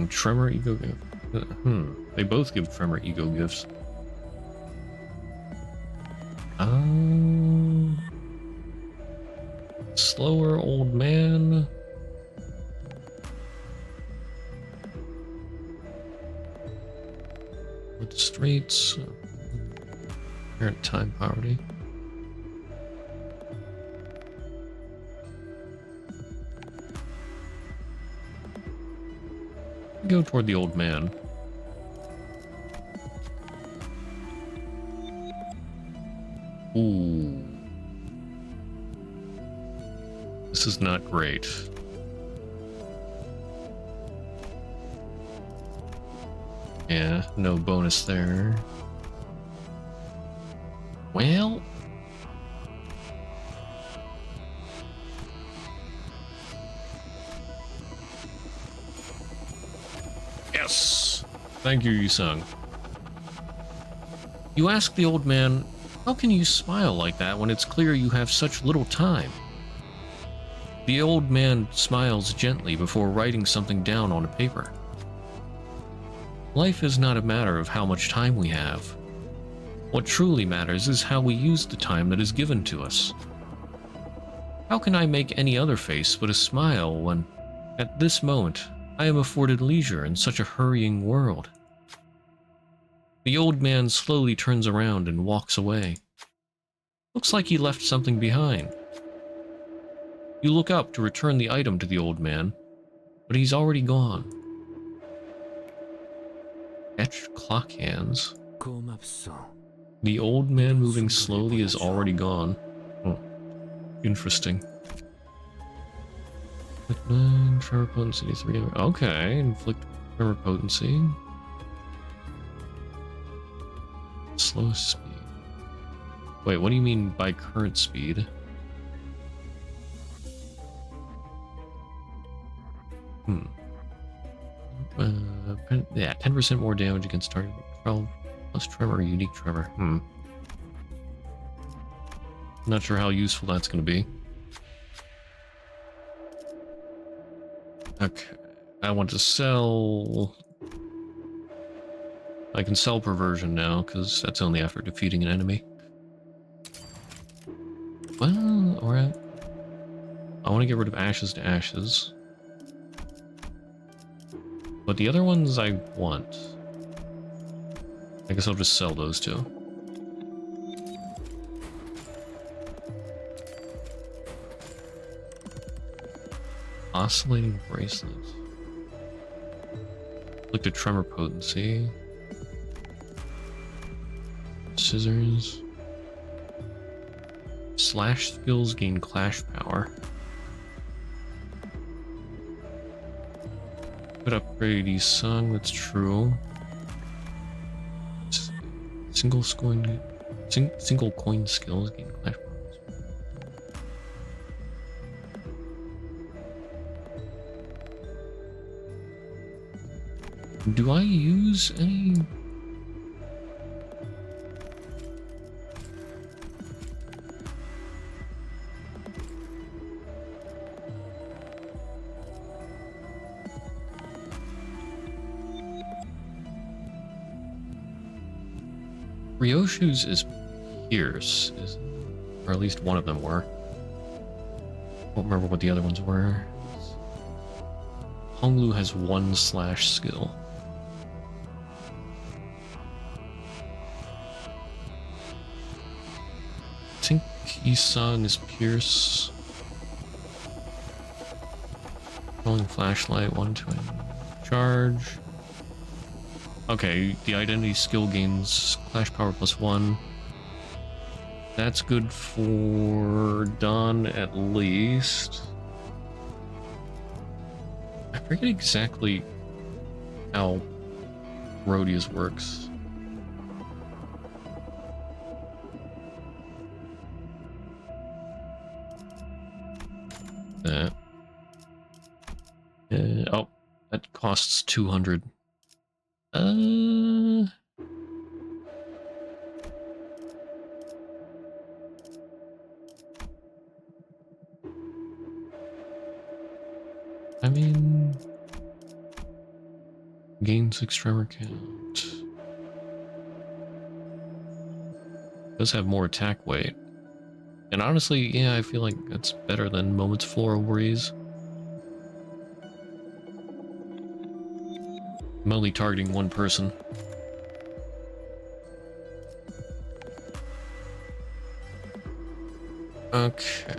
Tremor ego gift. They both give Tremor ego gifts. Slower old man. With the streets. Apparent time poverty. Go toward the old man. Ooh. This is not great. Yeah, no bonus there. Well... Yes! Thank you, Yusung. You ask the old man, how can you smile like that when it's clear you have such little time? The old man smiles gently before writing something down on a paper. Life is not a matter of how much time we have. What truly matters is how we use the time that is given to us. How can I make any other face but a smile when, at this moment, I am afforded leisure in such a hurrying world? The old man slowly turns around and walks away. Looks like he left something behind. You look up to return the item to the old man, but he's already gone. Etched clock hands. The old man moving slowly is already gone. Oh, interesting. Inflict 9, tremor potency 3. Okay, inflict tremor potency. Slowest speed. Wait, what do you mean by current speed? Yeah, 10% more damage against target. 12 plus tremor, unique tremor. Not sure how useful that's going to be. Okay, I want to sell... I can sell perversion now, because that's only after defeating an enemy. Well, alright. I want to get rid of ashes to ashes. But the other ones I want. I guess I'll just sell those two. Oscillating bracelet. Look at tremor potency. Scissors. Slash skills gain clash power. Could upgrade each song, that's true. Single coin skills gain clash power. Do I use any? Ryoshu's is Pierce, or at least one of them were. I don't remember what the other ones were. Honglu has one slash skill. I think Isan is Pierce. Rolling flashlight, 1 to charge. Okay, the identity skill gains clash power +1. That's good for Dawn at least. I forget exactly how Rhodius works. That. Oh, that costs 200. I mean, gain 6 tremor count. Does have more attack weight. And honestly, yeah, I feel like that's better than Moment's Floral Breeze. I'm only targeting one person. Okay.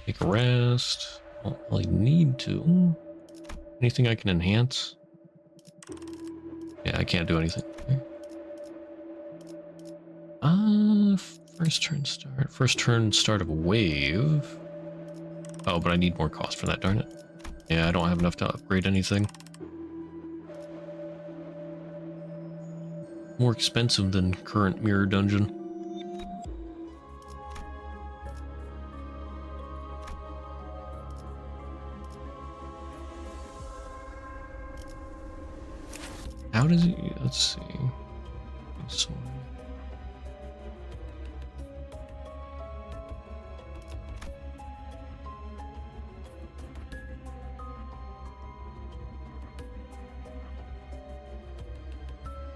Take a rest. Don't really need to. Anything I can enhance? Yeah, I can't do anything. First turn start of a wave. Oh, but I need more cost for that, darn it. Yeah, I don't have enough to upgrade anything. More expensive than current mirror dungeon. How does it, let's see. So,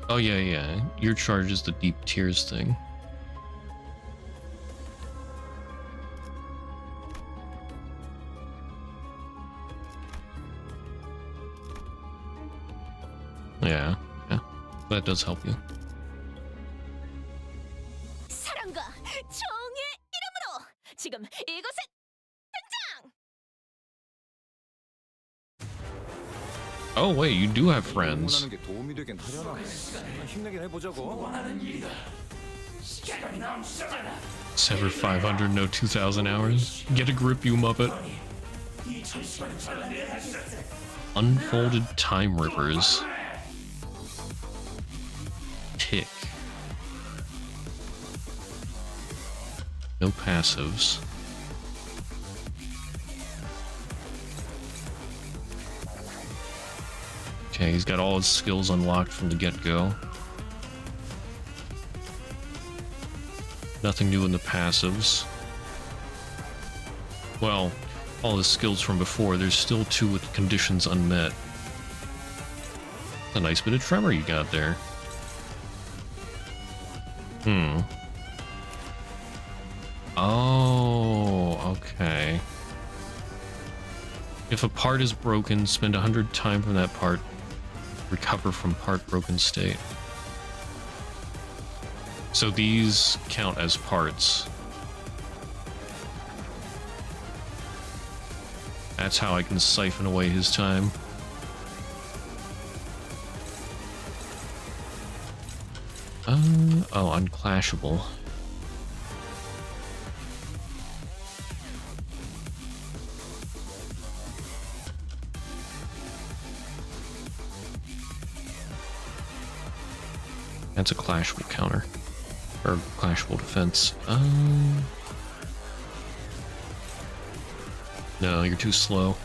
oh yeah, your charge is the deep tiers thing. Yeah, that does help you. 사랑과 정의 이름으로 지금 이곳에 등장! Oh wait, you do have friends. 게 도움이 되긴 하려나. 힘내긴 해보자고. Sever 500, no 2,000 hours. Get a grip, you muppet. Unfolded time rivers. Tick. No passives. Okay, he's got all his skills unlocked from the get-go. Nothing new in the passives. Well, all his skills from before. There's still 2 with conditions unmet. A nice bit of tremor you got there. Oh, okay. If a part is broken, spend 100 time from that part. Recover from part broken state. So these count as parts. That's how I can siphon away his time. Oh, unclashable. That's a clashable counter. Or clashable defense. No, you're too slow.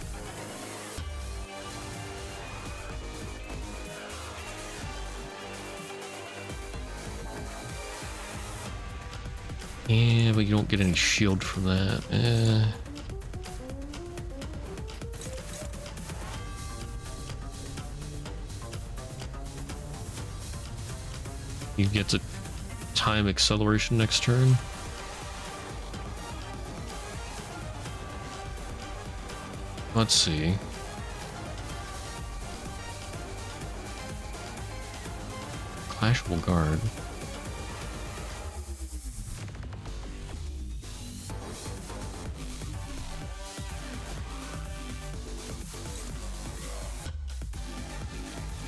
Yeah, but you don't get any shield from that. He gets a time acceleration next turn. Let's see. Clashable guard.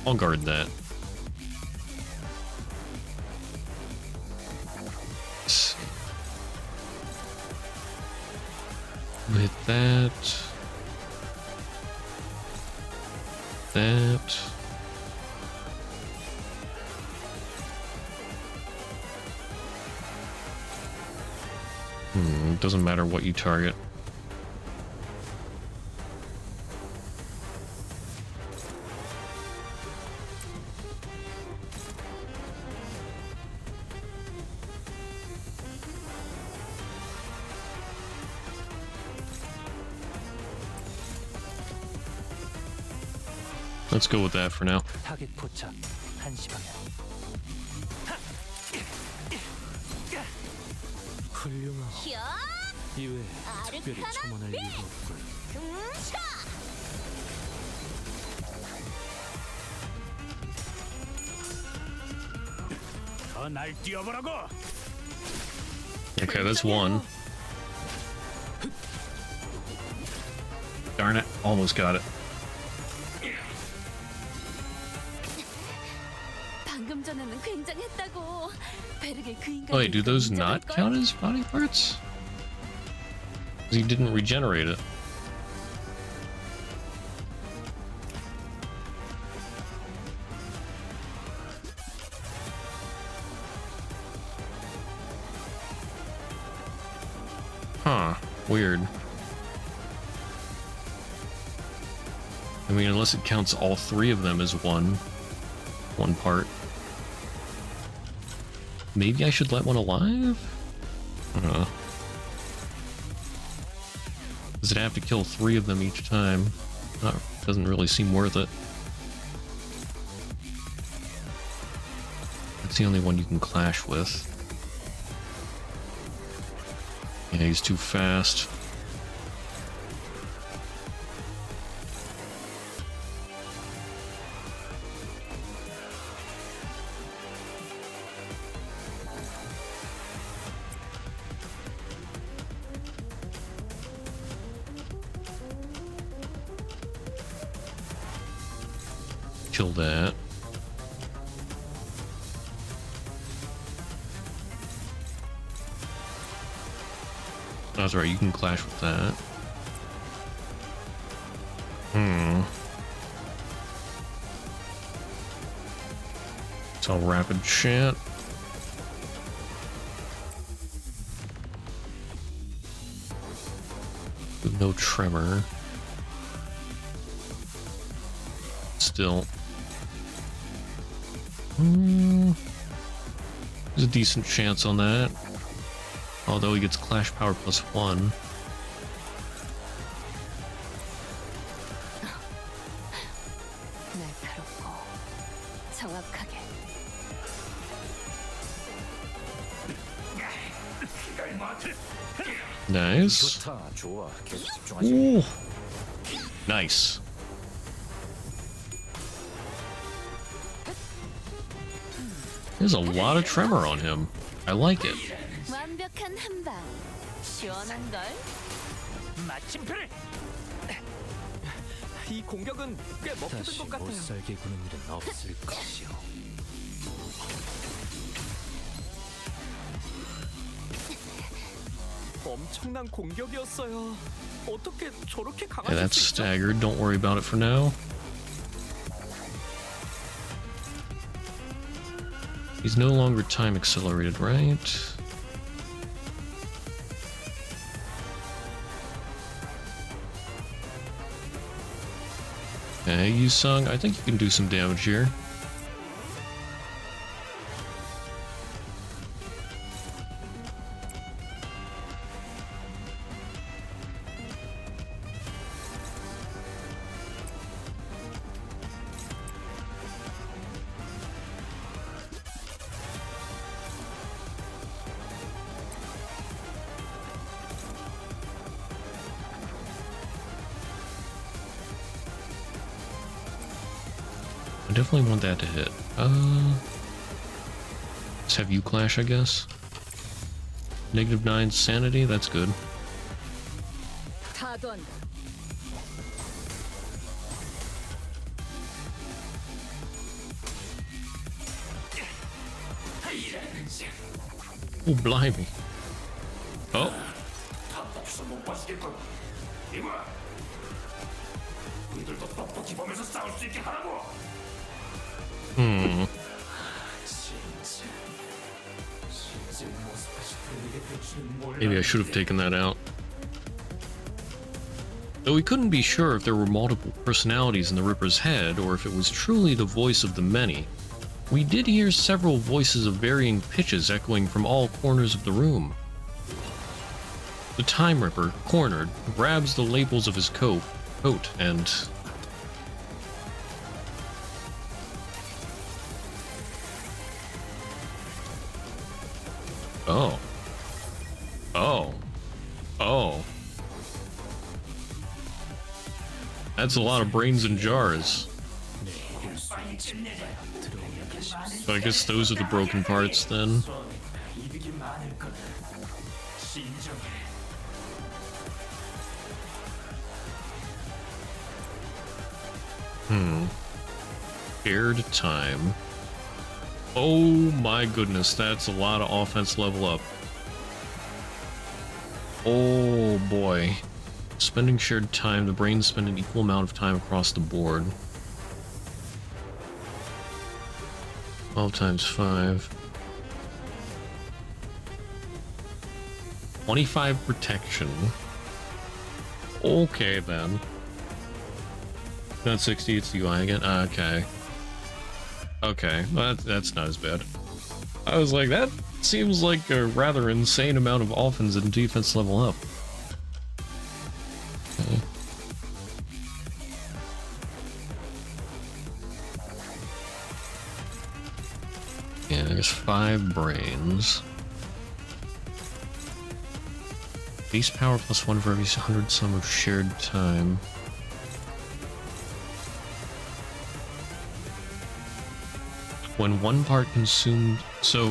I'll guard that. With that. That. Doesn't matter what you target. Let's go with that for now. 타겟 포착 1시 방향. 훌륭하고 이외에 특별히 첨언할 이유가 없군. 더 날 뛰어보라고. Okay, that's one. Darn it, almost got it. 방금 전에는 굉장했다고. 베르게 그 인간이 Wait, do those not count as body parts? He didn't regenerate it. Huh, weird. I mean, unless it counts all 3 of them as one part. Maybe I should let one alive? I don't know. Does it have to kill 3 of them each time? Doesn't really seem worth it. That's the only one you can clash with. Yeah, he's too fast. Kill that. That's right, you can clash with that. It's all rapid shit. With no tremor. Still. There's a decent chance on that. Although he gets Clash Power +1. 날카롭고 정확하게. Nice. 좋다, 좋아. 계속 집중하지. Ooh. Nice. There's a lot of tremor on him. I like it. 완벽한 한방. 시원한 걸. 마침표를. 이 공격은 꽤 먹히는 다시 것 같아요. 못살게 구는 일은 없을 것이오. 엄청난 공격이었어요. 어떻게 저렇게 Yeah, 강하실 that's 수 있죠? staggered. Don't worry about it for now. He's no longer time accelerated, right? Okay, Yusung, I think you can do some damage here. I definitely want that to hit. Let's have you clash, I guess. -9 sanity, that's good. 타도한다. Oh, blimey. Oh. 답답해서 못 빠지겠군. 이봐. 우리들도 똑똑히 보면서 싸울 수 있게 하라고. Maybe I should have taken that out. Though we couldn't be sure if there were multiple personalities in the Ripper's head, or if it was truly the voice of the many. We did hear several voices of varying pitches echoing from all corners of the room. The Time Ripper, cornered, grabs the lapels of his coat and... Oh. Oh. Oh. That's a lot of brains in jars. So I guess those are the broken parts then. Shared time. Oh my goodness, that's a lot of offense level up. Oh boy. Spending shared time, the brains spend an equal amount of time across the board. 12 times 5. 25 protection. Okay then. Not 60, it's UI again? Okay. Okay, well, that's not as bad. I was like, that seems like a rather insane amount of offense and defense level up. Okay. Yeah, there's 5 brains. Base power +1 for every 100 sum of shared time. When one part consumed, so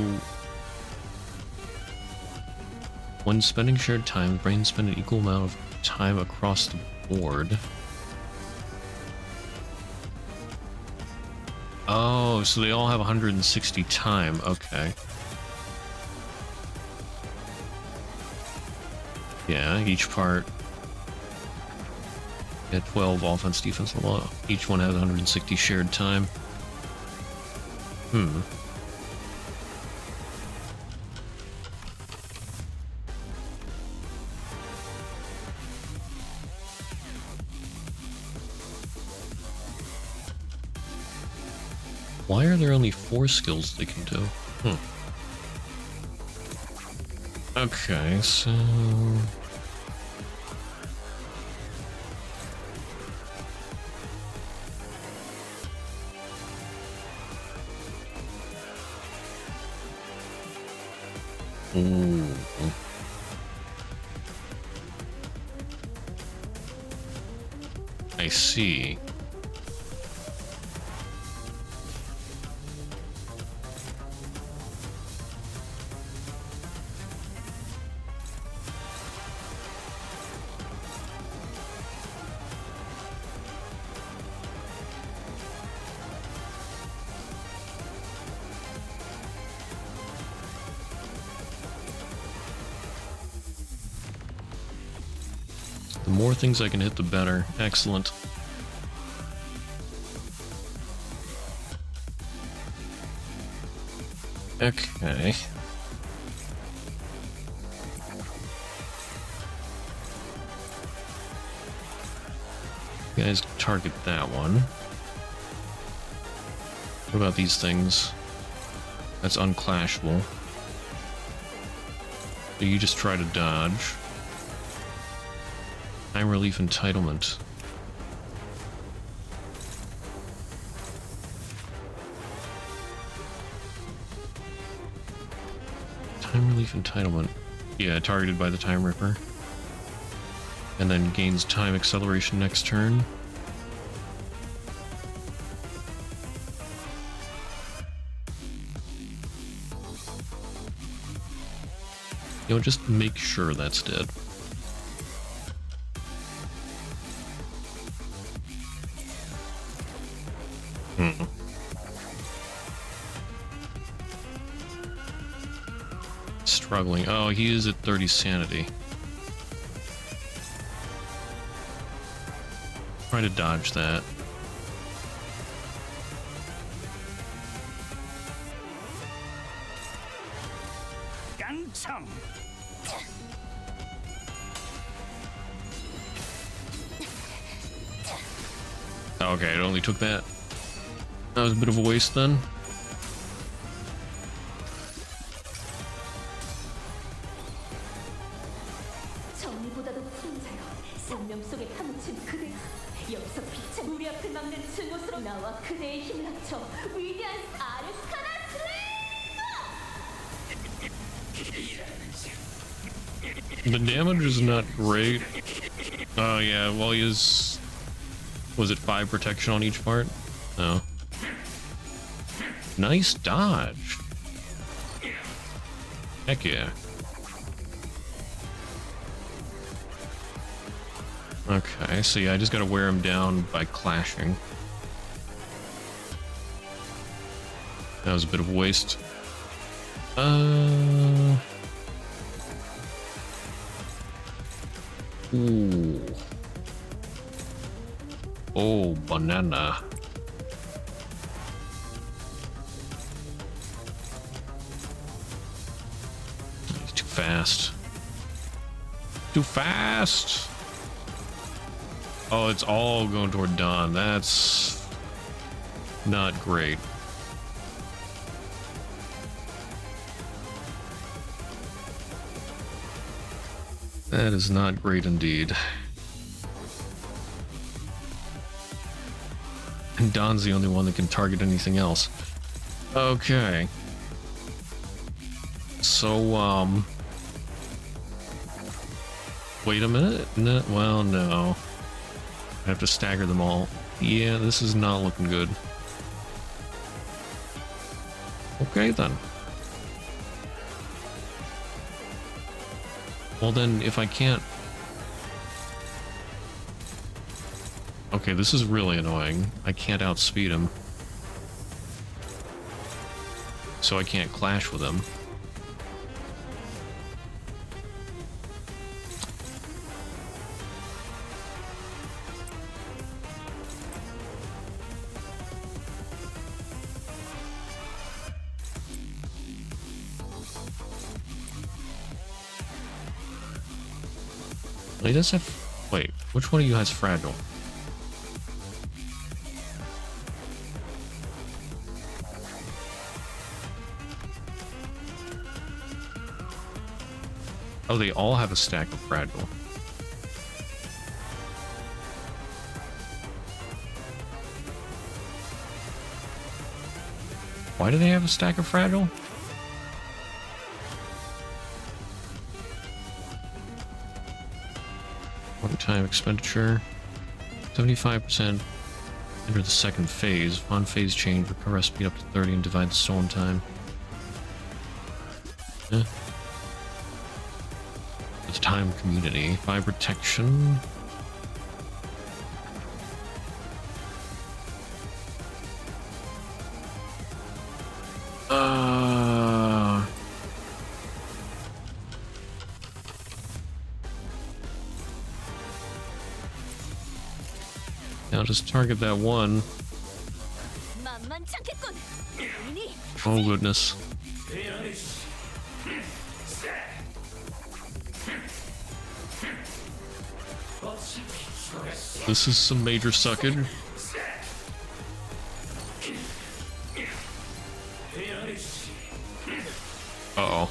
when spending shared time, brains spend an equal amount of time across the board. Oh, so they all have 160 time, okay. Yeah, each part at 12 offense, defense level. Each one has 160 shared time. Why are there only 4 skills they can do? Okay, so... Ooh. I see. The more things I can hit, the better. Excellent. Okay. You guys target that one. What about these things? That's unclashable. So you just try to dodge. Time relief entitlement. Time relief entitlement. Yeah, targeted by the Time Ripper. And then gains time acceleration next turn. You know, just make sure that's dead. Struggling. Oh, he is at 30 sanity. Try to dodge that. Okay, it only took that. That was a bit of a waste then. 정의보다도 풍자여 생명 속에 파묻힌 그대 여기서 빛은 우리 앞을 막는 증오스러운 나와 그대의 힘을 합쳐 위대한 아르카나 The damage is not great. Oh yeah, well he is... Was it 5 protection on each part? No. Nice dodge. Heck yeah. Okay, so yeah, I just gotta wear him down by clashing. That was a bit of a waste. Ooh. Oh, banana. He's too fast. Too fast! Oh, it's all going toward Dawn. That's not great. That is not great indeed. And Dawn's the only one that can target anything else. Okay. So, wait a minute? No, well, no. I have to stagger them all. Yeah, this is not looking good. Okay, then. Well, then, if I can't... Okay, this is really annoying. I can't outspeed him. So I can't clash with him. He does have... Wait, which one of you has fragile? Oh, they all have a stack of fragile. Why do they have a stack of fragile? One-time expenditure. 75%. Enter the second phase. On phase change, recover speed up to 30 and divide the storm time. It's time community. Fire protection. Now just target that one. Oh goodness. This is some major sucking. Uh-oh.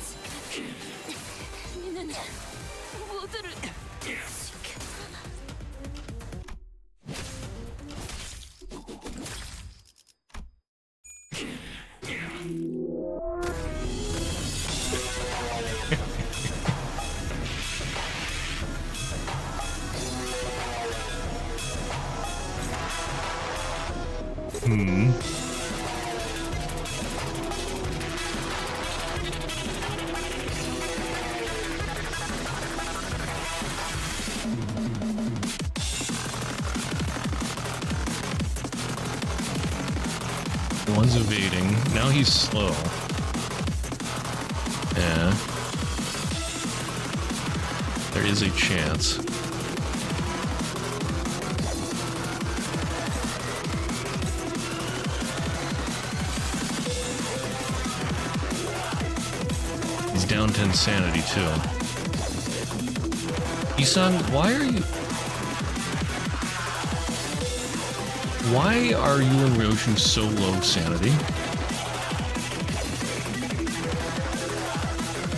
One's evading. Now he's slow. Yeah. There is a chance. He's down 10 sanity too. Isan, why are you and Ryoshu so low sanity?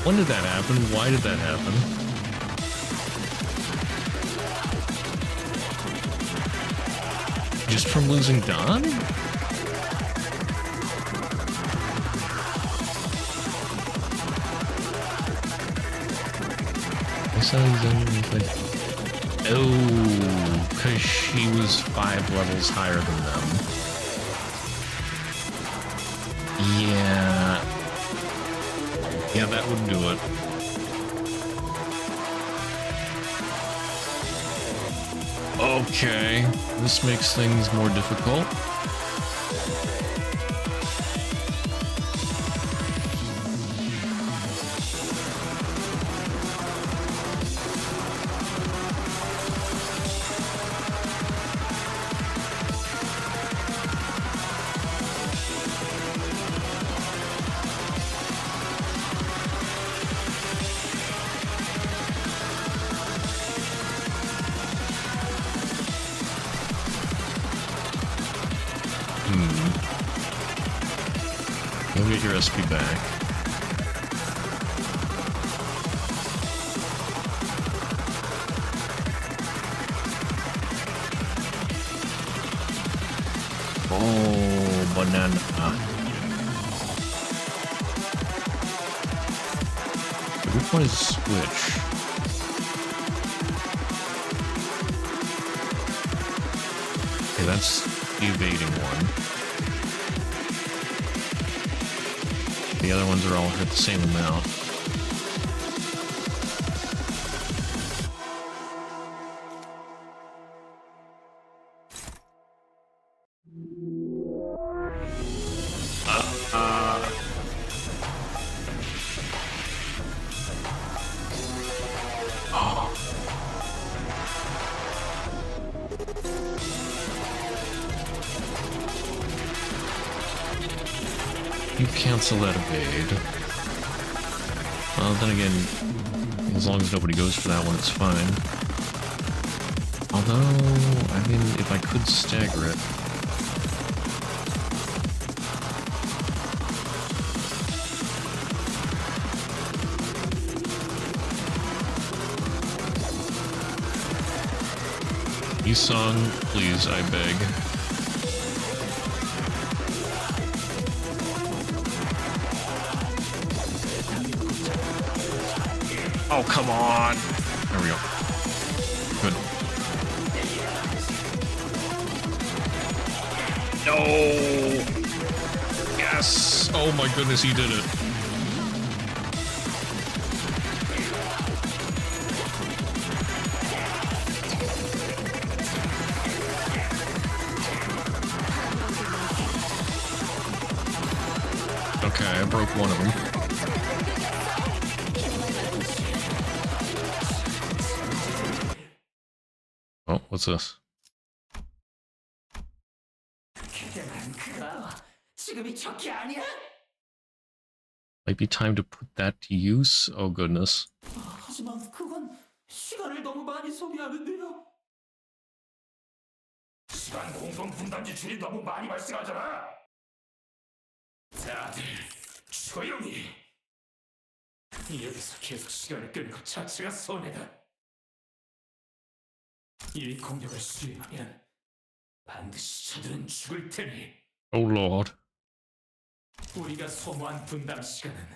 When did that happen? Why did that happen? Just from losing Don? I saw he's like, oh, because she was 5 levels higher than them. Yeah. Yeah, that would do it. Okay, this makes things more difficult. You'll get your SP back. Oh, banana. Which one is switch? Okay, that's the evading one. The other ones are all hit the same amount. You cancel that evade. Well, then again, as long as nobody goes for that one, it's fine. Although, I mean, if I could stagger it. Isong, please, I beg. Oh, come on! There we go. Good. No! Yes! Oh my goodness, he did it. Okay, I broke one of them. Oh, what's this? Might be time to put that to use. Oh goodness. 하지만 그건 시간을 너무 많이 소비하는데요. 시간 공동 분담 지출이 너무 많이 발생하잖아. 다들 조용히. 여기서 계속 시간을 끄는 것 자체가 손해다. 이 공격을 수행하면 반드시 저들은 죽을 테니. Oh lord. 우리가 소모한 분담 시간은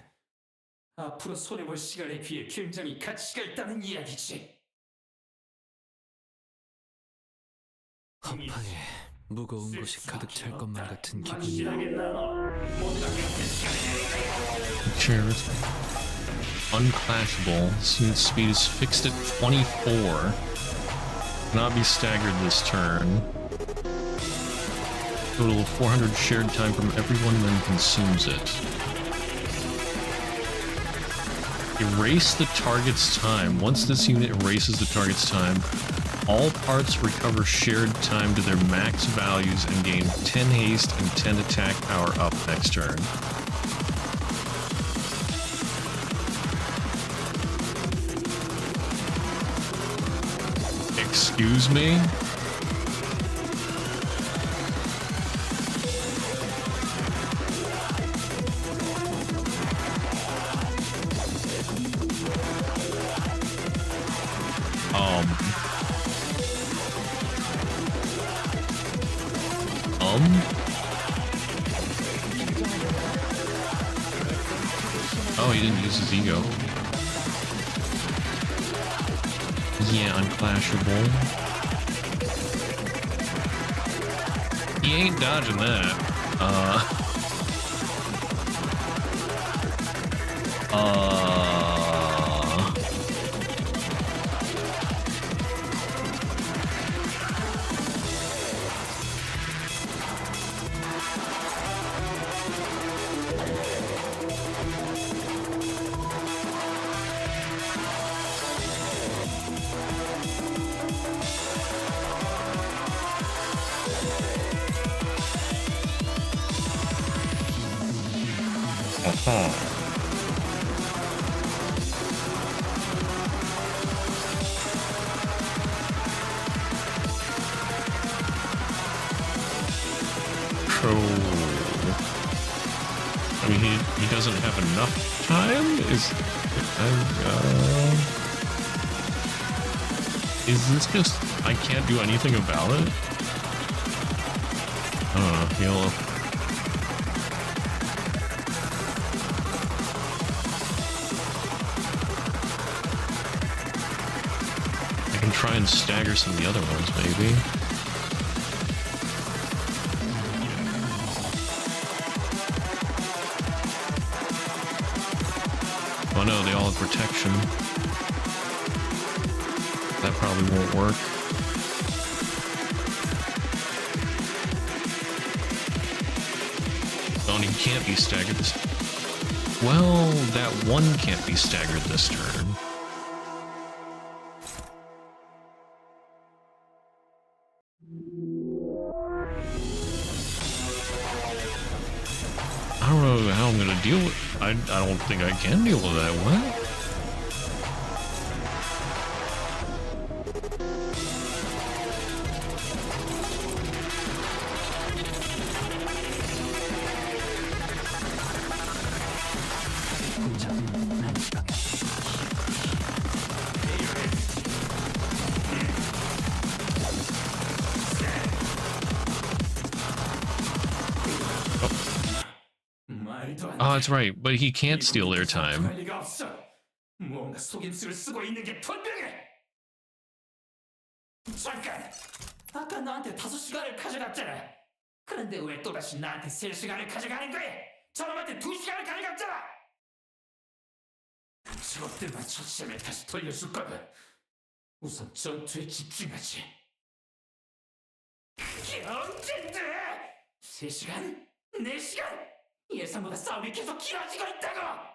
앞으로 손해볼 시간에 비해 굉장히 가치가 있다는 이야기지. 허파에 무거운 것이 가득 찰 것만 같은 기분이야. Cheers. Unclashable. Smooth speed is fixed at 24. Cannot be staggered this turn. Total of 400 shared time from everyone then consumes it. Erase the target's time. Once this unit erases the target's time, all parts recover shared time to their max values and gain 10 haste and 10 attack power up next turn. Excuse me? Oh, he didn't use his ego. Yeah, unclashable. He ain't dodging that. I mean, he doesn't have enough time? Is this just, I can't do anything about it? Yellow. I can try and stagger some of the other ones, maybe. Oh no, they all have protection. That probably won't work. Oh, and he can't be staggered this... Well, that one can't be staggered this turn. I don't know how I'm gonna deal with... I don't think I can deal with that. What? 말도 안 돼. Oh, that's right. But he can't steal their time. 할 리가 없어. 무언가 속임수를 쓰고 있는 게 분명해. 잠깐. 아까 나한테 5시간을 가져갔잖아. 그런데 왜 또다시 나한테 3시간을 가져가는 거야? 저놈한테 2시간을 가져갔잖아. 저것들만 처치하면 다시 돌려줄 거다. 우선 전투에 집중하지. 그게 언젠데? 3시간? 4시간? 예상보다 싸움이 계속 길어지고 있다고!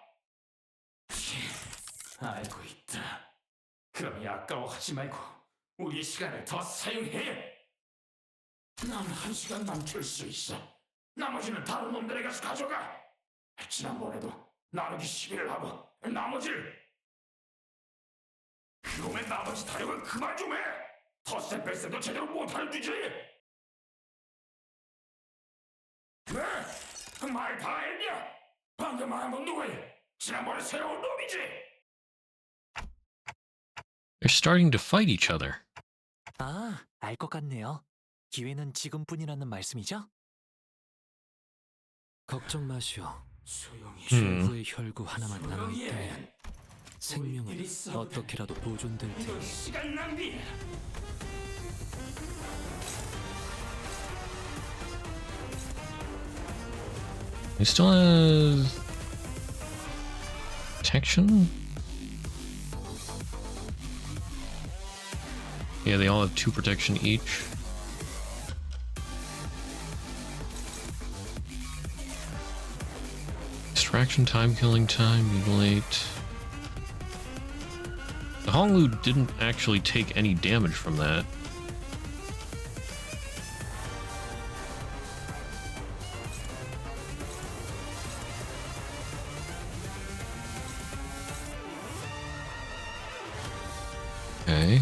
알고 있다. 그럼 아까워하지 말고 우리 시간을 더 사용해. 난 1시간만 줄 수 있어. 나머지는 다른 놈들에 가서 가져가. 지난번에도 나누기 12를 하고 나머지를 그놈의 나머지 타령은 그만 좀 해. 덧셈 뺄셈도 제대로 못하는 주제에. 왜? 말 다 했냐? 방금 말한 건 누구야? 지난번에 새로운 놈이지? They're starting to fight each other. 아, 알 것 같네요. 기회는 지금뿐이라는 말씀이죠? 걱정 마시오. 조용히 최후의 혈구 하나만 남아있다면 생명은 어떻게라도 보존될 테니. 시간 낭비. He still has protection? Yeah, they all have 2 protection each. Extraction time, killing time, mutilate. The Honglu didn't actually take any damage from that. Okay.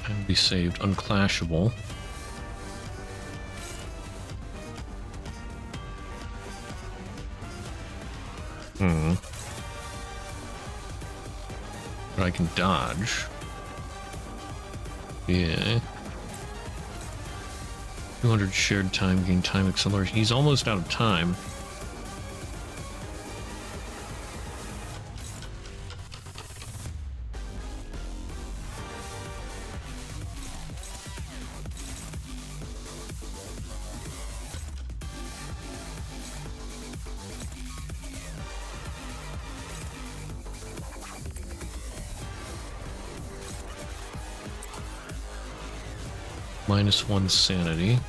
And be saved unclashable. But I can dodge. Yeah. 200 shared time, gain time acceleration. He's almost out of time. -1 sanity.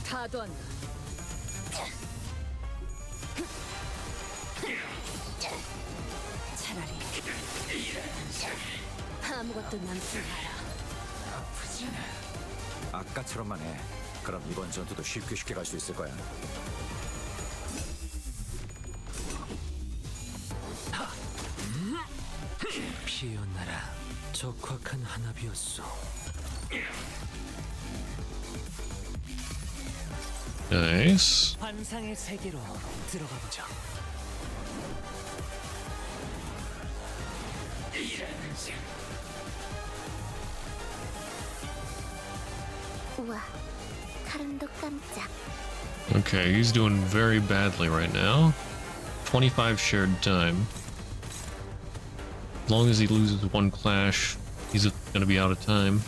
타던. 차라리 아무것도 남지 마라. 아까처럼만 해. 그럼 이번 전투도 쉽게 갈 수 있을 거야. 피어나라. 적확한 한압이었어. Nice. 환상의 세계로 들어가 보죠. 우와, 사람도 깜짝. Okay, he's doing very badly right now. 25 shared time. As long as he loses 1 clash, he's gonna be out of time.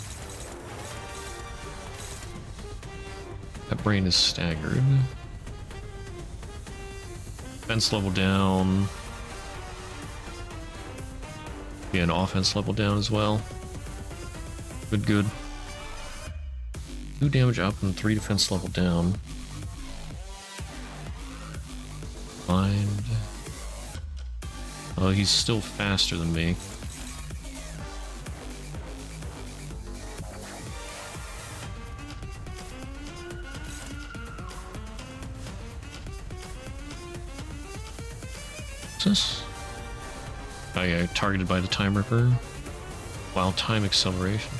That brain is staggered. Defense level down. Yeah, an offense level down as well. Good. 2 damage up and 3 defense level down. Find. Oh, he's still faster than me. What's this? Oh yeah, targeted by the Time Ripper. While time acceleration.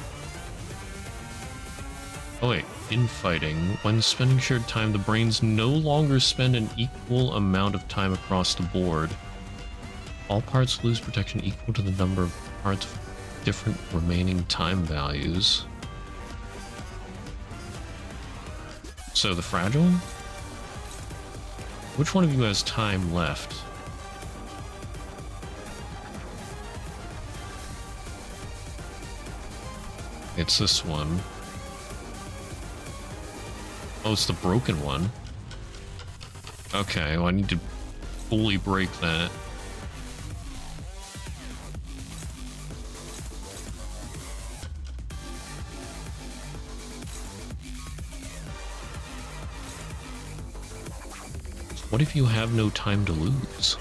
Oh wait, infighting. When spending shared time, the brains no longer spend an equal amount of time across the board. All parts lose protection equal to the number of parts with different remaining time values. So the fragile? Which one of you has time left? It's this one. Oh, it's the broken one. Okay, well I need to fully break that. What if you have no time to lose?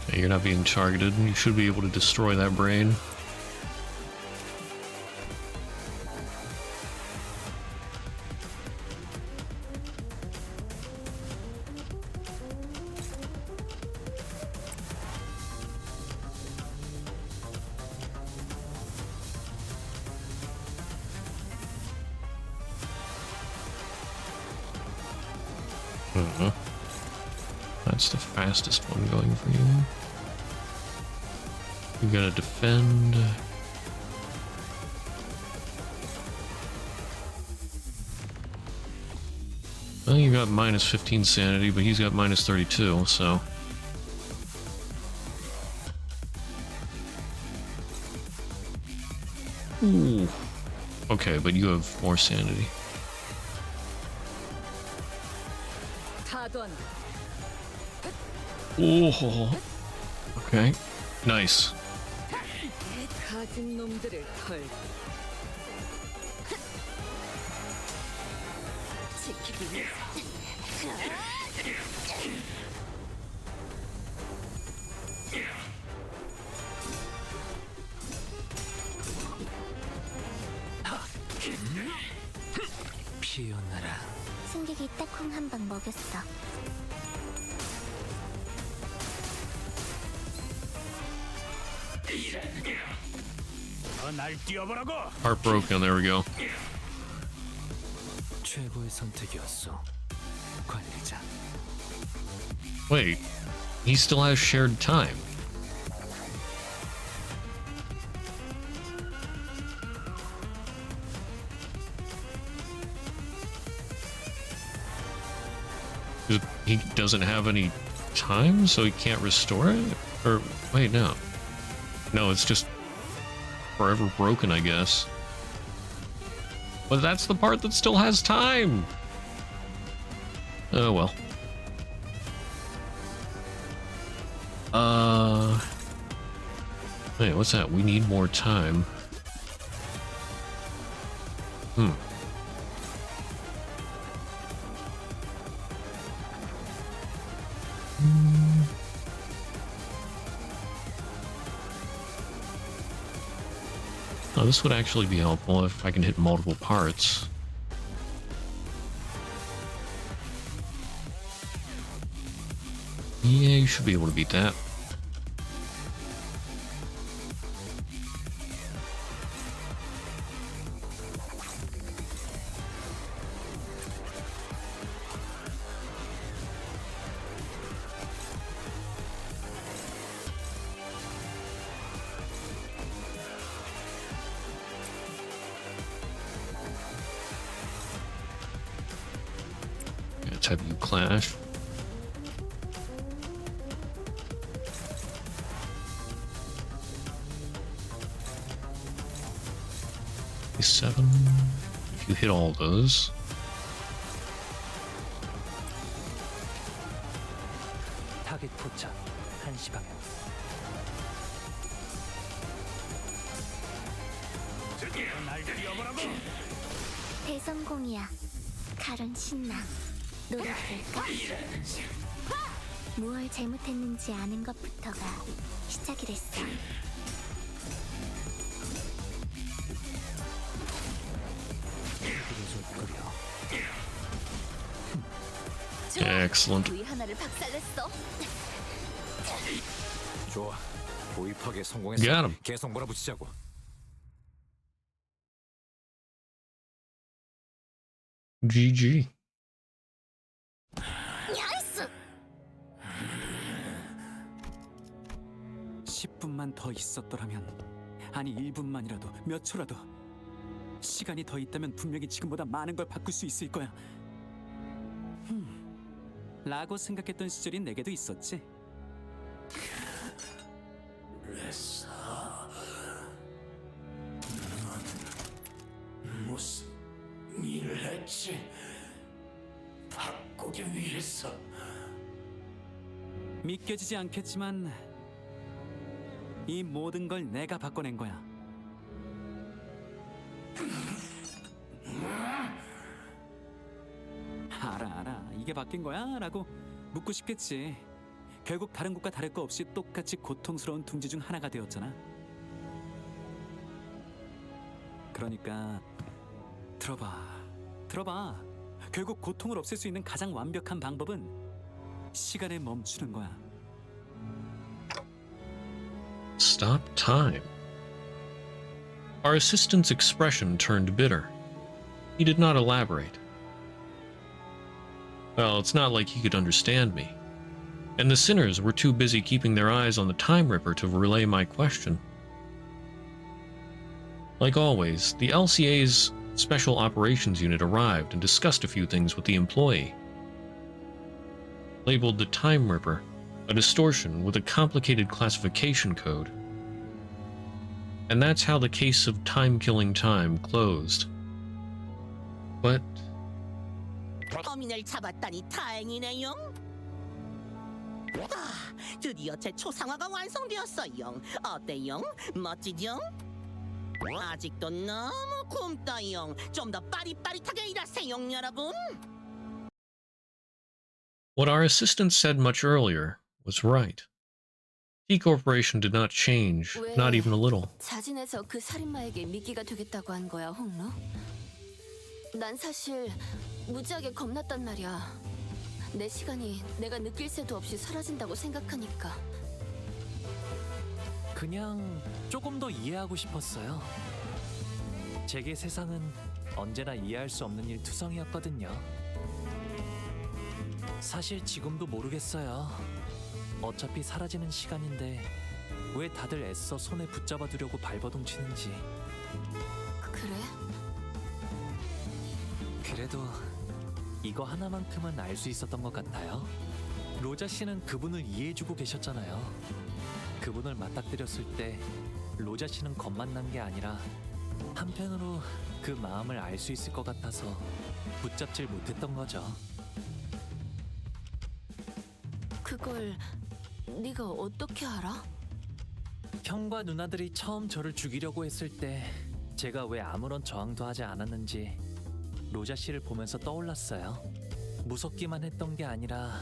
Okay, you're not being targeted. You should be able to destroy that brain. That's the fastest one going for you. You gotta defend. Well, you got minus 15 sanity, but he's got minus 32, so. Ooh. Okay, but you have more sanity. Oh, okay, nice. 승객이 딱 콩 한 방 먹였어. Heartbroken, there we go. 최고의 선택이었어. 관리자. Wait, he still has shared time. He doesn't have any time, so he can't restore it? Or, wait, no. No, it's just forever broken, I guess. But that's the part that still has time! Oh, well. Wait, what's that? We need more time. Oh, this would actually be helpful if I can hit multiple parts. Yeah, you should be able to beat that. Type you clash. Ch.6-7. If you hit all those. 타겟 포착 1시 방향. 대성공이야. 가론 신나. 노력할까? 무얼 잘못했는지 아는 것부터가 시작이랬어. Excellent. V 하나를 박살냈어. 좋아. 도입하기에 성공했어. Got him. 계속 몰아붙이자고. GG. 야이스! 10분만 더 있었더라면, 아니 1분만이라도, 몇 초라도 시간이 더 있다면 분명히 지금보다 많은 걸 바꿀 수 있을 거야. 라고 생각했던 시절이 내게도 있었지. 레사, 넌 무슨 일을 했지? 바꾸기 위해서. 믿겨지지 않겠지만 이 모든 걸 내가 바꿔낸 거야. 알아, 이게 바뀐 거야? 라고 묻고 싶겠지. 결국 다른 곳과 다를 거 없이 똑같이 고통스러운 둥지 중 하나가 되었잖아. 그러니까 들어봐. 결국 고통을 없앨 수 있는 가장 완벽한 방법은 시간에 멈추는 거야. Stop time. Our assistant's expression turned bitter. He did not elaborate. Well, it's not like he could understand me. And the sinners were too busy keeping their eyes on the Time Ripper to relay my question. Like always, the LCA's Special Operations Unit arrived and discussed a few things with the employee. Labeled the Time Ripper, a distortion with a complicated classification code. And that's how the case of Timekilling Time closed. But 범인을 잡았다니 다행이네요. 드디어 제 초상화가 완성되었어요. 어때요? 멋지죠? 아직도 너무 굶떠요. 좀 더 빠릿빠릿하게 일하세요, 여러분. what our assistant said much earlier was right. T Corporation did not change, not even a little. 자진해서 그 살인마에게 미끼가 되겠다고 한 거야, 홍로? 난 사실 무지하게 겁났단 말이야. 내 시간이 내가 느낄 새도 없이 사라진다고 생각하니까. 그냥 조금 더 이해하고 싶었어요. 제게 세상은 언제나 이해할 수 없는 일 투성이었거든요. 사실 지금도 모르겠어요. 어차피 사라지는 시간인데 왜 다들 애써 손에 붙잡아 두려고 발버둥치는지. 그래? 그래도 이거 하나만큼은 알 수 있었던 것 같아요. 로자 씨는 그분을 이해해주고 계셨잖아요. 그분을 맞닥뜨렸을 때 로자 씨는 겁만 난 게 아니라 한편으로 그 마음을 알 수 있을 것 같아서 붙잡질 못했던 거죠. 그걸 네가 어떻게 알아? 형과 누나들이 처음 저를 죽이려고 했을 때 제가 왜 아무런 저항도 하지 않았는지 로자 씨를 보면서 떠올랐어요. 무섭기만 했던 게 아니라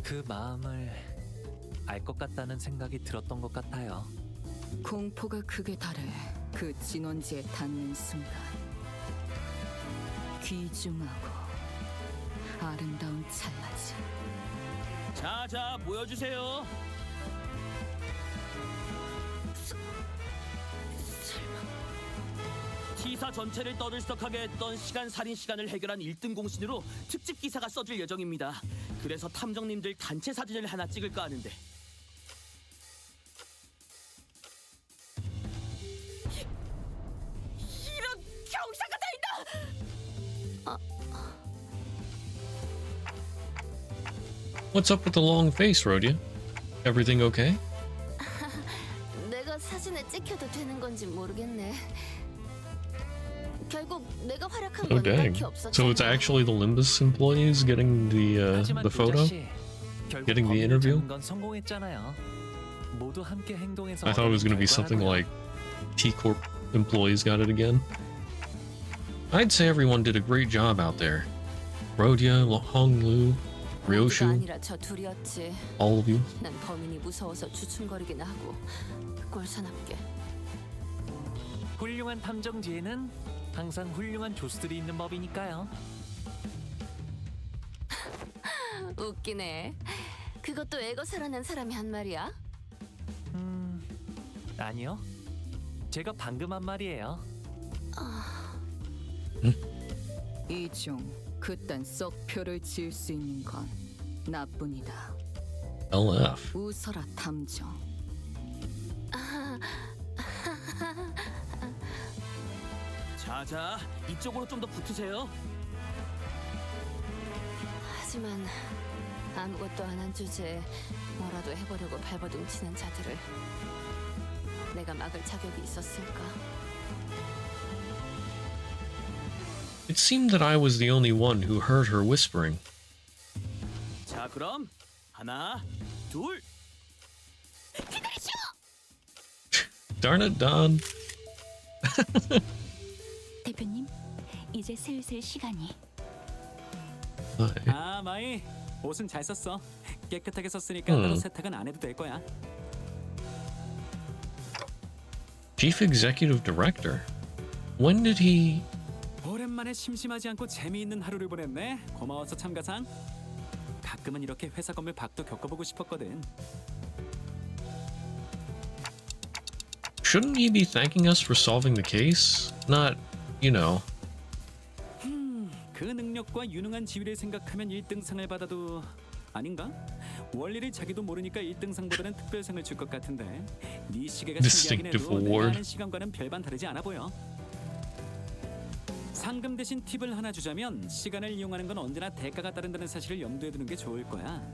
그 마음을 알 것 같다는 생각이 들었던 것 같아요. 공포가 극에 달해 그 진원지에 닿는 순간 귀중하고 아름다운 찰나지. 자, 모여주세요. T사 전체를 떠들썩하게 했던 시간살인 시간을 해결한 1등 공신으로 특집 기사가 써질 예정입니다. 그래서 탐정님들 단체 사진을 하나 찍을까 하는데. 이런 경사가 다 있다! what's up with the long face, Rhodia? Everything okay? 내가 사진에 찍혀도 되는 건지 모르겠네. 결국 내가 활약한 Oh 건 dang! 딱히 없었잖아. So it's actually the Limbus employees getting the photo, getting the interview. 건 성공했잖아요. 모두 함께 행동해서 I thought it was going to be something like T Corp employees got it again. I'd say everyone did a great job out there. Rhodia, Honglu, Ryoshu, 아니라 저 둘이었지. all of you. 난 범인이 무서워서 주춤거리긴 하고 꼴사납게. 훌륭한 탐정 뒤에는 항상 훌륭한 조수들이 있는 법이니까요. 웃기네. 그것도 애거 살아난 사람이 한 말이야? 아니요. 제가 방금 한 말이에요. 이중 그딴 썩표를 지을 수 있는 건 나뿐이다. LF. 웃어라 탐정. 자자, 이쪽으로 좀 더 붙으세요. 하지만 아무것도 안 한 주제에 뭐라도 해보려고 발버둥 치는 자들을 내가 막을 자격이 있었을까? It seemed that I was the only one who heard her whispering. 자, 그럼 하나, 둘. Darn it, Don. 대표님, 이제 슬슬 시간이. 아, 마이. 옷은 잘 썼어. 깨끗하게 썼으니까 따로 세탁은 안 해도 될 거야. Chief Executive Director. When did he... 오랜만에 심심하지 않고 재미있는 하루를 보냈네. 고마워서 참가상. 가끔은 이렇게 회사 건물 밖도 겪어보고 싶었거든. Shouldn't he be thanking us for solving the case? Not, you know. 그 능력과 유능한 지위를 생각하면 1등상을 받아도 아닌가? 원리를 자기도 모르니까 1등상보다는 특별상을 줄 것 같은데 네 시계가 신기하긴 해도 내가 아는 시간과는 별반 다르지 않아 보여. 상금 대신 팁을 하나 주자면 시간을 이용하는 건 언제나 대가가 따른다는 사실을 염두에 두는 게 좋을 거야.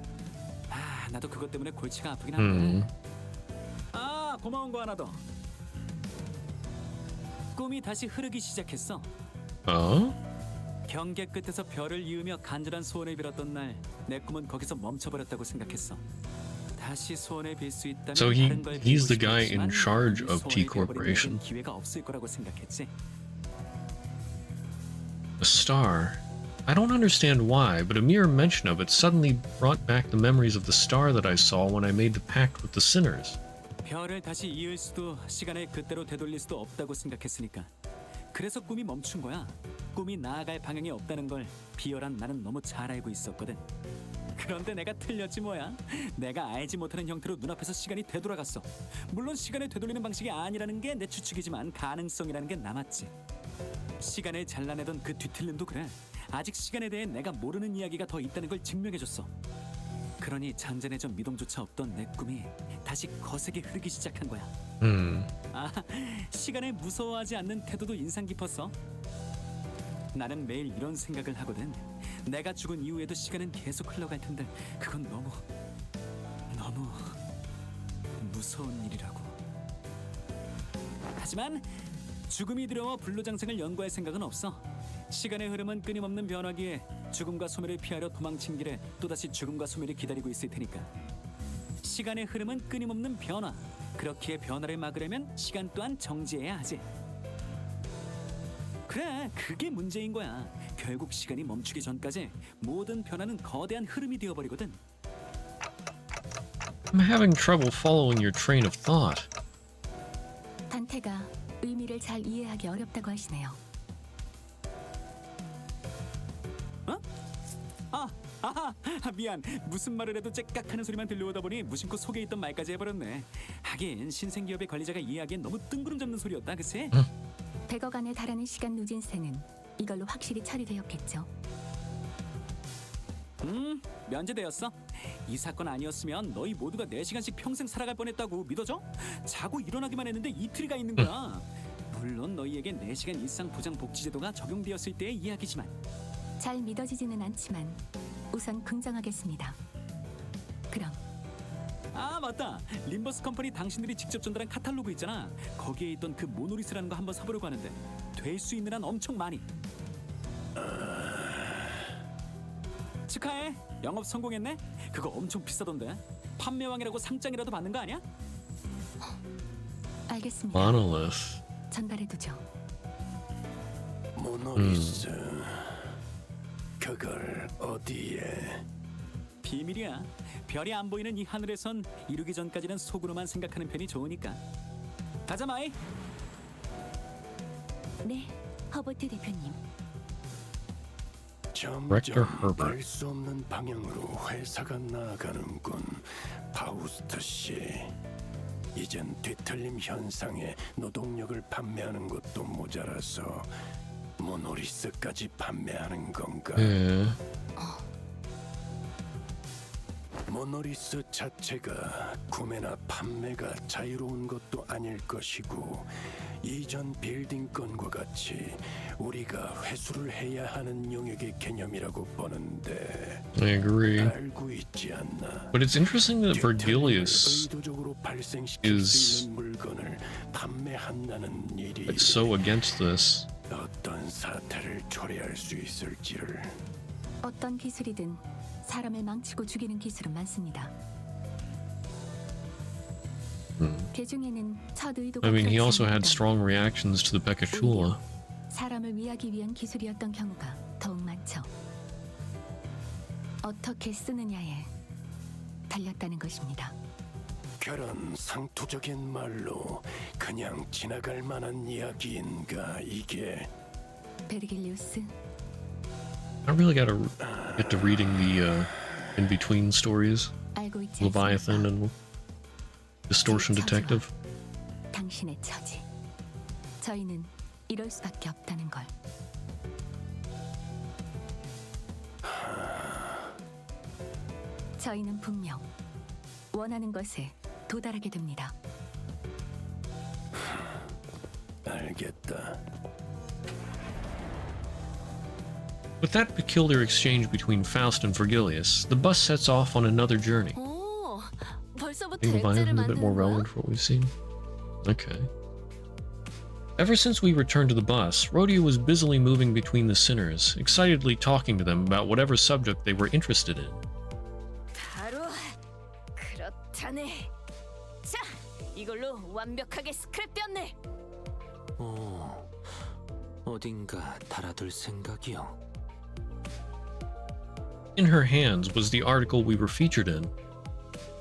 아, 나도 그것 때문에 골치가 아프긴 한데. 아, 고마운 거 하나 더. 꿈이 다시 흐르기 시작했어. 경계 끝에서 별을 이으며 간절한 소원을 빌었던 날, 내 꿈은 거기서 멈춰버렸다고 생각했어. 다시 소원을 빌 수 있다면 So 다른 걸 he's 빌고 the guy in 싶었지만 charge of 소원을 T 빌어버리기에는 Corporation. 기회가 없을 거라고 생각했지. A star. I don't understand why, but a mere mention of it suddenly brought back the memories of the star that I saw when I made the pact with the sinners. 별을 다시 이을 수도 시간을 그때로 되돌릴 수도 없다고 생각했으니까. 그래서 꿈이 멈춘 거야. 꿈이 나아갈 방향이 없다는 걸 비열한 나는 너무 잘 알고 있었거든. 그런데 내가 틀렸지 뭐야. 내가 알지 못하는 형태로 눈앞에서 시간이 되돌아갔어. 물론 시간을 되돌리는 방식이 아니라는 게 내 추측이지만 가능성이라는 게 남았지. 시간을 잘라내던 그 뒤틀림도 그래. 아직 시간에 대해 내가 모르는 이야기가 더 있다는 걸 증명해줬어. 그러니 잔잔해져 미동조차 없던 내 꿈이 다시 거세게 흐르기 시작한 거야. 아, 시간을 무서워하지 않는 태도도 인상 깊었어. 나는 매일 이런 생각을 하거든. 내가 죽은 이후에도 시간은 계속 흘러갈 텐데 그건 너무 무서운 일이라고. 하지만 죽음이 두려워 불로장생을 연구할 생각은 없어. 시간의 흐름은 끊임없는 변화기에 죽음과 소멸을 피하려 도망친 길에 또다시 죽음과 소멸이 기다리고 있을 테니까. 시간의 흐름은 끊임없는 변화. 그렇기에 변화를 막으려면 시간 또한 정지해야 하지. 그래, 그게 문제인 거야. 결국 시간이 멈추기 전까지 모든 변화는 거대한 흐름이 되어버리거든. I'm having trouble following your train of thought. 단테가 의미를 잘 이해하기 어렵다고 하시네요. 미안. 무슨 말을 해도 째깍하는 소리만 들려오다 보니 무심코 속에 있던 말까지 해버렸네. 하긴 신생기업의 관리자가 이해하기엔 너무 뜬구름 잡는 소리였다, 그치? 100억 안에 달하는 시간 누진세는 이걸로 확실히 처리되었겠죠. 면제되었어. 이 사건 아니었으면 너희 모두가 4시간씩 평생 살아갈 뻔했다고 믿어져? 자고 일어나기만 했는데 이틀이 가 있는 거야. 물론 너희에게 4시간 일상 보장 복지제도가 적용되었을 때의 이야기지만. 잘 믿어지지는 않지만 우선 긍정하겠습니다. 그럼. 아, 맞다. 림버스 컴퍼니 당신들이 직접 전달한 카탈로그 있잖아. 거기에 있던 그 모노리스라는 거 한번 사보려고 하는데 될 수 있는 한 엄청 많이. 축하해. 영업 성공했네. 그거 엄청 비싸던데. 판매왕이라고 상장이라도 받는 거 아니야? 알겠습니다. Monolith. 전달해두죠. 모노리스. 그걸 어디에? 비밀이야. 별이 안 보이는 이 하늘에선 이루기 전까지는 속으로만 생각하는 편이 좋으니까. 가자, 마이. 네, 허버트 대표님. Rector 점점 Herbert. 알 수 없는 방향으로 회사가 나아가는군, 파우스트 씨. 이젠 뒤틀림 현상에 노동력을 판매하는 것도 모자라서 모노리스까지 판매하는 건가? 예. 모노리스 자체가 구매나 판매가 자유로운 것도 아닐 것이고, 이전 빌딩 건과 같이 우리가 회수를 해야 하는 영역의 개념이라고 보는데 I agree. 알고 있지 않나? But it's interesting that Virgilius 의도적으로 발생시킬 is 수 있는 물건을 판매한다는 일이 so against this. 어떤 사태를 초래할 수 있을지를. 어떤 기술이든 사람을 망치고 죽이는 기술은 많습니다. 그 중에는 첫 의도가 I mean, he 그렇지 also had 않았던 strong reactions to the Pekachula. 사람을 위하기 위한 기술이었던 경우가 더욱 많죠. 어떻게 쓰느냐에 달렸다는 것입니다. 그런 상투적인 말로 그냥 지나갈 만한 이야기인가 이게? 베르길리우스, I really gotta get to reading the in-between stories. 알고 있지 Leviathan and Distortion Detective. 당신의 처지. 저희는 이럴 수밖에 없다는 걸. 저희는 분명 원하는 것에 도달하게 됩니다. 알겠다. With that peculiar exchange between Faust and Virgilius, the bus sets off on another journey. 오, 벌써부터 I think 액자를 Leviathan's a bit more 만드는 거야? relevant for what we've seen. Okay. Ever since we returned to the bus, Rhodia was busily moving between the sinners, excitedly talking to them about whatever subject they were interested in. 바로 그렇다네. 자, 이걸로 완벽하게 스크랩되었네. 어딘가 달아둘 생각이요. In her hands was the article we were featured in.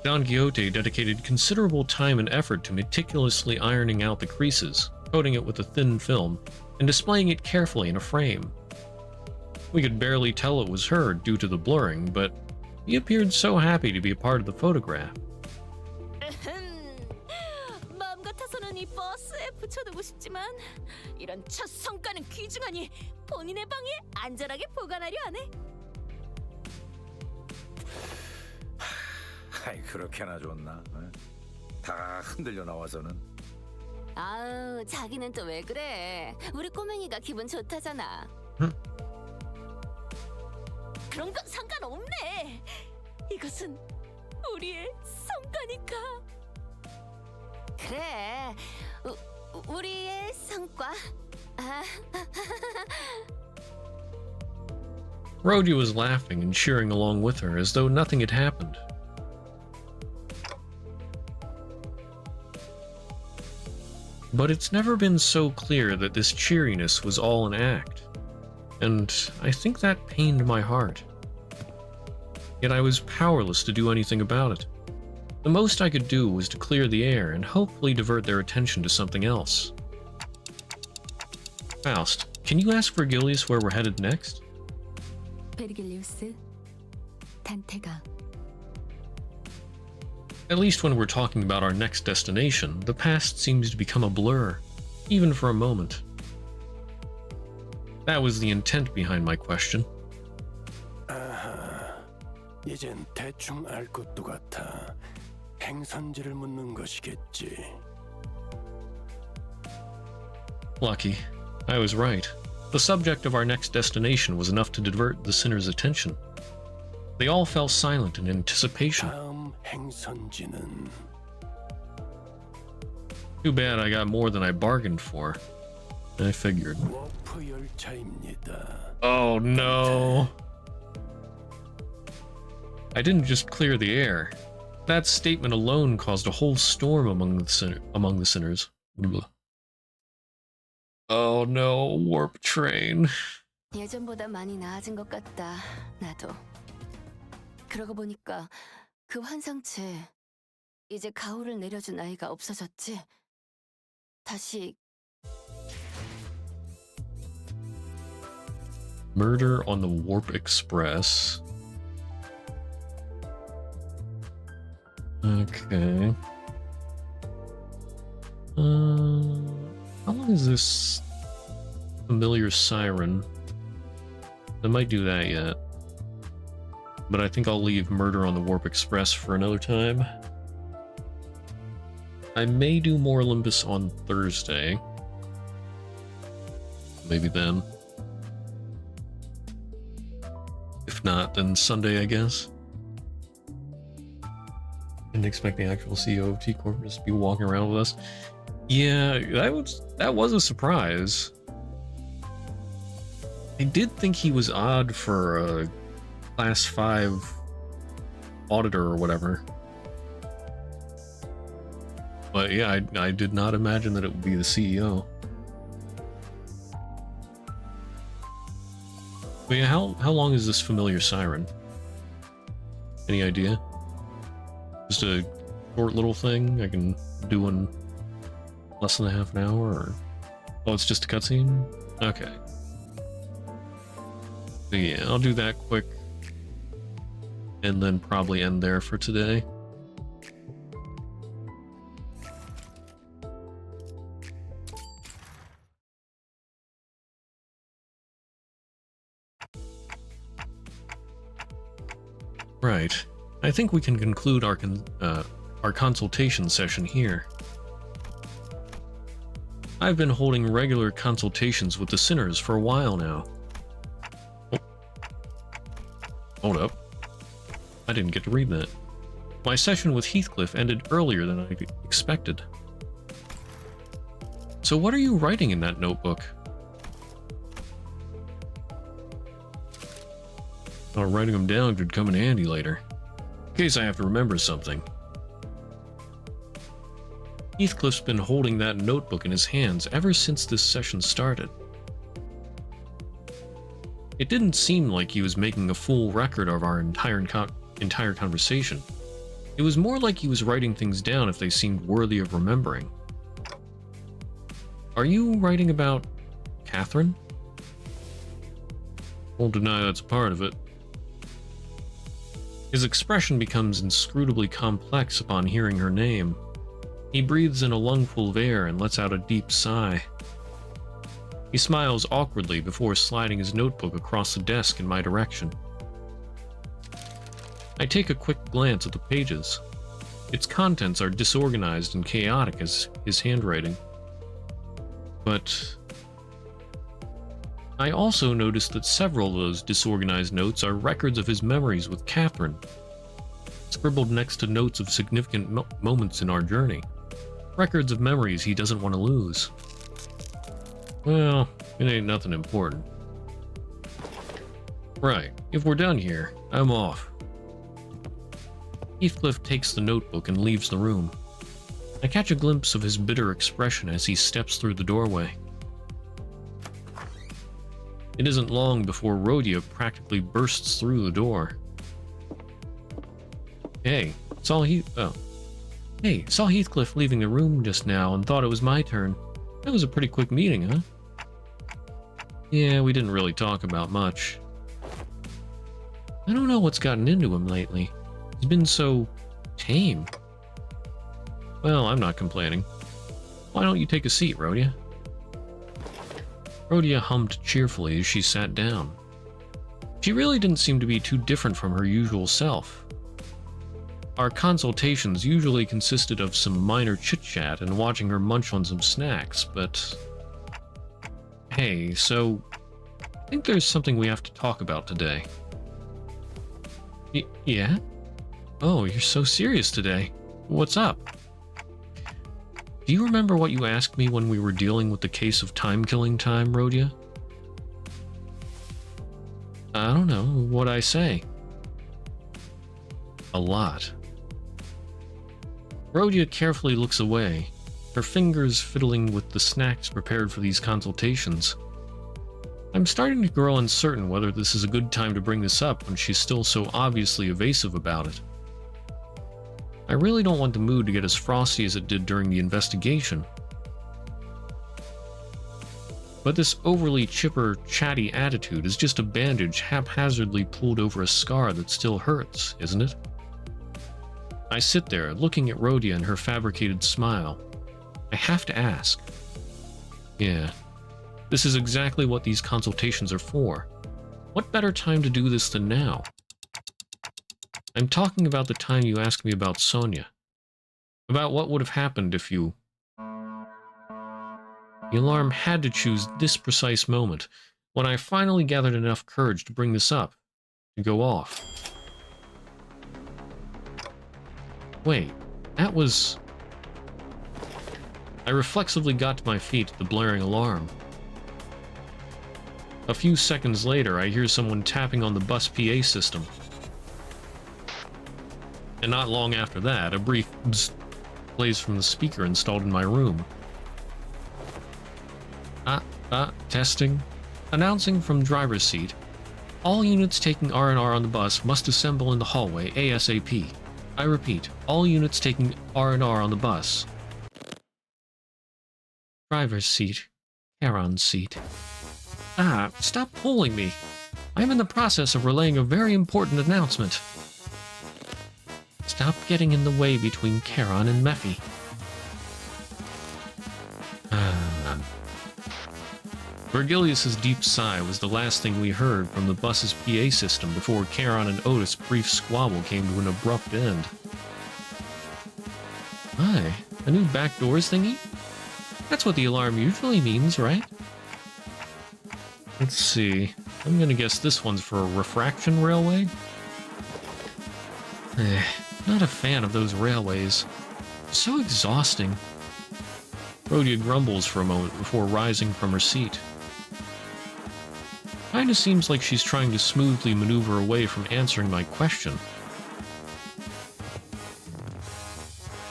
Don Quixote dedicated considerable time and effort to meticulously ironing out the creases, coating it with a thin film, and displaying it carefully in a frame. We could barely tell it was her due to the blurring, but he appeared so happy to be a part of the photograph. 마음 같아서는 이 버스에 붙여두고 싶지만 이런 첫 성과는 귀중하니 본인의 방에 안전하게 보관하려 하네. 아이 그렇게나 좋나? 어? 다 흔들려 나와서는. 아우, 자기는 또 왜 그래? 우리 꼬맹이가 기분 좋다잖아. 그런 건 상관없네. 이것은 우리의 성과니까. 그래, 우리의 성과. 아. Rhodia was laughing and cheering along with her as though nothing had happened. But it's never been so clear that this cheeriness was all an act, and I think that pained my heart. Yet I was powerless to do anything about it. The most I could do was to clear the air and hopefully divert their attention to something else. Faust, can you ask Virgilius where we're headed next? 베르길리우스, 단테가. At least when we're talking about our next destination, the past seems to become a blur, even for a moment. That was the intent behind my question. 아하, 이젠 대충 알 것도 같아. 행선지를 묻는 것이겠지. Lucky. I was right. The subject of our next destination was enough to divert the sinner's attention. They all fell silent in anticipation. 다음 행선지는 Too bad I got more than I bargained for. I figured. 워프 열차입니다. Oh no. I didn't just clear the air. That statement alone caused a whole storm among the sinners. Blah. Oh no, warp train. 예전보다 많이 나아진 것 같다. 나도. 그러고 보니까 그 환상체 이제 가오를 내려준 아이가 없어졌지. 다시 Murder on the Warp Express. Okay. How long is this familiar siren? I might do that yet. But I think I'll leave Murder on the Warp Express for another time. I may do more Limbus on Thursday. Maybe then. If not, then Sunday, I guess. Didn't expect the actual CEO of T-Corp to be walking around with us. Yeah, that was a surprise. I did think he was odd for a Class 5 auditor or whatever. But yeah, I did not imagine that it would be the CEO. But yeah, how long is this familiar siren? Any idea? Just a short little thing I can do in less than a half an hour, or... Oh, it's just a cutscene? Okay. But yeah, I'll do that quick. And then probably end there for today. Right. I think we can conclude our consultation session here. I've been holding regular consultations with the sinners for a while now. Oh. Hold up. I didn't get to read that. My session with Heathcliff ended earlier than I expected. So what are you writing in that notebook? Oh, writing them down could come in handy later, in case I have to remember something. Heathcliff's been holding that notebook in his hands ever since this session started. It didn't seem like he was making a full record of our entire conversation. It was more like he was writing things down if they seemed worthy of remembering. Are you writing about Catherine? Won't deny that's part of it. His expression becomes inscrutably complex upon hearing her name. He breathes in a lungful of air and lets out a deep sigh. He smiles awkwardly before sliding his notebook across the desk in my direction. I take a quick glance at the pages. Its contents are disorganized and chaotic as his handwriting. But I also noticed that several of those disorganized notes are records of his memories with Catherine, scribbled next to notes of significant moments in our journey. Records of memories he doesn't want to lose. Well, it ain't nothing important. Right, if we're done here, I'm off. Heathcliff takes the notebook and leaves the room. I catch a glimpse of his bitter expression as he steps through the doorway. It isn't long before Rhodia practically bursts through the door. Hey, saw Heathcliff leaving the room just now and thought it was my turn. That was a pretty quick meeting, huh? Yeah, we didn't really talk about much. I don't know what's gotten into him lately. He's been so tame. Well, I'm not complaining. Why don't you take a seat, Rhodia? Rhodia hummed cheerfully as she sat down. She really didn't seem to be too different from her usual self. Our consultations usually consisted of some minor chit-chat and watching her munch on some snacks, but... Hey, so... I think there's something we have to talk about today. Yeah? Oh, you're so serious today. What's up? Do you remember what you asked me when we were dealing with the case of time-killing time, Rhodia? I don't know. What'd I say? A lot. Rhodia carefully looks away, her fingers fiddling with the snacks prepared for these consultations. I'm starting to grow uncertain whether this is a good time to bring this up when she's still so obviously evasive about it. I really don't want the mood to get as frosty as it did during the investigation. But this overly chipper, chatty attitude is just a bandage haphazardly pulled over a scar that still hurts, isn't it? I sit there, looking at Rhodia and her fabricated smile. I have to ask. Yeah, this is exactly what these consultations are for. What better time to do this than now? I'm talking about the time you asked me about Sonia. About what would have happened if you... The alarm had to choose this precise moment, when I finally gathered enough courage to bring this up, to go off. Wait, that was... I reflexively got to my feet at the blaring alarm. A few seconds later, I hear someone tapping on the bus PA system. And not long after that, a brief bzz plays from the speaker installed in my room. Testing. Announcing from driver's seat. All units taking R&R on the bus must assemble in the hallway ASAP. I repeat, all units taking R&R on the bus. Driver's seat. Charon's seat. Stop pulling me. I'm in the process of relaying a very important announcement. Stop getting in the way between Charon and Mephi. Virgilius's deep sigh was the last thing we heard from the bus's PA system before Charon and Otis' brief squabble came to an abrupt end. My, a new back doors thingy? That's what the alarm usually means, right? Let's see. I'm gonna guess this one's for a refraction railway? Not a fan of those railways. So exhausting. Rhodia grumbles for a moment before rising from her seat. Kinda seems like she's trying to smoothly maneuver away from answering my question.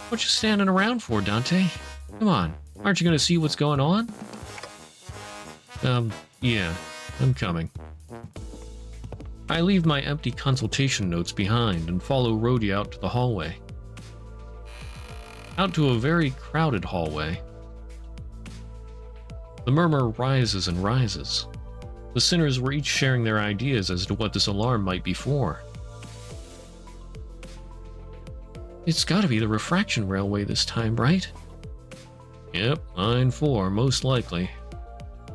What you standing around for, Dante? Come on, aren't you gonna see what's going on? Yeah, I'm coming. I leave my empty consultation notes behind and follow Rhodia out to the hallway. Out to a very crowded hallway. The murmur rises and rises. The sinners were each sharing their ideas as to what this alarm might be for. It's gotta be the refraction railway this time, right? Yep, line 4, most likely.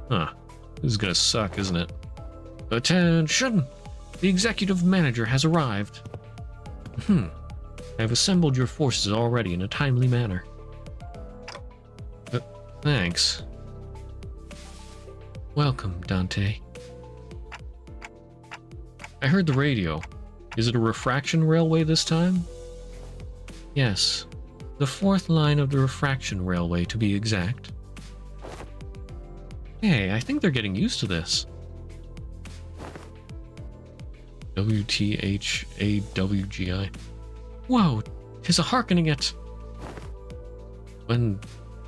Huh, this is gonna suck, isn't it? Attention! The executive manager has arrived. I've assembled your forces already in a timely manner. Thanks. Welcome, Dante. I heard the radio. Is it a refraction railway this time? Yes. The 4th line of the refraction railway, to be exact. Hey, I think they're getting used to this. WTHAWGI. Whoa, 'tis a hearkening at... When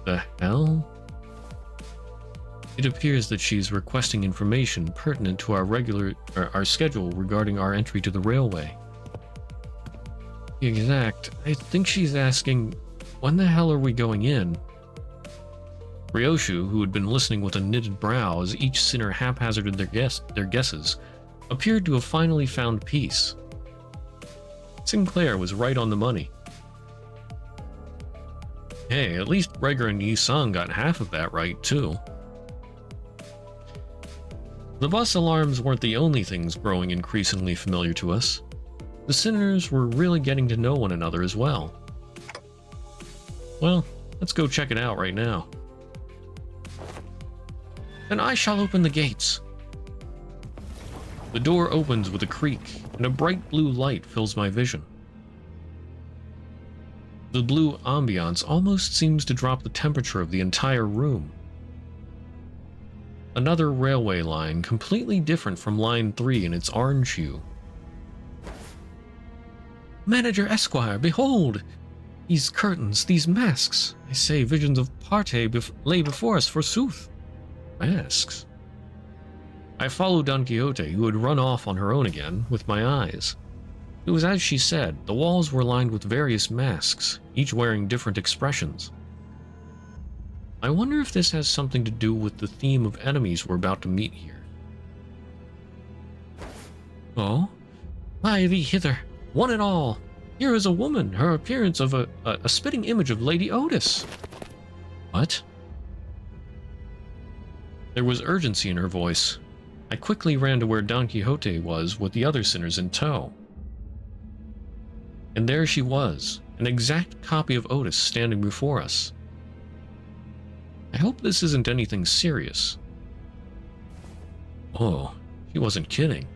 the hell? It appears that she's requesting information pertinent to our schedule regarding our entry to the railway. Exact. I think she's asking, when the hell are we going in? Ryoshu, who had been listening with a knitted brow as each sinner haphazarded their guesses, appeared to have finally found peace. Sinclair was right on the money. Hey, at least Reger and Yi-sang got half of that right, too. The bus alarms weren't the only things growing increasingly familiar to us. The sinners were really getting to know one another as well. Well, let's go check it out right now. Then I shall open the gates. The door opens with a creak, and a bright blue light fills my vision. The blue ambiance almost seems to drop the temperature of the entire room. Another railway line, completely different from line 3 in its orange hue. Manager Esquire, behold! These curtains, these masks. I say visions of Parte lay before us, forsooth. Masks? I followed Don Quixote, who had run off on her own again, with my eyes. It was as she said, the walls were lined with various masks, each wearing different expressions. I wonder if this has something to do with the theme of enemies we're about to meet here. Oh? Fly thee hither, one and all. Here is a woman, her appearance of a spitting image of Lady Otis. What? There was urgency in her voice. I quickly ran to where Don Quixote was with the other sinners in tow. And there she was, an exact copy of Otis standing before us. I hope this isn't anything serious. Oh, she wasn't kidding.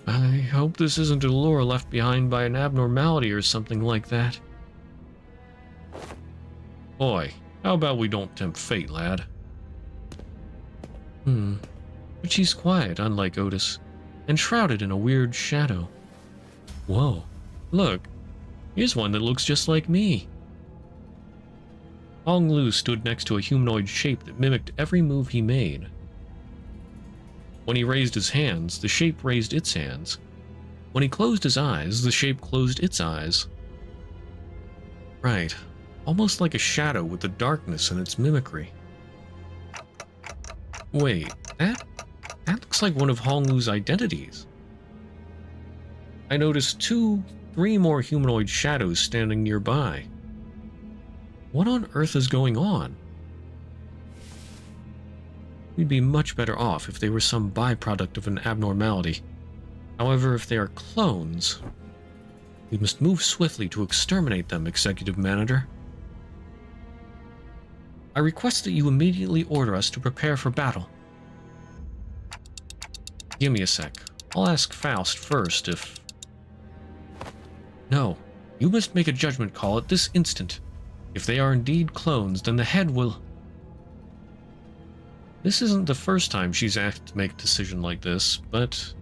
I hope this isn't a lure left behind by an abnormality or something like that. Boy, how about we don't tempt fate, lad? But she's quiet, unlike Otis, and shrouded in a weird shadow. Whoa, look, here's one that looks just like me. Hong Lu stood next to a humanoid shape that mimicked every move he made. When he raised his hands, the shape raised its hands. When he closed his eyes, the shape closed its eyes. Right, almost like a shadow with the darkness in its mimicry. Wait, that looks like one of Hong Lu's identities. I noticed 3 more humanoid shadows standing nearby. What on earth is going on? We'd be much better off if they were some byproduct of an abnormality. However, if they are clones, we must move swiftly to exterminate them, Executive Manager. I request that you immediately order us to prepare for battle. Give me a sec. I'll ask Faust first if... No, you must make a judgment call at this instant. If they are indeed clones, then the head will... This isn't the first time she's asked to make a decision like this, but...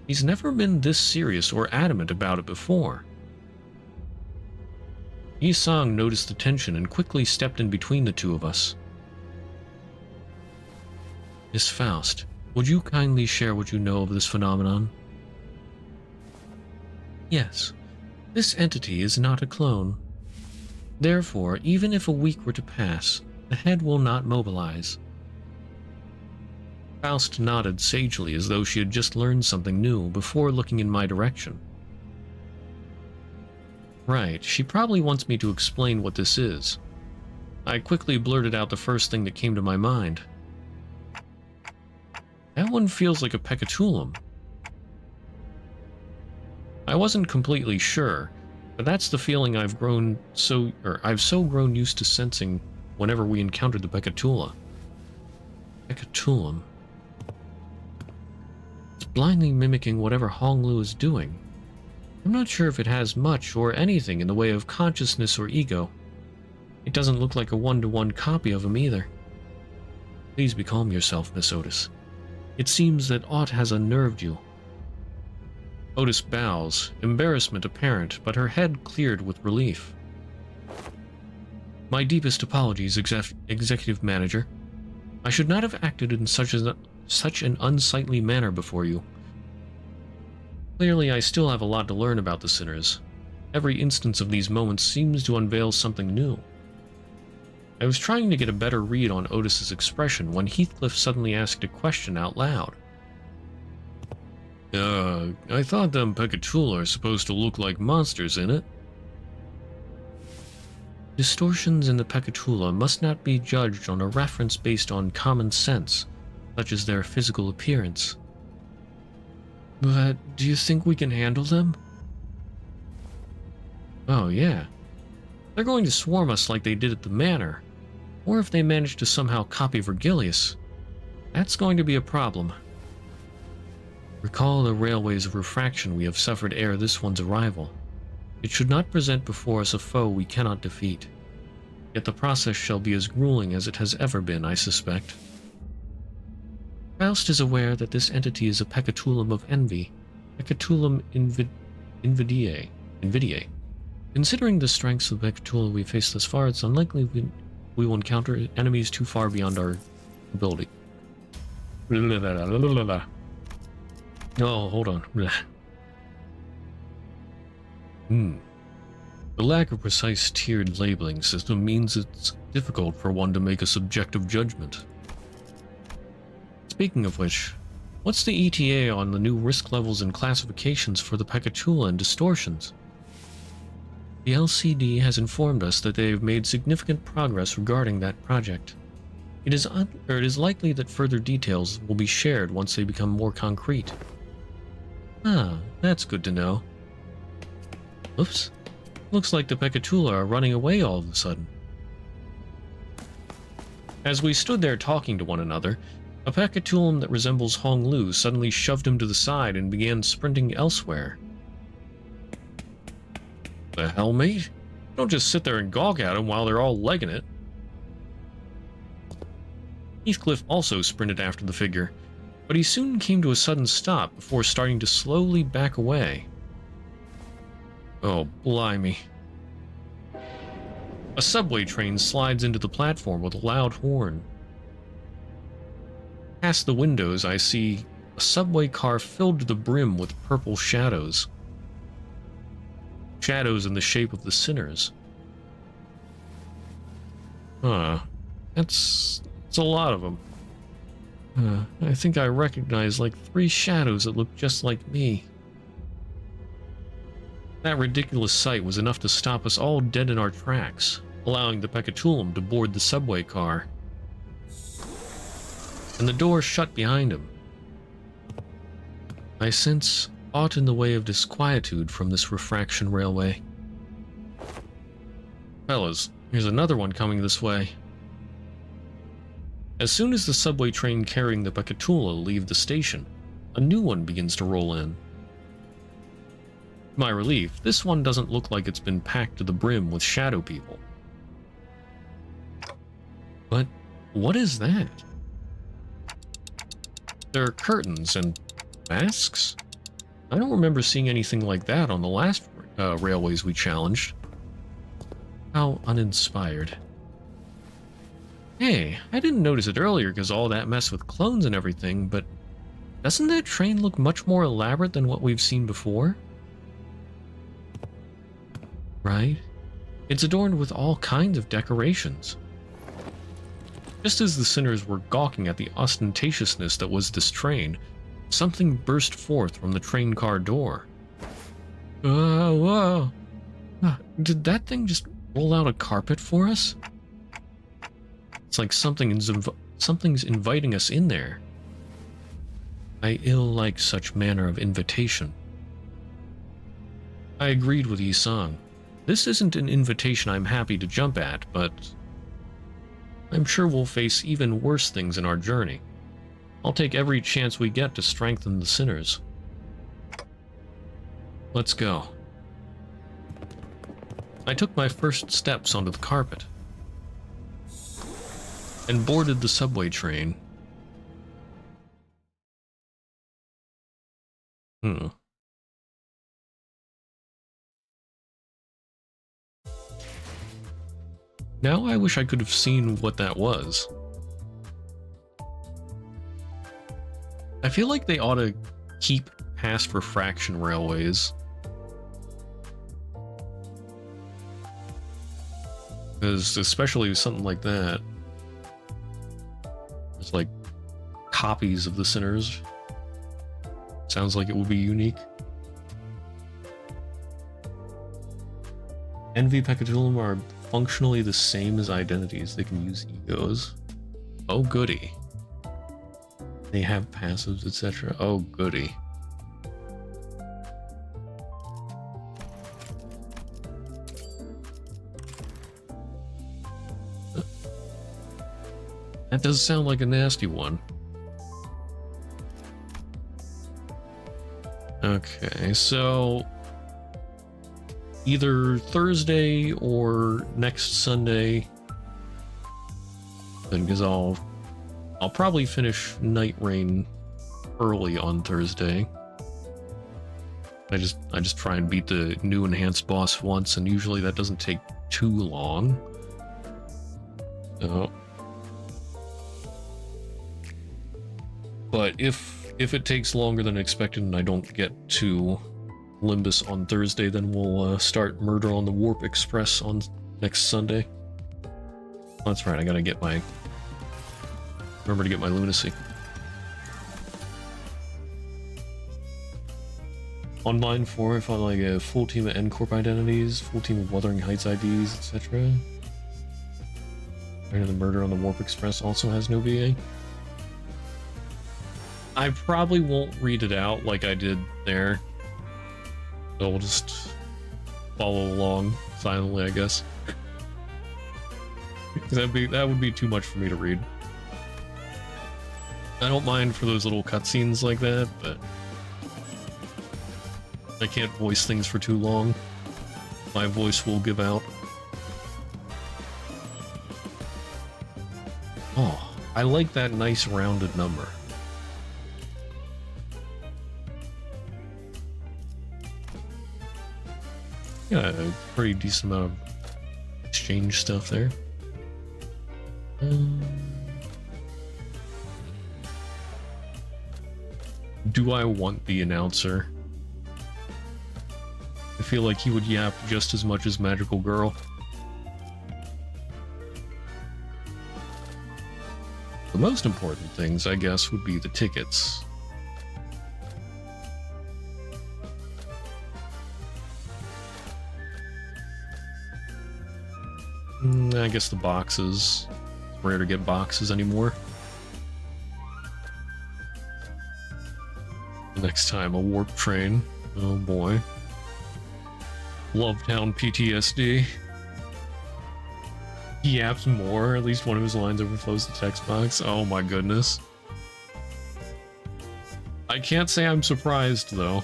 He's never been this serious or adamant about it before. Yi-sang noticed the tension and quickly stepped in between the two of us. Miss Faust, would you kindly share what you know of this phenomenon? Yes, this entity is not a clone. Therefore, even if a week were to pass, the head will not mobilize. Faust nodded sagely as though she had just learned something new before looking in my direction. Right, she probably wants me to explain what this is. I quickly blurted out the first thing that came to my mind. That one feels like a pecatulum. I wasn't completely sure, but that's the feeling I've so grown used to sensing whenever we encountered the pecatula. Pecatulum. It's blindly mimicking whatever Hong Lu is doing. I'm not sure if it has much or anything in the way of consciousness or ego. It doesn't look like a one-to-one copy of him either. Please becalm yourself, Miss Otis. It seems that aught has unnerved you. Otis bows, embarrassment apparent, but her head cleared with relief. My deepest apologies, Executive Manager. I should not have acted in such an unsightly manner before you. Clearly, I still have a lot to learn about the sinners. Every instance of these moments seems to unveil something new. I was trying to get a better read on Otis's expression when Heathcliff suddenly asked a question out loud. I thought them pecatula are supposed to look like monsters in it. Distortions in the pecatula must not be judged on a reference based on common sense, such as their physical appearance. But do you think we can handle them? Oh yeah. They're going to swarm us like they did at the manor. Or if they manage to somehow copy Virgilius. That's going to be a problem. Recall the railways of refraction we have suffered ere this one's arrival. It should not present before us a foe we cannot defeat. Yet the process shall be as grueling as it has ever been, I suspect. Faust is aware that this entity is a pecatulum of envy, pecatulum invidiae. Considering the strengths of the pecatula we face thus far, it's unlikely we will encounter enemies too far beyond our ability. Oh, hold on. The lack of precise tiered labeling system means it's difficult for one to make a subjective judgment. Speaking of which, what's the ETA on the new risk levels and classifications for the Pekatula and distortions? The LCD has informed us that they have made significant progress regarding that project. It is likely that further details will be shared once they become more concrete. Ah, that's good to know. Oops. Looks like the Pekatula are running away all of a sudden. As we stood there talking to one another, a Pekatulum that resembles Hong Lu suddenly shoved him to the side and began sprinting elsewhere. The hell, mate? Don't just sit there and gawk at him while they're all legging it. Heathcliff also sprinted after the figure, but he soon came to a sudden stop before starting to slowly back away. Oh, blimey. A subway train slides into the platform with a loud horn. Past the windows, I see a subway car filled to the brim with purple shadows. Shadows in the shape of the sinners. That's a lot of them. I think I recognize like 3 shadows that look just like me. That ridiculous sight was enough to stop us all dead in our tracks, allowing the Pekatulum to board the subway car. And the door shut behind him. I sense aught in the way of disquietude from this refraction railway. Fellas, here's another one coming this way. As soon as the subway train carrying the Pekatula leave the station, a new one begins to roll in. To my relief, this one doesn't look like it's been packed to the brim with shadow people. But what is that? There are curtains and masks? I don't remember seeing anything like that on the last railways we challenged. How uninspired. Hey, I didn't notice it earlier because all that mess with clones and everything, but doesn't that train look much more elaborate than what we've seen before? Right? It's adorned with all kinds of decorations. Just as the sinners were gawking at the ostentatiousness that was this train, something burst forth from the train car door. Whoa. Did that thing just roll out a carpet for us? It's like something's inviting us in there. I ill like such manner of invitation. I agreed with Yi-sang. This isn't an invitation I'm happy to jump at, but I'm sure we'll face even worse things in our journey. I'll take every chance we get to strengthen the sinners. Let's go. I took my first steps onto the carpet and boarded the subway train. Now I wish I could have seen what that was. I feel like they ought to keep past refraction railways. Because especially with something like that, there's like copies of the sinners. Sounds like it would be unique. Envy Pekatulum are functionally the same as identities. They can use egos. Oh goody. They have passives, etc. Oh goody. That does sound like a nasty one. Okay, so either Thursday or next Sunday, because I'll probably finish Night Rain early on Thursday. I just try and beat the new enhanced boss once, and usually that doesn't take too long. So, but if it takes longer than expected and I don't get to Limbus on Thursday, then we'll start Murder on the Warp Express on next Sunday. That's right, I gotta get my... Remember to get my lunacy. Online for if I like a full team of N-Corp identities, full team of Wuthering Heights IDs, etc. The Murder on the Warp Express also has no VA. I probably won't read it out like I did there. So we'll just follow along silently, I guess. That would be too much for me to read. I don't mind for those little cutscenes like that, but I can't voice things for too long. My voice will give out. Oh, I like that nice rounded number. Yeah, a pretty decent amount of exchange stuff there. Do I want the announcer? I feel like he would yap just as much as Magical Girl. The most important things, I guess, would be the tickets. I guess the boxes. It's rare to get boxes anymore. Next time, a warp train. Oh boy. Lovetown PTSD. He yaps more. At least one of his lines overflows the text box. Oh my goodness. I can't say I'm surprised though.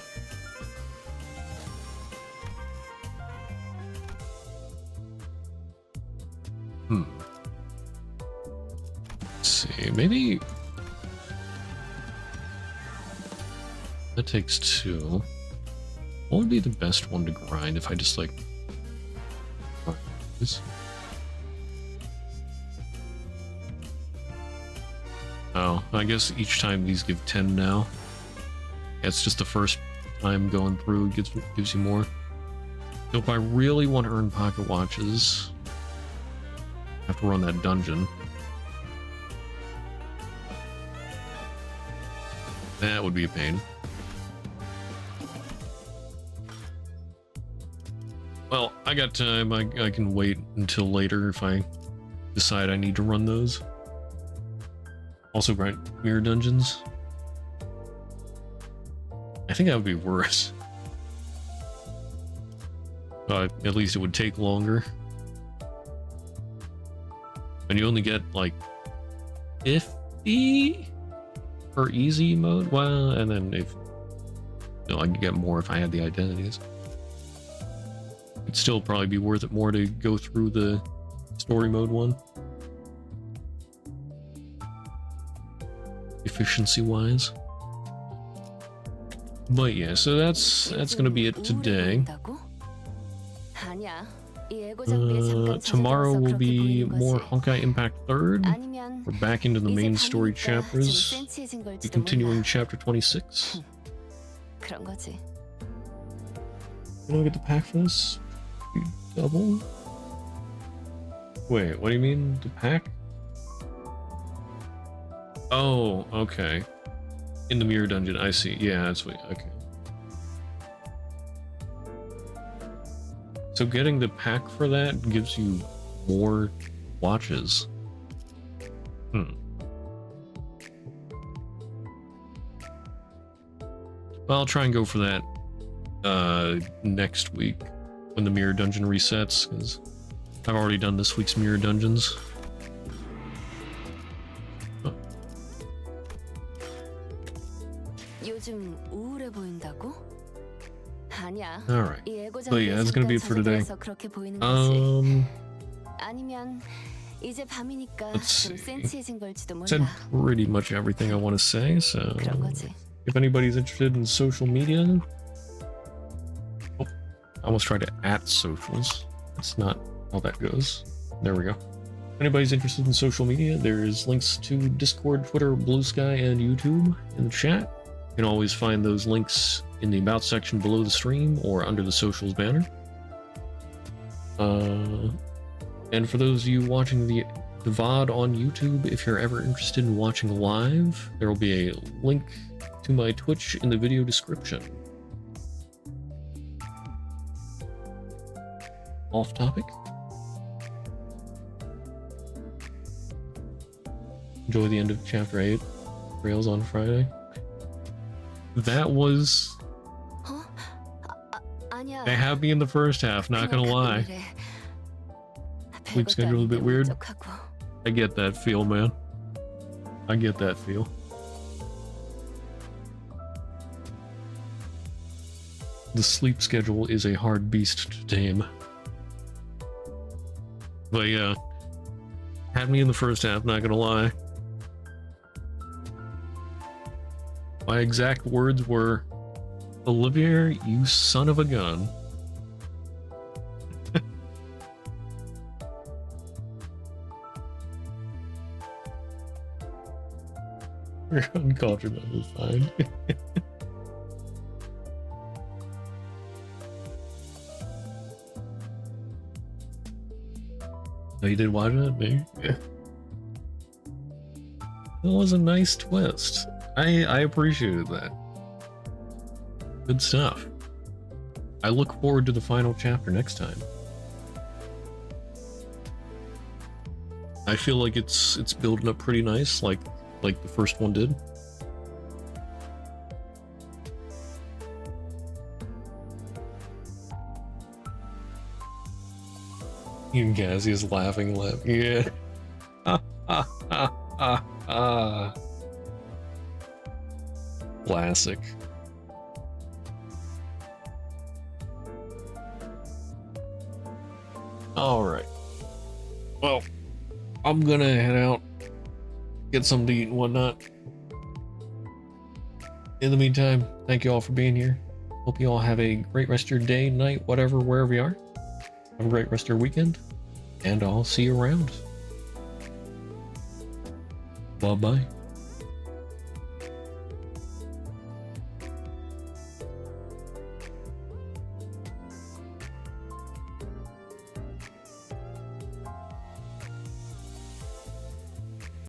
Let's see, maybe that takes 2. What would be the best one to grind if I just like this? Oh, I guess each time these give 10 now. It's just the first time going through gives you more. So if I really want to earn pocket watches, I have to run that dungeon. That would be a pain. Well, I got time. I can wait until later if I decide I need to run those. Also grind mirror dungeons. I think that would be worse. But at least it would take longer. And you only get like 50 for easy mode. Well, and then if you know, I could get more if I had the identities. It'd still probably be worth it more to go through the story mode one. Efficiency wise. But yeah, so that's gonna be it today. Tomorrow will be more Honkai Impact 3rd. We're back into the main story chapters. Be continuing chapter 26. 그런 거지. Can I get the pack for this? Double? Wait, what do you mean? The pack? Oh, okay. In the mirror dungeon, I see. Yeah, that's what. Okay. So getting the pack for that gives you more watches. Well, I'll try and go for that next week when the mirror dungeon resets, because I've already done this week's mirror dungeons. 요즘 우울해 보인다고? 아니야. Alright. 이 애고장 But yeah, that's gonna be it for today. 그렇게 보이는 거지. Let's 아니면 이제 밤이니까 좀 see. 센치해진 걸지도 몰라. Said pretty much everything I want to say, so 그런 거지. if anybody's interested in social media, oh, I almost tried to @ socials. That's not how that goes. There we go. If anybody's interested in social media, there's links to Discord, Twitter, Blue Sky, and YouTube in the chat. You can always find those links in the About section below the stream or under the socials banner. And for those of you watching the VOD on YouTube, if you're ever interested in watching live, there will be a link to my Twitch in the video description. Off topic. Enjoy the end of Chapter 8. Rails on Friday. That was... They have me in the first half, not gonna lie. Sleep schedule a bit weird. I get that feel, man. I get that feel. The sleep schedule is a hard beast to tame. But yeah, had me in the first half, not gonna lie. My exact words were, Olivier, you son of a gun. You're uncultured, that was fine. Oh, you did watch it, me? Yeah. That was a nice twist. I appreciated that. Good stuff. I look forward to the final chapter next time. I feel like it's building up pretty nice, like the first one did. Even Gazzy is laughing. Yeah. Classic. Alright. Well, I'm gonna head out, get something to eat and whatnot. In the meantime, thank you all for being here. Hope you all have a great rest of your day, night, whatever, wherever you are. Have a great rest of your weekend, and I'll see you around. Bye-bye.